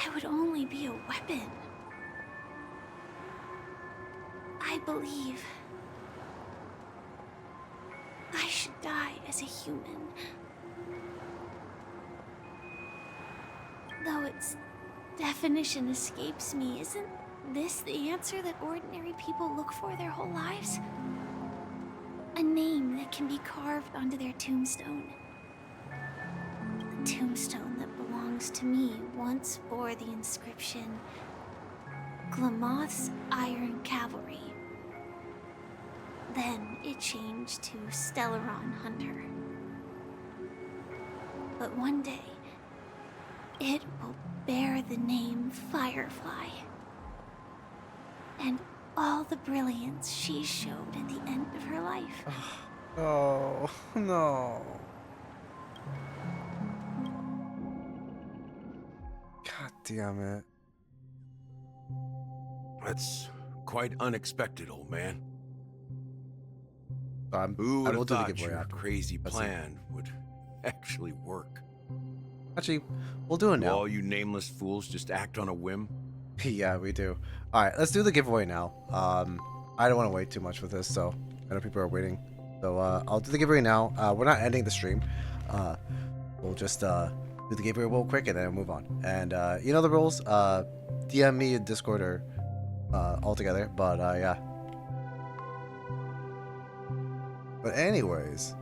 I would only be a weapon. I believe I should die as a human. Though its definition escapes me, isn't this the answer that ordinary people look for their whole lives? A name that can be carved onto their tombstone. The tombstone that belongs to me once bore the inscription, Glamoth's Iron Cavalry. Then it changed to Stellaron Hunter. But one day, it will bear the name Firefly. And all the brilliance she showed at the end of her life. Oh, no. God damn it. That's quite unexpected, old man. I Who would will have do the thought giveaway your after. crazy That's it. plan would actually work? Actually, we'll do it Do now. all you nameless fools just act on a whim? Yeah, we do. Alright, let's do the giveaway now. I don't want to wait too much with this, so I know people are waiting. So I'll do the giveaway now. We're not ending the stream. We'll just do the giveaway real quick and then we'll move on. And you know the rules. DM me in Discord or all together. But yeah. But anyways,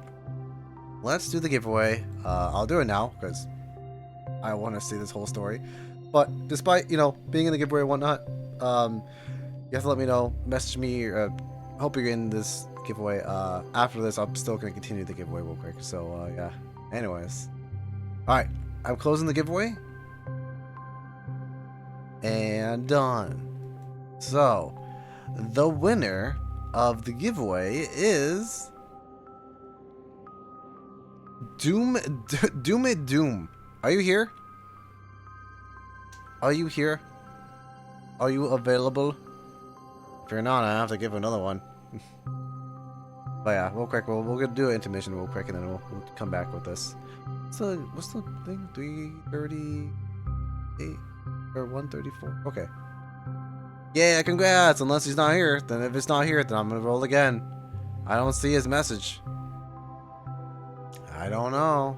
let's do the giveaway. I'll do it now because I want to see this whole story. But despite, you know, being in the giveaway and whatnot, you have to let me know, message me, hope you're in this giveaway. After this, I'm still going to continue the giveaway real quick. So, yeah. Anyways. Alright, I'm closing the giveaway. And done. So, the winner of the giveaway is Doom. Are you here? Are you here? Are you available? If you're not, I have to give another one. But yeah, real quick, we'll do an intermission real quick, and then we'll come back with this. So, what's the thing? 338 or 134? Okay. Yeah, congrats! Unless he's not here. Then if it's not here, then I'm gonna roll again. I don't see his message. I don't know.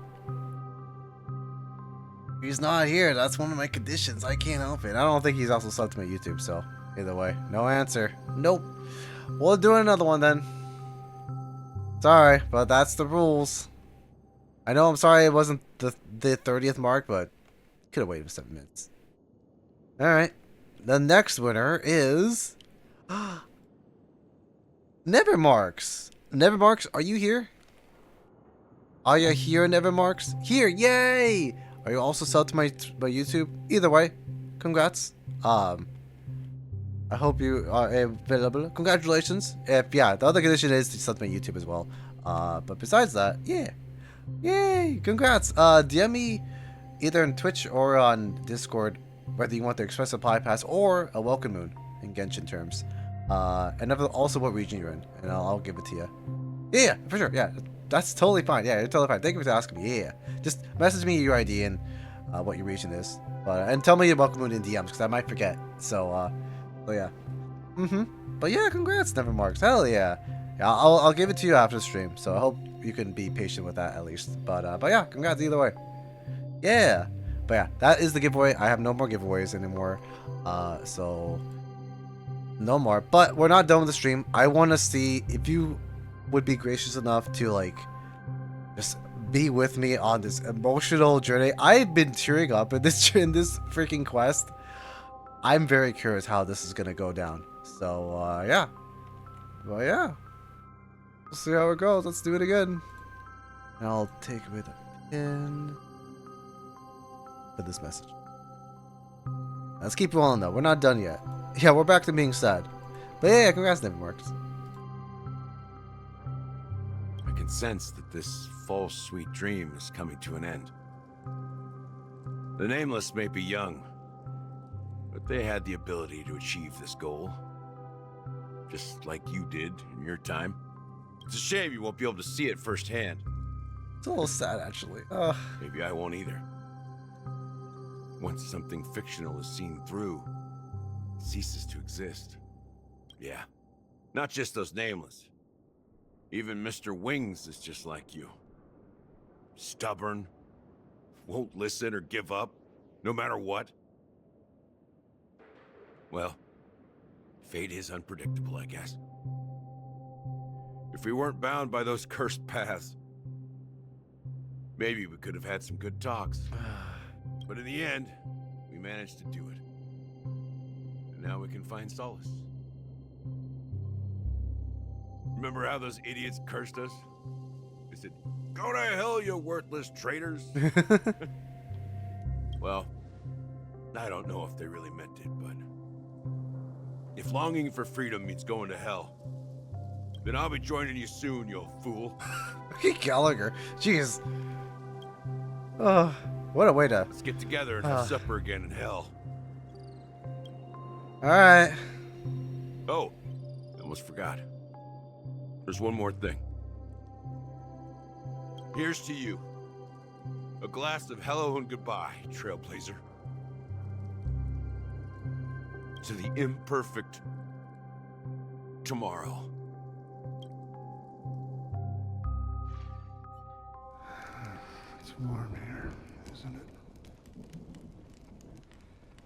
If he's not here, that's one of my conditions. I can't help it. I don't think he's also subbed to my YouTube, so either way, no answer. Nope. We'll do another one then. Sorry, but that's the rules. I know I'm sorry it wasn't the 30th mark, but could have waited 7 minutes. Alright. The next winner is Nevermarks. Nevermarks, are you here? Are you here, Nevermarks? Here, yay! Are you also subbed to my YouTube? Either way, congrats. I hope you are available. Congratulations. Yeah, the other condition is to sub to my YouTube as well. But besides that, yeah. Yay! Congrats. DM me either on Twitch or on Discord whether you want the Express Supply Pass or a Welcome Moon in Genshin terms. And also what region you're in, and I'll give it to you. Yeah, for sure. Yeah, that's totally fine. Yeah, you're totally fine. Thank you for asking me. Yeah, just message me your ID and what your region is. And tell me your Welcome Moon in DMs because I might forget. So yeah. But yeah, congrats, Nevermarks. Hell yeah. Yeah, I'll give it to you after the stream. So I hope you can be patient with that at least. But yeah, congrats either way. Yeah. But yeah, that is the giveaway. I have no more giveaways anymore. So no more. But we're not done with the stream. I want to see if you would be gracious enough to like just be with me on this emotional journey. I've been tearing up in this freaking quest. I'm very curious how this is gonna go down. So yeah. Well, yeah. We'll see how it goes. Let's do it again. And I'll take away the pin for this message. Let's keep rolling though. We're not done yet. Yeah, we're back to being sad. But yeah, congrats, Nevermarks. I can sense that this false sweet dream is coming to an end. The Nameless may be young, but they had the ability to achieve this goal. Just like you did in your time. It's a shame you won't be able to see it firsthand. It's a little sad, actually. Maybe I won't either. Once something fictional is seen through, it ceases to exist. Yeah, not just those Nameless. Even Mr. Wings is just like you. Stubborn, won't listen or give up, no matter what. Well, fate is unpredictable, I guess. If we weren't bound by those cursed paths, maybe we could have had some good talks. But in the end, we managed to do it. And now we can find solace. Remember how those idiots cursed us? They said, "Go to hell, you worthless traitors." Well, I don't know if they really meant it, but if longing for freedom means going to hell, then I'll be joining you soon, you fool. Okay, Gallagher. Jeez. What a way to... Let's get together and have supper again in hell. Alright. Oh, I almost forgot. There's one more thing. Here's to you. A glass of hello and goodbye, Trailblazer. To the imperfect tomorrow. It's warm here, isn't it?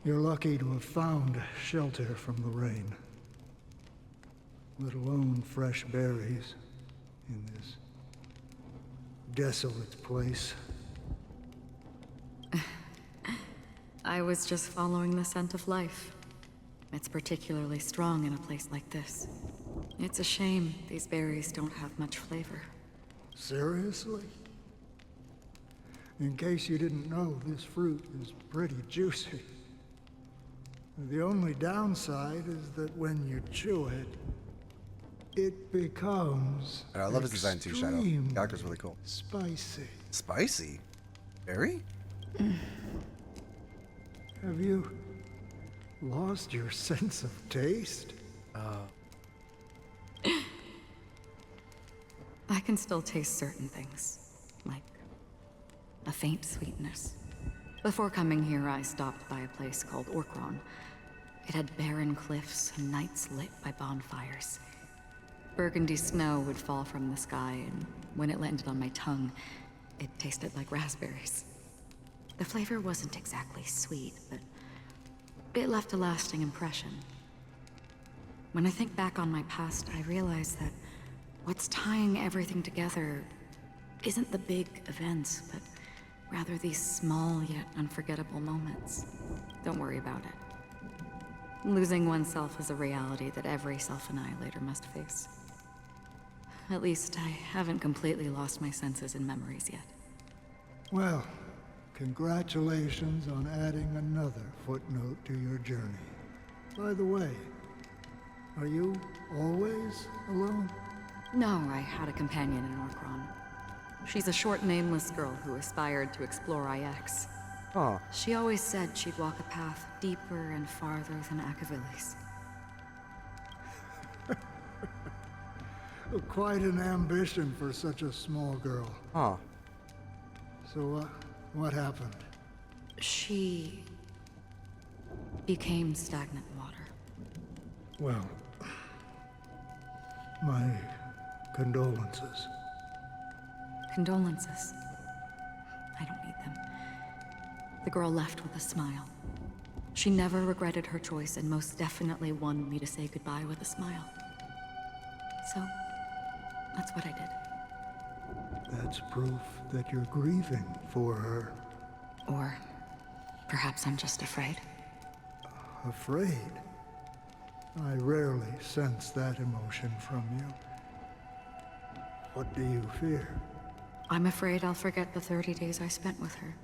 You're lucky to have found shelter from the rain. Let alone fresh berries in this desolate place. I was just following the scent of life. It's particularly strong in a place like this. It's a shame these berries don't have much flavor. Seriously? In case you didn't know, this fruit is pretty juicy. The only downside is that when you chew it, it becomes And I love his design too, Shadow. The character's really cool. Spicy. Spicy? Berry? Have you lost your sense of taste? I can still taste certain things, like a faint sweetness. Before coming here, I stopped by a place called Orkron. It had barren cliffs and nights lit by bonfires. Burgundy snow would fall from the sky, and when it landed on my tongue, it tasted like raspberries. The flavor wasn't exactly sweet, but it left a lasting impression. When I think back on my past, I realize that what's tying everything together isn't the big events, but rather these small yet unforgettable moments. Don't worry about it. Losing oneself is a reality that every self-annihilator must face. At least I haven't completely lost my senses and memories yet. Well, congratulations on adding another footnote to your journey. By the way, are you always alone? No, I had a companion in Orkron. She's a short, nameless girl who aspired to explore IX. Huh. She always said she'd walk a path deeper and farther than Akavilis. Quite an ambition for such a small girl. Huh. So, what happened? She became stagnant water. Well, my condolences. Condolences. I don't need them. The girl left with a smile. She never regretted her choice and most definitely wanted me to say goodbye with a smile. So, that's what I did. That's proof that you're grieving for her. Or perhaps I'm just afraid. Afraid? I rarely sense that emotion from you. What do you fear? I'm afraid I'll forget the 30 days I spent with her.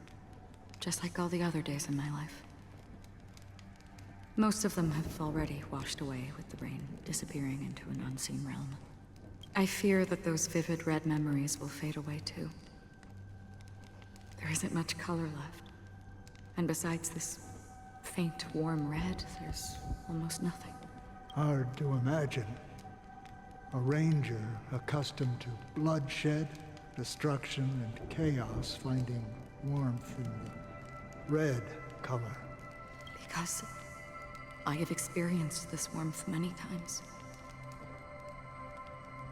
Just like all the other days in my life. Most of them have already washed away with the rain, disappearing into an unseen realm. I fear that those vivid red memories will fade away too. There isn't much color left. And besides this faint, warm red, there's almost nothing. Hard to imagine. A ranger accustomed to bloodshed, destruction, and chaos finding warmth in the red color. Because I have experienced this warmth many times.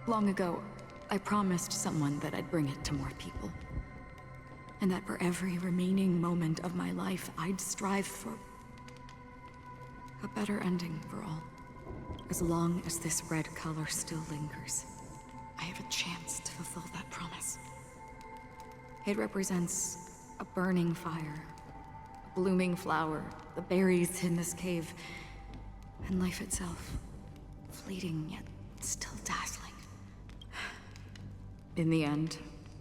Long ago, I promised someone that I'd bring it to more people. And that for every remaining moment of my life, I'd strive for a better ending for all. As long as this red color still lingers, I have a chance to fulfill that promise. It represents a burning fire, a blooming flower, the berries in this cave, and life itself, fleeting yet still dazzling. In the end,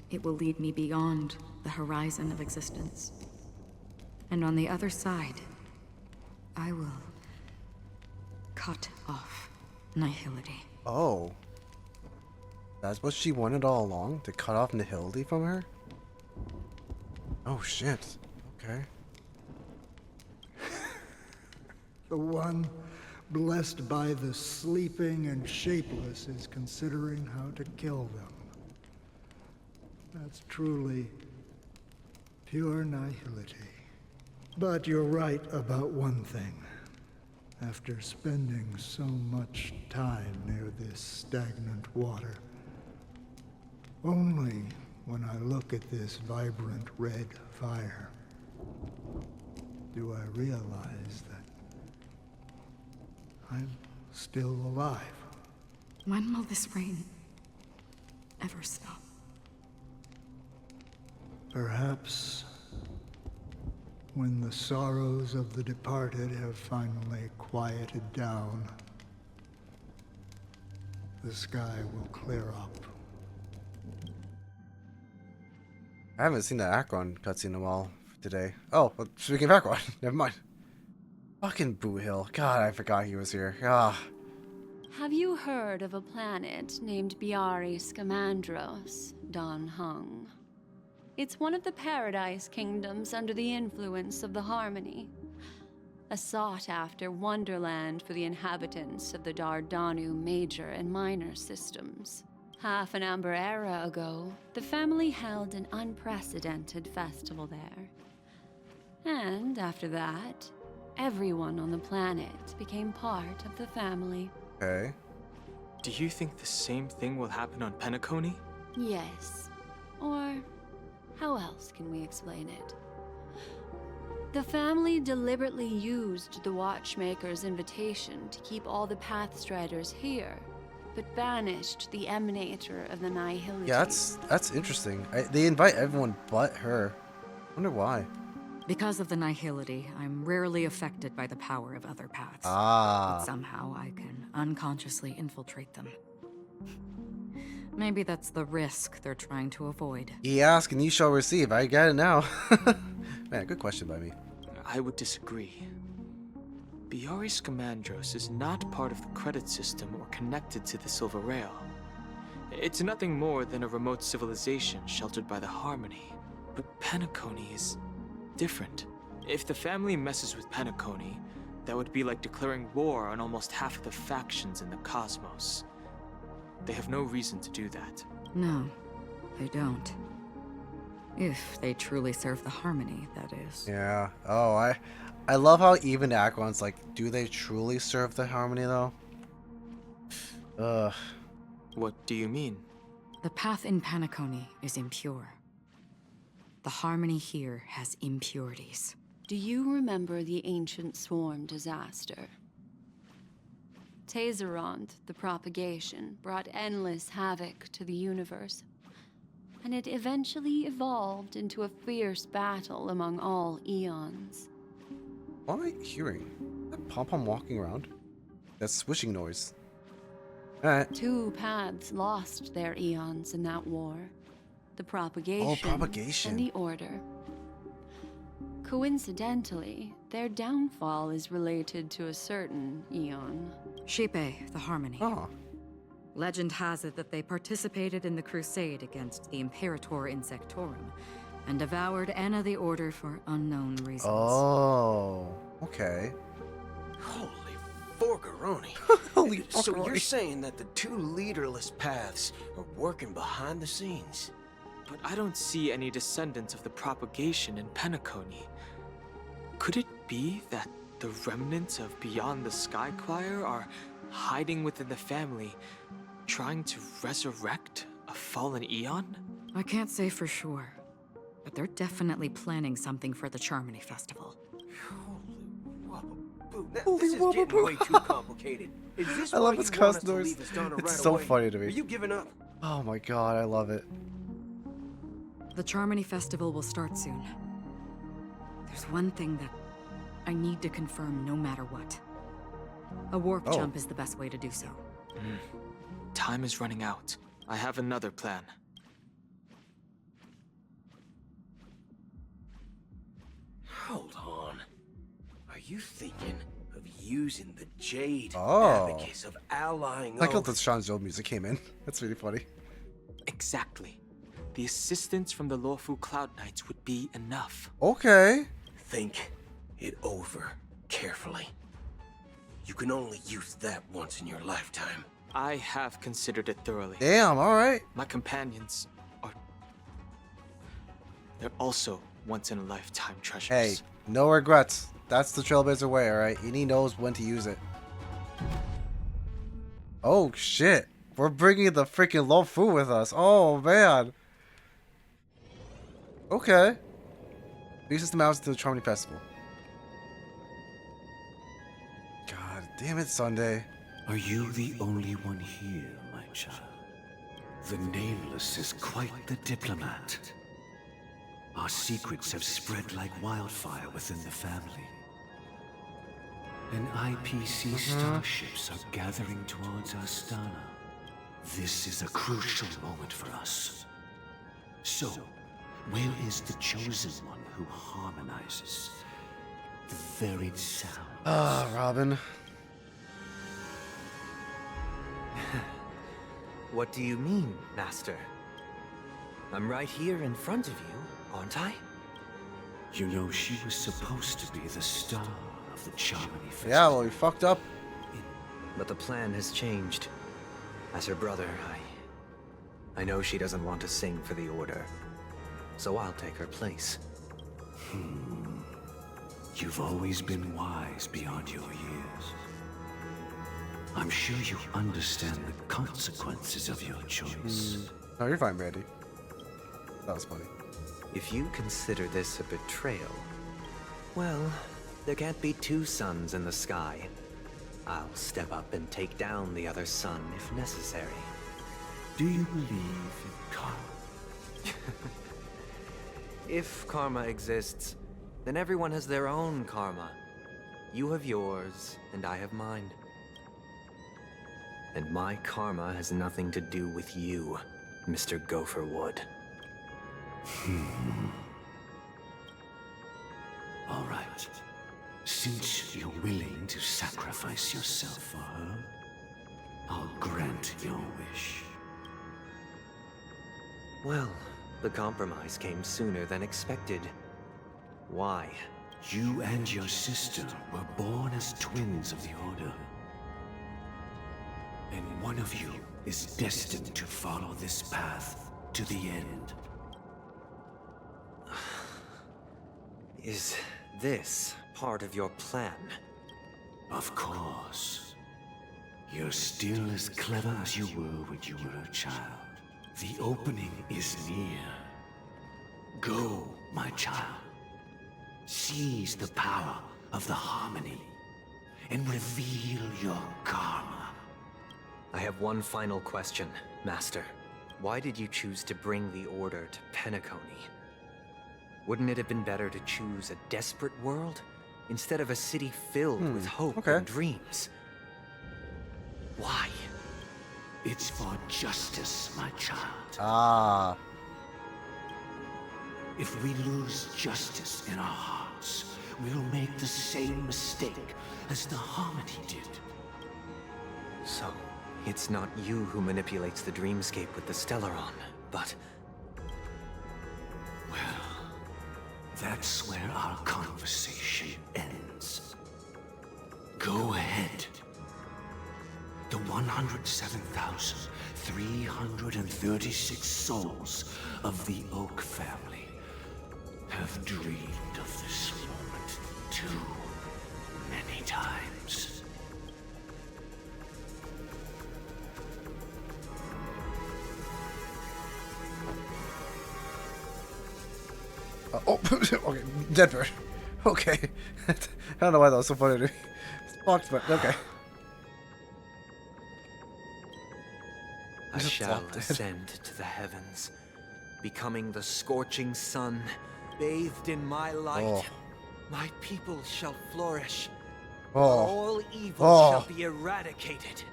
it will lead me beyond the horizon of existence. And on the other side, I will cut off nihility. Oh. That's what she wanted all along? To cut off nihility from her? Oh shit. Okay. The one blessed by the sleeping and shapeless is considering how to kill them. That's truly pure nihility. But you're right about one thing. After spending so much time near this stagnant water, only when I look at this vibrant red fire do I realize that I'm still alive. When will this rain ever stop? when the sorrows of the departed have finally quieted down, the sky will clear up. I haven't seen that Akron cutscene in a while today. Oh, well, speaking of Akron, never mind. Fucking Boo Hill. God, I forgot he was here. Ah. Have you heard of a planet named Biari Scamandros, Don Hung? It's one of the Paradise Kingdoms under the influence of the Harmony. A sought-after wonderland for the inhabitants of the Dardanu Major and Minor systems. Half an Amber Era ago, the family held an unprecedented festival there. And after that, everyone on the planet became part of the family. Okay. Do you think the same thing will happen on Penacony? Yes. Or how else can we explain it? The family deliberately used the Watchmaker's invitation to keep all the Pathstriders here, but banished the Emanator of the Nihility. Yeah, that's interesting. They invite everyone but her. Wonder why. Because of the Nihility, I'm rarely affected by the power of other paths. Ah. But somehow I can unconsciously infiltrate them. Maybe that's the risk they're trying to avoid. Ye ask and ye shall receive. I get it now. Man, good question by me. I would disagree. Biari Scamandros is not part of the credit system or connected to the Silver Rail. It's nothing more than a remote civilization sheltered by the Harmony. But Penacony is different. If the family messes with Penacony, that would be like declaring war on almost half of the factions in the cosmos. They have no reason to do that. No, they don't. If they truly serve the Harmony, that is. Yeah. Oh, I love how even Akron's like, do they truly serve the Harmony though? Ugh. What do you mean? The path in Penacony is impure. The Harmony here has impurities. Do you remember the Ancient Swarm disaster? Tazerond, the propagation, brought endless havoc to the universe, and it eventually evolved into a fierce battle among all eons. What am I hearing? That pom-pom walking around? That swishing noise. Alright. Two paths lost their eons in that war. The propagation, propagation. And the order. Coincidentally, their downfall is related to a certain eon. Shepe, the Harmony. Oh. Legend has it that they participated in the crusade against the Imperator Insectorum and devoured Anna the Order for unknown reasons. Oh, okay. Holy forgaroni. Holy So forgaroni. you're saying that the two leaderless paths are working behind the scenes? But I don't see any descendants of the propagation in Penacony. Could it be that the remnants of Beyond the Sky Choir are hiding within the family, trying to resurrect a fallen eon? I can't say for sure, but they're definitely planning something for the Charmony Festival. This is getting way too complicated. Is this I why love his you want us to customers. leave Astana It's right so away? funny to me. Are you giving up? Oh my god, I love it. The Charmony Festival will start soon. There's one thing that I need to confirm no matter what. A warp jump is the best way to do so. Time is running out. I have another plan. Hold on. Are you thinking of using the Jade Oh. Abacus of allying I like how oath? the Sean Joe music came in. That's really funny. Exactly. The assistance from the Lawful Cloud Knights would be enough. Okay. Think it over carefully. You can only use that once in your lifetime. I have considered it thoroughly. Damn, alright. My companions are... They're also once-in-a-lifetime treasures. Hey, no regrets. That's the Trailblazer way, alright? And he knows when to use it. Oh, shit. We're bringing the freaking low food with us. Oh, man. Okay. Uses the mouse to the Charmony Festival. God damn it, Sunday. Are you the only one here, my child? The Nameless is quite the diplomat. Our secrets have spread like wildfire within the family. And IPC starships are gathering towards Astana. This is a crucial moment for us. So, where is the chosen one who harmonizes the varied sounds? Ah, Robin. What do you mean, Master? I'm right here in front of you, aren't I? You know, she was supposed to be the star of the Charmony Festival. Yeah, well, we fucked up. But the plan has changed. As her brother, I know she doesn't want to sing for the Order. So I'll take her place. You've always been wise beyond your years. I'm sure you understand the consequences of your choice. No, you're fine, Brandy. That was funny. If you consider this a betrayal, well, there can't be two suns in the sky. I'll step up and take down the other sun if necessary. Do you believe in karma? If karma exists, then everyone has their own karma. You have yours, and I have mine. And my karma has nothing to do with you, Mr. Gopherwood. All right. Since you're willing to sacrifice yourself for her, I'll grant your wish. Well, the compromise came sooner than expected. Why? You and your sister were born as twins of the Order. And one of you is destined to follow this path to the end. Is this part of your plan? Of course. You're still as clever as you were when you were a child. The opening is near. Go, my child. Seize the power of the harmony and reveal your karma. I have one final question, Master. Why did you choose to bring the Order to Penacony? Wouldn't it have been better to choose a desperate world instead of a city filled with hope and dreams? Why? It's for justice, my child. Ah. If we lose justice in our hearts, we'll make the same mistake as the Harmony did. So, it's not you who manipulates the dreamscape with the Stellaron, but... Well, that's where our conversation ends. Go ahead. The 107,336 souls of the Oak family have dreamed of this moment too many times. Oh, okay, Denver. Okay. I don't know why that was so funny to me. It's fucked, but okay. I shall ascend to the heavens, becoming the scorching sun, bathed in my light. Oh. My people shall flourish. Oh. All evil Oh. shall be eradicated.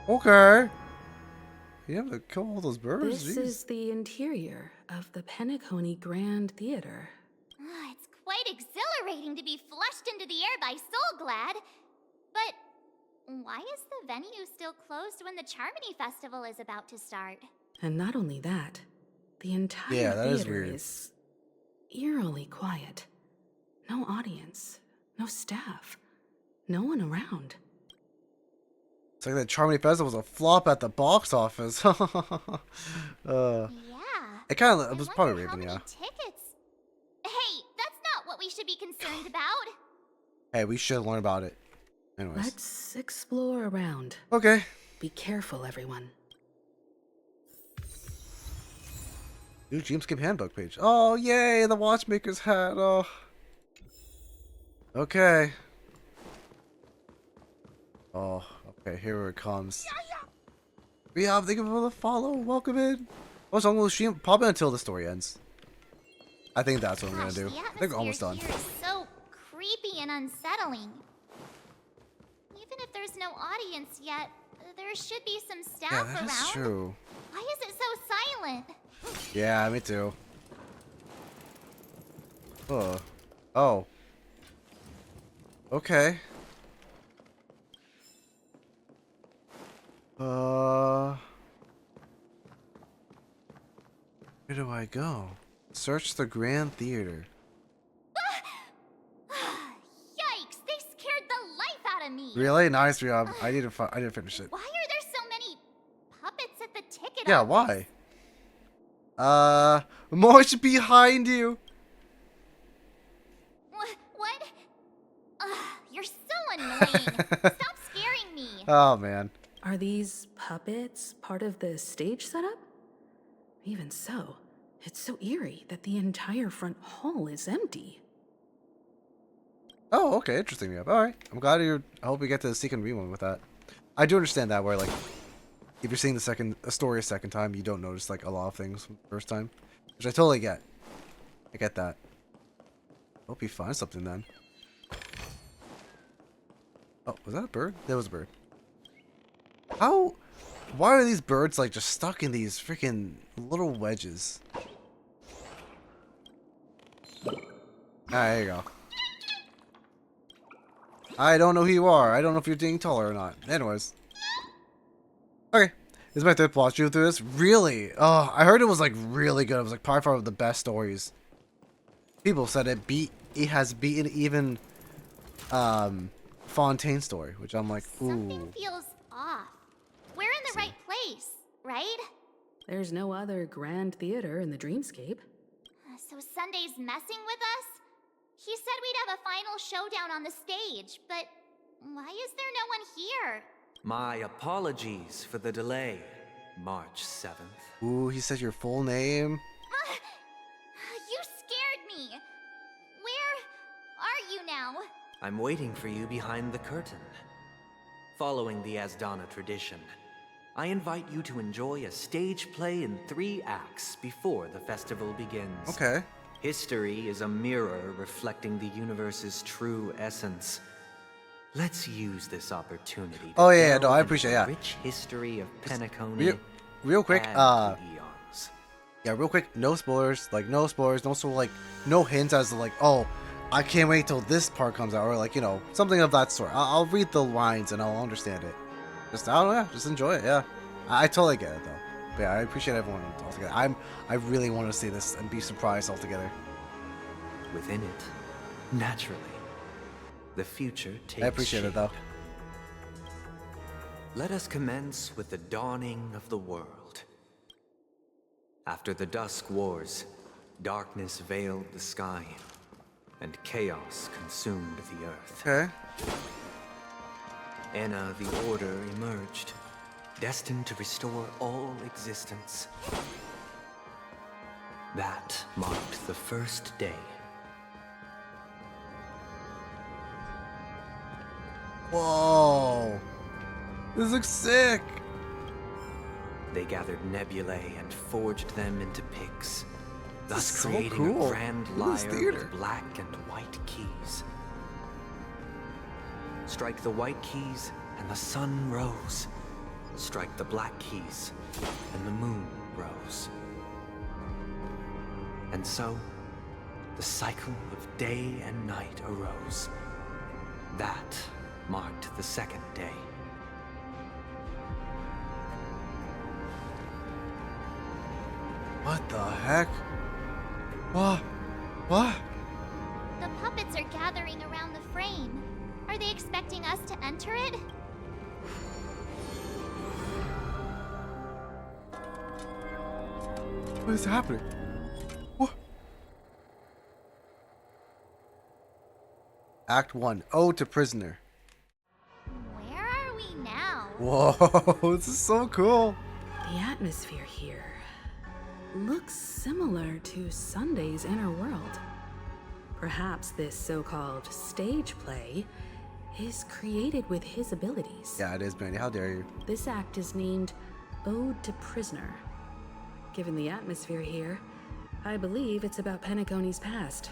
Okay. You have to kill all those birds? This Jeez. is the interior of the Penacony Grand Theater. It's quite exhilarating to be flushed into the air by Soulglad. But why is the venue still closed when the Charmony Festival is about to start? And not only that, the entire Yeah, that is theater weird. is eerily quiet. No audience, no staff, no one around. It's like that Charmony Festival was a flop at the box office. Yeah. It kind of, it was probably Raven, yeah. Tickets. Hey, that's not what we should be concerned about. Hey, we should learn about it. Anyways. Let's explore around. Okay. Be careful, everyone. New Dreamscape Handbook page. Oh, yay, the Watchmaker's hat. Oh. Okay. Oh, okay, here it comes. Yeah, thank you for the follow. Welcome in. Oh, so I'm going to stream probably until the story ends. I think that's what I'm Gosh, gonna do. the I think we're almost done. atmosphere here is so creepy and unsettling. Even if there's no audience yet, there should be some staff Yeah, that around. is true. Why is it so silent? Yeah, me too. Oh. Oh. Okay. Where do I go? Search the Grand Theater. Yikes! They scared the life out of me. Really? Nice job. I didn't finish it. Why are there so many puppets at the ticket Yeah, office? why? March behind you. What? You're so annoying. Stop scaring me. Oh man. Are these puppets part of the stage setup? Even so, it's so eerie that the entire front hall is empty. Oh, okay, interesting. Yeah. All right. I'm glad you're. I hope we get to the second rewind with that. I do understand that where like, if you're seeing a story a second time, you don't notice like a lot of things from the first time, which I totally get. I get that. Hope you find something then. Oh, was that a bird? That was a bird. How? Why are these birds like just stuck in these freaking little wedges? There you go. I don't know who you are. I don't know if you're getting taller or not. Anyways. Okay. This is my third plot through this. Really? Oh, I heard it was like really good. It was like probably one of the best stories. People said it has beaten even Fontaine's story, which I'm like, ooh. Something feels off. We're in the right place, right? There's no other grand theater in the dreamscape. So Sunday's messing with us? He said we'd have a final showdown on the stage, but why is there no one here? My apologies for the delay, March 7th. Ooh, he said your full name. You scared me. Where are you now? I'm waiting for you behind the curtain. Following the Asdana tradition, I invite you to enjoy a stage play in 3 acts before the festival begins. Okay. History is a mirror reflecting the universe's true essence. Let's use this opportunity to Oh yeah, delve no, I into appreciate the that. rich history of Penacony. Real quick, and the eons. yeah, real quick, no spoilers, no spoilers, no sort of like, no hints as to like, oh, I can't wait till this part comes out, or like, you know, something of that sort. I'll read the lines and I'll understand it. Just, I don't know, just enjoy it, yeah. I totally get it though. But yeah, I appreciate everyone altogether. I really want to see this and be surprised altogether. Within it, naturally, the future takes I appreciate it though. Let us commence with the dawning of the world. After the Dusk Wars, darkness veiled the sky, and chaos consumed the earth. Okay. Anna the Order emerged, destined to restore all existence. That marked the first day. Whoa! This looks sick! They gathered nebulae and forged them into picks, thus This is so creating cool. a grand Look at this lyre theater. with black and white keys. Strike the white keys, and the sun rose. Strike the black keys, and the moon rose. And so, the cycle of day and night arose. That marked the second day. What the heck? What? What? The puppets are gathering around the frame. Are they expecting us to enter it? What is happening? What? Act 1. Ode to Prisoner. Where are we now? Whoa, this is so cool. The atmosphere here looks similar to Sunday's inner world. Perhaps this so-called stage play is created with his abilities. Yeah, it is, Brandy. How dare you? This act is named Ode to Prisoner. Given the atmosphere here, I believe it's about Penacony's past.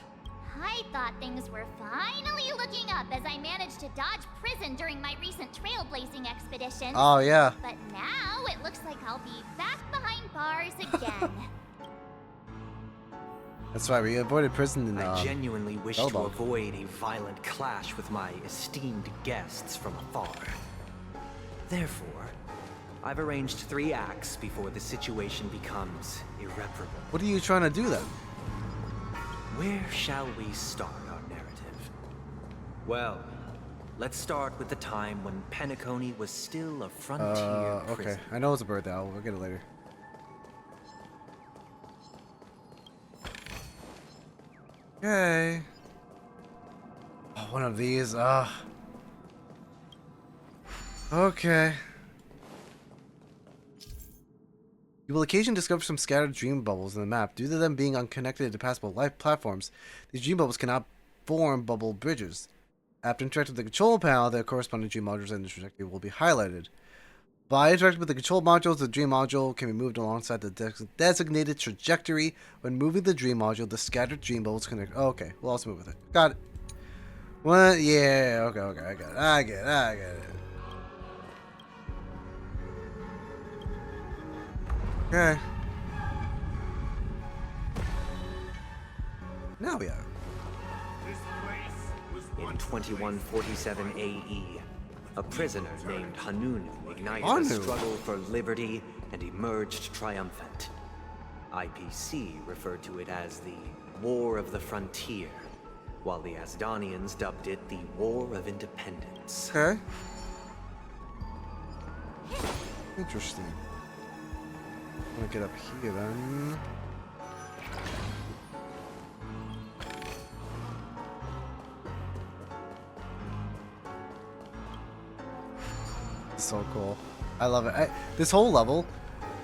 I thought things were finally looking up as I managed to dodge prison during my recent trailblazing expedition. Oh, yeah. But now it looks like I'll be back behind bars again. That's right, we avoided prison in I genuinely wish to Bellbog. avoid a violent clash with my esteemed guests from afar. Therefore, I've arranged 3 acts before the situation becomes irreparable. What are you trying to do then? Where shall we start our narrative? Well, let's start with the time when Penacony was still a frontier Okay. prison. I know it's a bird owl. We'll get it later. Okay. Oh, one of these. Okay. You will occasionally discover some scattered dream bubbles in the map. Due to them being unconnected to passable life platforms, these dream bubbles cannot form bubble bridges. After interacting with the control panel, the corresponding dream modules and the trajectory will be highlighted. By interacting with the control modules, the dream module can be moved alongside the designated trajectory. When moving the dream module, the scattered dream bubbles connect. Oh, okay, we'll also move with it. Got it. What? Yeah, okay, I get it. Okay. Now we have. In 2147 AE, a prisoner named Hanunu ignited a Hanu. struggle for liberty and emerged triumphant. IPC referred to it as the War of the Frontier, while the Asdanians dubbed it the War of Independence. Okay. Interesting. I'm gonna get up here then. So cool. I love it. This whole level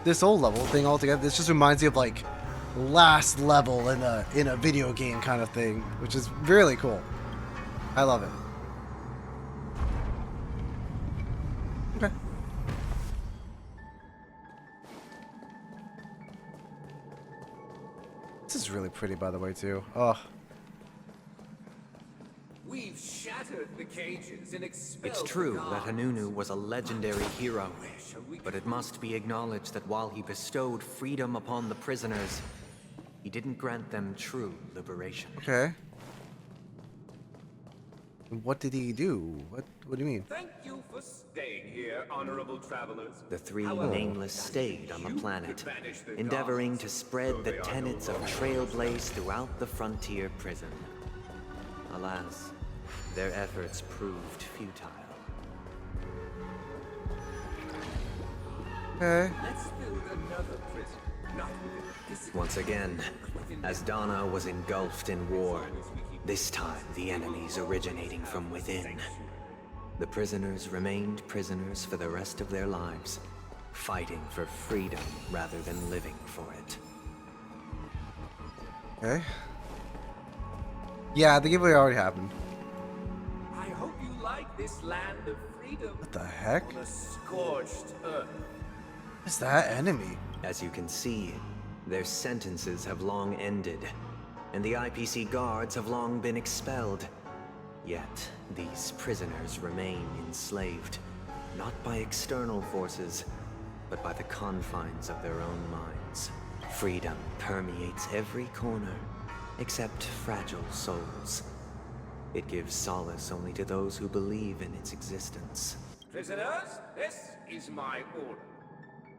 thing altogether, this just reminds me of like last level in a video game kind of thing, which is really cool. I love it. Okay. This is really pretty, by the way, too. Oh. We've shattered the cages and expelled It's true the that guards. Hanunu was a legendary hero, but it must be acknowledged that while he bestowed freedom upon the prisoners, he didn't grant them true liberation. Okay. What did he do? What do you mean? Thank you for staying here, honorable travelers. The 3 However, nameless stayed on the you planet, could banish the endeavoring guards, to spread though the they are no tenets of longer Trailblaze throughout the frontier prison. Alas, their efforts proved futile. Okay. Let's build another prison, not with this. Once again, Asdana was engulfed in war, this time the enemies originating from within. The prisoners remained prisoners for the rest of their lives, fighting for freedom rather than living for it. Okay. Yeah, the giveaway already happened. I hope you like this land of freedom. What the heck? On a scorched earth. What's that enemy? As you can see, their sentences have long ended, and the IPC guards have long been expelled. Yet, these prisoners remain enslaved, not by external forces, but by the confines of their own minds. Freedom permeates every corner, except fragile souls. It gives solace only to those who believe in its existence. Prisoners, this is my order.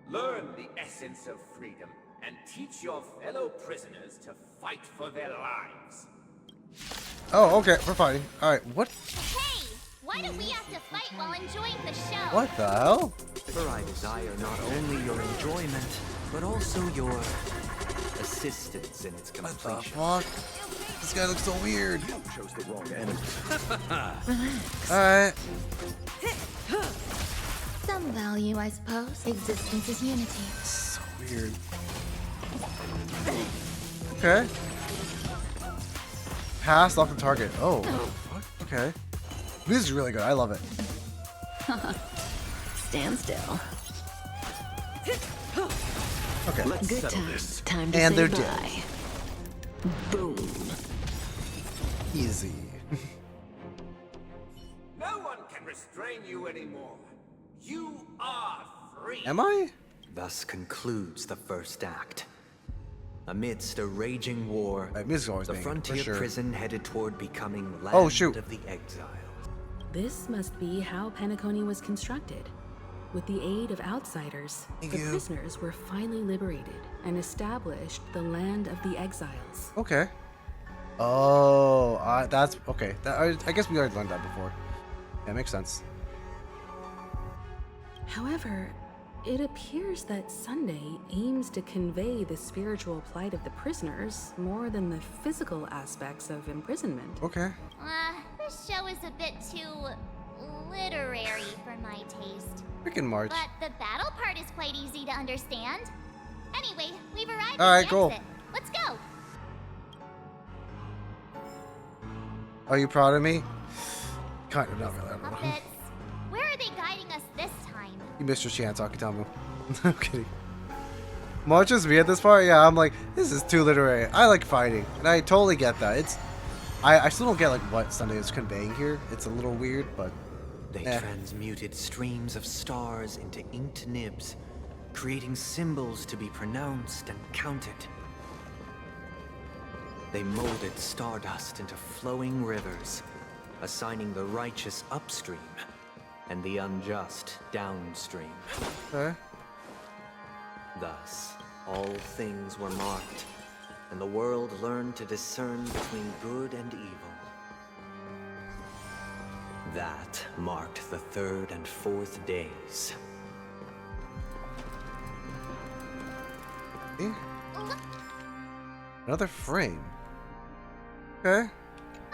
Learn the essence of freedom and teach your fellow prisoners to fight for their lives. Oh, okay, we're fighting. Alright, what? Hey, why do we have to fight while enjoying the show? What the hell? For I desire not only your enjoyment, but also your assistance in its completion. What the fuck? This guy looks so weird. You chose the wrong enemy. Alright. Some value, I suppose. Existence is unity. So weird. Okay. Pass off the target. Oh. What? Okay. This is really good. I love it. Stand still. Okay. Let's Good settle time. this. Time to And say they're bye. dead. Boom. Easy. No one can restrain you anymore. You are free. Am I? Thus concludes the first act. Amidst a raging war, the frontier prison headed toward becoming land of the exile. This must be how Penacony was constructed. With the aid of outsiders, the prisoners were finally liberated and established the land of the exiles. Okay. Oh, that's okay. I guess we already learned that before. Yeah, makes sense. However, it appears that Sunday aims to convey the spiritual plight of the prisoners more than the physical aspects of imprisonment. Okay. This show is a bit too literary for my taste. Freaking March. But the battle part is quite easy to understand. Anyway, we've arrived All right, at the cool. exit. Let's go. Are you proud of me? Kind of, not really. I don't know. Puppets. Where are they guiding us this time? You missed your chance, Akitamo. I'm kidding. March is me at this part? Yeah, I'm like, this is too literary. I like fighting, and I totally get that. I still don't get like what Sunday is conveying here. It's a little weird, but They transmuted streams of stars into inked nibs, creating symbols to be pronounced and counted. They molded stardust into flowing rivers, assigning the righteous upstream and the unjust downstream. Okay. Thus, all things were marked, and the world learned to discern between good and evil. That marked the third and fourth days. Another frame. Okay.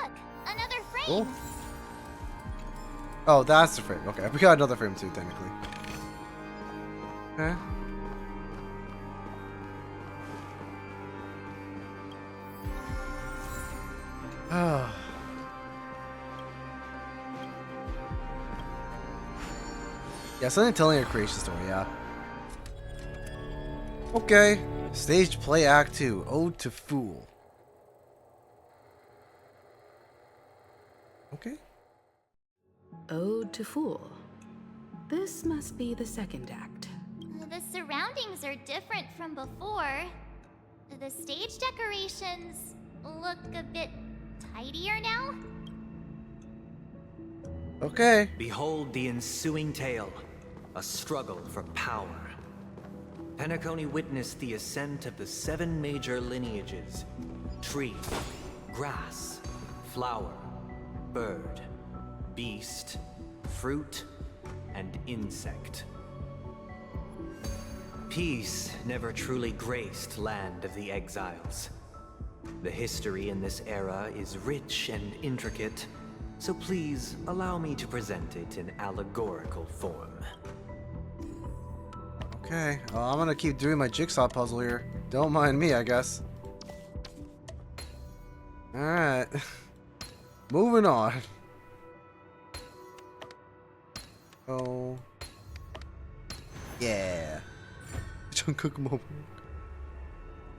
Look, another frame. Cool. Oh, that's the frame. Okay, we got another frame too, technically. Okay. Ah. Yeah, something telling a creation story, yeah. Okay. Stage play act 2, Ode to Fool. Okay. Ode to Fool. This must be the second act. The surroundings are different from before. The stage decorations look a bit tidier now. Okay. Behold the ensuing tale, a struggle for power. Penacony witnessed the ascent of the 7 major lineages: tree, grass, flower, bird, beast, fruit, and insect. Peace never truly graced Land of the Exiles. The history in this era is rich and intricate, so please allow me to present it in allegorical form. Okay, well, I'm gonna keep doing my jigsaw puzzle here. Don't mind me, I guess. Alright. Moving on. Oh. Yeah. Jungkook moment.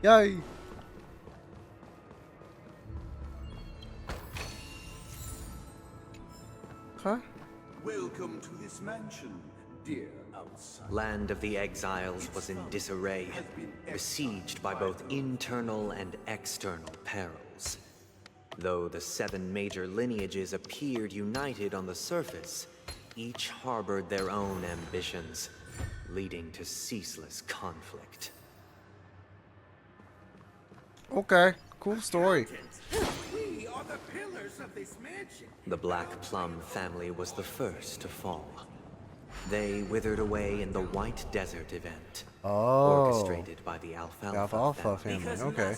Yay! Huh? Welcome to this mansion, dear outsider. Land of the Exiles was in disarray, besieged by both internal and external perils. Though the 7 major lineages appeared united on the surface, each harbored their own ambitions, leading to ceaseless conflict. Okay, cool story. We are the pillars of this mansion. The Black Plum family was the first to fall. They withered away in the White Desert event, orchestrated by the Alfalfa family. Family. Okay.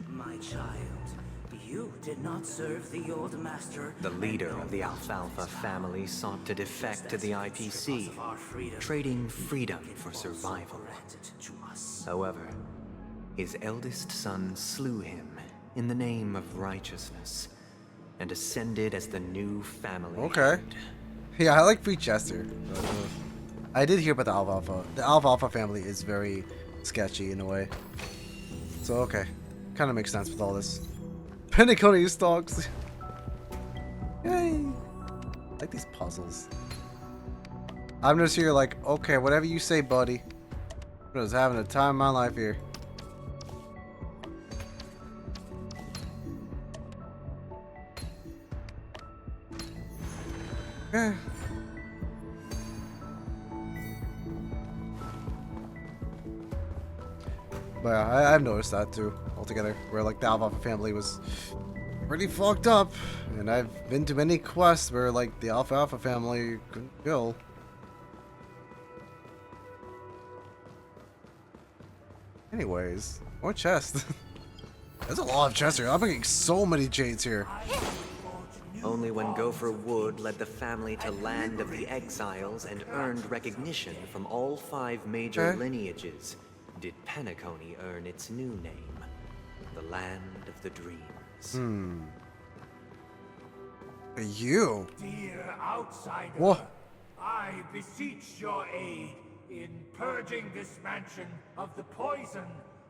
My child, you did not serve the old master. The leader of the Alfalfa family sought to defect to the IPC, trading freedom for survival. However, his eldest son slew him in the name of righteousness, and ascended as the new family. Okay. Yeah, I like Free Chester. I did hear about the Alfalfa. The Alfalfa family is very sketchy in a way. So, okay. kind of makes sense with all this. Penacony stalks. Yay! I like these puzzles. I'm just here like, okay, whatever you say, buddy. I'm just having a time of my life here. Okay. But yeah, I've noticed that too, altogether, where like the Alfalfa family was pretty fucked up, and I've been to many quests where like the Alfalfa family couldn't kill. Anyways, more chest. There's a lot of chests here. I'm getting so many jades here. Only when Gopher Wood led the family to Land of the Exiles and earned recognition from all 5 major lineages did Penacony earn its new name, the Land of the Dreams. You? Dear outsider, Whoa. I beseech your aid in purging this mansion of the poison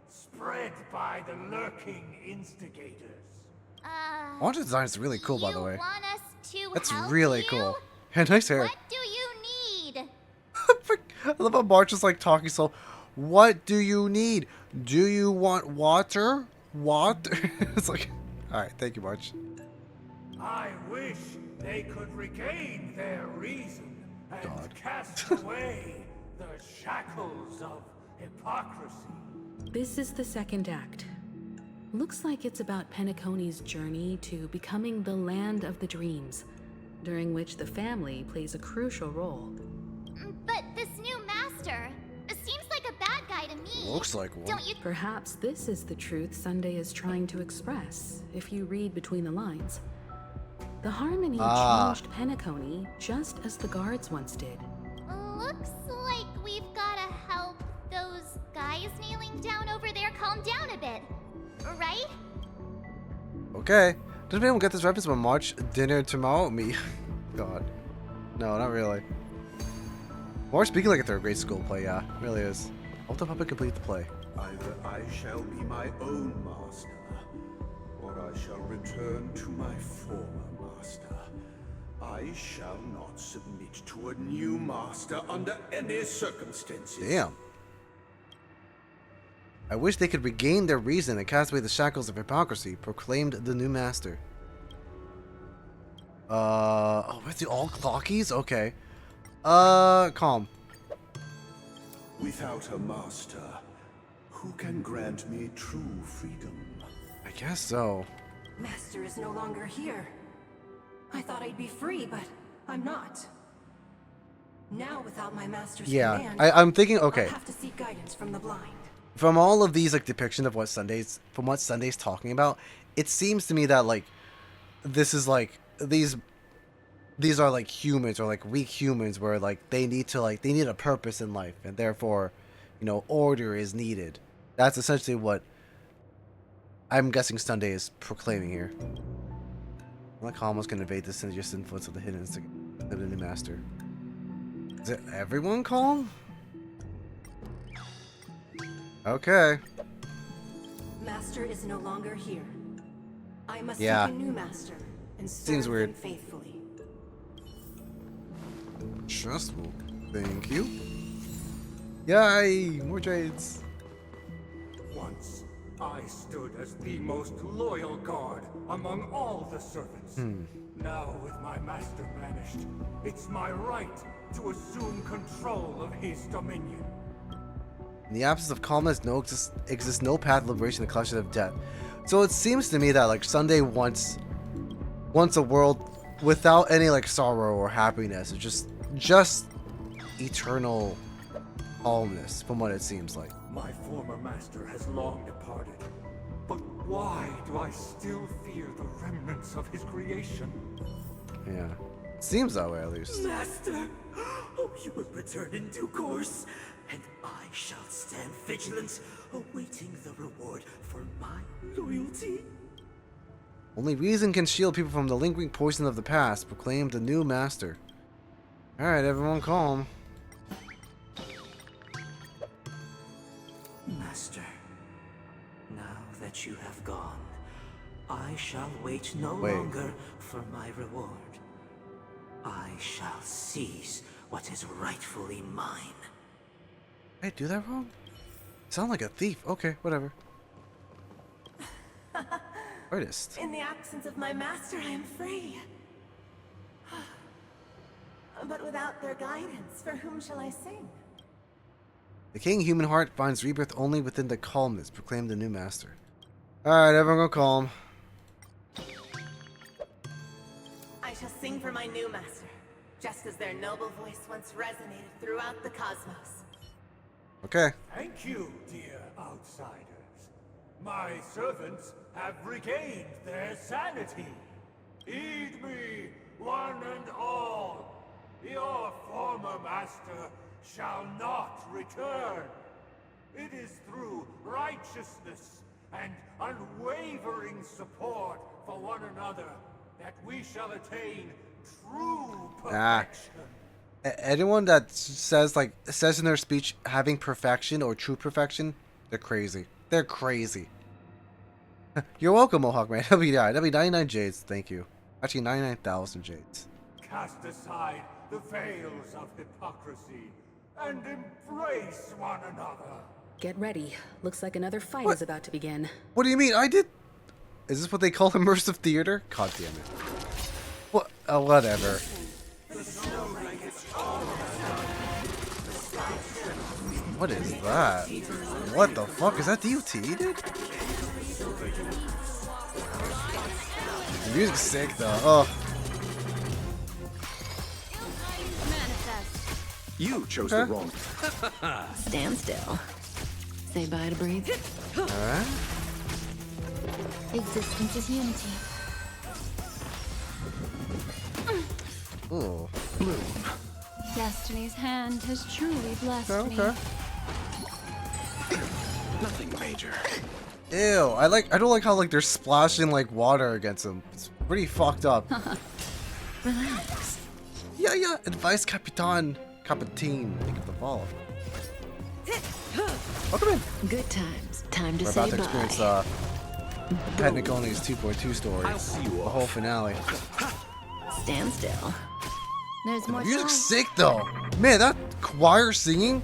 spread by the lurking instigators. Monster design is really cool, by the way. Want us to That's help really you? cool. And nice hair. What do you need? I love how March is like talking so. What do you need? Do you want water? Water? It's like, alright, thank you, March. I wish they could regain their reason and cast away the shackles of hypocrisy. This is the second act. Looks like it's about Penacony's journey to becoming the Land of the Dreams, during which the family plays a crucial role. But this new master seems like a bad guy to me. Looks like one. Don't you? Perhaps this is the truth Sunday is trying to express, if you read between the lines. The Harmony changed Penacony just as the guards once did. Looks like we've gotta help those guys kneeling down over there calm down a bit, right? Okay. Does anyone get this reference when March dinner tomorrow? Me. God. No, not really. More speaking like a third grade school play, yeah. It really is. Hope the puppet complete the play. Either I shall be my own master, or I shall return to my former master. I shall not submit to a new master under any circumstances. Damn. I wish they could regain their reason and cast away the shackles of hypocrisy, proclaimed the new master. Oh, with the all clockies? Okay. Calm. Without a master, who can grant me true freedom? I guess so. Master is no longer here. I thought I'd be free, but I'm not. Now, without my master's command, I'm thinking, okay. I'll have to seek guidance from the blind. From all of these like depiction of what Sunday's talking about, it seems to me that like this is like these are like humans or like weak humans where like they need a purpose in life and therefore, you know, order is needed. That's essentially what I'm guessing Sunday is proclaiming here. I like how almost can evade the sinister influence of the hidden of the new master. Is it everyone calm? Okay. Master is no longer here. I must Yeah. seek a new master and serve Seems weird. him faithfully. Trustful. Thank you. Yay! More trades. Once, I stood as the most loyal guard among all the servants. Now, with my master banished, it's my right to assume control of his dominion. In the absence of calmness, exists no path of liberation in the collection of death. So it seems to me that like Sunday wants a world without any like sorrow or happiness. It's just eternal calmness, from what it seems like. My former master has long departed, but why do I still fear the remnants of his creation? Yeah, seems that way at least. Master, oh, you will return in due course, and I shall stand vigilant, awaiting the reward for my loyalty. Only reason can shield people from the lingering poison of the past, proclaimed the new master. Alright, everyone calm. Master, now that you have gone, I shall wait no longer for my reward. I shall seize what is rightfully mine. Did I do that wrong? Sound like a thief. Okay, whatever. Artist. In the absence of my master, I am free. But without their guidance, for whom shall I sing? The king human heart finds rebirth only within the calmness, proclaimed the new master. Alright, everyone go calm. I shall sing for my new master, just as their noble voice once resonated throughout the cosmos. Okay. Thank you, dear outsiders. My servants have regained their sanity. Heed me, one and all. Your former master shall not return. It is through righteousness and unwavering support for one another that we shall attain true perfection. Anyone that says in their speech having perfection or true perfection, they're crazy. They're crazy. You're welcome, Mohawk Man. That'll be 99 jades, thank you. Actually 99,000 jades. Cast aside the veils of hypocrisy and embrace one another. Get ready. Looks like another fight is about to begin. What do you mean? Is this what they call immersive theater? God damn it. What? Whatever. What is that? What the fuck? Is that DOT, dude? The music's sick, though. Oh. You chose the wrong. Stand still. Say bye to breathe. Alright. Existence is unity. Ooh. Destiny's hand has truly blessed me. Nothing major. Ew. I don't like how they're splashing water against them. It's pretty fucked up. Relax. Yeah. Advice, Capitan. Capitine. Think of the ball. Welcome in. Good times. Time to We're say about to bye. experience Penacony's 2.2 stories. The whole finale. Stand still. There's more The music's songs. sick though. Man, that choir singing,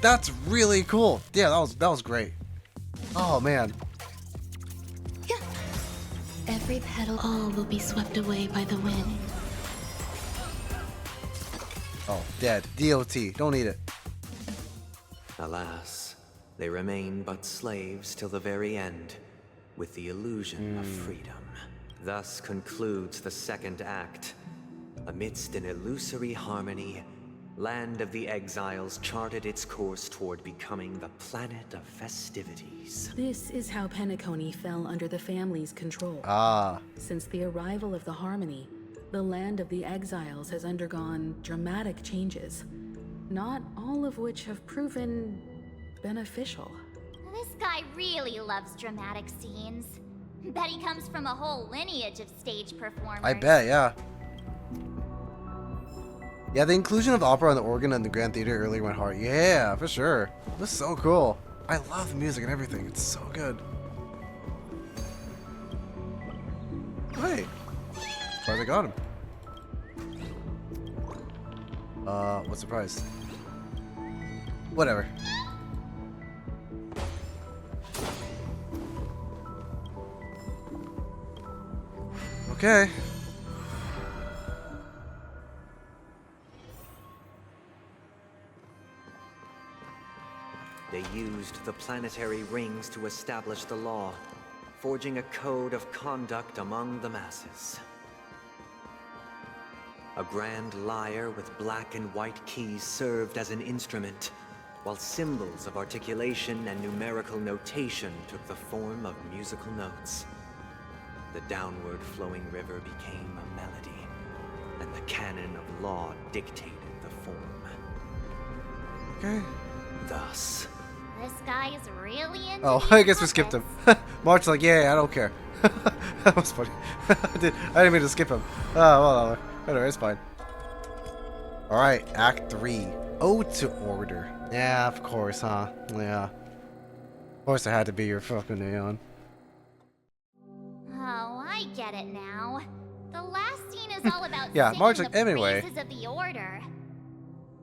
that's really cool. Yeah, that was great. Oh man. Every petal, all will be swept away by the wind. Oh, dead. DOT. Don't need it. Alas, they remain but slaves till the very end, with the illusion of freedom. Thus concludes the second act. Amidst an illusory harmony, Land of the Exiles charted its course toward becoming the planet of festivities. This is how Penacony fell under the family's control. Ah. Since the arrival of the Harmony, the Land of the Exiles has undergone dramatic changes, not all of which have proven beneficial. This guy really loves dramatic scenes. Bet he comes from a whole lineage of stage performers. I bet, yeah. Yeah, the inclusion of opera and the organ in the Grand Theater really went hard. Yeah, for sure. It was so cool. I love the music and everything. It's so good. Hey. Finally got him. What's the price? Whatever. Okay. They used the planetary rings to establish the law, forging a code of conduct among the masses. A grand lyre with black and white keys served as an instrument, while symbols of articulation and numerical notation took the form of musical notes. The downward flowing river became a melody, and the canon of law dictated the form. Okay. Thus, This guy is really into Oh, the I guess we skipped him. Mark's like, yeah, I don't care. That was funny. I didn't mean to skip him. Oh, well, whatever, it's fine. Alright, Act 3. Ode to Order. Yeah, of course, huh? Yeah. Of course it had to be your fucking Aeon. get it now. The last scene is all about Yeah, singing Marge, the like, anyway. praises of the Order.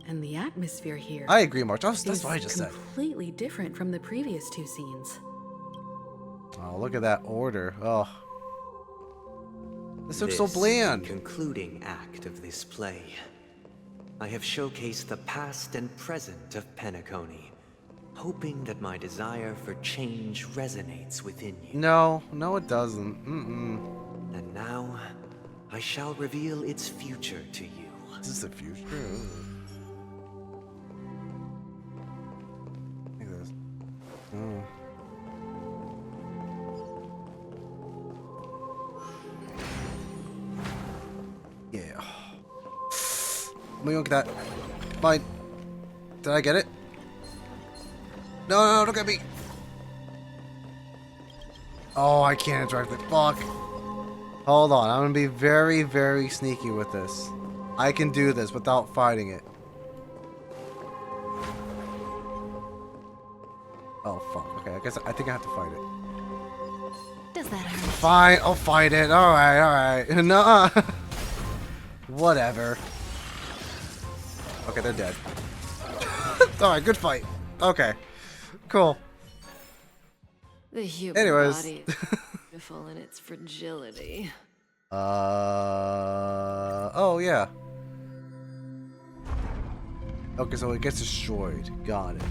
And the atmosphere here. I agree, March. That's is what I just said. completely different from the previous two scenes. Oh, look at that order. Oh. This looks so This bland. Concluding act of this play. I have showcased the past and present of Penacony, hoping that my desire for change resonates within you. No, it doesn't. And now, I shall reveal its future to you. Is this the future? Look at this. Oh. Yeah. Let me look at that. Mine. Did I get it? No, don't get me. Oh, I can't interact with it. Fuck. Hold on. I'm gonna be very, very sneaky with this. I can do this without fighting it. Oh, fuck. Okay, I think I have to fight it. Does that hurt? Fine, I'll fight it. Alright. No. Whatever. Okay, they're dead. Alright, good fight. Okay. Cool. The human Anyways. body is beautiful in its fragility. Oh, yeah. Okay, so it gets destroyed. Got it.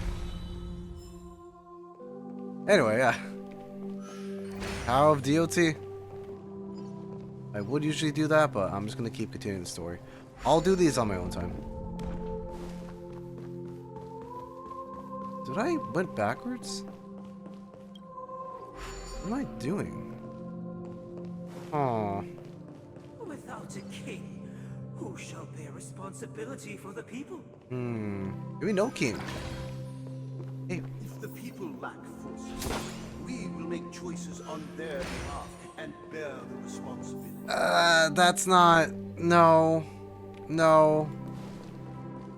Anyway, yeah. Power of DOT. I would usually do that, but I'm just gonna keep continuing the story. I'll do these on my own time. Did I went backwards? What am I doing? Oh. Without a king, who shall bear responsibility for the people? Maybe no king. Hey. If the people lack forces, we will make choices on their behalf and bear the responsibility. That's not. No.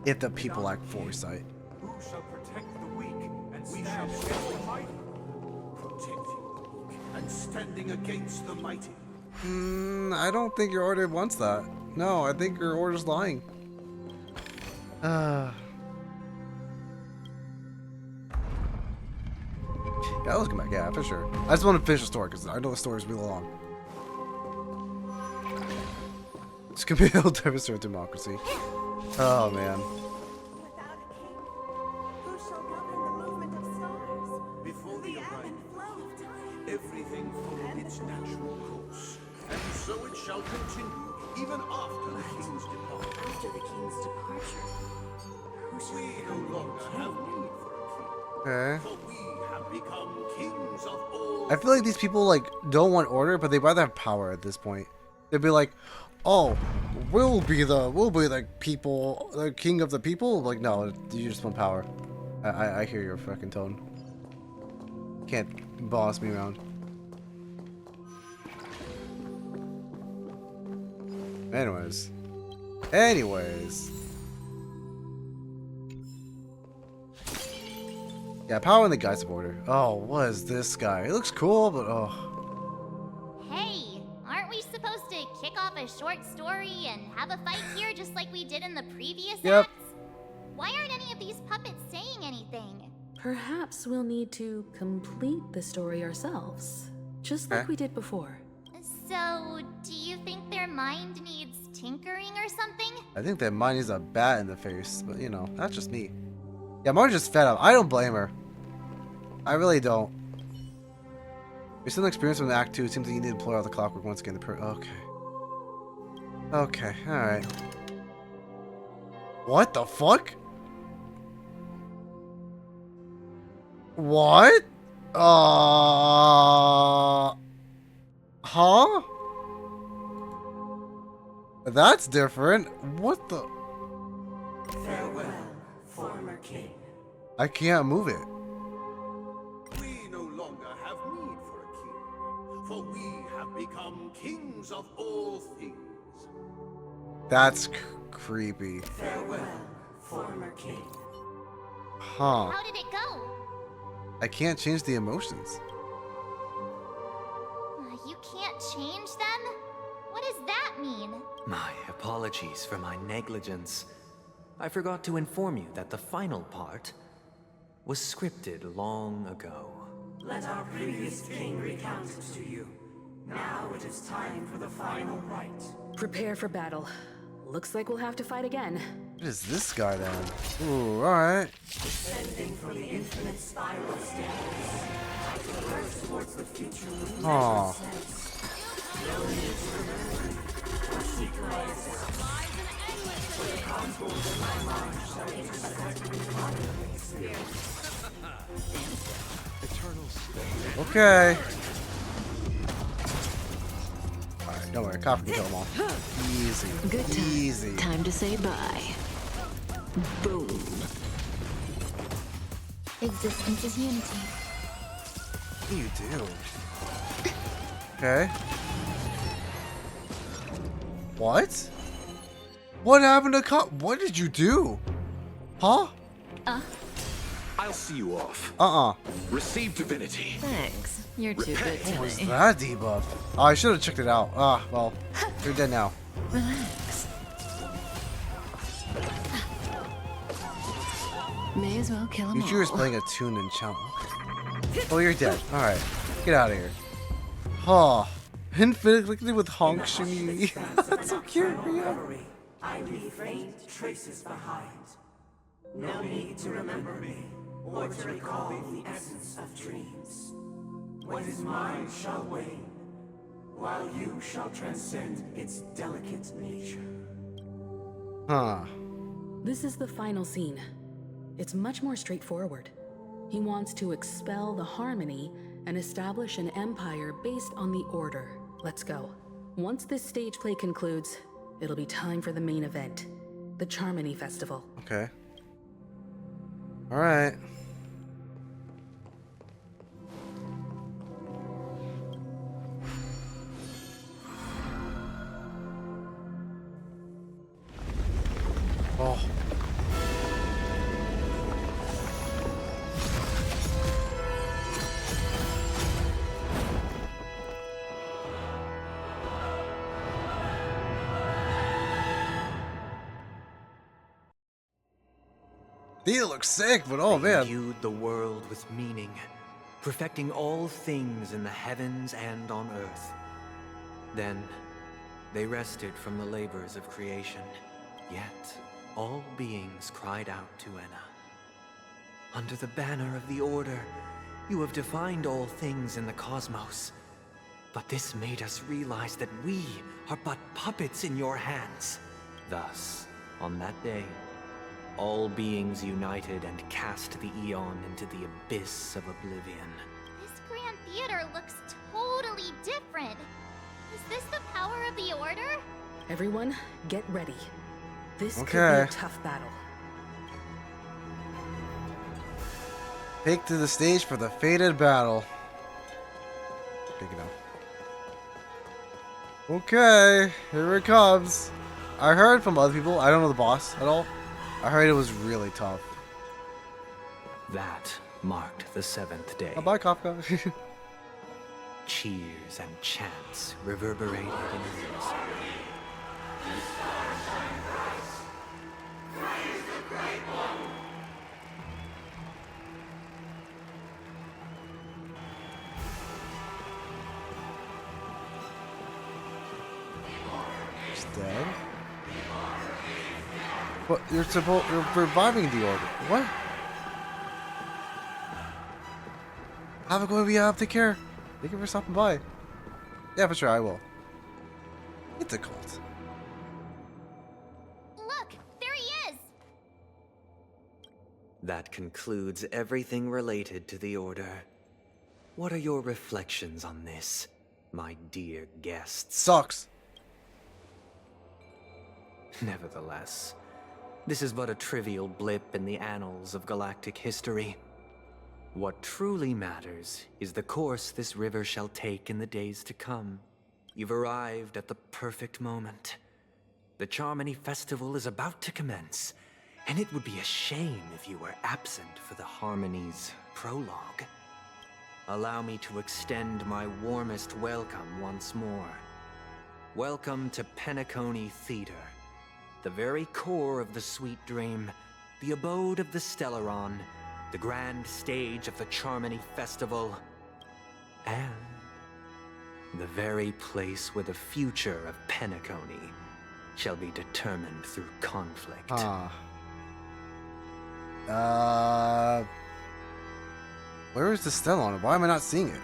If the people lack foresight. Who shall protect the weak and stand against the mighty? Protecting the weak and standing against the mighty. I don't think your order wants that. No, I think your order's lying. Yeah, let's come back. Yeah, for sure. I just want to finish the story because I know the story is really long. It's gonna be a little devastating democracy. Oh man. Who shall govern the movement of stars? Before the ebb arrival and flow of time. everything followed its natural course. And so it shall continue, even after the king's departure. After the king's departure, who shall We no longer have need for a king. Okay. For we have become kings of all. I feel like these people like don't want order, but they rather have power at this point. They'd be like, "Oh, we'll be the people, the king of the people." Like, no, you just want power. I hear your fucking tone. Can't boss me around. Anyways. Yeah, power in the guise of order. Oh, what is this guy? It looks cool, but oh. Hey, aren't we supposed to kick off a short story and have a fight here just like we did in the previous Yep. acts? Why aren't any of these puppets saying anything? Perhaps we'll need to complete the story ourselves, just like we did before. So, do you think their mind needs tinkering or something? I think that mine is a bat in the face, but you know, that's just me. Yeah, Marge's just fed up. I don't blame her. I really don't. You're still experienced with Act 2. It seems like you need to pull out the clockwork once again. Okay, alright. What the fuck? What? Huh? That's different. What the? Farewell, former king. I can't move it. We no longer have need for a king, for we have become kings of all things. That's creepy. Farewell, former king. Huh. How did it go? I can't change the emotions. You can't change them? What does that mean? My apologies for my negligence. I forgot to inform you that the final part was scripted long ago. Let our previous king recount it to you. Now it is time for the final rite. Prepare for battle. Looks like we'll have to fight again. What is this guy then? Ooh, alright. Descending from the infinite spiral staircase. First towards the future we Aw. never sense. No need to remember. Or seek rights. For the contours of my mind shall intersect with my experience. Eternal space. Okay. Alright, don't worry. Cop can kill them all. Easy. Good time. Easy. Time to say bye. Boom. Existence is unity. What do you do? Okay. What? What happened to Cop? What did you do? Huh? I'll see you off. Receive divinity. Thanks. You're too good What was today. that debuff? Oh, I should have checked it out. Ah, well, you're dead now. Relax. May as well kill 'em all. Yujiro's playing a tune in channel. Oh, you're dead. Alright. Get out of here. Huh. Infinitely with Honk Shimi. That's so cute. Yeah. I leave faint traces behind. No need to remember me, or to recall the essence of dreams. What is mine shall wane, while you shall transcend its delicate nature. Huh. This is the final scene. It's much more straightforward. He wants to expel the harmony and establish an empire based on the order. Let's go. Once this stage play concludes, it'll be time for the main event, the Charmony Festival. Okay. Alright. Oh. He looks sick, but oh They man. imbued the world with meaning, perfecting all things in the heavens and on earth. Then they rested from the labors of creation. Yet all beings cried out to Enna. Under the banner of the Order, you have defined all things in the cosmos. But this made us realize that we are but puppets in your hands. Thus, on that day, all beings united and cast the Eon into the abyss of oblivion. This Grand Theater looks totally different. Is this the power of the Order? Everyone, get ready. This could be Okay. a tough battle. Take to the stage for the fated battle. Big enough. Okay, here it comes. I heard from other people, I don't know the boss at all. I heard it was really tough. That marked the 7th day. Oh, bye, Kafka. Cheers and chants reverberated in ears. He's dead? But you're reviving the Order. What? Have a good week. Take care. Thank you for stopping by. Yeah, for sure, I will. It's a cult. Look, there he is! That concludes everything related to the Order. What are your reflections on this, my dear guests? Sucks. Nevertheless, this is but a trivial blip in the annals of galactic history. What truly matters is the course this river shall take in the days to come. You've arrived at the perfect moment. The Charmony Festival is about to commence, and it would be a shame if you were absent for the Harmony's prologue. allow me to extend my warmest welcome once more. Welcome to Penacony Theater, the very core of the Sweet Dream, the abode of the Stellaron, the grand stage of the Charmony Festival, and the very place where the future of Penacony shall be determined through conflict. Where is the Stellaron? Why am I not seeing it?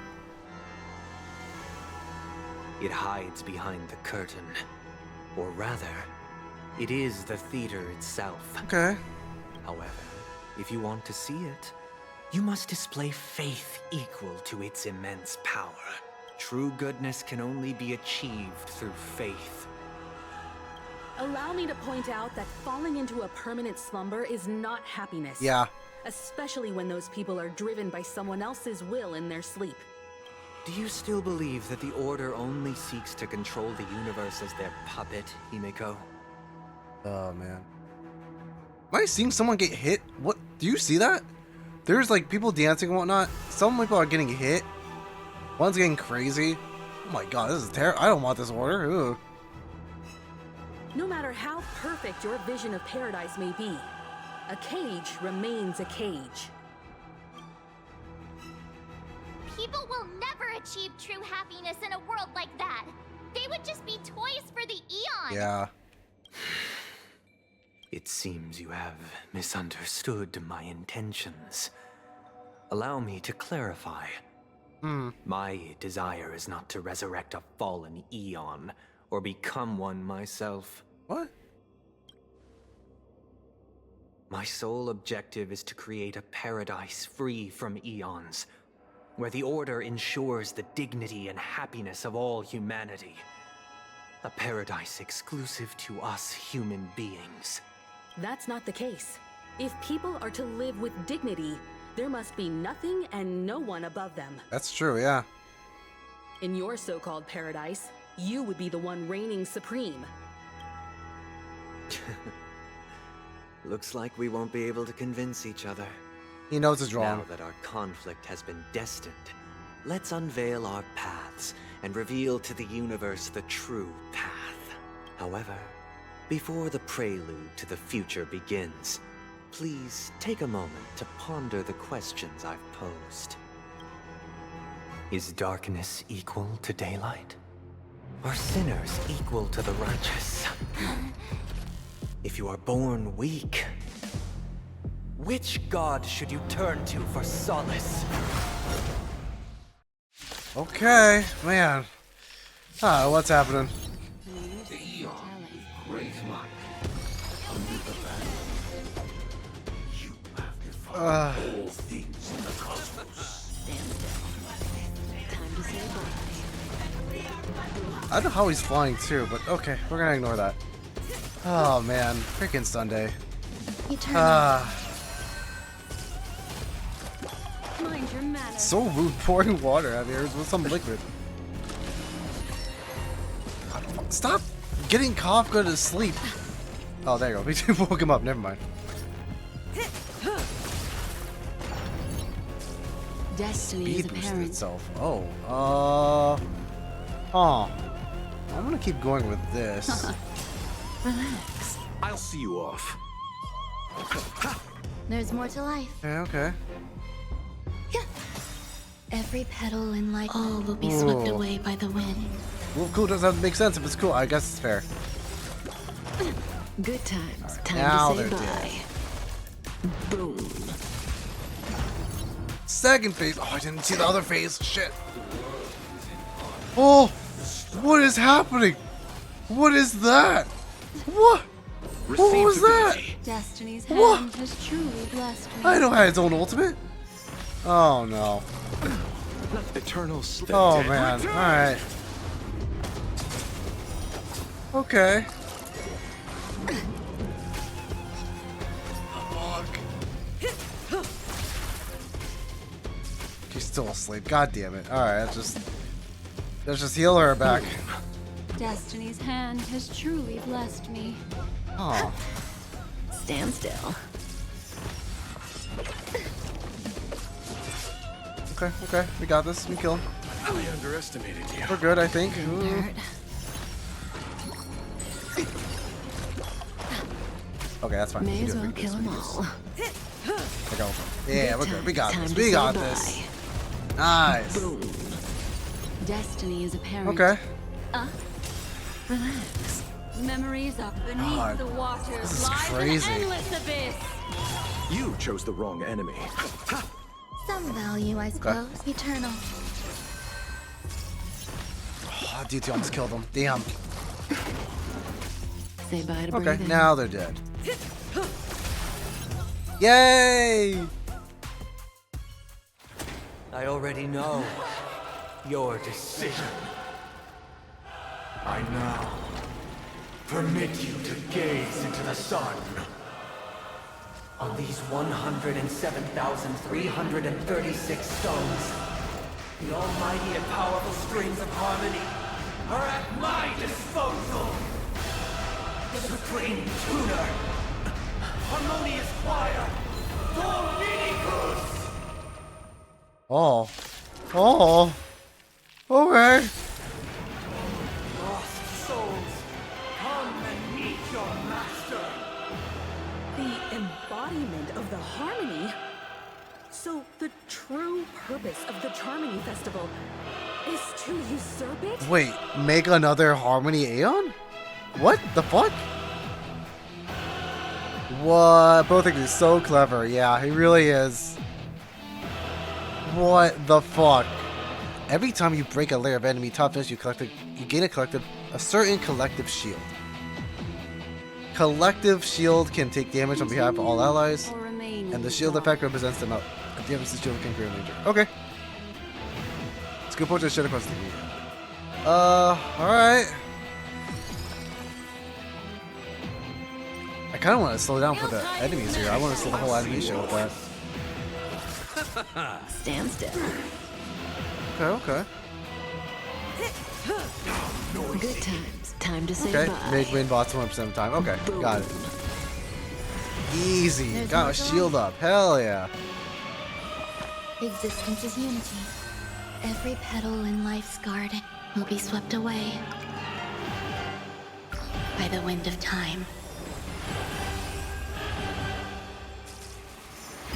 It hides behind the curtain. Or rather, it is the theater itself. Okay. However, if you want to see it, you must display faith equal to its immense power. True goodness can only be achieved through faith. Allow me to point out that falling into a permanent slumber is not happiness. Yeah. Especially when those people are driven by someone else's will in their sleep. Do you still believe that the Order only seeks to control the universe as their puppet, Himiko? Oh, man. Am I seeing someone get hit? What? Do you see that? There's like people dancing and whatnot. Some people are getting hit. One's getting crazy. Oh my god, this is terrible. I don't want this order. Ugh. No matter how perfect your vision of paradise may be, a cage remains a cage. People will never achieve true happiness in a world like that. They would just be toys for the Eon. Yeah. It seems you have misunderstood my intentions. Allow me to clarify. My desire is not to resurrect a fallen Eon, or become one myself. What? My sole objective is to create a paradise free from Eons, where the Order ensures the dignity and happiness of all humanity. A paradise exclusive to us human beings. That's not the case. If people are to live with dignity, there must be nothing and no one above them. That's true, yeah. In your so-called paradise, you would be the one reigning supreme. Looks like we won't be able to convince each other. He knows it's wrong. Now that our conflict has been destined, let's unveil our paths and reveal to the universe the true path. However, before the prelude to the future begins, please take a moment to ponder the questions I've posed. Is darkness equal to daylight? Are sinners equal to the righteous? If you are born weak, which god should you turn to for solace? Okay, man. What's happening? all things in the cosmos. Time to say I don't know how he's flying too, but okay, we're gonna ignore that. Oh man, freaking Sunday. Mind your manners. So rude pouring water out here with some liquid. Stop getting Kafka to sleep. Oh, there you go. We woke him up. Never mind. Destiny is Speed boosted apparent. itself. I'm gonna keep going with this. Relax. I'll see you off. There's more to life. Okay. Every petal in life. All will be swept away by the wind. Well, cool doesn't have to make sense if it's cool. I guess it's fair. Good times. Right, Time now to say they're bye. Boom. Second phase. Oh, I didn't see the other phase. Shit. Oh, what is happening? What is that? What? What was that? Destiny's What? hand has truly blessed me. I know had its own ultimate. Oh no. Eternal sleep. Oh man. All right. Okay. She's still asleep. God damn it. All right. Let's just heal her back. Destiny's hand has truly blessed me. Oh. Stand still. Okay, okay. We got this. We kill him. I underestimated you. We're good, I think. Ooh. Okay, that's fine. May as well kill them all. Yeah, we're good. We got this. We got this. Nice. Boom. Destiny is apparent. Okay. Relax. Memories are beneath the waters. This is Lies crazy. an endless abyss. You chose the wrong enemy. Some value, I suppose. Eternal. Oh, DT almost killed him. Damn. Say bye to Okay, breathing. now they're dead. Yay! I already know your decision. I now permit you to gaze into the sun. On these 107,336 stones, the almighty and powerful streams of harmony are at my disposal. Supreme Tuner, harmonious choir, Dominicus. Oh. Oh. Okay. Lost souls, come and meet your master. The embodiment of the harmony? So the true purpose of the Charmony Festival is to usurp it? Wait, make another Harmony Aeon? What the fuck? What? Both think he's so clever. Yeah, he really is. What the fuck? Every time you break a layer of enemy toughness, you gain a certain collective shield. Collective shield can take damage on behalf of all allies, and the shield effect represents them out. At the end of the shield can create danger. Okay. Let's go put this shit across the board. Alright. I kind of want to slow down for the enemies here. I want to slow the whole animation with that. Stand still. Okay, okay. Good times. Time to say Okay, bye. make win bots 100% of the time. Okay, got it. Easy. Got a shield up. Hell yeah. Existence is unity. Every petal in life's garden will be swept away by the wind of time.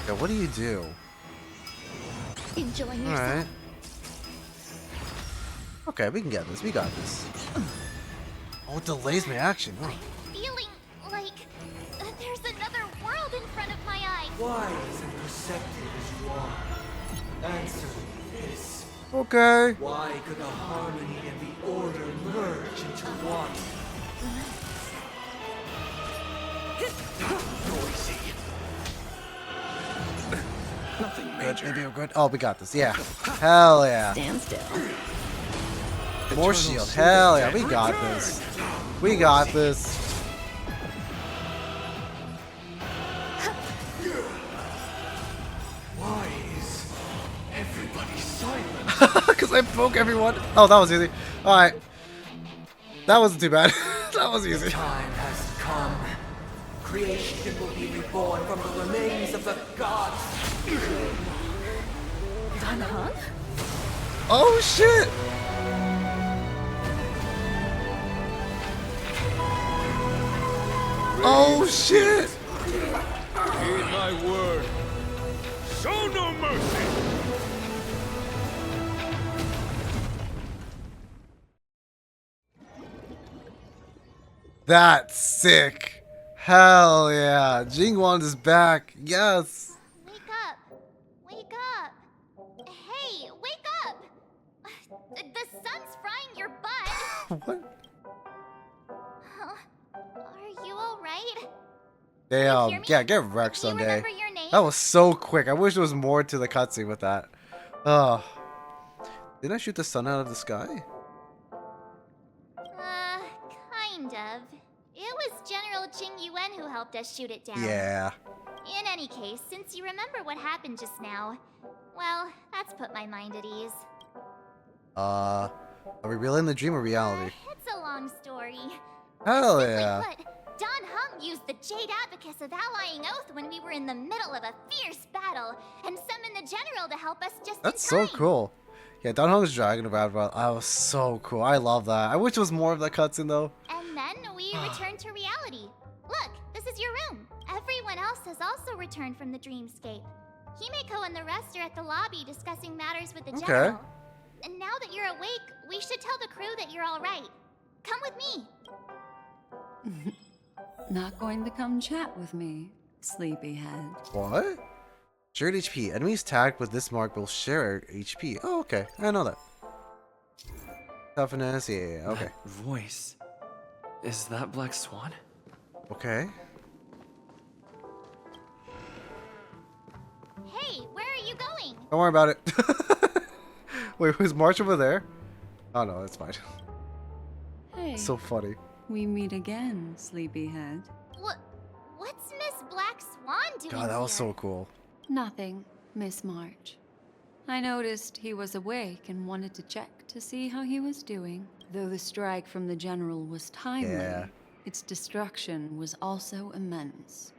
Okay, what do you do? Enjoying yourself. Alright. Okay, we can get this. We got this. Oh, it delays my action. Oh. Feeling like there's another world in front of my eyes. Wise and perceptive as you are, answer me this. Okay. Why could the harmony and the order merge into one? Noisy. Nothing Good, major. maybe we're good. Oh, we got this. Yeah. Hell yeah. Stand still. More shield. Hell yeah. We got this. We got this. Why is everybody silent? Because I broke everyone. Oh, that was easy. Alright. That wasn't too bad. That was easy. Time has come. Creation will be reborn from the remains of the gods. Dan Heng? Oh shit! Oh shit! Heed my word. Show no mercy. That's sick. Hell yeah. Jingwon is back. Yes. Wake up. Wake up. Hey, wake up. The sun's frying your butt. What? Are you alright? Damn. Yeah, get wrecked Do you someday. remember your name? That was so quick. I wish there was more to the cutscene with that. Oh. Didn't I shoot the sun out of the sky? Kind of. It was General Qing Yuan who helped us shoot it down. Yeah. In any case, since you remember what happened just now, well, that's put my mind at ease. Are we in the dream or reality? It's a long story. Hell Simply yeah. put, Dan Heng used the Jade Abacus of Allying Oath when we were in the middle of a fierce battle, and summoned the general to help us just That's in time. so cool. Yeah, Dan Hong's Dragon of Advent. That was so cool. I love that. I wish there was more of that cutscene though. And then we returned to reality. Look, this is your room. Everyone else has also returned from the dreamscape. Himeko and the rest are at the lobby discussing matters with the general. And now that you're awake, we should tell the crew that you're all right. Come with me. Not going to come chat with me, sleepyhead. What? Shared HP. Enemies tagged with this mark will share HP. Oh, okay. I know that. Toughness. Yeah. Okay. That voice. Is that Black Swan? Okay. Hey, where are you going? Don't worry about it. Wait, who's March over there? Oh no, that's fine. Hey. So funny. We meet again, sleepyhead. What's Miss Black Swan doing God, that was here? so cool. Nothing, Miss March. I noticed he was awake and wanted to check to see how he was doing. Though the strike from the general was timely, its destruction was also immense.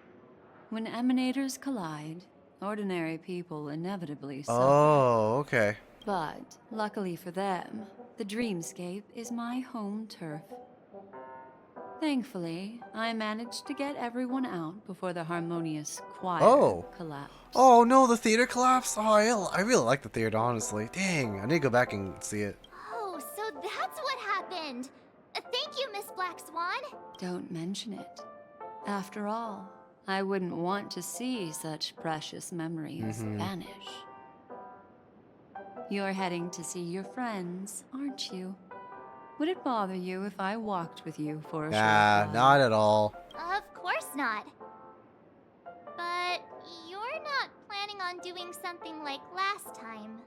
When emanators collide, ordinary people inevitably suffer. Oh, okay. But, luckily for them, the dreamscape is my home turf. Thankfully, I managed to get everyone out before the harmonious choir collapsed. Oh no, the theater collapsed? Oh, I really like the theater, honestly. Dang, I need to go back and see it. Oh, so that's what happened. Thank you, Miss Black Swan. Don't mention it. After all, I wouldn't want to see such precious memories vanish. You're heading to see your friends, aren't you? Would it bother you if I walked with you for a short while? Nah, not at all. Of course not. But you're not planning on doing something like last time,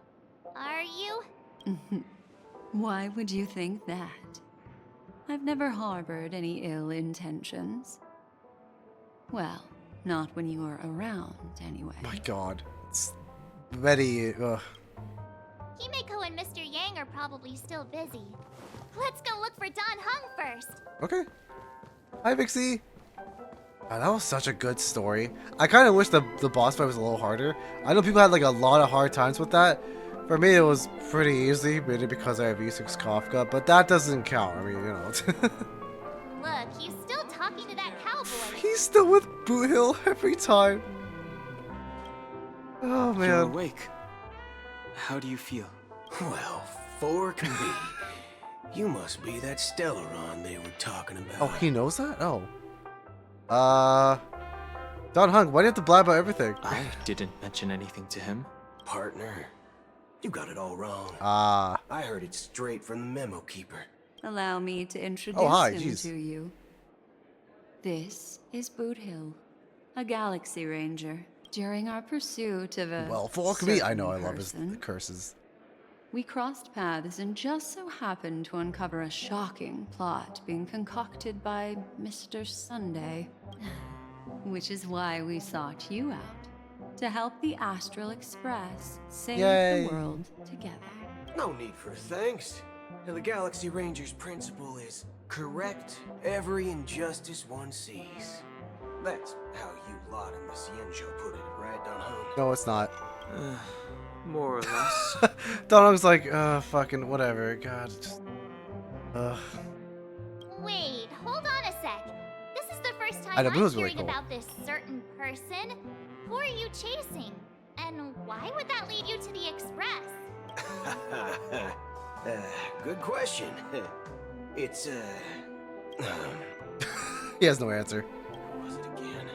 are you? Why would you think that? I've never harbored any ill intentions. Well, not when you were around, anyway. My God. It's very, Himeko and Mr. Yang are probably still busy. Let's go look for Don Hung first. Okay. Hi, Vixie. God, that was such a good story. I kind of wish the boss fight was a little harder. I know people had like a lot of hard times with that. For me, it was pretty easy, maybe because I have E6 Kafka, but that doesn't count. I mean, you know. Look, he's still talking to that cowboy. He's still with Boot Hill every time. Oh, man. You're awake. How do you feel? Well, four can be. You must be that Stellaron they were talking about. Oh, he knows that? Oh. Don Hung, why do you have to blab about everything? I didn't mention anything to him. Partner, you got it all wrong. Ah. I heard it straight from the memo keeper. Allow me to introduce him to you. This is Boot Hill, a Galaxy Ranger. During our pursuit of a Well, fuck me. I know I love person, his curses. we crossed paths and just so happened to uncover a shocking plot being concocted by Mr. Sunday. Which is why we sought you out, to help the Astral Express save the world together. No need for thanks. The Galaxy Ranger's principle is correct every injustice one sees. That's how you lot in the Cienjo put it, right, Don Hung? No, it's not. More or less. Don Hung's like, fucking whatever. God, just, Wait, hold on a sec. This is the first I know, time but it I'm was really hearing cool. about this certain person. Who are you chasing? And why would that lead you to the Express? Good question. It's, he has no answer. what was it again?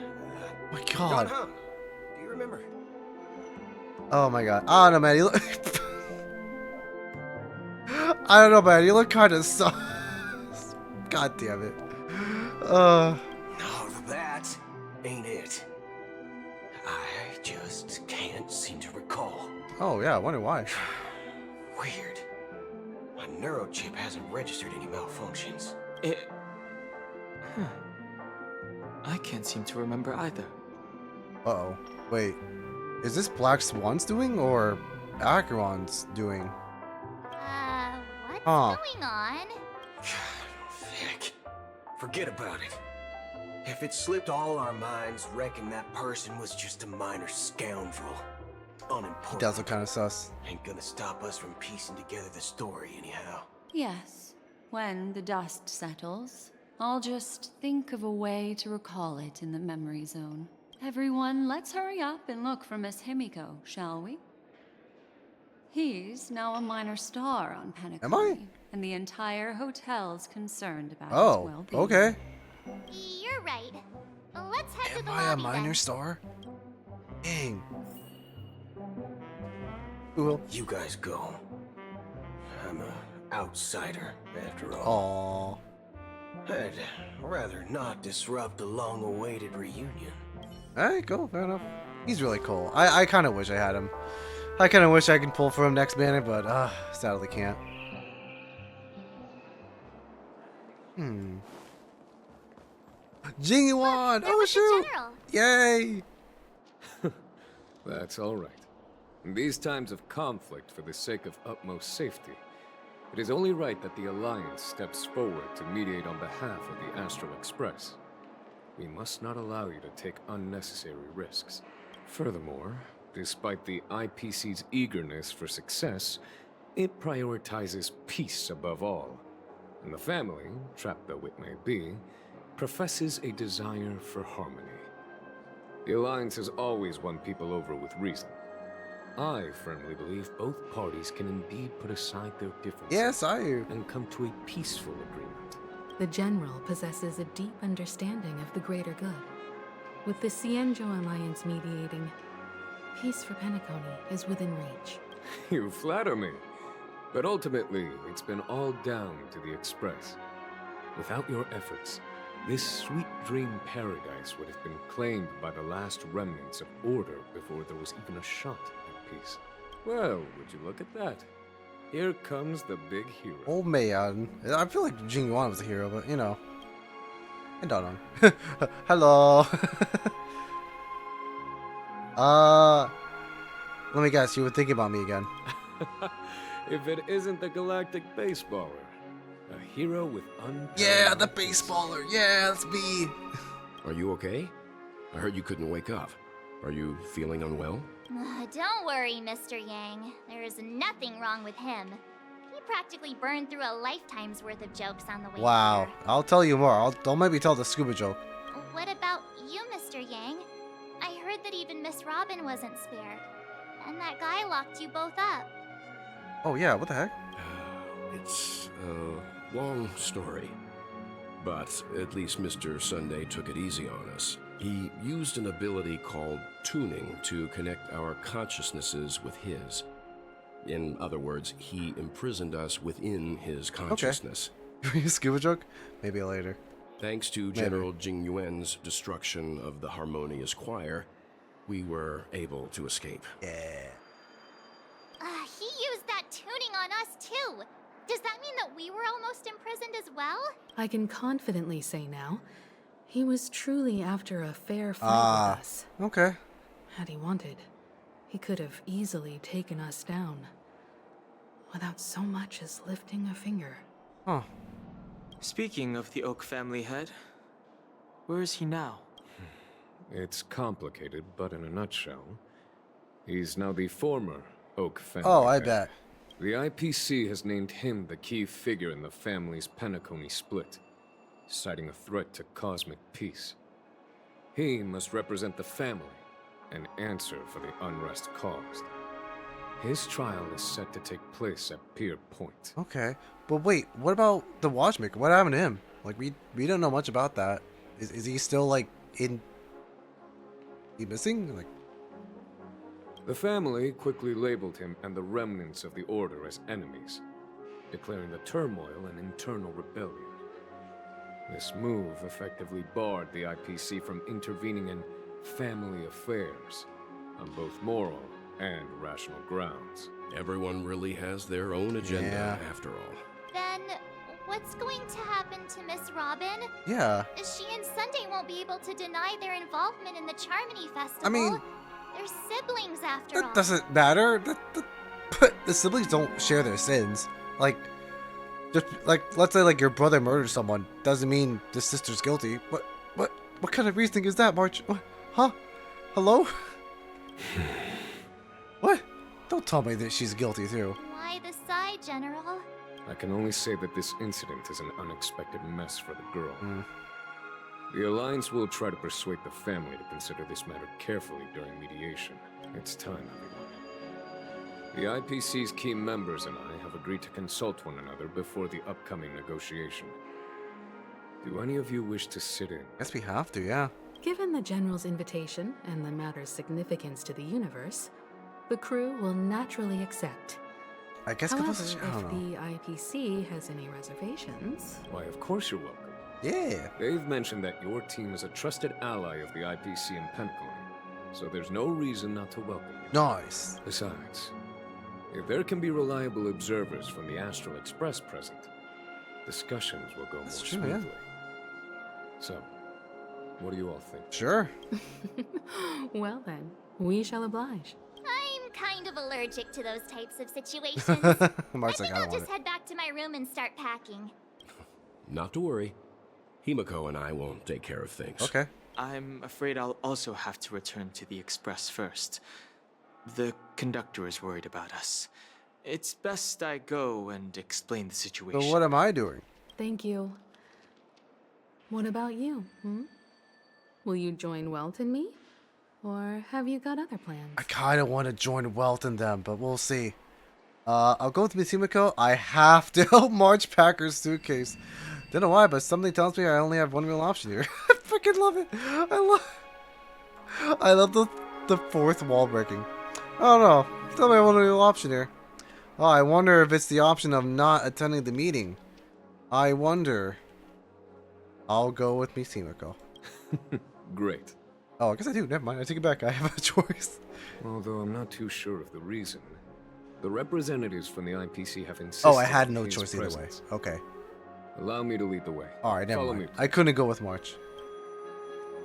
Oh my Don God. Hung, do you remember? Oh my God. I don't know, man. You look. I don't know, man. You look kind of sus. God damn it. No, that ain't it. I just can't seem to recall. Oh yeah. I wonder why. Weird. My neurochip hasn't registered any malfunctions. I can't seem to remember either. Uh-oh. Wait. Is this Black Swan's doing or Acheron's doing? What's going on? Heck. Forget about it. If it slipped all our minds, reckon that person was just a minor scoundrel. Unimportant. He does look kind of sus. Ain't gonna stop us from piecing together the story anyhow. Yes. When the dust settles, I'll just think of a way to recall it in the memory zone. Everyone, let's hurry up and look for Miss Himiko, shall we? He's now a minor star on Penacony. Am I? And the entire hotel's concerned about his Oh, well-being. okay. You're right. Let's head to the Am I a lobby minor then. star? Dang. Cool. You guys go. I'm a outsider, after all. Aww. I'd rather not disrupt a long-awaited reunion. Alright, cool, fair enough. He's really cool. I kind of wish I had him. I kind of wish I could pull for him next banner, but sadly can't. Jingyuan! Oh shoot! Yay! That's all right. In these times of conflict for the sake of utmost safety, it is only right that the Alliance steps forward to mediate on behalf of the Astral Express. We must not allow you to take unnecessary risks. Furthermore, despite the IPC's eagerness for success, it prioritizes peace above all. And the family, trapped though it may be, professes a desire for harmony. The Alliance has always won people over with reason. I firmly believe both parties can indeed put aside their differences. Yes, I do. And come to a peaceful agreement. The General possesses a deep understanding of the greater good. With the Cienjo Alliance mediating, peace for Penacony is within reach. You flatter me. But ultimately, it's been all down to the Express. Without your efforts, this sweet dream paradise would have been claimed by the last remnants of order before there was even a shot at peace. Well, would you look at that? Here comes the big hero. Oh man. I feel like Jingyuan was the hero, but you know. I don't know. Hello. Let me guess, you were thinking about me again. If it isn't the galactic baseballer, a hero with Yeah, the baseballer. Yeah, that's me. Are you okay? I heard you couldn't wake up. Are you feeling unwell? Don't worry, Mr. Yang. There is nothing wrong with him. He practically burned through a lifetime's worth of jokes on the way Wow. here. I'll tell you more. Don't maybe tell the scuba joke. What about you, Mr. Yang? I heard that even Miss Robin wasn't spared. And that guy locked you both up. Oh yeah, what the heck? It's a long story. But at least Mr. Sunday took it easy on us. He used an ability called tuning to connect our consciousnesses with his. In other words, he imprisoned us within his consciousness. Okay. Scuba joke? Maybe later. Thanks to General Jing Yuan's destruction of the Harmonious Choir, we were able to escape. Yeah. He used that tuning on us too. Does that mean that we were almost imprisoned as well? I can confidently say now, he was truly after a fair fight with us. Okay. Had he wanted, he could have easily taken us down. Without so much as lifting a finger. Huh. Speaking of the Oak family head, where is he now? It's complicated, but in a nutshell, he's now the former Oak family. Oh, I head. bet. The IPC has named him the key figure in the family's Penacony split, citing a threat to cosmic peace. He must represent the family and answer for the unrest caused. His trial is set to take place at Pier Point. Okay. But wait, what about the watchmaker? What happened to him? Like, we don't know much about that. Is he still, like, in... He missing? Like... The family quickly labeled him and the remnants of the Order as enemies, declaring the turmoil an internal rebellion. This move effectively barred the IPC from intervening in family affairs on both moral and rational grounds. Everyone really has their own agenda, after all. Then, what's going to happen to Miss Robin? Yeah. She and Sunday won't be able to deny their involvement in the Charmony Festival. I mean... They're siblings after all. That doesn't matter. But the siblings don't share their sins. Like, just like, let's say like your brother murdered someone, doesn't mean the sister's guilty. What? What kind of reasoning is that, March? What? Huh? Hello? What? Don't tell me that she's guilty too. Why the sigh, General? I can only say that this incident is an unexpected mess for the girl. The Alliance will try to persuade the family to consider this matter carefully during mediation. It's time, everyone. The IPC's key members and I have agreed to consult one another before the upcoming negotiation. Do any of you wish to sit in? Guess we have to, yeah. Given the General's invitation and the matter's significance to the universe, the crew will naturally accept. I guess However, if the IPC has any reservations... Why, of course you're welcome. Yeah. They've mentioned that your team is a trusted ally of the IPC in Penacony, so there's no reason not to welcome you. Nice. Besides, if there can be reliable observers from the Astral Express present, discussions will go more smoothly. So, what do you all think? Sure. Well then, we shall oblige. I'm kind of allergic to those types of situations. Mark's like, I don't I'll want just it. head back to my room and start packing. Not to worry. Himiko and I will take care of things. Okay. I'm afraid I'll also have to return to the Express first. The conductor is worried about us. It's best I go and explain the situation. But what am I doing? Thank you. What about you, Will you join Welt and me? Or have you got other plans? I kind of want to join Welt and them, but we'll see. I'll go with Miss Himiko. I have to help March pack her suitcase. Don't know why, but something tells me I only have one real option here. I freaking love it. I love the fourth wall breaking. I don't know. Tell me I have one real option here. Oh, I wonder if it's the option of not attending the meeting. I wonder. I'll go with Miss Himiko. Great. Oh, I guess I do. Never mind. I take it back. I have a choice. Although I'm not too sure of the reason. The representatives from the IPC have insisted. Oh, I had no his choice either way. presence. Okay. Allow me to lead the way. Alright, never Follow mind. me. I couldn't go with March.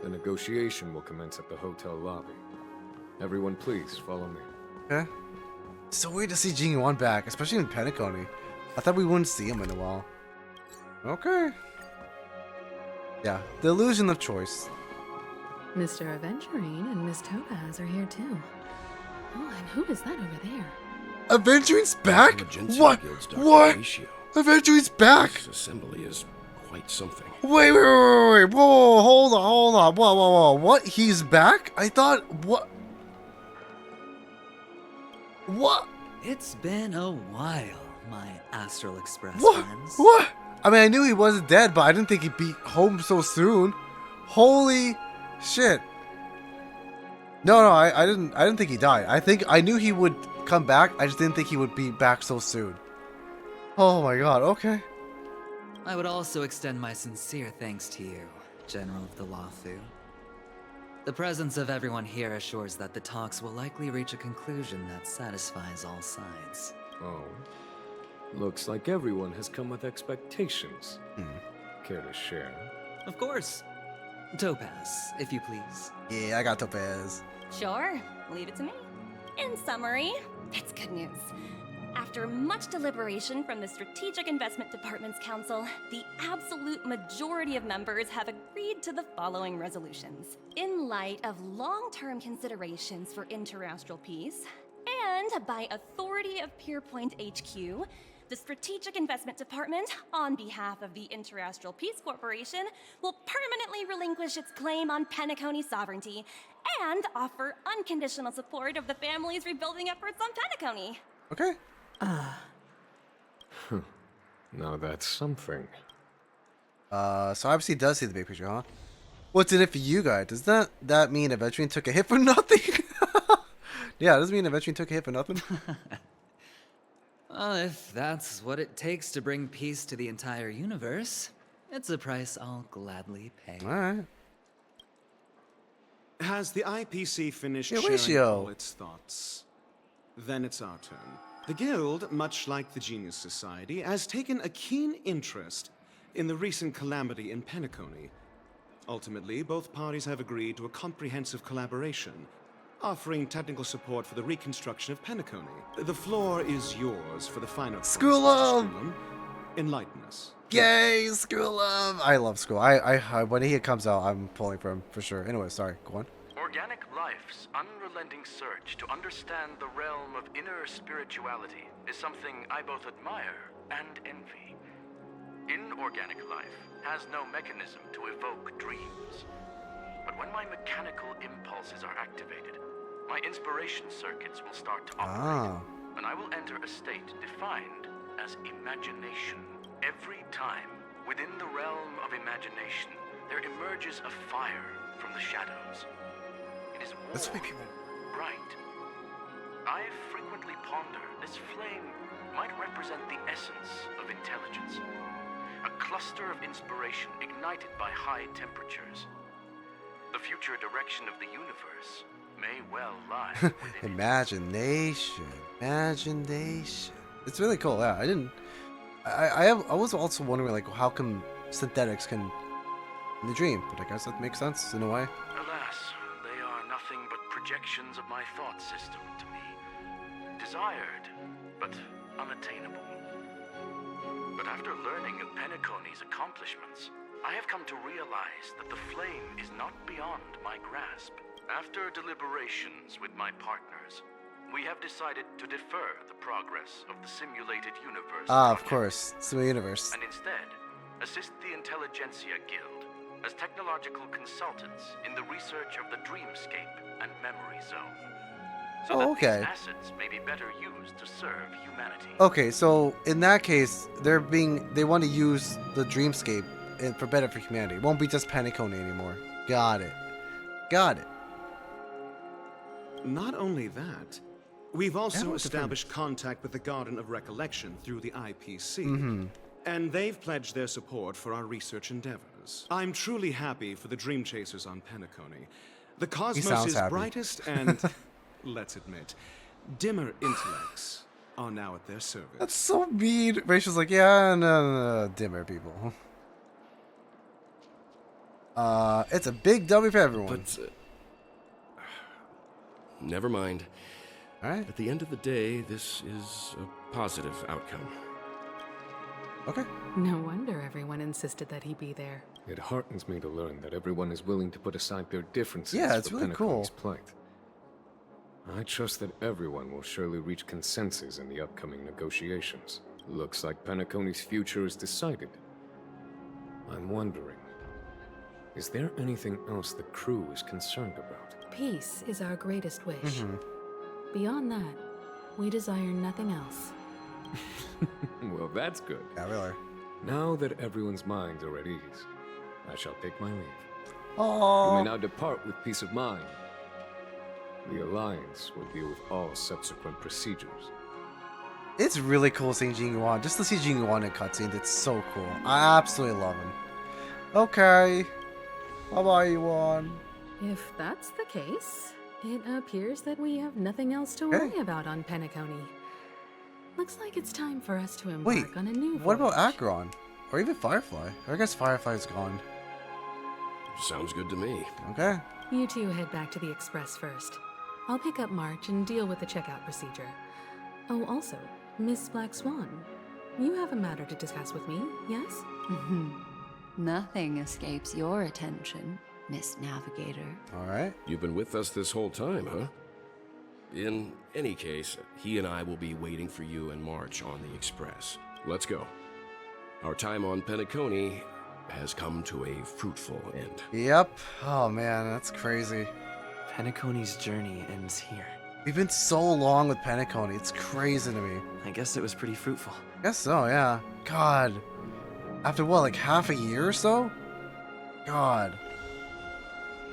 The negotiation will commence at the hotel lobby. Everyone, please follow me. Okay. So weird to see Jing Yuan back, especially in Penacony. I thought we wouldn't see him in a while. Okay. Yeah, the illusion of choice. Mr. Aventurine and Miss Topaz are here too. Oh, and who is that over there? Aventurine's back? Intelligentsia What? Guild's Dr. What? Horatio. Aventurine's back? This assembly is quite something. Wait. Whoa, hold on. Whoa. What? He's back? I thought, what? What? It's been a while, my Astral Express What? friends. What? I mean, I knew he wasn't dead, but I didn't think he'd be home so soon. Holy shit. No, I didn't think he died. I knew he would come back. I just didn't think he would be back so soon. Oh my god, okay. I would also extend my sincere thanks to you, General of the Lawfu. The presence of everyone here assures that the talks will likely reach a conclusion that satisfies all sides. Oh. Looks like everyone has come with expectations. Care to share? Of course. Topaz, if you please. Yeah, I got Topaz. Sure, leave it to me. In summary, it's good news. After much deliberation from the Strategic Investment Department's Council, the absolute majority of members have agreed to the following resolutions. In light of long-term considerations for interastral peace, and by authority of Pierpoint HQ, the Strategic Investment Department, on behalf of the Interastral Peace Corporation, will permanently relinquish its claim on Penacony sovereignty and offer unconditional support of the family's rebuilding efforts on Penacony. Okay. Now that's something. So obviously he does see the big picture, huh? What's in it for you guys? Does that mean Aventurine took a hit for nothing? Yeah, does it mean Aventurine took a hit for nothing? Well, if that's what it takes to bring peace to the entire universe, it's a price I'll gladly pay. Alright. Has the IPC finished Yeah, sharing Ratio. all its thoughts? Then it's our turn. The Guild, much like the Genius Society, has taken a keen interest in the recent calamity in Penacony. Ultimately, both parties have agreed to a comprehensive collaboration, offering technical support for the reconstruction of Penacony. The floor is yours for the final School points, Mr. of- Screwlam. enlighten us. Yay, Scroll Love! I love Scroll. I when he comes out, I'm pulling for him for sure. Anyway, sorry, go on. Organic life's unrelenting search to understand the realm of inner spirituality is something I both admire and envy. Inorganic life has no mechanism to evoke dreams. But when my mechanical impulses are activated, my inspiration circuits will start to operate, and I will enter a state defined as imagination. Every time, within the realm of imagination, there emerges a fire from the shadows. It is warm, bright. I frequently ponder this flame might represent the essence of intelligence, a cluster of inspiration ignited by high temperatures. The future direction of the universe may well lie within Imagination. It's really cool. Yeah, I was also wondering like how come synthetics can in the dream, but I guess that makes sense in a way. Alas, they are nothing but projections of my thought system to me. Desired, but unattainable. But after learning of Penacony's accomplishments, I have come to realize that the flame is not beyond my grasp. After deliberations with my partners, we have decided to defer the progress of the simulated universe Of course, it's the universe. and instead assist the Intelligentsia Guild as technological consultants in the research of the dreamscape and memory zone. So that okay. these assets may be better used to serve humanity. Okay, so in that case, they want to use the dreamscape for better for humanity. It won't be just Penacony anymore. Got it. Not only that, we've also established contact with the Garden of Recollection through the IPC. And they've pledged their support for our research endeavors. I'm truly happy for the Dream Chasers on Penacony. The cosmos' brightest and, let's admit, dimmer intellects are now at their service. That's so mean. Rachel's like, yeah, no, dimmer people. It's a big W for everyone. But, never mind. All right. At the end of the day, this is a positive outcome. Okay. No wonder everyone insisted that he be there. It heartens me to learn that everyone is willing to put aside their differences Yeah, it's for really Penacony's cool. plight. I trust that everyone will surely reach consensus in the upcoming negotiations. Looks like Penacony's future is decided. I'm wondering, is there anything else the crew is concerned about? Peace is our greatest wish. Beyond that, we desire nothing else. Well, that's good. Yeah, we are. Now that everyone's minds are at ease, I shall take my leave. Oh. You may now depart with peace of mind. The Alliance will deal with all subsequent procedures. It's really cool seeing Jing Yuan. Just to see Jing Yuan in cutscenes, it's so cool. I absolutely love him. Okay. Bye-bye, Yuan. If that's the case, it appears that we have nothing else to worry about on Penacony. Looks like it's time for us to embark on a new What about voyage. Acheron? Or even Firefly? I guess Firefly's gone. Sounds good to me. Okay. You two head back to the Express first. I'll pick up March and deal with the checkout procedure. Oh, also, Miss Black Swan, you have a matter to discuss with me, yes? Nothing escapes your attention, Miss Navigator. All right. You've been with us this whole time, huh? In any case, he and I will be waiting for you and March on the Express. Let's go. Our time on Penacony has come to a fruitful end. Yep. Oh man, that's crazy. Penacony's journey ends here. We've been so long with Penacony. It's crazy to me. I guess it was pretty fruitful. Guess so, yeah. God. After what, like half a year or so? God.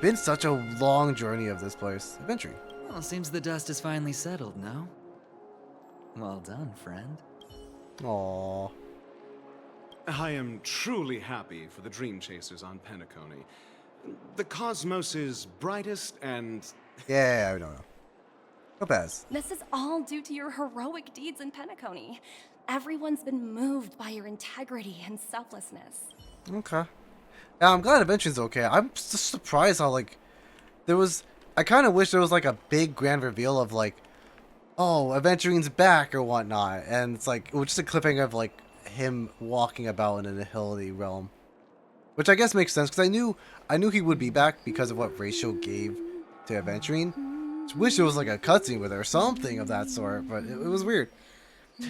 Been such a long journey of this place. Adventure. Well, seems the dust is finally settled, no? Well done, friend. Aww. I am truly happy for the Dream Chasers on Penacony. The cosmos' brightest and... Yeah, I know. Lopez. This is all due to your heroic deeds in Penacony. Everyone's been moved by your integrity and selflessness. Okay. Yeah, I'm glad Adventure's okay. I'm just surprised how, like, there was... I kind of wish there was, like, a big grand reveal of, like, oh, Adventuring's back or whatnot. And it's, like, it was just a cliffhanger of, like, him walking about in a nihility realm, which I guess makes sense because I knew he would be back because of what Rachel gave to Aventurine. I wish it was like a cutscene with her or something of that sort, but it was weird.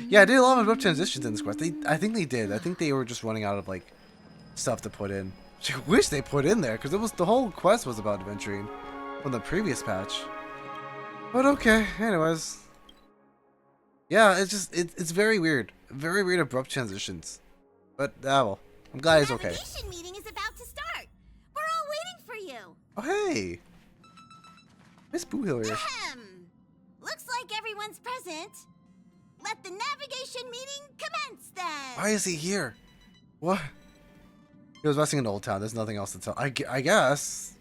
Yeah, I did a lot of abrupt transitions in this quest. I think they did. I think they were just running out of like stuff to put in. Which I wish they put in there because it was the whole quest was about Aventurine from the previous patch. But okay, anyways. Yeah, it's very weird. Very weird abrupt transitions. But well, I'm glad he's okay. The navigation meeting is about to start. We're all waiting for you. Oh hey, Miss Boo Hill here. Ahem. Looks like everyone's present. Let the navigation meeting commence then. Why is he here? What? He was resting in Old Town. There's nothing else to tell. I guess.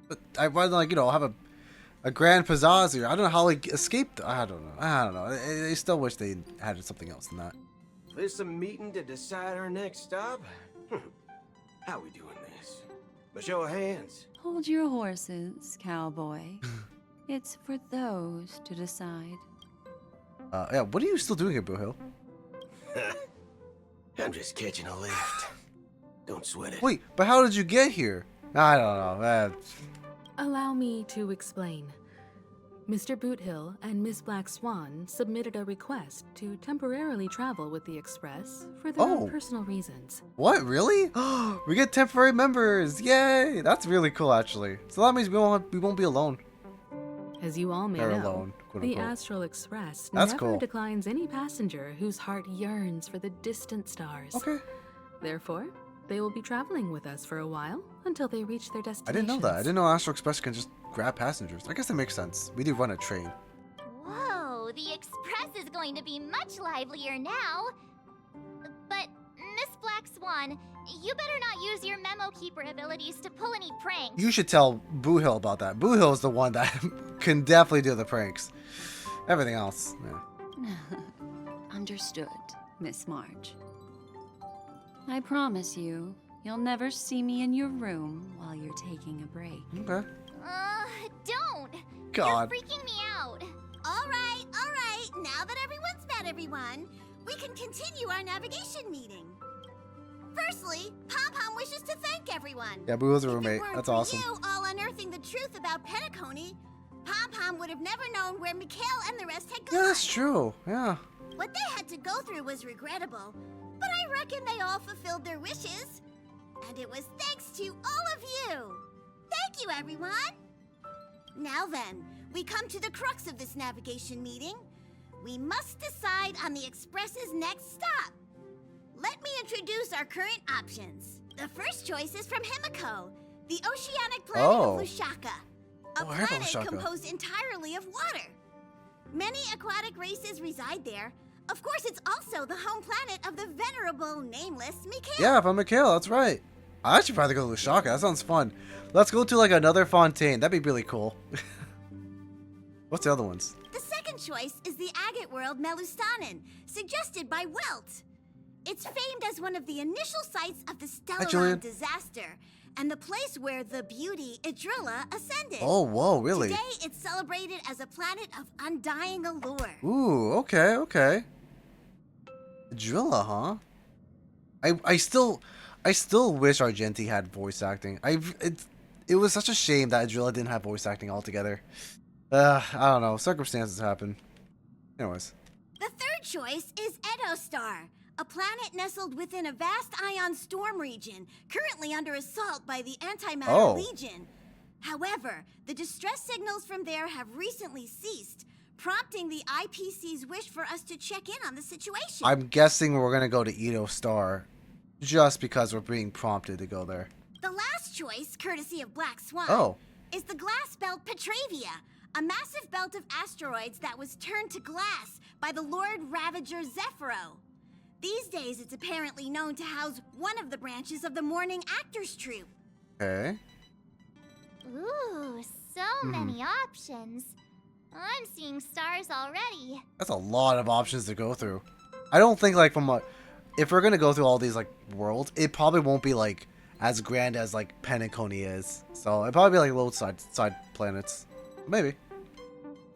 But I want to, like, you know, have a grand pizzazz here. I don't know how he escaped. I don't know. I still wish they had something else than that. This a meeting to decide our next stop? How we doing this? A show of hands. Hold your horses, cowboy. It's for those to decide. Yeah, what are you still doing here, Boo Hill? I'm just catching a lift. Don't sweat it. Wait, but how did you get here? I don't know. Allow me to explain. Mr. Boothill and Miss Black Swan submitted a request to temporarily travel with the Express for their own personal reasons. What, really? We get temporary members! Yay! That's really cool, actually. So that means we won't be alone. As you all may They're know, alone, quote, the unquote. Astral Express That's never cool. declines any passenger whose heart yearns for the distant stars. Okay. Therefore, they will be traveling with us for a while until they reach their destination. I didn't know that. I didn't know Astral Express can just grab passengers. I guess that makes sense. We do run a train. Whoa, the Express is going to be much livelier now. But, Miss Black Swan, you better not use your memo keeper abilities to pull any pranks. You should tell Boo Hill about that. Boo Hill is the one that can definitely do the pranks. Everything else, yeah. Understood, Miss March. I promise you, you'll never see me in your room while you're taking a break. Okay. Don't! God. You're freaking me out. All right. Now that everyone's met everyone, we can continue our navigation meeting. Firstly, Pom Pom wishes to thank everyone. Yeah, Boo Hill's a If it roommate. weren't That's for awesome. You all unearthing the truth about Penacony, Pom Pom would have never known where Mikhail and the rest had gone. Yeah, that's true. Yeah. What they had to go through was regrettable, but I reckon they all fulfilled their wishes. And it was thanks to all of you. Thank you, everyone. Now then, we come to the crux of this navigation meeting. We must decide on the Express's next stop. Let me introduce our current options. The first choice is from Himiko, the oceanic planet of Lushaka, a I heard planet Lushaka. composed entirely of water. Many aquatic races reside there. Of course, it's also the home planet of the venerable, nameless Mikhail. Yeah, if I'm Mikhail, that's right. I should probably go to Lushaka. That sounds fun. Let's go to like another fontaine. That'd be really cool. What's the other ones? The second choice is the agate world Melustanen, suggested by Welt. It's famed as one of the initial sites of the Julian. Stellaron disaster, and the place where the beauty Idrilla ascended. Oh, whoa, really? Today, it's celebrated as a planet of undying allure. Ooh, okay. Drilla, huh? I still wish Argenti had voice acting. It was such a shame that Drilla didn't have voice acting altogether. I don't know. Circumstances happen. Anyways. The third choice is Edostar, a planet nestled within a vast ion storm region, currently under assault by the Antimatter Legion. However, the distress signals from there have recently ceased, prompting the IPC's wish for us to check in on the situation. I'm guessing we're gonna go to Edostar, just because we're being prompted to go there. The last choice, courtesy of Black Swan, is the glass belt Petravia, a massive belt of asteroids that was turned to glass by the Lord Ravager Zephyro. These days, it's apparently known to house one of the branches of the Morning Actors Troupe. Okay. Ooh, so many options. I'm seeing stars already. That's a lot of options to go through. I don't think like if we're gonna go through all these like worlds, it probably won't be like as grand as like Penacony is. So it'd probably be like little side planets. Maybe.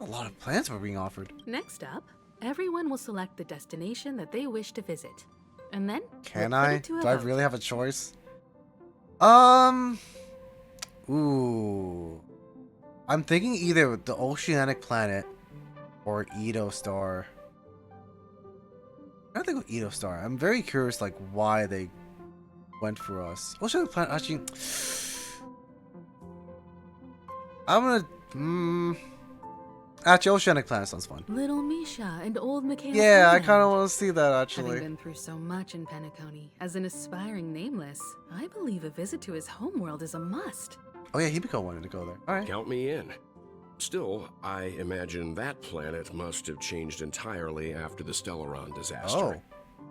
A lot of planets were being offered. Next up, everyone will select the destination that they wish to visit. And then Can we'll put I? it to a Do I vote. really have a choice? Ooh. I'm thinking either the Oceanic Planet or Edo Star. I think with Edo Star. I'm very curious, like, why they went for us. Oceanic Planet, actually. I'm gonna. Actually, Oceanic Planet sounds fun. Little Misha and old Michaela. Yeah, I Ferdinand. kind of want to see that, actually. Having been through so much in Penacony, as an aspiring nameless, I believe a visit to his homeworld is a must. Oh yeah, Himiko wanted to go there. All right. Count me in. Still, I imagine that planet must have changed entirely after the Stellaron disaster. Oh.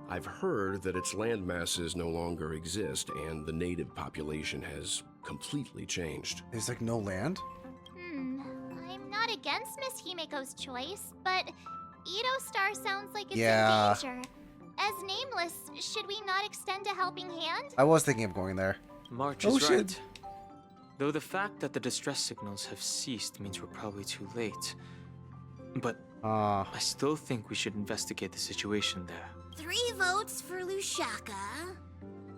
I've heard that its land masses no longer exist and the native population has completely changed. There's like no land? I'm not against Miss Himiko's choice, but Edo Star sounds like it's Yeah. in danger. As nameless, should we not extend a helping hand? I was thinking of going there. March Oh, is shit. right. Though the fact that the distress signals have ceased means we're probably too late. But I still think we should investigate the situation there. 3 votes for Lushaka,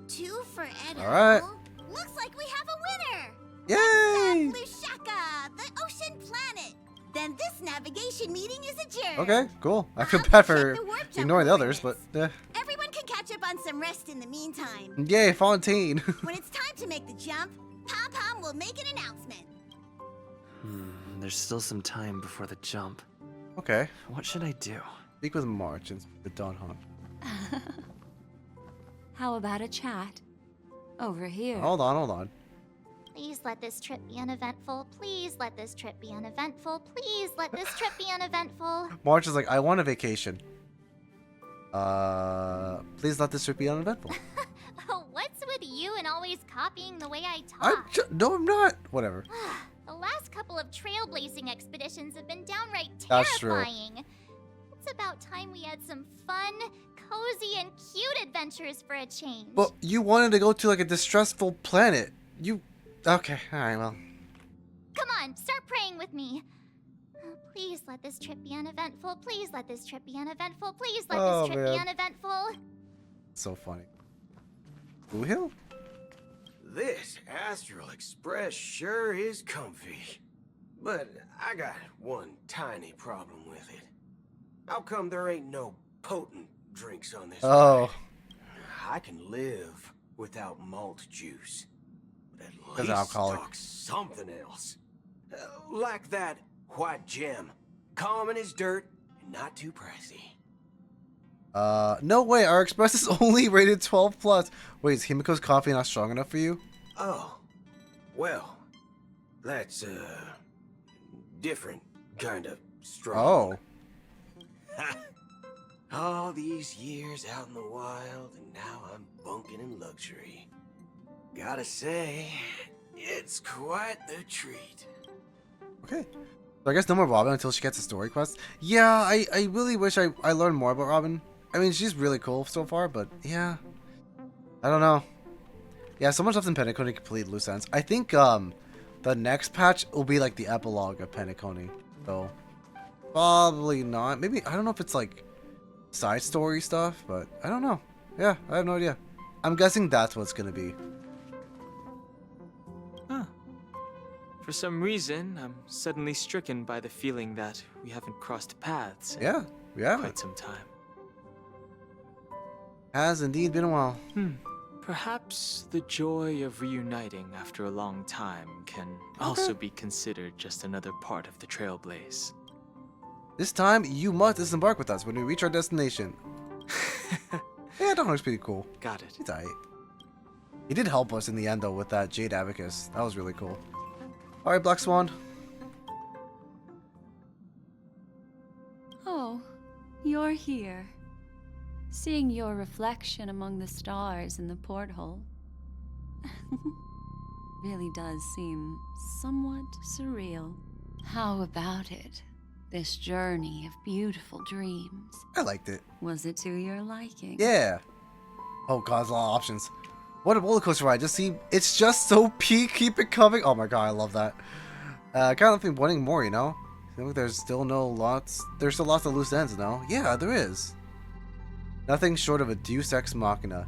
2 for Edo. All right. Looks like we have a winner. Yay! Lushaka, the ocean planet. Then this navigation meeting is adjourned. Okay, cool. I feel bad for the warp jump ignoring the others, but Everyone can catch up on some rest in the meantime. yay, Fontaine. When it's time to make the jump, Pom Pom will make an announcement. There's still some time before the jump. Okay. What should I do? Speak with March and the Don Hawk. How about a chat? Over here. Hold on. Please let this trip be uneventful. Please let this trip be uneventful. Please let this trip be uneventful. March is like, I want a vacation. Please let this trip be uneventful. What's with you and always copying the way I I'm talk? no, I'm not. Whatever. The last couple of trailblazing expeditions have been downright That's true. terrifying. It's about time we had some fun, cozy, and cute adventures for a change. But you wanted to go to like a distressful planet. You okay? All right. Well, Come on, start praying with me. Please let this trip be uneventful. Please let this trip be uneventful. Please let Oh, this trip be man. uneventful. so funny. Blue Hill. This Astral Express sure is comfy. But I got one tiny problem with it. How come there ain't no potent drinks on this? Oh. ride? I can live without malt juice. But at That's least alcoholic. talk something else. Like that white gem. Calm as dirt and not too pricey. No way. Our express is only rated 12 plus. Wait, is Himiko's coffee not strong enough for you? Oh. Well, that's different kind of strong. Oh. All these years out in the wild, and now I'm bunking in luxury. Gotta say, it's quite the treat. Okay. So I guess no more Robin until she gets a story quest. Yeah, I really wish I learned more about Robin. I mean, she's really cool so far, but yeah. I don't know. Yeah, so much stuff in Penacony complete loose ends. I think the next patch will be like the epilogue of Penacony. So probably not. Maybe I don't know if it's like side story stuff, but I don't know. Yeah, I have no idea. I'm guessing that's what it's gonna be. For some reason, I'm suddenly stricken by the feeling that we haven't crossed paths in Yeah, we haven't. quite some time. Has indeed been a while. Perhaps the joy of reuniting after a long time can also be considered just another part of the Trailblaze. This time, you must disembark with us when we reach our destination. Yeah, Don looks pretty cool. Got it. He's alright. He did help us in the end, though, with that Jade Abacus. That was really cool. Alright, Black Swan. Oh, you're here. Seeing your reflection among the stars in the porthole really does seem somewhat surreal. How about it? This journey of beautiful dreams. I liked it. Was it to your liking? Yeah. Oh god, there's a lot of options. What a roller coaster ride. It's just so peak. Keep it coming. Oh my god, I love that. Kind of think wanting more, you know? I think there's still lots of loose ends, no? Yeah, there is. Nothing short of a deus ex machina.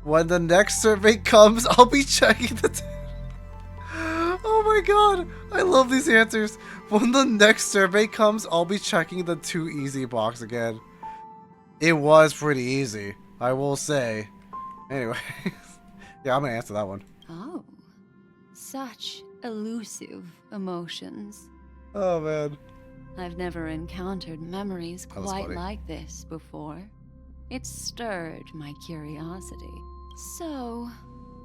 When the next survey comes, I'll be checking the... Oh my god, I love these answers. When the next survey comes, I'll be checking the too easy box again. It was pretty easy, I will say. Anyway, yeah, I'm gonna answer that one. Oh, such elusive emotions. Oh man. I've never encountered memories That was quite funny. like this before. It stirred my curiosity. So,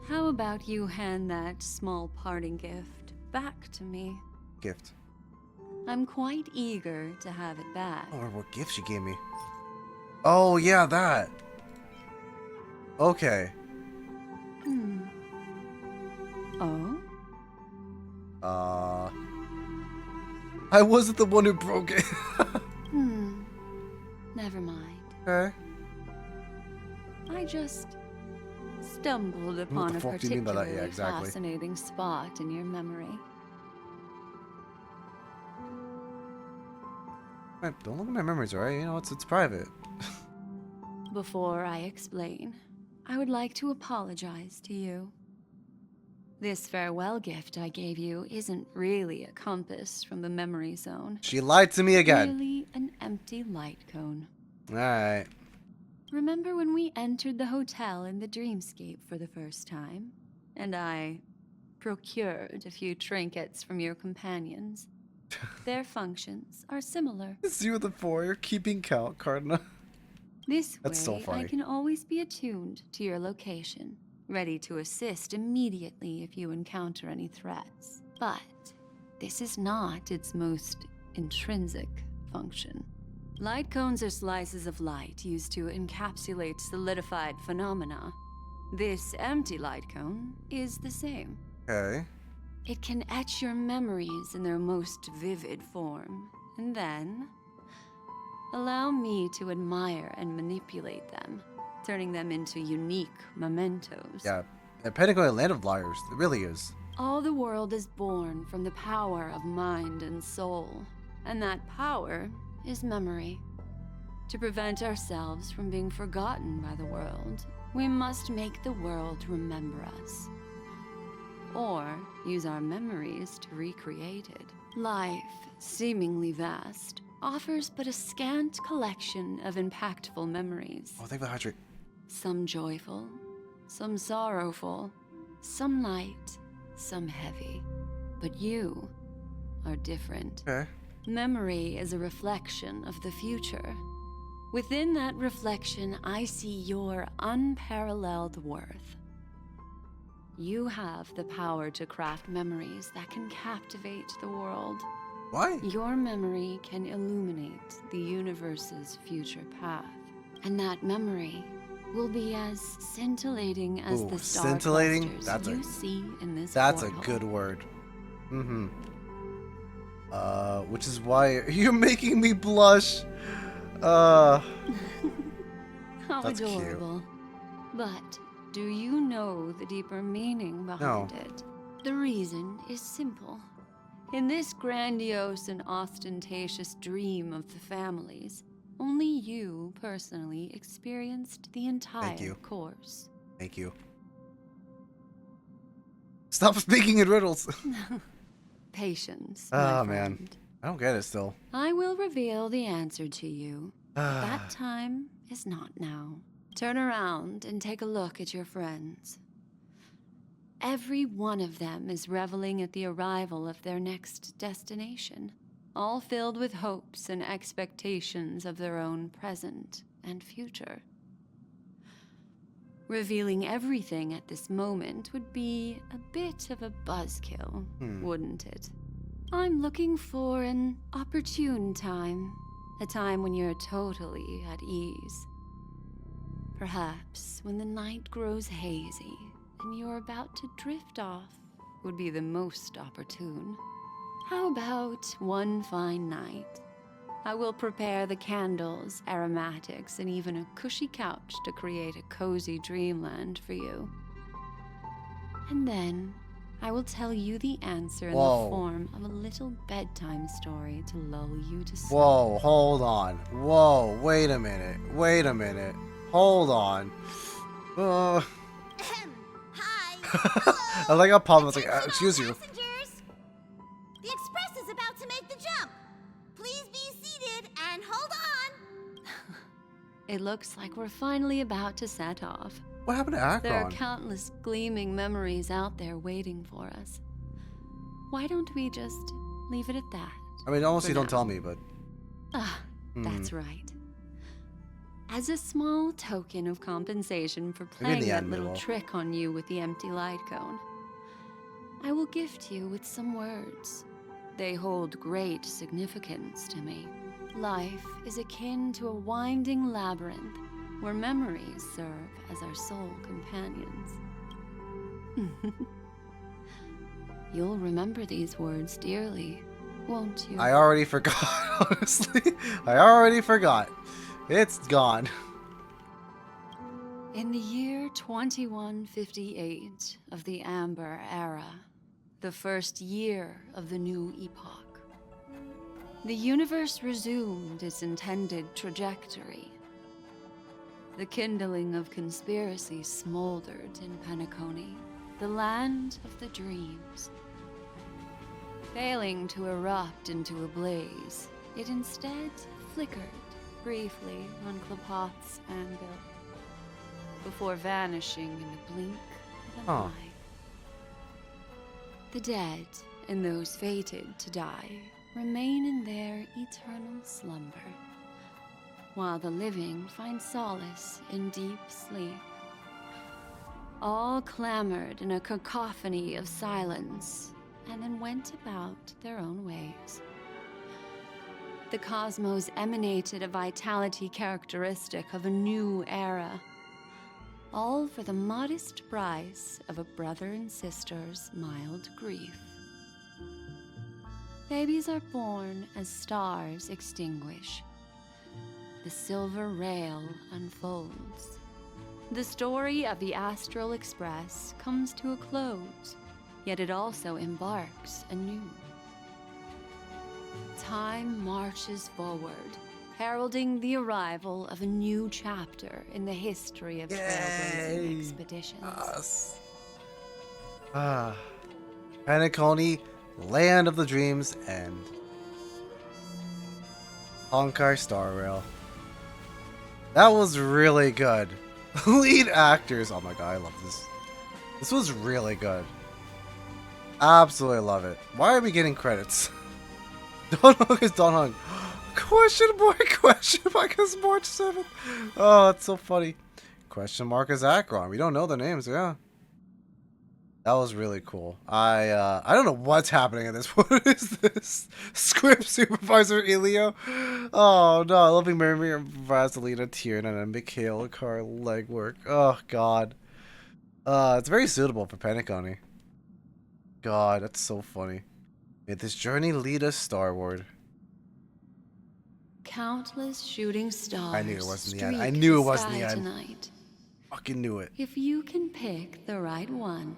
how about you hand that small parting gift back to me? Gift. I'm quite eager to have it back. Oh, what gift she gave me. Oh yeah, that. Okay. Oh? I wasn't the one who broke it. Never mind. Okay. I just stumbled What upon the a fuck do you mean by that? particularly Yeah, exactly. fascinating spot in your memory. Man, don't look at my memories, alright? You know, it's private. Before I explain, I would like to apologize to you. This farewell gift I gave you isn't really a compass from the memory zone. She lied to me again. Merely an empty light cone. Alright. Remember when we entered the hotel in the dreamscape for the first time? And I procured a few trinkets from your companions. Their functions are similar. It's you with the 4. You're keeping count, Cardinal. This That's so way, funny. I can always be attuned to your location, ready to assist immediately if you encounter any threats. But this is not its most intrinsic function. Light cones are slices of light used to encapsulate solidified phenomena. This empty light cone is the same. Okay. It can etch your memories in their most vivid form, and then allow me to admire and manipulate them, turning them into unique mementos. Yeah. And Penacony, land of liars. It really is. All the world is born from the power of mind and soul, and that power is memory. To prevent ourselves from being forgotten by the world, we must make the world remember us. Or use our memories to recreate it. Life, seemingly vast, offers but a scant collection of impactful memories. Oh, thank you for the hydrate. Some joyful, some sorrowful, some light, some heavy. But you are different. Okay. Memory is a reflection of the future. Within that reflection, I see your unparalleled worth. You have the power to craft memories that can captivate the world. Why? Your memory can illuminate the universe's future path. And that memory will be as scintillating as the star scintillating? clusters you see in this That's portal. a good word. Mm-hmm. Which is why you're making me blush. How That's cute. adorable. But do you know the deeper meaning behind it? The reason is simple. In this grandiose and ostentatious dream of the families, only you personally experienced the entire course. Thank you. Stop speaking in riddles. Patience. Oh, my man. friend. I don't get it still. I will reveal the answer to you. But that time is not now. Turn around and take a look at your friends. Every one of them is reveling at the arrival of their next destination, all filled with hopes and expectations of their own present and future. Revealing everything at this moment would be a bit of a buzzkill, wouldn't it? I'm looking for an opportune time, a time when you're totally at ease. Perhaps when the night grows hazy and you're about to drift off would be the most opportune. How about one fine night? I will prepare the candles, aromatics, and even a cushy couch to create a cozy dreamland for you. And then I will tell you the answer in Whoa. the form of a little bedtime story to lull you to sleep. Whoa, hold on. Whoa, wait a minute. Wait a minute. Hold on. Hi. I like how Palm was like, excuse you. Passengers. The express is about to make the jump. Please be seated and hold on. It looks like we're finally about to set off. What happened to Akron? There are countless gleaming memories out there waiting for us. Why don't we just leave it at that? I mean, honestly, don't tell me, but... That's right. As a small token of compensation for Maybe in playing the that end they little will. trick on you with the empty light cone, I will gift you with some words. They hold great significance to me. Life is akin to a winding labyrinth where memories serve as our sole companions. You'll remember these words dearly, won't you? I already forgot, honestly. I already forgot. It's gone. In the year 2158 of the Amber Era, the first year of the new epoch, the universe resumed its intended trajectory. The kindling of conspiracy smoldered in Penacony, the land of the dreams. Failing to erupt into a blaze, it instead flickered briefly on Klapoth's anvil, before vanishing in the blink of an eye. The dead and those fated to die remain in their eternal slumber, while the living find solace in deep sleep. All clamored in a cacophony of silence, and then went about their own ways. The cosmos emanated a vitality characteristic of a new era, all for the modest price of a brother and sister's mild grief. Babies are born as stars extinguish. The silver rail unfolds. The story of the Astral Express comes to a close, yet it also embarks anew. Time marches forward, heralding the arrival of a new chapter in the history of trailblazing expeditions. Penacony, land of the dreams, and honkaistarrail. That was really good. Lead actors. Oh my god, I love this. This was really good. Absolutely love it. Why are we getting credits? Don Hung is Don Hung. Question mark is March 7th. Oh, that's so funny. Question mark is Akron. We don't know the names, yeah. That was really cool. I don't know what's happening in this. What is this? Script supervisor Elio? Oh no, Loving Mary, Vaselina, Tiernan, and Mikhail Car legwork. Oh god. It's very suitable for Penacony. God, that's so funny. May this journey lead us starward. Countless shooting stars. I knew it wasn't the end. I streak knew the it wasn't the sky end. Tonight. Fucking knew it. If you can pick the right one,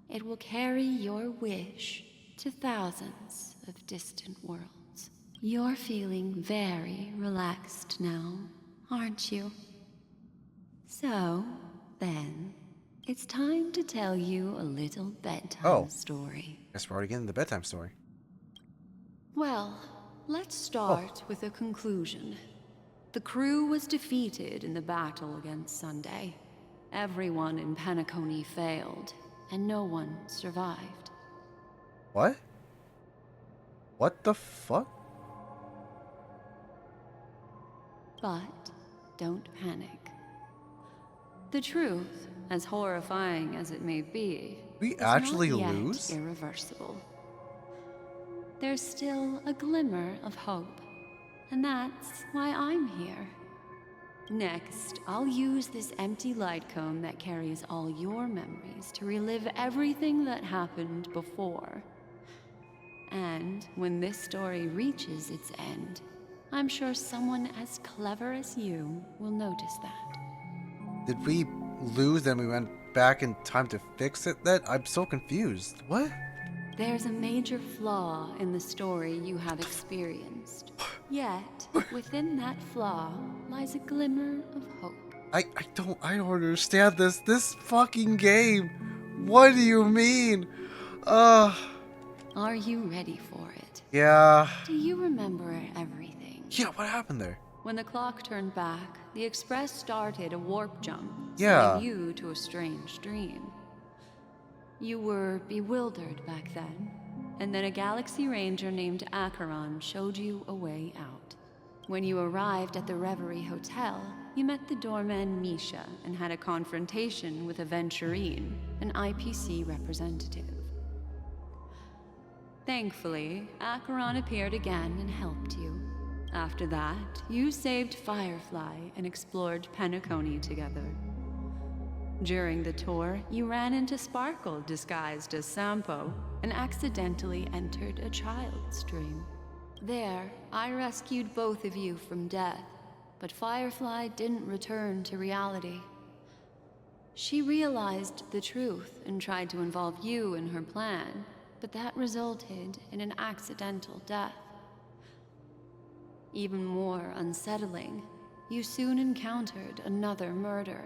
it will carry your wish to thousands of distant worlds. You're feeling very relaxed now, aren't you? So, then, it's time to tell you a little bedtime story. Guess we're already getting the bedtime story. Well, let's start with a conclusion. The crew was defeated in the battle against Sunday. Everyone in Penacony failed, and no one survived. What? What the fuck? But don't panic. The truth, as horrifying as it may be, We is actually not yet lose? irreversible. There's still a glimmer of hope, and that's why I'm here. Next, I'll use this empty light cone that carries all your memories to relive everything that happened before. And when this story reaches its end, I'm sure someone as clever as you will notice that. Did we lose then we went back in time to fix it? I'm so confused. What? There's a major flaw in the story you have experienced. Yet, within that flaw lies a glimmer of hope. I don't understand this fucking game. What do you mean? Are you ready for it? Yeah. Do you remember everything? Yeah, what happened there? When the clock turned back, the Express started a warp jump, Yeah. sending you to a strange dream. You were bewildered back then, and then a Galaxy Ranger named Acheron showed you a way out. When you arrived at the Reverie Hotel, you met the doorman Misha and had a confrontation with Aventurine, an IPC representative. Thankfully, Acheron appeared again and helped you. After that, you saved Firefly and explored Penacony together. During the tour, you ran into Sparkle disguised as Sampo and accidentally entered a child's dream. There, I rescued both of you from death, but Firefly didn't return to reality. She realized the truth and tried to involve you in her plan, but that resulted in an accidental death. Even more unsettling, you soon encountered another murder.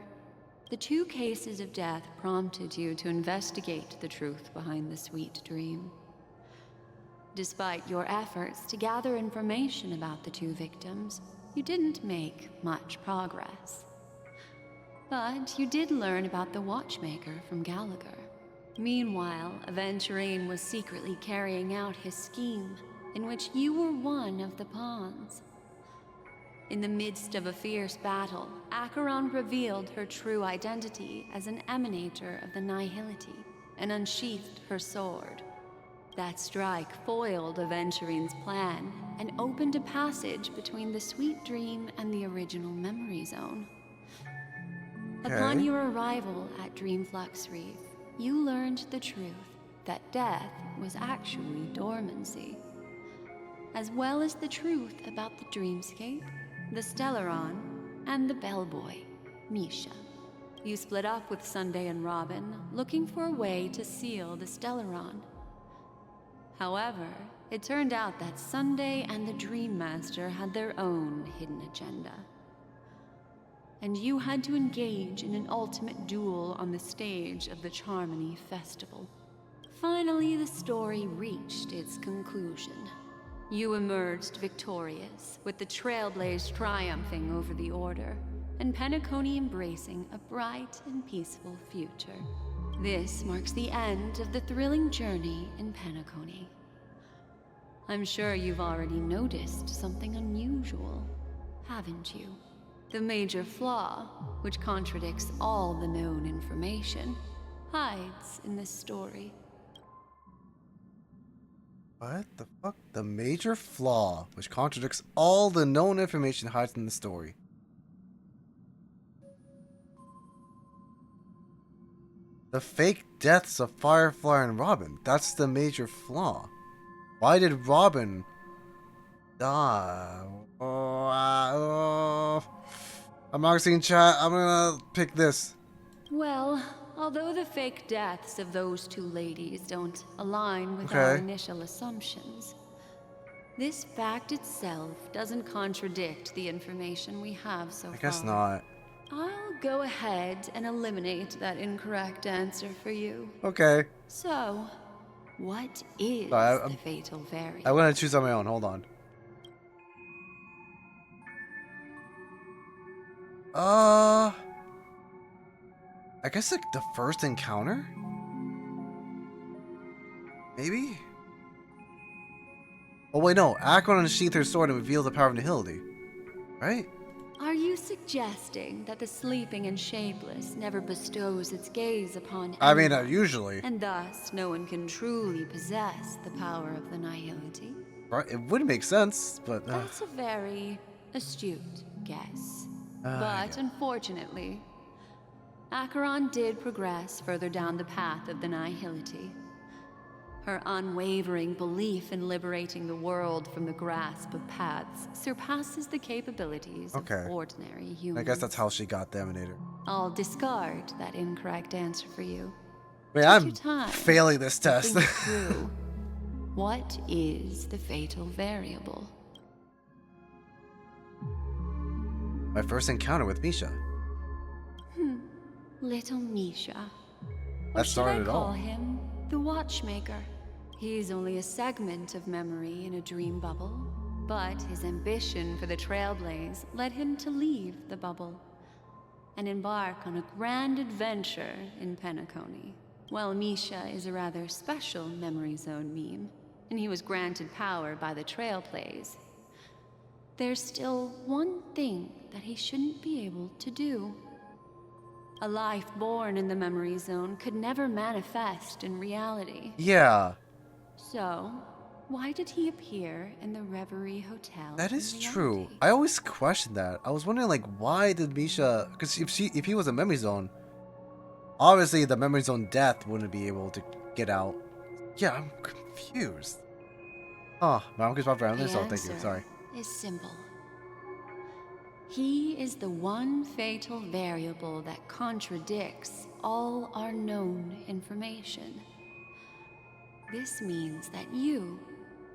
The 2 cases of death prompted you to investigate the truth behind the sweet dream. Despite your efforts to gather information about the 2 victims, you didn't make much progress. But you did learn about the watchmaker from Gallagher. Meanwhile, Aventurine was secretly carrying out his scheme, in which you were one of the pawns. In the midst of a fierce battle, Acheron revealed her true identity as an emanator of the Nihility and unsheathed her sword. That strike foiled Aventurine's plan and opened a passage between the sweet dream and the original memory zone. Upon your arrival at Dreamflux Reef, you learned the truth that death was actually dormancy, as well as the truth about the dreamscape, the Stellaron, and the bellboy, Misha. You split up with Sunday and Robin, looking for a way to seal the Stellaron. However, it turned out that Sunday and the Dream Master had their own hidden agenda. And you had to engage in an ultimate duel on the stage of the Charmony Festival. Finally, the story reached its conclusion. You emerged victorious, with the Trailblaze triumphing over the Order, and Penacony embracing a bright and peaceful future. This marks the end of the thrilling journey in Penacony. I'm sure you've already noticed something unusual, haven't you? The major flaw, which contradicts all the known information, hides in this story. What the fuck? The major flaw, which contradicts all the known information, hides in the story. The fake deaths of Firefly and Robin. That's the major flaw. Why did Robin die? I'm not seeing chat. I'm gonna pick this. Well, although the fake deaths of those 2 ladies don't align with our initial assumptions, this fact itself doesn't contradict the information we have so far. I guess not. I'll go ahead and eliminate that incorrect answer for you. Okay. So, what is the fatal variant? I'm gonna choose on my own. Hold on. I guess like the first encounter? Maybe? Oh wait, no. Acheron unsheathed her sword and revealed the power of Nihility. Right? Are you suggesting that the sleeping and shapeless never bestows its gaze upon anyone, I mean, usually. and thus no one can truly possess the power of the Nihility? Right? It would make sense, but... That's a very astute guess. But unfortunately, Acheron did progress further down the path of the Nihility. Her unwavering belief in liberating the world from the grasp of paths surpasses the capabilities of ordinary humans. I guess that's how she got the Emanator. I'll discard that incorrect answer for you. Wait, I'm failing this test. Think through. What is the fatal variable? My first encounter with Misha. Little Misha. Or That should started I it call all. him the Watchmaker? He's only a segment of memory in a dream bubble, but his ambition for the Trailblaze led him to leave the bubble and embark on a grand adventure in Penacony. While Misha is a rather special memory zone meme, and he was granted power by the Trailblaze, there's still one thing that he shouldn't be able to do. A life born in the memory zone could never manifest in reality. Yeah. So, why did he appear in the Reverie Hotel? That is true. I always questioned that. I was wondering, like, why did Misha? Because if he was a memory zone, obviously the memory zone death wouldn't be able to get out. Yeah, I'm confused. Oh, my uncle's about around this. Oh, thank you. Sorry. Is simple. He is the one fatal variable that contradicts all our known information. This means that you,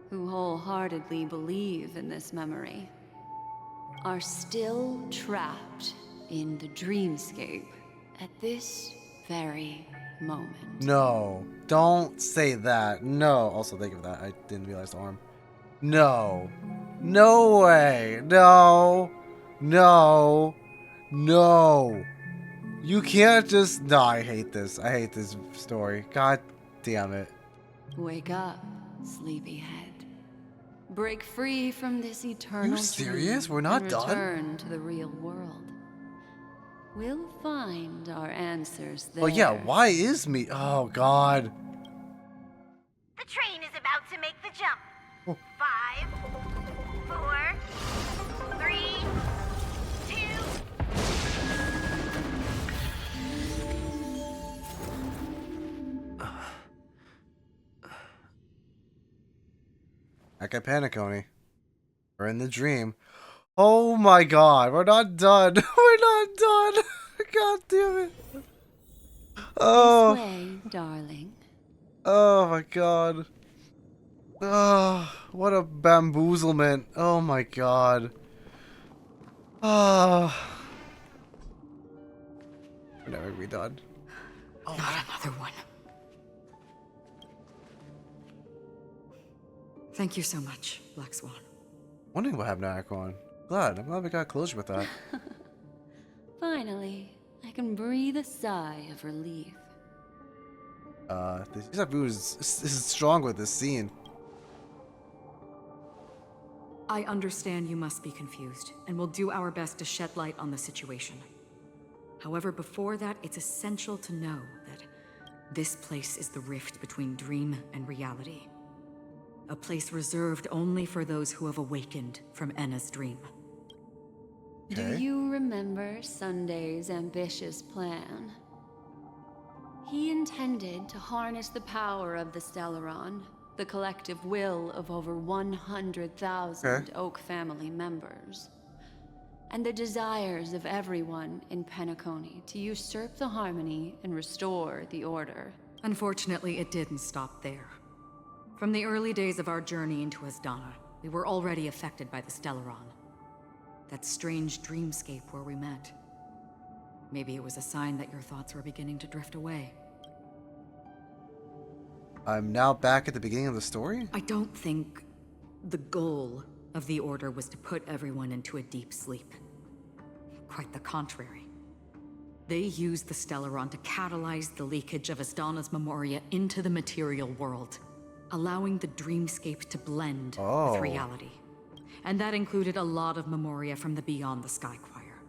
who wholeheartedly believe in this memory, are still trapped in the dreamscape at this very moment. No, don't say that. No. Also, thank you for that. I didn't realize the arm. No. No way. No. No. No. You can't just. No, I hate this. I hate this story. God damn it. Wake up, sleepyhead. Break free from this eternal You serious? dream We're not and done? return to the real world. We'll find our answers there. Oh yeah, why is me? Oh God. The train is about to make the jump. Oh. 5, 4, 3, 2. Back at Penacony. We're in the dream. Oh my God, we're not done. We're not done. God damn it. Oh. This way, darling. Oh my God. Oh, what a bamboozlement. Oh my God. Oh. We're never gonna be done. Oh, not another one. Thank you so much, Black Swan. Wondering what happened to Akron. I'm glad we got closure with that. Finally, I can breathe a sigh of relief. The Isabu is strong with this scene. I understand you must be confused, and we'll do our best to shed light on the situation. However, before that, it's essential to know that this place is the rift between dream and reality. A place reserved only for those who have awakened from Enna's dream. Do you remember Sunday's ambitious plan? He intended to harness the power of the Stellaron, the collective will of over 100,000 Oak family members, and the desires of everyone in Penacony to usurp the harmony and restore the order. Unfortunately, it didn't stop there. From the early days of our journey into Asdana, we were already affected by the Stellaron. That strange dreamscape where we met. Maybe it was a sign that your thoughts were beginning to drift away. I'm now back at the beginning of the story? I don't think the goal of the Order was to put everyone into a deep sleep. Quite the contrary. They used the Stellaron to catalyze the leakage of Asdana's memoria into the material world, allowing the dreamscape to blend with reality. And that included a lot of memoria from the Beyond the Sky Choir.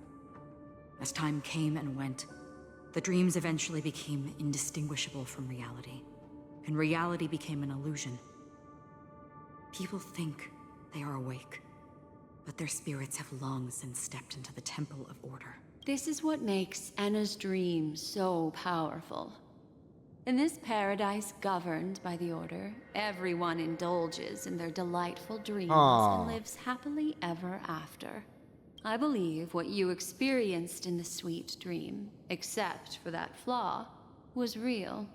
As time came and went, the dreams eventually became indistinguishable from reality, and reality became an illusion. People think they are awake, but their spirits have long since stepped into the Temple of Order. This is what makes Enna's dream so powerful. In this paradise governed by the Order, everyone indulges in their delightful dreams and lives happily ever after. I believe what you experienced in the sweet dream, except for that flaw, was real.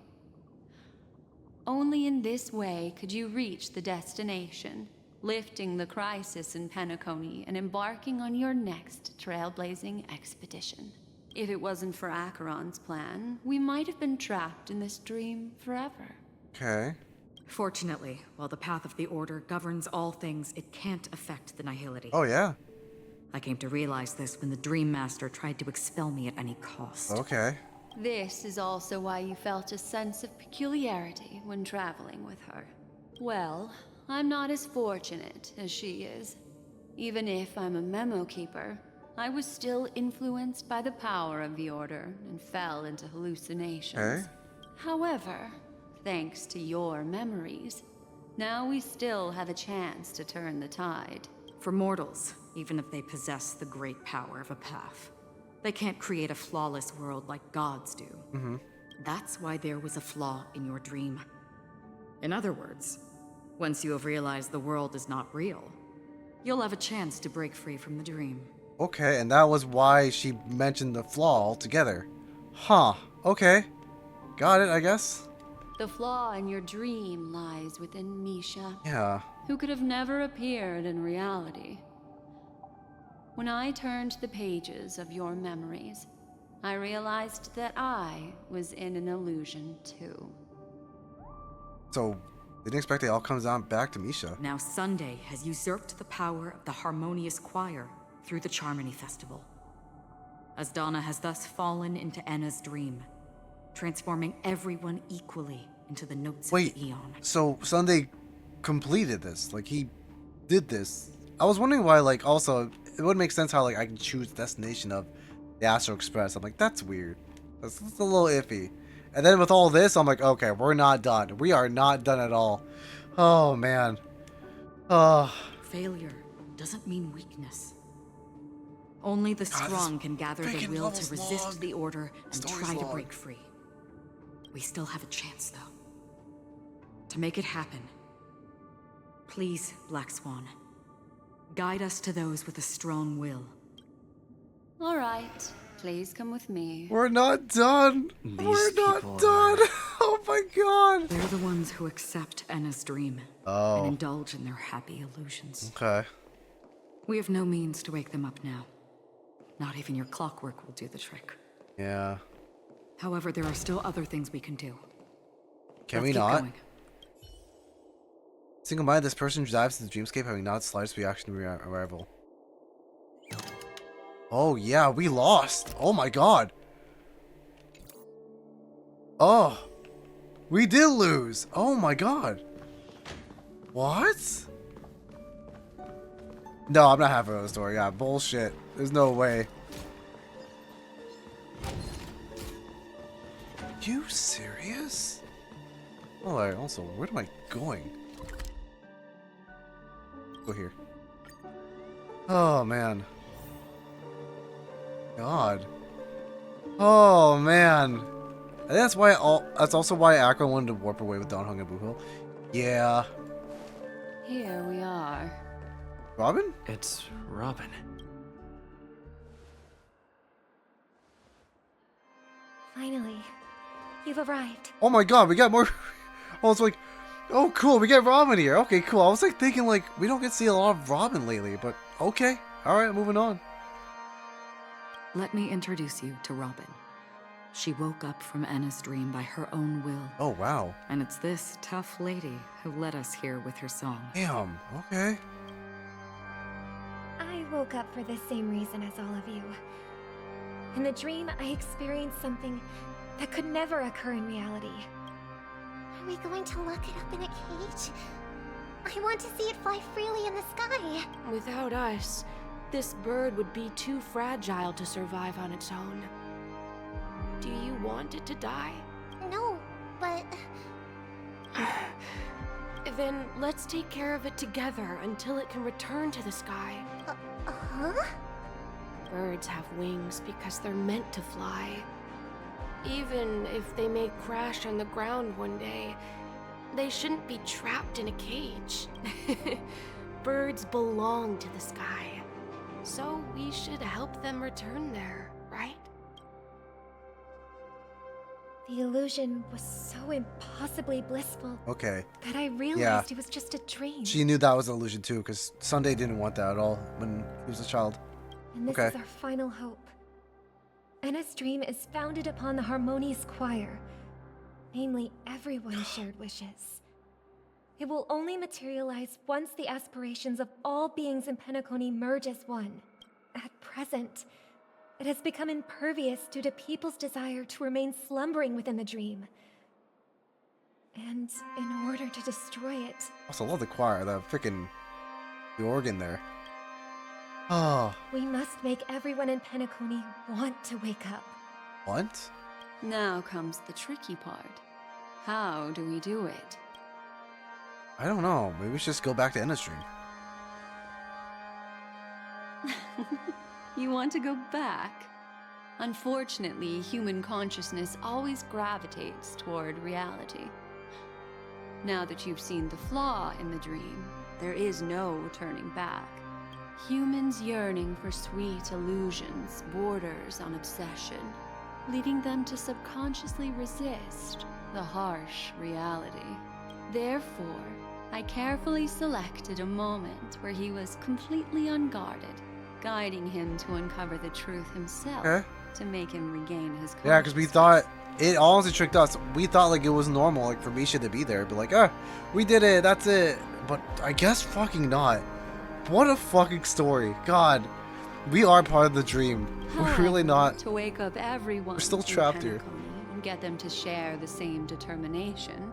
Only in this way could you reach the destination, lifting the crisis in Penacony and embarking on your next trailblazing expedition. If it wasn't for Acheron's plan, we might have been trapped in this dream forever. Okay. Fortunately, while the path of the Order governs all things, it can't affect the Nihility. Oh, yeah. I came to realize this when the Dream Master tried to expel me at any cost. Okay. This is also why you felt a sense of peculiarity when traveling with her. Well, I'm not as fortunate as she is. Even if I'm a memo keeper, I was still influenced by the power of the Order and fell into hallucinations. Okay. However, thanks to your memories, now we still have a chance to turn the tide. For mortals, even if they possess the great power of a path, they can't create a flawless world like gods do. Mm-hmm. That's why there was a flaw in your dream. In other words, once you have realized the world is not real, you'll have a chance to break free from the dream. Okay, and that was why she mentioned the flaw altogether. Huh. Okay. Got it, I guess. The flaw in your dream lies within Misha. Yeah. Who could have never appeared in reality. When I turned the pages of your memories, I realized that I was in an illusion too. So, didn't expect it all comes down back to Misha. Now Sunday has usurped the power of the Harmonious Choir through the Charmony Festival. Asdana has thus fallen into Enna's dream, transforming everyone equally into the notes of the Eon. So Sunday completed this. Like, he did this. I was wondering why, like, also, it would make sense how, like, I can choose destination of the Astral Express. I'm like, that's weird. That's a little iffy. And then with all this, I'm like, okay, we're not done. We are not done at all. Oh, man. Failure doesn't mean weakness. Only the strong can gather the will to resist the Order and try to break free. We still have a chance, though. To make it happen, please, Black Swan, guide us to those with a strong will. All right, please come with me. We're not done. We're not done. Oh my god. They're the ones who accept Enna's dream and indulge in their happy illusions. Okay. We have no means to wake them up now. Not even your clockwork will do the trick. Yeah. However, there are still other things we can do. Can Let's we keep not? going. Single minded, this person dives into the dreamscape having not the slightest reaction to arrival. Oh yeah, we lost. Oh my god. Oh. We did lose. Oh my god. What? No, I'm not having a story. Yeah, bullshit. There's no way. You serious? Oh, also, where am I going? Go here. Oh man. God. Oh man. And that's why that's also why Akron wanted to warp away with Don Hung and Boohil. Yeah. Here we are. Robin? It's Robin. Finally, you've arrived. Oh my god, we got more. I was like, oh cool, we get Robin here. Okay, cool. I was like thinking like we don't get to see a lot of Robin lately, but okay. Alright, moving on. Let me introduce you to Robin. She woke up from Enna's dream by her own will. Oh wow. And it's this tough lady who led us here with her song. Damn, okay. I woke up for the same reason as all of you. In the dream, I experienced something that could never occur in reality. Are we going to lock it up in a cage? I want to see it fly freely in the sky. Without us, this bird would be too fragile to survive on its own. Do you want it to die? No, but... Then let's take care of it together until it can return to the sky. Huh? Birds have wings because they're meant to fly. Even if they may crash on the ground one day, they shouldn't be trapped in a cage. Birds belong to the sky, so we should help them return there, right? The illusion was so impossibly blissful Okay. that I realized it was just a dream. She knew that was an illusion too, because Sunday didn't want that at all when he was a child. And this is our final hope. Enna's dream is founded upon the harmonious choir, namely everyone's shared wishes. It will only materialize once the aspirations of all beings in Penacony merge as one. At present, it has become impervious due to people's desire to remain slumbering within the dream. And in order to destroy it... Also, love the choir, the organ there. Oh. We must make everyone in Penacony want to wake up. What? Now comes the tricky part. How do we do it? I don't know. Maybe we should just go back to Enna's dream. You want to go back? Unfortunately, human consciousness always gravitates toward reality. Now that you've seen the flaw in the dream, there is no turning back. Humans yearning for sweet illusions borders on obsession, leading them to subconsciously resist the harsh reality. Therefore, I carefully selected a moment where he was completely unguarded, guiding him to uncover the truth himself, to make him regain his consciousness. Yeah, because we thought, it honestly tricked us. We thought like it was normal like for Misha to be there, but like, we did it, that's it. But I guess fucking not. What a fucking story. God, we are part of the dream. We're really not. To wake up everyone. We're still trapped here. And get them to share the same determination.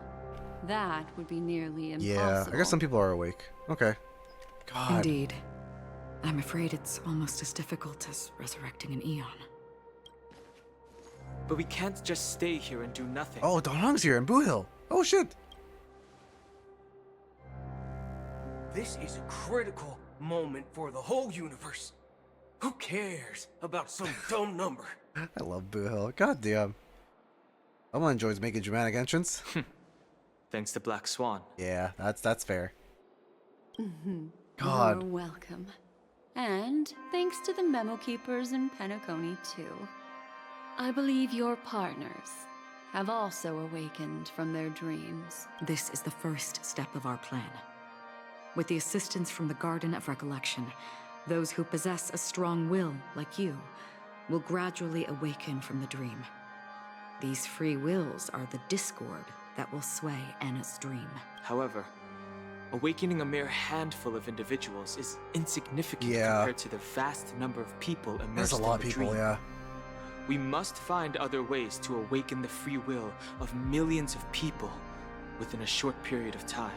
That would be nearly impossible. Yeah, I guess some people are awake. Okay. God. Indeed. I'm afraid it's almost as difficult as resurrecting an Eon. But we can't just stay here and do nothing. Oh, Don Hong's here in Boo Hill. Oh shit. This is a critical moment for the whole universe. Who cares about some dumb number? I love Boo Hill. God damn. Someone enjoys making dramatic entrance. Thanks to Black Swan. Yeah, that's fair. God. You're welcome. And thanks to the memo keepers in Penacony too. I believe your partners have also awakened from their dreams. This is the first step of our plan. With the assistance from the Garden of Recollection, those who possess a strong will, like you, will gradually awaken from the dream. These free wills are the discord that will sway Enna's dream. However, awakening a mere handful of individuals is insignificant compared to the vast number of people immersed in the dream. There's a lot of people, yeah. We must find other ways to awaken the free will of millions of people within a short period of time.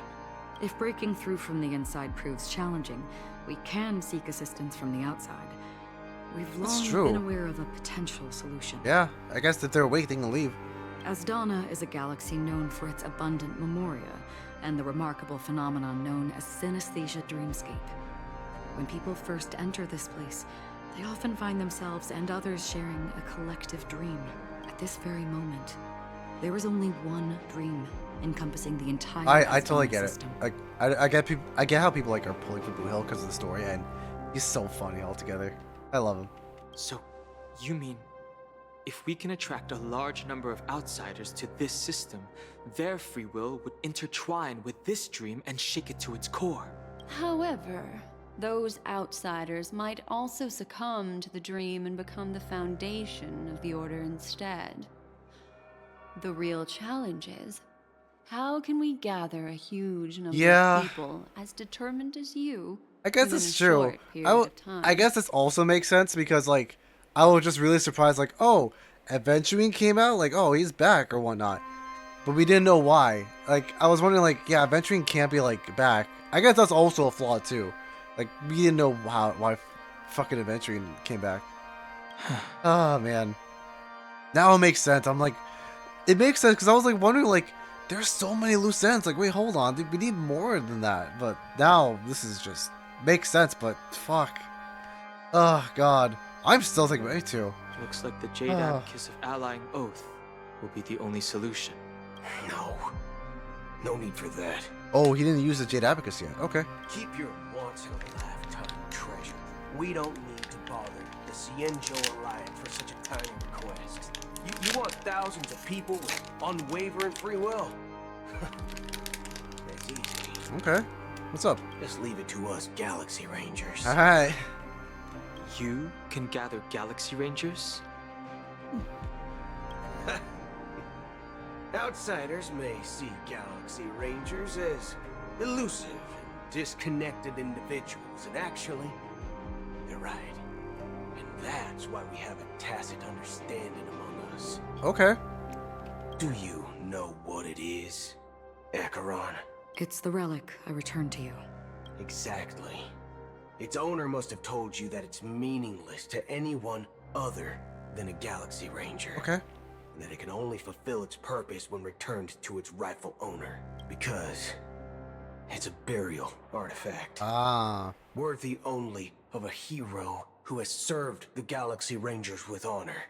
If breaking through from the inside proves challenging, we can seek assistance from the outside. We've long been aware of a potential solution. Yeah, I guess if they're awake, they can leave. Asdana is a galaxy known for its abundant memoria and the remarkable phenomenon known as synesthesia dreamscape. When people first enter this place, they often find themselves and others sharing a collective dream. At this very moment, there is only one dream encompassing the entire I totally get system. it. I get people. I get how people like are pulling for Boo Hill because of the story, and he's so funny altogether. I love him. So, you mean, if we can attract a large number of outsiders to this system, their free will would intertwine with this dream and shake it to its core? However, those outsiders might also succumb to the dream and become the foundation of the Order instead. The real challenge is, how can we gather a huge number of people as determined as you? I guess it's true. I guess this also makes sense because, like, I was just really surprised, like, oh, Adventuring came out, like, oh, he's back or whatnot. But we didn't know why. Like, I was wondering, like, yeah, Adventuring can't be, like, back. I guess that's also a flaw, too. Like, we didn't know why fucking Adventuring came back. Oh, man. Now it makes sense. I'm like, it makes sense because I was, like, wondering, like, there's so many loose ends. Like, wait, hold on. We need more than that. But now this is just makes sense, but fuck. Oh, God. I'm still thinking about it, too. Looks like the Jade Abacus of Allying Oath will be the only solution. No need for that. Oh, he didn't use the Jade Abacus yet. Okay. Keep your once-in-a-lifetime treasure. We don't need to bother the Cienjo Alliance for such a tiny request. You want thousands of people with unwavering free will? That's easy. Okay. What's up? Just leave it to us Galaxy Rangers. Alright. You can gather Galaxy Rangers? Outsiders may see Galaxy Rangers as elusive and disconnected individuals, and actually, they're right. And that's why we have a tacit understanding among us. Okay. Do you know what it is, Acheron? It's the relic I returned to you. Exactly. Its owner must have told you that it's meaningless to anyone other than a Galaxy Ranger. Okay. And that it can only fulfill its purpose when returned to its rightful owner. Because it's a burial artifact. Ah. Worthy only of a hero who has served the Galaxy Rangers with honor.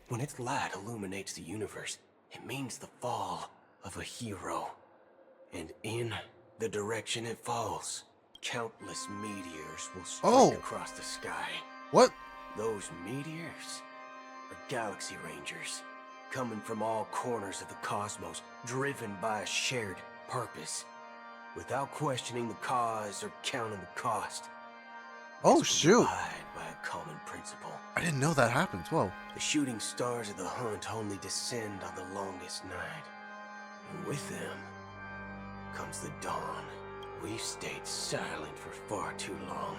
When its light illuminates the universe, it means the fall of a hero. And in the direction it falls, countless meteors will strike across the sky. What? Those meteors are Galaxy Rangers, coming from all corners of the cosmos, driven by a shared purpose, without questioning the cause or counting the cost. Oh, shoot. By a common principle. I didn't know that happened. Whoa. The shooting stars of the hunt only descend on the longest night. And with them comes the dawn. We've stayed silent for far too long.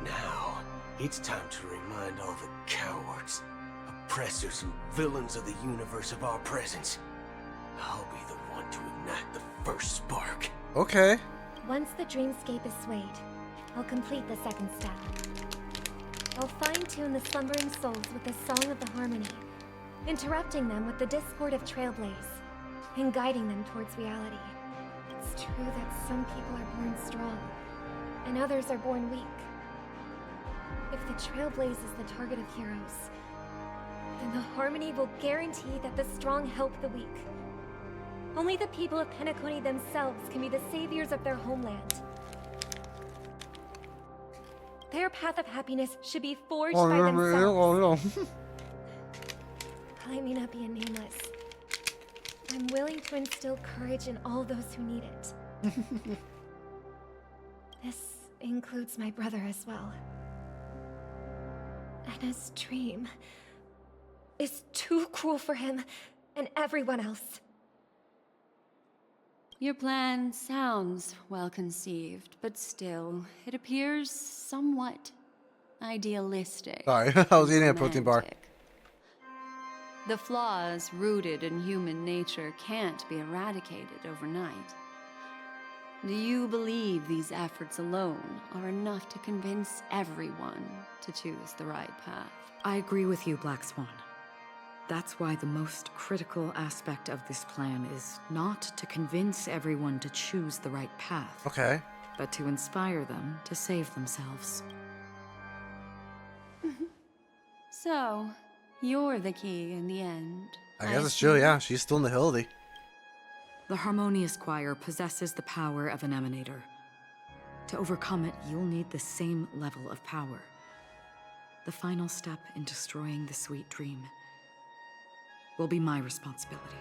Now, it's time to remind all the cowards, oppressors, and villains of the universe of our presence. I'll be the one to ignite the first spark. Okay. Once the dreamscape is swayed, I'll complete the second step. I'll fine-tune the slumbering souls with the Song of the Harmony, interrupting them with the discord of Trailblaze, and guiding them towards reality. It's true that some people are born strong, and others are born weak. If the Trailblaze is the target of heroes, then the Harmony will guarantee that the strong help the weak. Only the people of Penacony themselves can be the saviors of their homeland. Their path of happiness should be forged by themselves. I may not be a nameless. I'm willing to instill courage in all those who need it. This includes my brother as well. And his dream is too cruel for him and everyone else. Your plan sounds well conceived, but still, it appears somewhat idealistic. Sorry, I was eating a protein bar. The flaws rooted in human nature can't be eradicated overnight. Do you believe these efforts alone are enough to convince everyone to choose the right path? I agree with you, Black Swan. That's why the most critical aspect of this plan is not to convince everyone to choose the right path. Okay. But to inspire them to save themselves. So, you're the key in the end. I guess it's true, yeah. She's still in the Hildy. The Harmonious Choir possesses the power of an emanator. To overcome it, you'll need the same level of power. The final step in destroying the sweet dream will be my responsibility.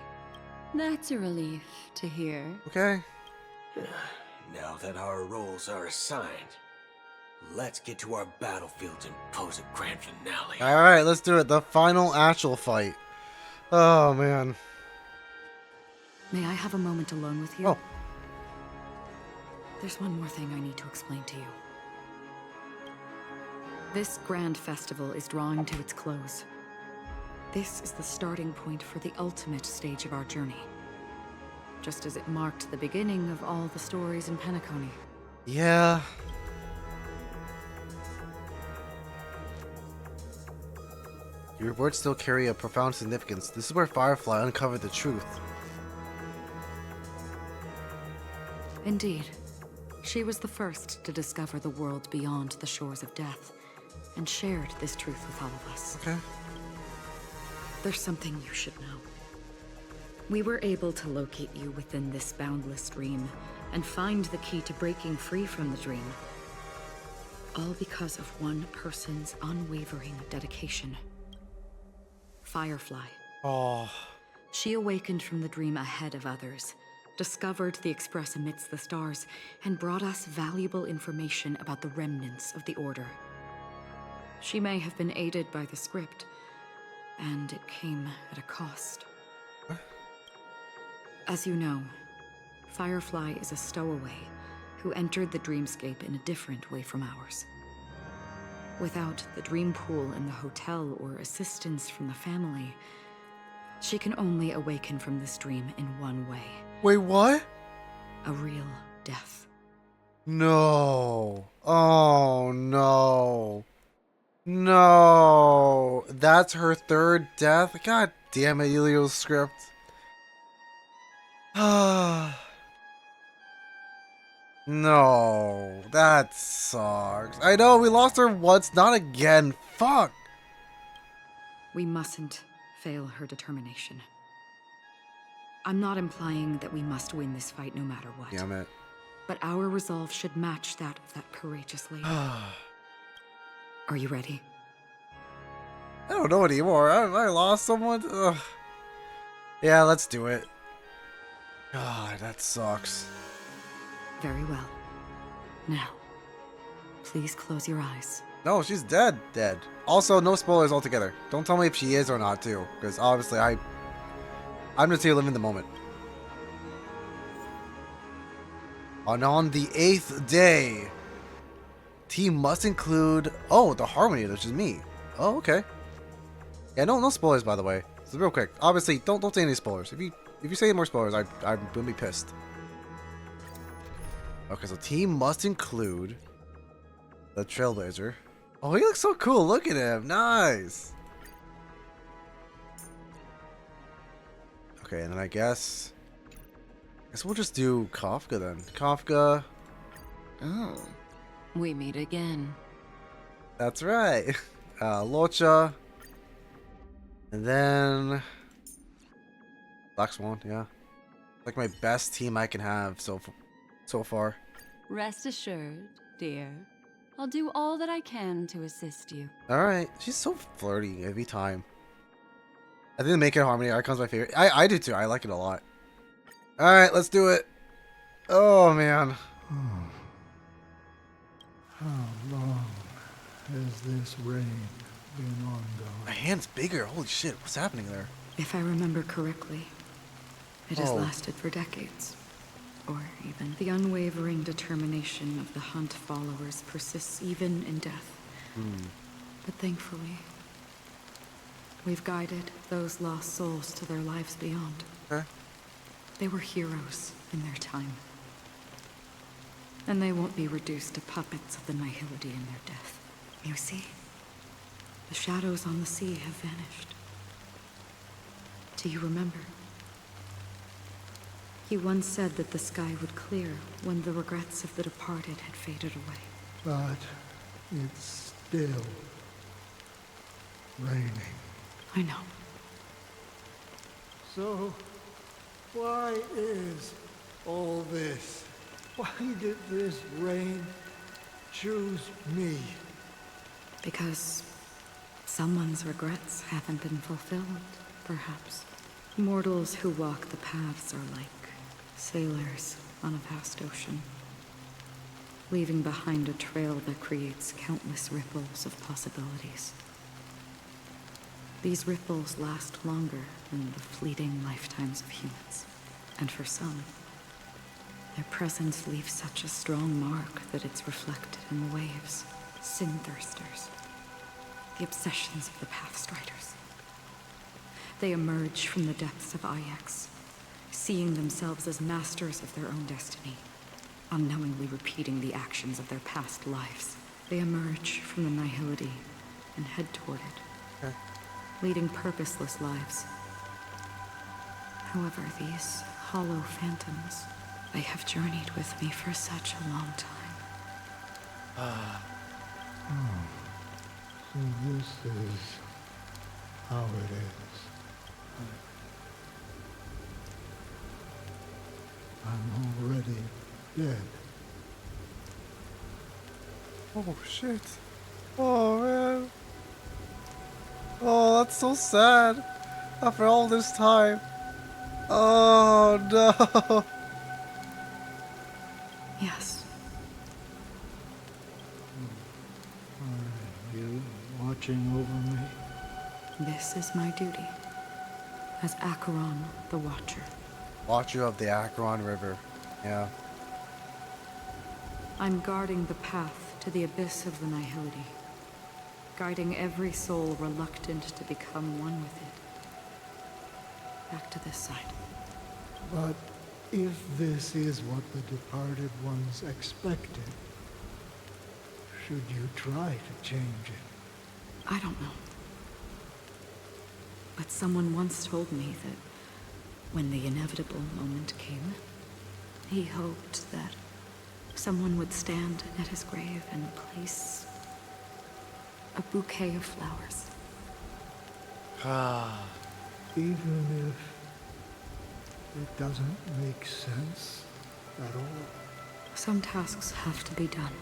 That's a relief to hear. Okay. Now that our roles are assigned, let's get to our battlefields and pose a grand finale. Alright, let's do it. The final actual fight. Oh, man. May I have a moment alone with you? Oh. There's one more thing I need to explain to you. This grand festival is drawing to its close. This is the starting point for the ultimate stage of our journey. Just as it marked the beginning of all the stories in Penacony. Yeah. Your words still carry a profound significance. This is where Firefly uncovered the truth. Indeed. She was the first to discover the world beyond the shores of death, and shared this truth with all of us. Okay. There's something you should know. We were able to locate you within this boundless dream, and find the key to breaking free from the dream. All because of one person's unwavering dedication. Firefly. Oh. She awakened from the dream ahead of others, discovered the Express amidst the stars, and brought us valuable information about the remnants of the Order. She may have been aided by the script, and it came at a cost. As you know, Firefly is a stowaway who entered the dreamscape in a different way from ours. Without the dream pool in the hotel or assistance from the family, she can only awaken from this dream in one way. Wait, what? A real death. No. Oh, no. No. That's her third death? God damn it, Elio's script. No. That sucks. I know, we lost her once, not again. Fuck. We mustn't fail her determination. I'm not implying that we must win this fight no matter what. Damn it. But our resolve should match that of that courageous lady. Are you ready? I don't know anymore. I lost someone. Ugh. Yeah, let's do it. God, that sucks. Very well. Now, please close your eyes. No, she's dead. Dead. Also, no spoilers altogether. Don't tell me if she is or not, too. Because obviously, I'm just here living the moment. And on the 8th day, team must include... Oh, the Harmony, which is me. Oh, okay. Yeah, no spoilers, by the way. So real quick. Obviously, don't say any spoilers. If you say any more spoilers, I'm gonna be pissed. Okay, so team must include the Trailblazer. Oh, he looks so cool. Look at him. Nice. Okay, and then I guess we'll just do Kafka then. Kafka. Oh, we meet again. That's right. Locha. And then Black Swan, yeah. Like my best team I can have so far. Rest assured, dear. I'll do all that I can to assist you. Alright. She's so flirty every time. I think the Make It Harmony icon's my favorite. I do too. I like it a lot. Alright, let's do it. Oh, man. How long has this rain been ongoing? My hand's bigger. Holy shit. What's happening there? If I remember correctly, it has lasted for decades. Or even the unwavering determination of the Hunt followers persists even in death. But thankfully, we've guided those lost souls to their lives beyond. Okay. They were heroes in their time. And they won't be reduced to puppets of the Nihility in their death. You see, the shadows on the sea have vanished. Do you remember? He once said that the sky would clear when the regrets of the departed had faded away. But it's still raining. I know. So, why is all this? Why did this rain choose me? Because someone's regrets haven't been fulfilled, perhaps. Mortals who walk the paths are like sailors on a vast ocean, leaving behind a trail that creates countless ripples of possibilities. These ripples last longer than the fleeting lifetimes of humans, and for some, their presence leaves such a strong mark that it's reflected in the waves. Sin-thirsters, the obsessions of the Pathstriders. They emerge from the depths of Ix, seeing themselves as masters of their own destiny, unknowingly repeating the actions of their past lives. They emerge from the Nihility and head toward it, leading purposeless lives. However, these hollow phantoms, they have journeyed with me for such a long time. So this is how it is. I'm already dead. Oh, shit. Oh, man. Oh, that's so sad. After all this time. Oh, no. Yes. Are you watching over me? This is my duty as Acheron the Watcher. Watcher of the Acheron River. Yeah. I'm guarding the path to the abyss of the Nihility, guiding every soul reluctant to become one with it. Back to this side. But if this is what the departed ones expected, should you try to change it? I don't know. But someone once told me that when the inevitable moment came, he hoped that someone would stand at his grave and place a bouquet of flowers. Ah. Even if it doesn't make sense at all. Some tasks have to be done,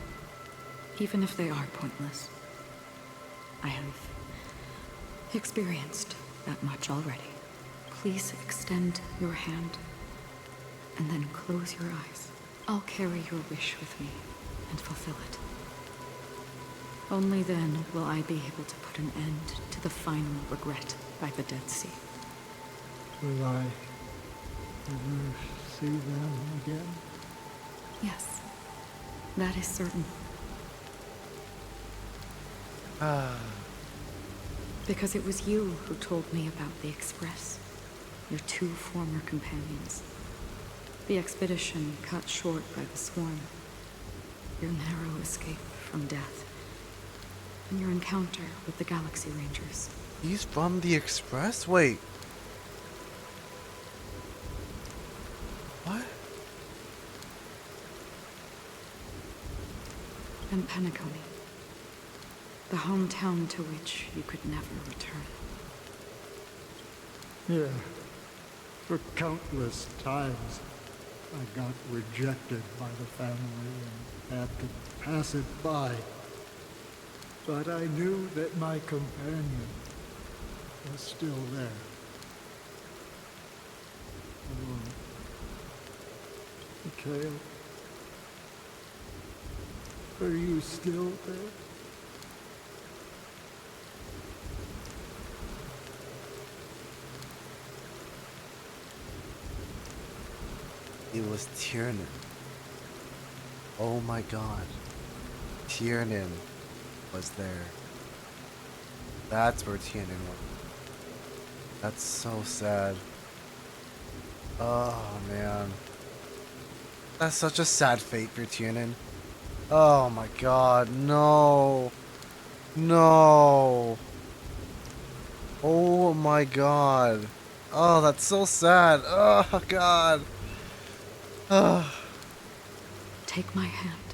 even if they are pointless. I have experienced that much already. Please extend your hand, and then close your eyes. I'll carry your wish with me and fulfill it. Only then will I be able to put an end to the final regret by the Dead Sea. Will I ever see them again? Yes, that is certain. Because it was you who told me about the Express, your two former companions. The expedition cut short by the swarm, your narrow escape from death, and your encounter with the Galaxy Rangers. He's from the Express? Wait. What? And Penacony, the hometown to which you could never return. Yeah. For countless times, I got rejected by the family and had to pass it by. But I knew that my companion was still there. Alone. Mikhail, are you still there? It was Tiernan. Oh my god. Tiernan was there. That's where Tiernan was. That's so sad. Oh man. That's such a sad fate for Tiernan. Oh my god, no. No. Oh my god. Oh, that's so sad. Oh god. Take my hand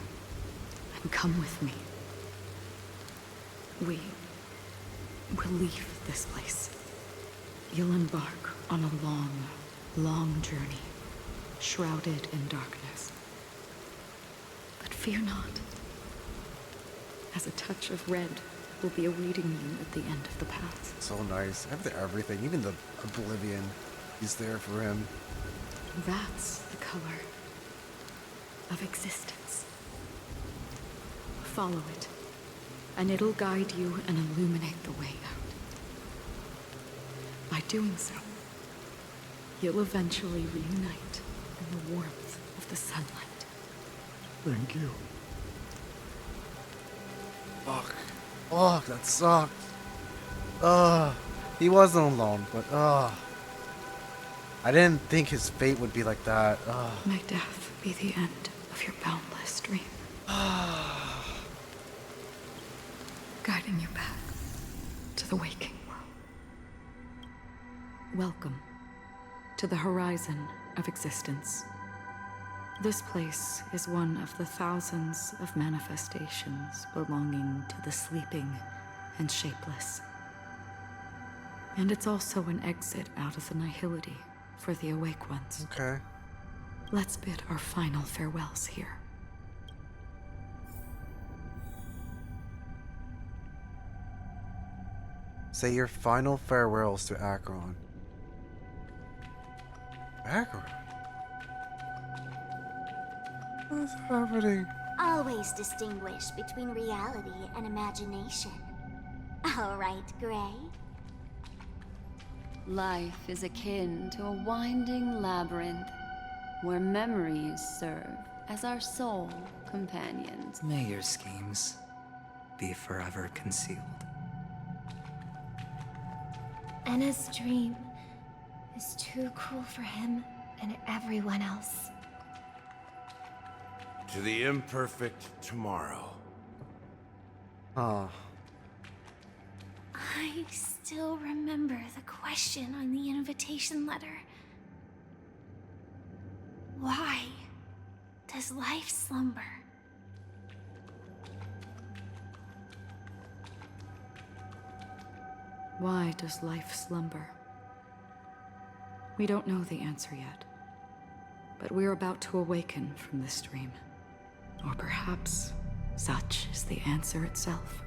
and come with me. We will leave this place. You'll embark on a long, long journey, shrouded in darkness. But fear not, as a touch of red will be awaiting you at the end of the path. So nice. Everything, even the oblivion, is there for him. That's the color of existence. Follow it, and it'll guide you and illuminate the way out. By doing so, you'll eventually reunite in the warmth of the sunlight. Thank you. Fuck. Fuck, that sucked. He wasn't alone, but I didn't think his fate would be like that. May death be the end of your boundless dream. Guiding you back to the waking world. Welcome to the horizon of existence. This place is one of the thousands of manifestations belonging to the sleeping and shapeless. And it's also an exit out of the nihility for the awake ones. Okay. Let's bid our final farewells here. Say your final farewells to Acheron. Acheron? What's happening? Always distinguish between reality and imagination. All right, Gray. Life is akin to a winding labyrinth where memories serve as our sole companions. May your schemes be forever concealed. Enna's dream is too cruel for him and everyone else. To the imperfect tomorrow. Oh. I still remember the question on the invitation letter. Why does life slumber? Why does life slumber? We don't know the answer yet, but we're about to awaken from this dream. Or perhaps such is the answer itself.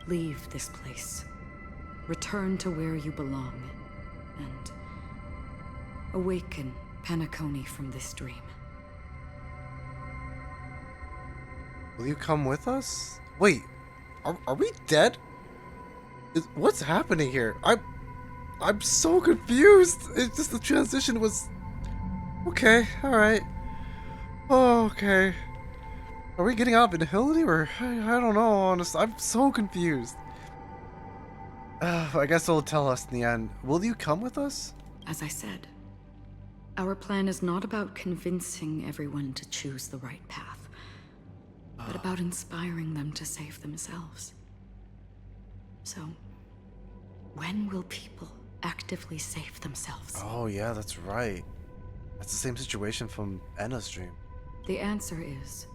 Leave this place. Return to where you belong, and awaken Penacony from this dream. Will you come with us? Wait, are we dead? What's happening here? I'm so confused. It's just the transition was okay. All right. Oh, okay. Are we getting out of inhability, or I don't know. Honestly, I'm so confused. I guess they'll tell us in the end. Will you come with us? As I said, our plan is not about convincing everyone to choose the right path, but about inspiring them to save themselves. So, when will people actively save themselves? Oh yeah, that's right. That's the same situation from Enna's dream. The answer is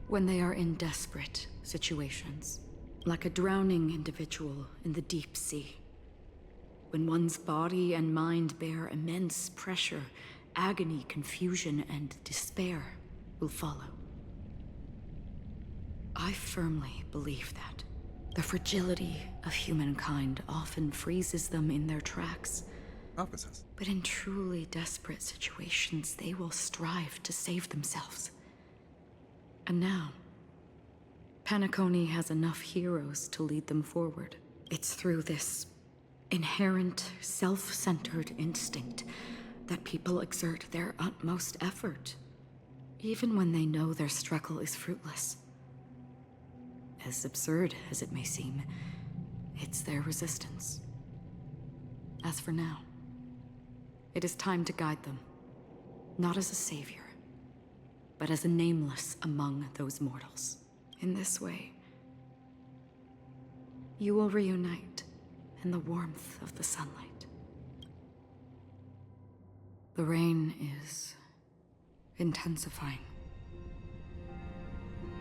when they are in desperate situations, like a drowning individual in the deep sea. When one's body and mind bear immense pressure, agony, confusion, and despair will follow. I firmly believe that. The fragility of humankind often freezes them in their tracks. Opposites. But in truly desperate situations, they will strive to save themselves. And now, Penacony has enough heroes to lead them forward. It's through this inherent, self-centered instinct that people exert their utmost effort, even when they know their struggle is fruitless. As absurd as it may seem, it's their resistance. As for now, it is time to guide them, not as a savior, but as a nameless among those mortals. In this way, you will reunite in the warmth of the sunlight. The rain is intensifying.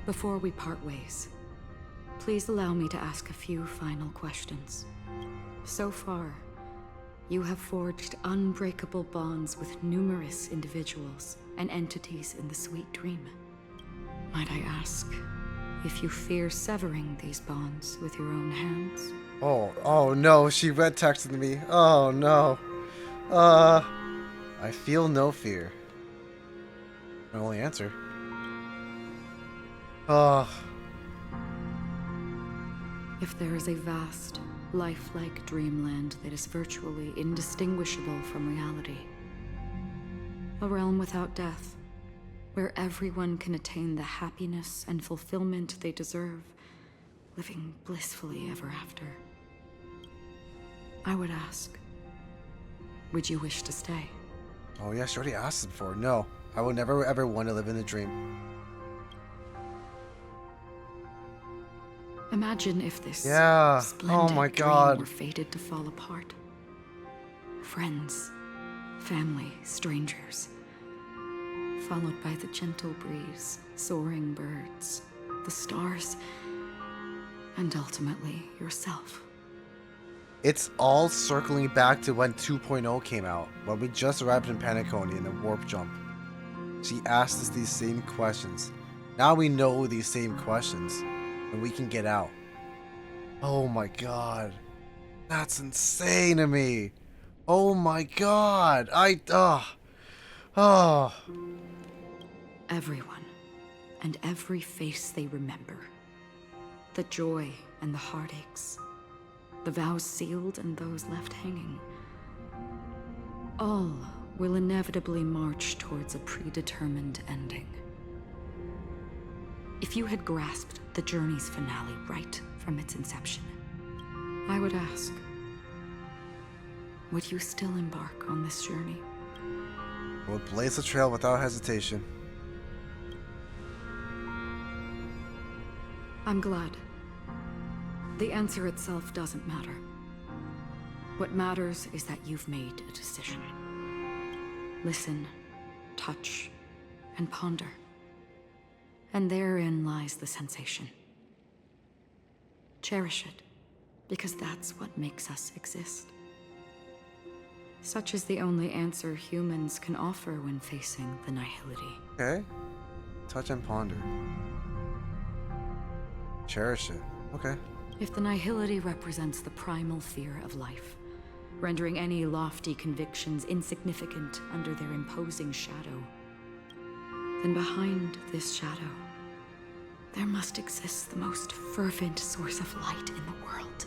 Before we part ways, please allow me to ask a few final questions. So far, you have forged unbreakable bonds with numerous individuals and entities in the sweet dream. Might I ask if you fear severing these bonds with your own hands? Oh no, she red texted me. Oh no. I feel no fear. My only answer. If there is a vast, lifelike dreamland that is virtually indistinguishable from reality, a realm without death, where everyone can attain the happiness and fulfillment they deserve, living blissfully ever after, I would ask, would you wish to stay? Oh yeah, she already asked before. No, I would never ever want to live in a dream. Imagine if this God, splendid dream were fated to fall apart. Friends, family, strangers, followed by the gentle breeze, soaring birds, the stars, and ultimately yourself. It's all circling back to when 2.0 came out, when we just arrived in Penacony in the warp jump. She asked us these same questions. Now we know these same questions, and we can get out. Oh my god. That's insane to me. Oh my god. Everyone, and every face they remember. The joy and the heartaches. The vows sealed and those left hanging. All will inevitably march towards a predetermined ending. If you had grasped the journey's finale right from its inception, I would ask, would you still embark on this journey? We'll blaze the trail without hesitation. I'm glad. The answer itself doesn't matter. What matters is that you've made a decision. Listen, touch, and ponder. And therein lies the sensation. Cherish it, because that's what makes us exist. Such is the only answer humans can offer when facing the nihility. Okay. Touch and ponder. Cherish it. Okay. If the nihility represents the primal fear of life, rendering any lofty convictions insignificant under their imposing shadow, then behind this shadow, there must exist the most fervent source of light in the world.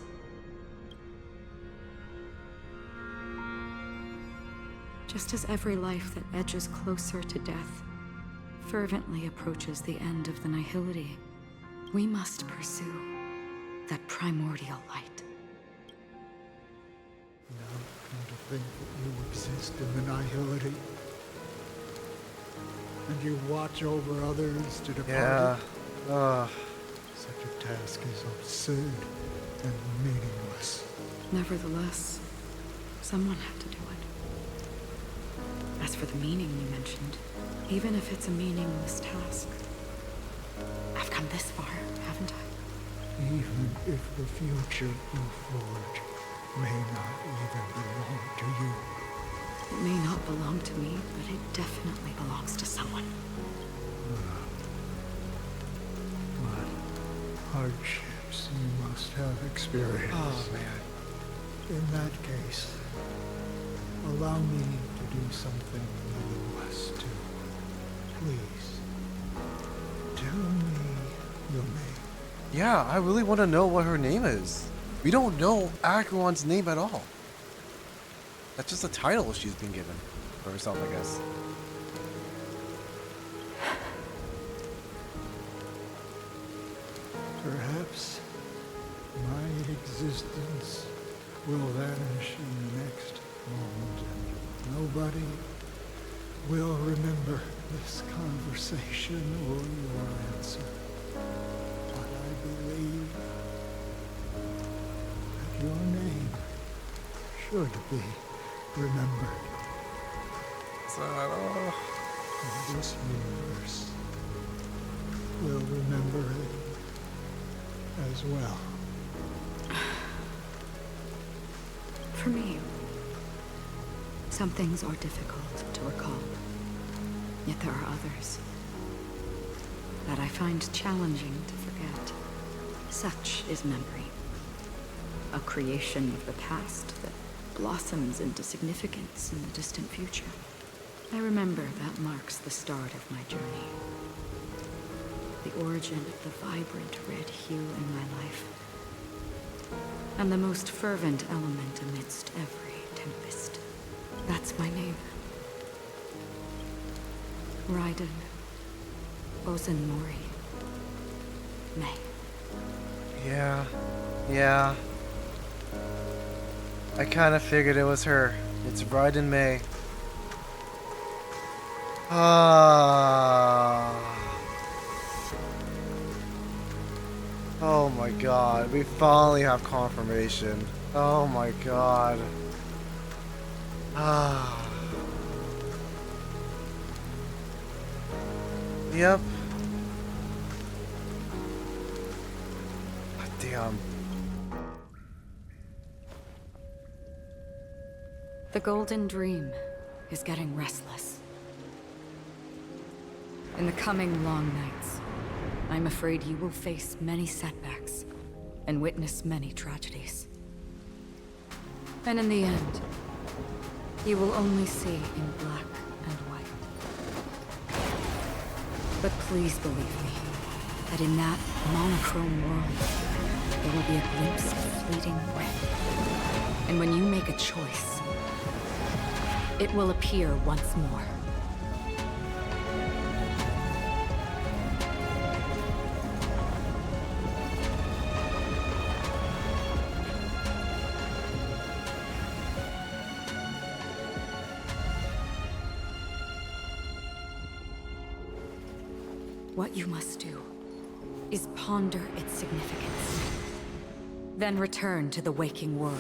Just as every life that edges closer to death fervently approaches the end of the nihility, we must pursue that primordial light. Now come to think that you exist in the nihility, and you watch over others to depart. Yeah. Such a task is absurd and meaningless. Nevertheless, someone had to do it. As for the meaning you mentioned, even if it's a meaningless task, I've come this far, haven't I? Even if the future you forge may not even belong to you. It may not belong to me, but it definitely belongs to someone. What hardships you must have experienced. Oh, man. In that case, allow me to do something meaningless too. Please, tell me your name. Yeah, I really want to know what her name is. We don't know Acheron's name at all. That's just a title she's been given for herself, I guess. Perhaps my existence will vanish in the next moment, and nobody will remember this conversation or your answer. But I believe that your name should be remembered. And this universe will remember it as well. For me, some things are difficult to recall. Yet there are others that I find challenging to forget. Such is memory, a creation of the past that blossoms into significance in the distant future. I remember that marks the start of my journey. The origin of the vibrant red hue in my life. And the most fervent element amidst every tempest. That's my name. Raiden Ozenmori May. Yeah. I kind of figured it was her. It's Raiden May. Oh my god, we finally have confirmation. Oh my god. Yep. Damn. The Golden Dream is getting restless. In the coming long nights, I'm afraid you will face many setbacks and witness many tragedies. And in the end, you will only see in black and white. But please believe me, that in that monochrome world, there will be a glimpse of fleeting red. And when you make a choice, it will appear once more. What you must do is ponder its significance. Then return to the waking world.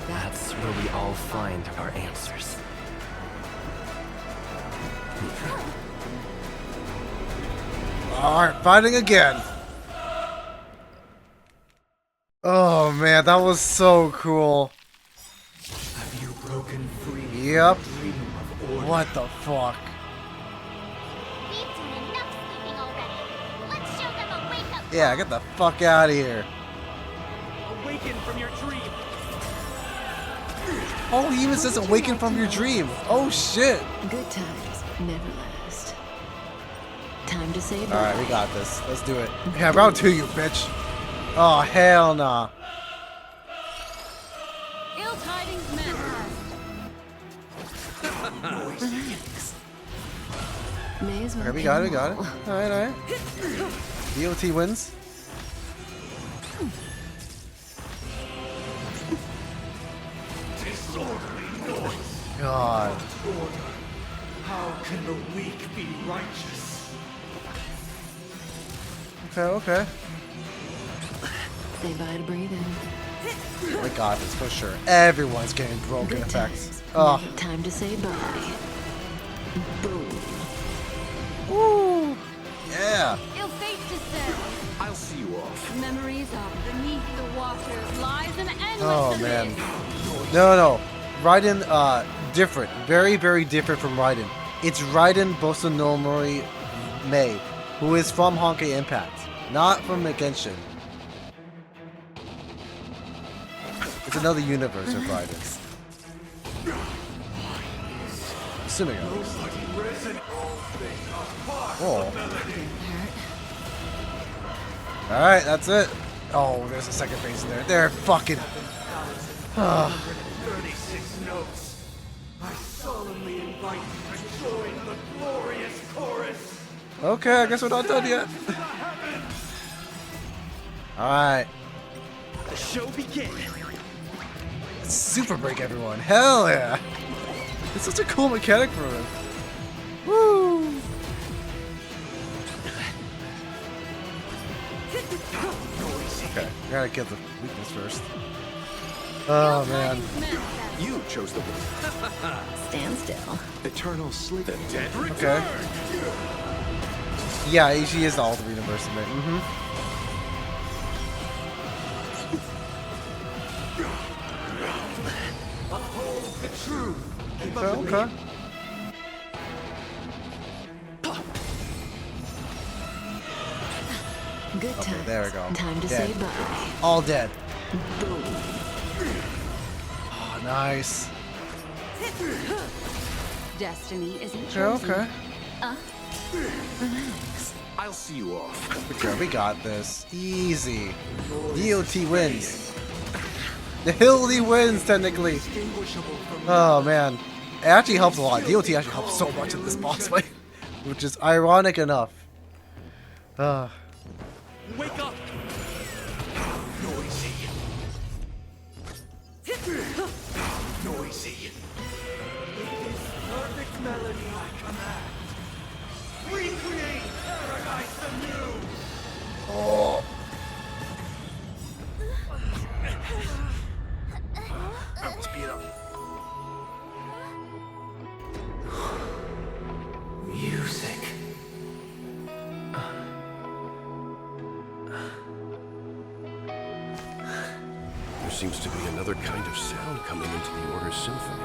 That's where we all find our answers. Alright, fighting again. Oh man, that was so cool. Have you broken free? Yep. What the fuck? We've done enough sleeping already. Let's show them a wake-up. Yeah, get the fuck out of here. Awaken from your dream. Oh, he even says awaken from your dream. Oh shit. Good times never last. Time to say bye. Alright, we got this. Let's do it. Yeah, round 2, you bitch. Oh, hell nah. Ill tidings meant. Relax. May as well. Okay, we got it, we got it. Alright, alright. DOT wins. God. How can the weak be righteous? Okay. Say bye to breathing. We got this for sure. Everyone's getting broken Good effects. times. Oh. Never time to say bye. Boom. Woo. Yeah. Ill fate descends. I'll see you off. Memories of beneath the waters lies an endless Oh man. abyss. No. Raiden, different. Very, very different from Raiden. It's Raiden Bosonomori Mei, who is from Honkai Impact, not from Genshin. It's another universe of Raiden. Assuming at least. Oh. Alright, that's it. Oh, there's a second phase in there. They're fucking... 36 notes. I solemnly invite you to join the glorious chorus. Okay, I guess we're not done yet. Alright. The show begins. Super break, everyone. Hell yeah. It's such a cool mechanic for him. Woo. Okay, I gotta get the weakness first. Oh man. You chose the one. Stand still. Eternal sleep. The dead return. Okay. Yeah, she is the alternate universe in there. Uphold the truth. Keep up the Okay. Good Okay, times. there we go. Time to Dead. say bye. All dead. Boom. Oh, nice. Destiny isn't Okay, chosen. okay. Relax. I'll see you off. Okay, we got this. Easy. DOT wins. The Hildy wins, technically. Oh, man. It actually helps a lot. DOT actually helps so much in this boss fight, which is ironic enough. Wake up! Noisy. Noisy. This perfect melody I command. Recreate paradise anew! Oh. Speed up. Music. There seems to be another kind of sound coming into the Order's symphony.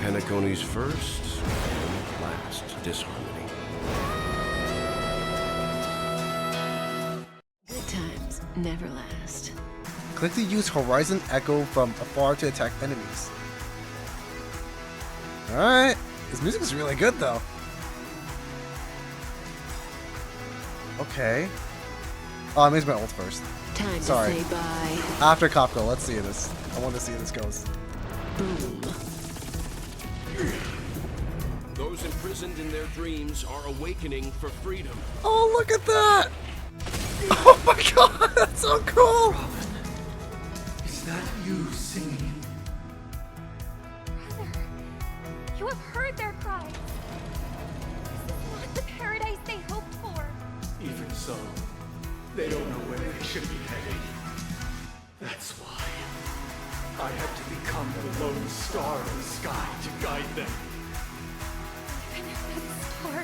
Penacony's first and last disharmony. Good times never last. Click to use Horizon Echo from afar to attack enemies. Alright. This music is really good though. Okay. Oh, I'm using my ult first. Time Sorry. to say bye. After Kopko, let's see this. I want to see how this goes. Boom. Those imprisoned in their dreams are awakening for freedom. Oh, look at that! Oh my god, that's so cool! Is that you singing? Brother, you have heard their cries. This is not the paradise they hoped for. Even so, they don't know where they should be heading. That's why I had to become the lone star in the sky to guide them. And that star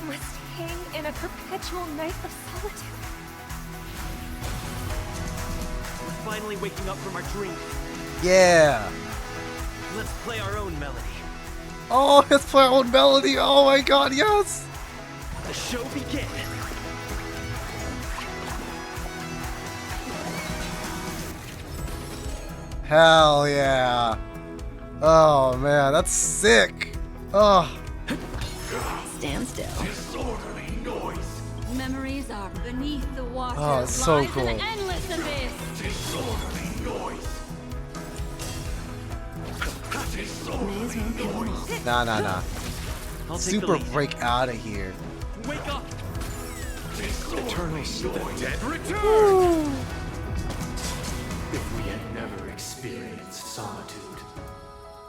must hang in a perpetual night of solitude. We're finally waking up from our dream. Yeah! Let's play our own melody. Oh, let's play our own melody! Oh my god, yes! The show begins. Hell yeah! Oh man, that's sick! Oh. Stand still. Disorderly noise. Memories are beneath the water. Oh, it's so lies cool. An endless abyss. Disorderly noise. Disorderly noise. Nah. I'll take Super the lead. break out of here. Wake up! Eternals of the dead return! If we had never experienced solitude,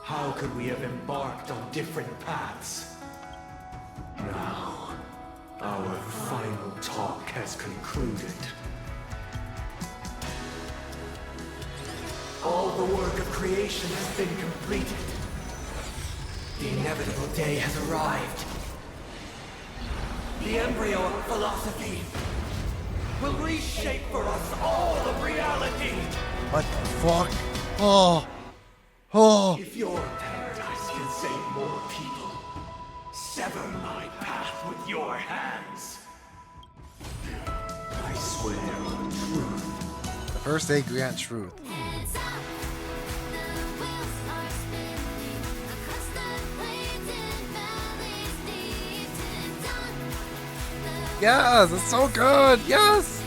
how could we have embarked on different paths? Now, our final talk has concluded. All the work of creation has been completed. The inevitable day has arrived. The embryo of philosophy will reshape for us all of reality. What the fuck? Oh. Oh. If your paradise can save more people, sever my path with your hands. I swear on truth. The first day grant truth. Yes, it's so good. Yes.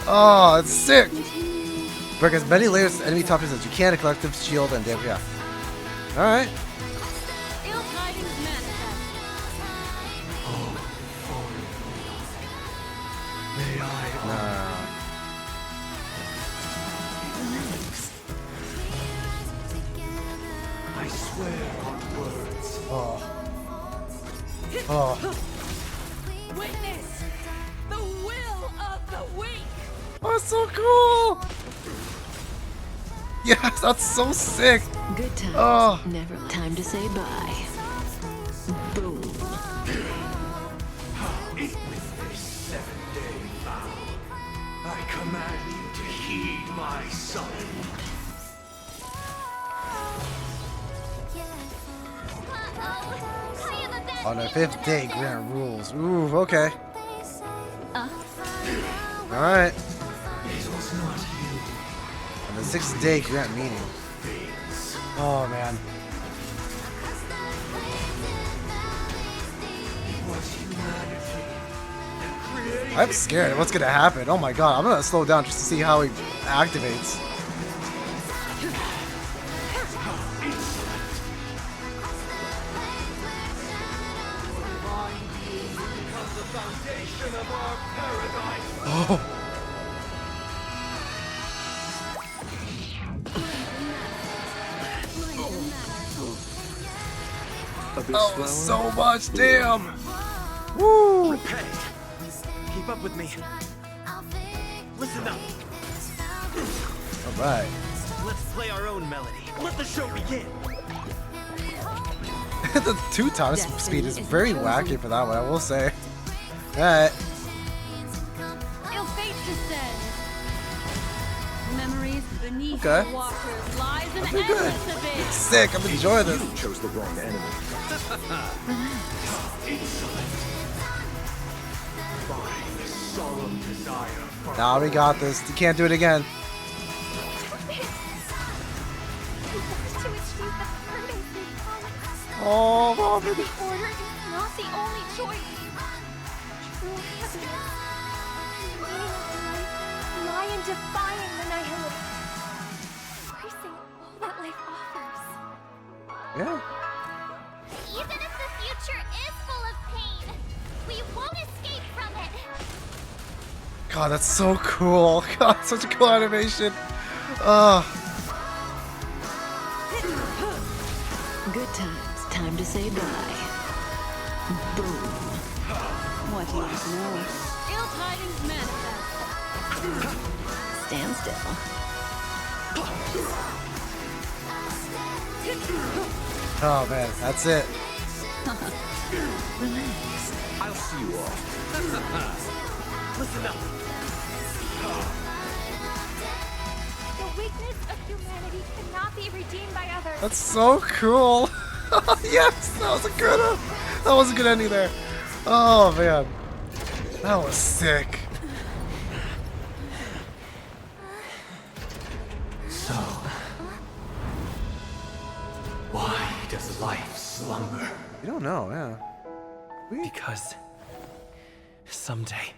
Oh, it's sick. Break as many layers of enemy toughness as you can. A collective shield and damage. Yeah. All right. Ill tidings manifest. May I Nah. I swear on words. Oh. Oh. Witness the will of the weak. Oh, it's so cool. Yes, that's so sick. Good times. Oh. Never time to say bye. Boom. With this 7-day vow, I command you to heed my summons. On the 5th day, grant rules. Ooh, okay. Alright. It was not you. On the 6th day, grant meaning. Oh, man. It was humanity that created. I'm scared of what's gonna happen. Oh my god, I'm gonna slow down just to see how he activates. Oh. Oh, so much, damn! Woo! Repent. Keep up with me. Listen up. Alright. Let's play our own melody. Let the show begin. The 2x speed is very wacky for that one, I will say. Alright. Ill fate descends. Memories beneath Okay. the waters lies an That's been good. endless abyss. Sick, I'm enjoying this. You chose the wrong enemy. Solemn desire for Nah, we got this. You can't do it again. To achieve the paradise they promised. Oh, Robin. The order is not the only choice. True happiness Lion defying the nihility. Embracing all that life offers. Yeah. Even if the future is full of pain, we won't escape from it. God, that's so cool. God, such a cool animation. Good times. Time to say bye. Boom. What do you know? Ill tidings manifest. Stand still. Oh man, that's it. Relax. I'll see you off. Listen up. The weakness of humanity cannot be redeemed by others. That's so cool. Yes, that was a good one. That was a good ending there. Oh man, that was sick. So, why does life slumber? You don't know, yeah. Because someday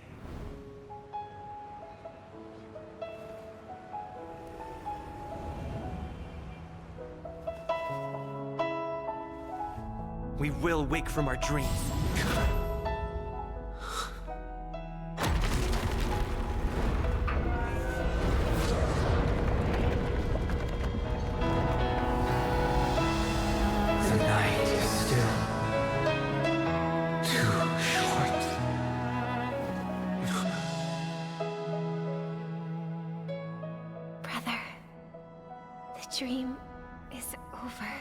we will wake from our dreams. The night is still too short. Brother, the dream is over.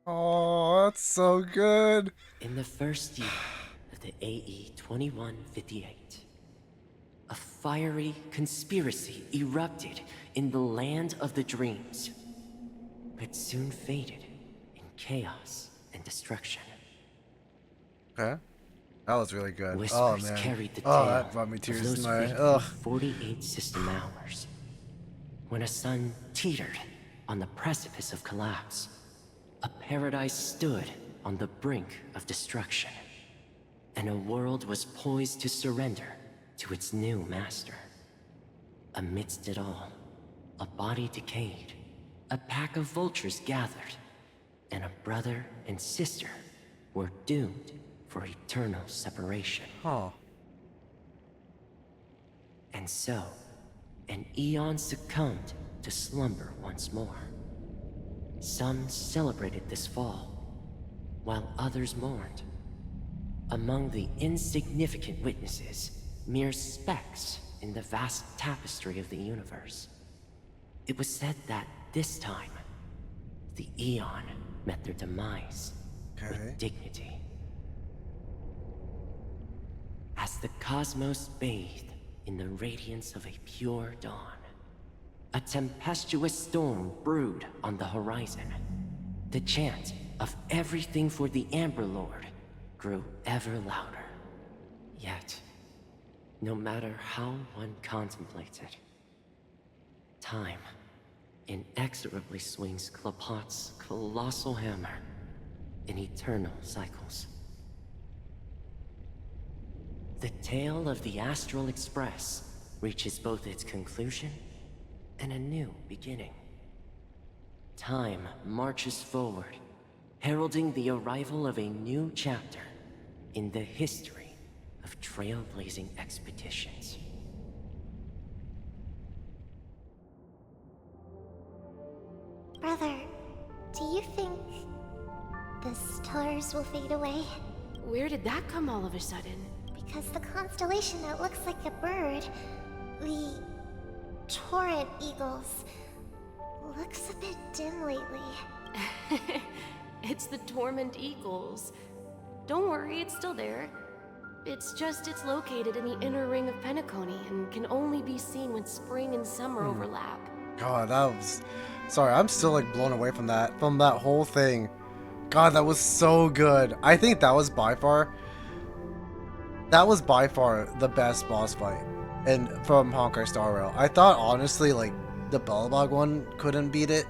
Oh, that's so good. In the first year of the AE 2158, a fiery conspiracy erupted in the land of the dreams, but soon faded in chaos and destruction. Okay. That was really good. Whispers Oh man. carried the Oh, tale that brought me of tears those in my fateful ugh. 48 system hours, when a sun teetered on the precipice of collapse. A paradise stood on the brink of destruction, and a world was poised to surrender to its new master. Amidst it all, a body decayed, a pack of vultures gathered, and a brother and sister were doomed for eternal separation. Huh. And so, an eon succumbed to slumber once more. Some celebrated this fall, while others mourned. Among the insignificant witnesses, mere specks in the vast tapestry of the universe. It was said that this time, the Eon met their demise with dignity. As the cosmos bathed in the radiance of a pure dawn, a tempestuous storm brewed on the horizon. The chant of everything for the Amber Lord grew ever louder. Yet, no matter how one contemplates it, time inexorably swings Klapot's colossal hammer in eternal cycles. The tale of the Astral Express reaches both its conclusion and a new beginning. Time marches forward, heralding the arrival of a new chapter in the history of trailblazing expeditions. Brother, do you think the stars will fade away? Where did that come all of a sudden? Because the constellation that looks like a bird, the Torrent Eagles, looks a bit dim lately. It's the Torment Eagles. Don't worry, it's still there. It's just it's located in the inner ring of Penacony and can only be seen when spring and summer overlap. God, that was... Sorry, I'm still like blown away from that whole thing. God, that was so good. I think that was by far the best boss fight and from Honkai Star Rail. I thought honestly like the Bellabog one couldn't beat it.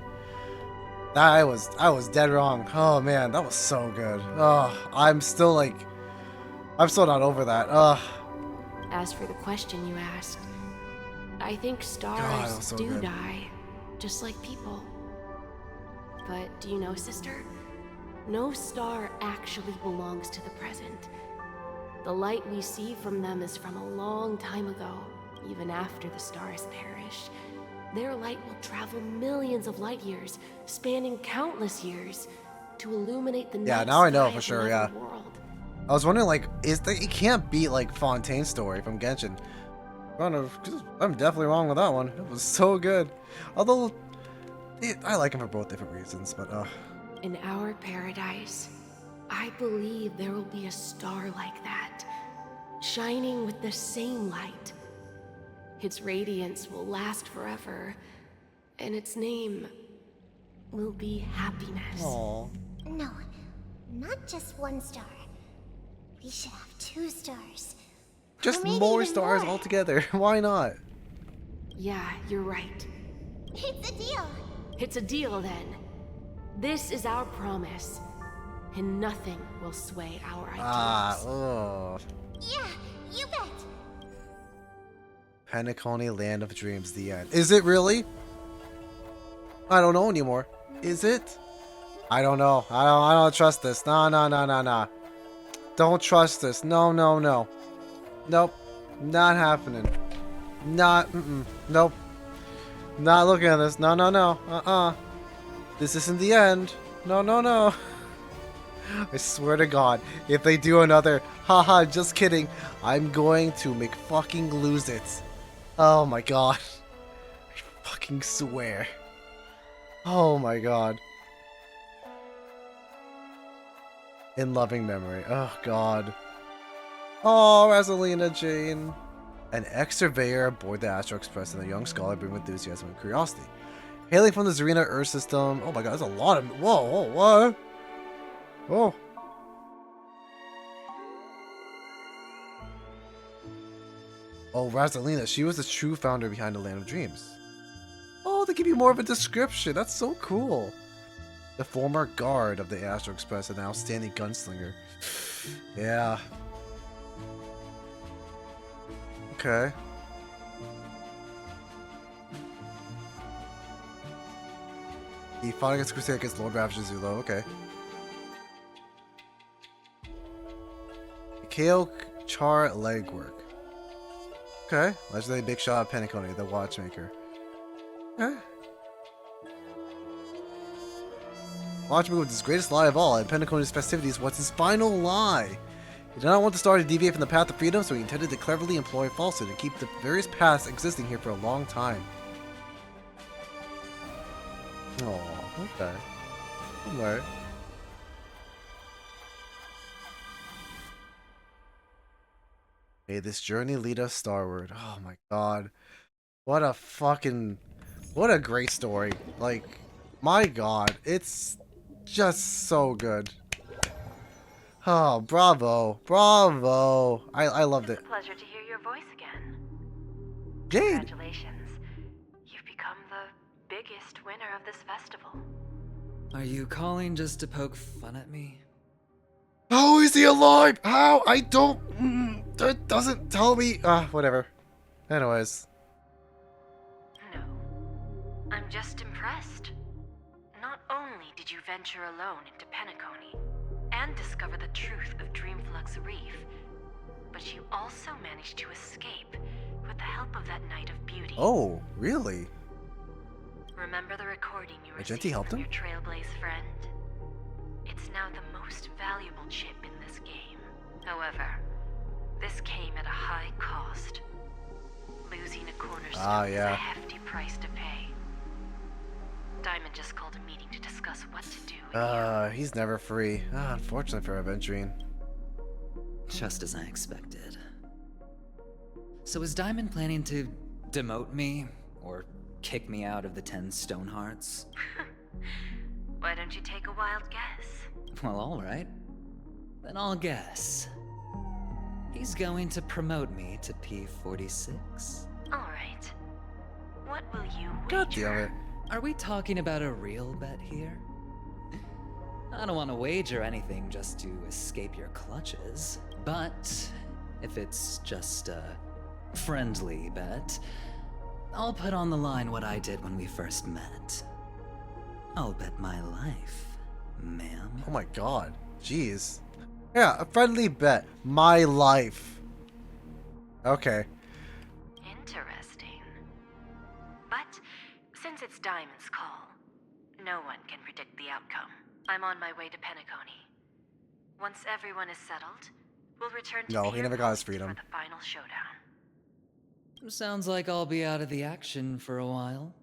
I was dead wrong. Oh man, that was so good. Oh, I'm still not over that. As for the question you asked, I think God, stars that was so do good. die, just like people. But do you know, sister? No star actually belongs to the present. The light we see from them is from a long time ago, even after the stars perish. Their light will travel millions of light years, spanning countless years, to illuminate the Yeah, night now I know sky for of sure, another yeah. world. I was wondering, it can't be like Fontaine's story from Genshin. I'm definitely wrong with that one. It was so good. Although, I like him for both different reasons, but In our paradise, I believe there will be a star like that, shining with the same light. Its radiance will last forever, and its name will be happiness. Aww. No, not just one star. We should have 2 stars. Just maybe more even stars more. altogether. Why not? Yeah, you're right. It's a deal. It's a deal then. This is our promise, and nothing will sway our ideals. Oh. Yeah, you bet. Penacony, Land of Dreams, the end. Is it really? I don't know anymore. Is it? I don't know. I don't trust this. No. Don't trust this. No. Nope. Not happening. Nope. Not looking at this. No. This isn't the end. No. I swear to God, if they do another, haha, just kidding, I'm going to make fucking lose it. Oh my God. I fucking swear. Oh my God. In loving memory. Oh God. Oh, Rosalina Jane. An ex-surveyor aboard the Astro Express and a young scholar bring enthusiasm and curiosity. Hailing from the Zarina Earth system. Oh my God, there's a lot of... Whoa, what? Oh. Oh, Rosalina, she was the true founder behind the Land of Dreams. Oh, they give you more of a description. That's so cool. The former guard of the Astro Express and an outstanding gunslinger. Yeah. Okay. He fought against Crusade against Lord Ravager Zulo. Okay. Kale Char Legwork. Okay. Legendary Big Shot of Penacony, the watchmaker. Okay. Watchmaker with his greatest lie of all, and Penacony's festivities was his final lie. He did not want the star to deviate from the path of freedom, so he intended to cleverly employ falsehood and keep the various paths existing here for a long time. Oh, okay. Alright. May this journey lead us starward. Oh my God. What a great story. Like, my God, it's just so good. Oh, bravo. I loved it. It's a pleasure to hear your voice again. Jade! Congratulations. You've become the biggest winner of this festival. Are you calling just to poke fun at me? How is he alive? How? I don't... that doesn't tell me... whatever. Anyways. No. I'm just impressed. Not only did you venture alone into Penacony and discover the truth of Dreamflux Reef, but you also managed to escape with the help of that Knight of Beauty. Oh, really? Remember the recording you Argenti received helped from him? your Trailblaze friend? It's now the most valuable chip in this game. However, this came at a high cost. Losing a cornerstone is a hefty price to pay. Diamond just called a meeting to discuss what to do with He's never free. Unfortunately for Aventurine. Just as I expected. So is Diamond planning to demote me? Or kick me out of the 10 Stonehearts? Why don't you take a wild guess? Well, alright. Then I'll guess. He's going to promote me to P46. Alright. What will you God wager? damn it. Are we talking about a real bet here? I don't want to wager anything just to escape your clutches, but if it's just a friendly bet, I'll put on the line what I did when we first met. I'll bet my life, ma'am. Oh my god. Jeez. Yeah, a friendly bet. My life. Okay. Interesting. But since it's Diamond's call, no one can predict the outcome. I'm on my way to Penacony. Once everyone is settled, we'll return to No, he Pier never got his Point freedom. for the final showdown. Sounds like I'll be out of the action for a while.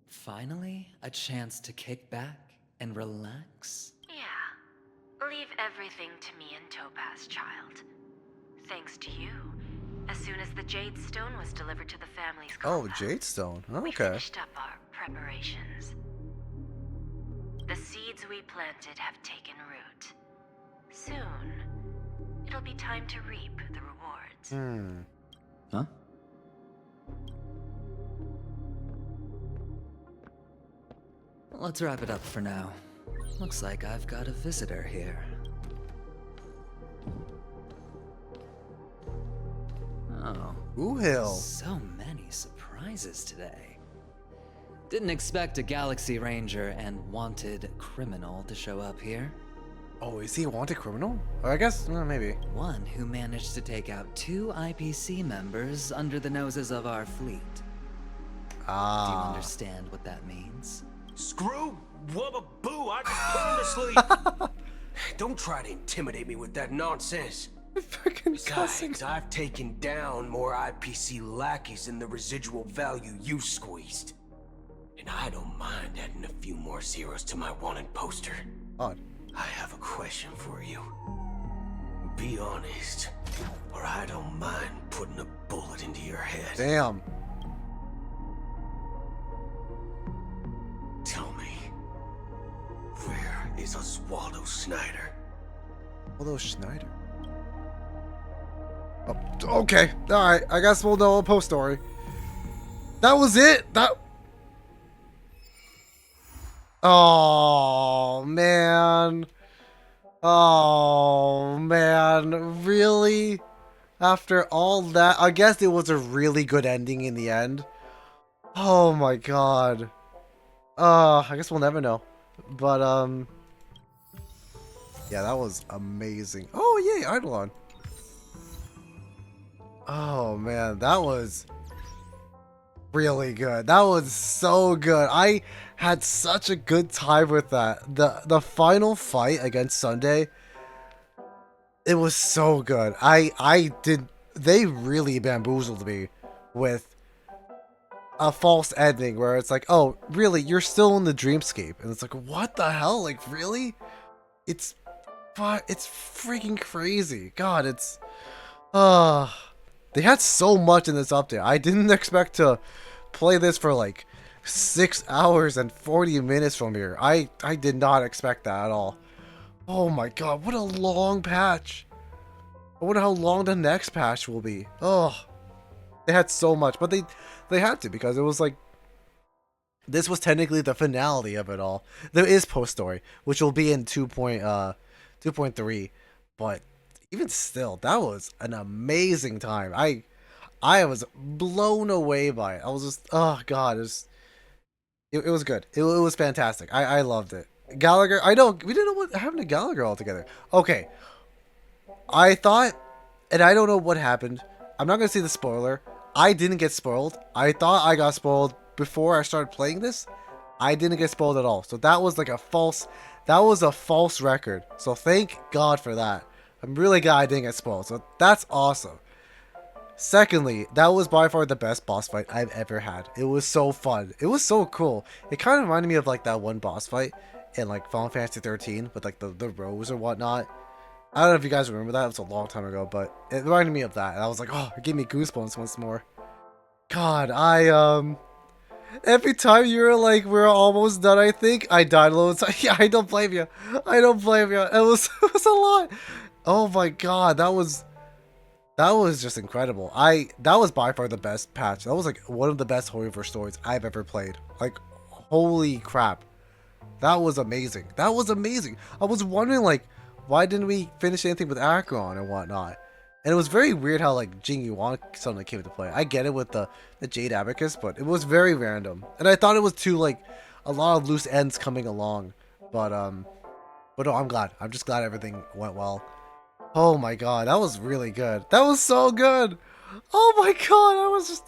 Finally, a chance to kick back and relax. Yeah. Leave everything to me and Topaz, child. Thanks to you, as soon as the Jade Stone was delivered to the family's Oh, Jade Stone. we Okay. finished up our preparations. The seeds we planted have taken root. Soon, it'll be time to reap the rewards. Huh? Let's wrap it up for now. Looks like I've got a visitor here. Oh. Ooh-hill. So many surprises today. Didn't expect a Galaxy Ranger and wanted criminal to show up here. Oh, is he a wanted criminal? Or I guess, maybe. One who managed to take out 2 IPC members under the noses of our fleet. Do you understand what that means? Screw wubba boo, I just put him to sleep. Don't try to intimidate me with that nonsense. Besides, I've taken down more IPC lackeys than the residual value you squeezed. And I don't mind adding a few more zeros to my wanted poster. Odd. I have a question for you. Be honest, or I don't mind putting a bullet into your head. Damn. Tell me, where is Oswaldo Snyder? Oswaldo Schneider. Oh, okay. Alright. I guess we'll know a post story. That was it? Oh, man. Oh, man. Really? After all that? I guess it was a really good ending in the end. Oh, my God. I guess we'll never know. But, yeah, that was amazing. Oh, yay, Eidolon. Oh, man, that was really good. That was so good. I had such a good time with that. The final fight against Sunday, it was so good. They really bamboozled me with a false ending where it's like, oh, really, you're still in the dreamscape. And it's like, what the hell? Like, really? It's freaking crazy. God, it's, they had so much in this update. I didn't expect to play this for like 6 hours and 40 minutes from here. I did not expect that at all. Oh my god, what a long patch. I wonder how long the next patch will be. Oh, they had so much, but they had to, because it was like, this was technically the finale of it all. There is post story, which will be in 2.3, but even still, that was an amazing time. I was blown away by it. I was just, oh god, it was good. It was fantastic. I loved it. Gallagher, we didn't know what happened to Gallagher altogether. Okay, I thought, and I don't know what happened. I'm not gonna say the spoiler. I didn't get spoiled. I thought I got spoiled before I started playing this. I didn't get spoiled at all. So that was like a false record. So thank God for that. I'm really glad I didn't get spoiled. So that's awesome. Secondly, that was by far the best boss fight I've ever had. It was so fun. It was so cool. It kind of reminded me of like that one boss fight in like Final Fantasy 13 with like the rose or whatnot. I don't know if you guys remember that. It was a long time ago, but it reminded me of that. And I was like, oh, it gave me goosebumps once more. God, every time you were like, we're almost done, I think, I died a little time. Yeah, I don't blame you. I don't blame you. It was a lot. Oh my god, that was just incredible. That was by far the best patch. That was like one of the best Hoyoverse stories I've ever played. Like, Holy crap. That was amazing. That was amazing. I was wondering, like, why didn't we finish anything with Acheron and whatnot? And it was very weird how, like, Jing Yuan suddenly came into play. I get it with the Jade Abacus, but it was very random. And I thought it was too, like, a lot of loose ends coming along. But no, I'm glad. I'm just glad everything went well. Oh my god, that was really good. That was so good. Oh my god, I was just...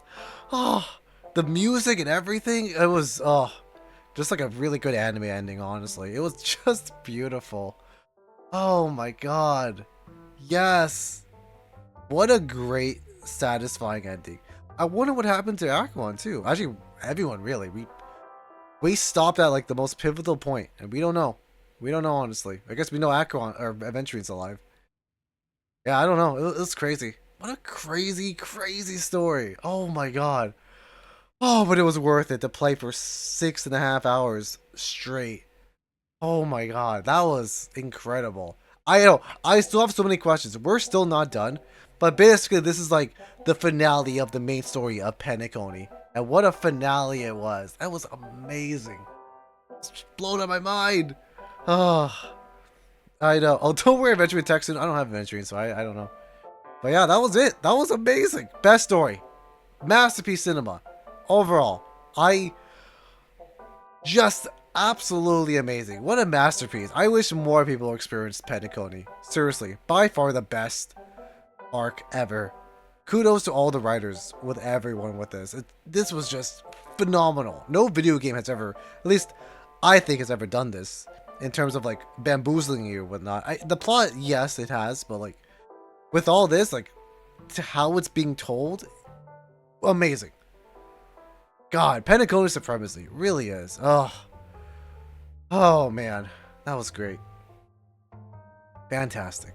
Oh, the music and everything, it was... Oh, just like a really good anime ending, honestly. It was just beautiful. Oh my god. Yes. What a great, satisfying ending. I wonder what happened to Acheron too. Actually, everyone really. We stopped at like the most pivotal point, and we don't know. We don't know, honestly. I guess we know Acheron or Aventurine's alive. Yeah, I don't know. It was crazy. What a crazy, crazy story. Oh my god. Oh, but it was worth it to play for 6.5 hours straight. Oh my god, that was incredible. I know, I still have so many questions. We're still not done. But basically, this is like the finale of the main story of Penacony. And what a finale it was. That was amazing. It's blown out my mind. Oh, I know. Oh, don't worry, Adventuring Texan. I don't have Adventuring, so I don't know. But yeah, that was it. That was amazing. Best story. Masterpiece cinema. Overall, I just absolutely amazing. What a masterpiece. I wish more people experienced Penacony. Seriously, by far the best arc ever. Kudos to all the writers with everyone with this. This was just phenomenal. No video game has ever, at least I think, has ever done this in terms of like bamboozling you and whatnot. The plot, yes, it has, but like with all this, like to how it's being told, amazing. God, Penacony supremacy really is. Oh man, that was great. Fantastic.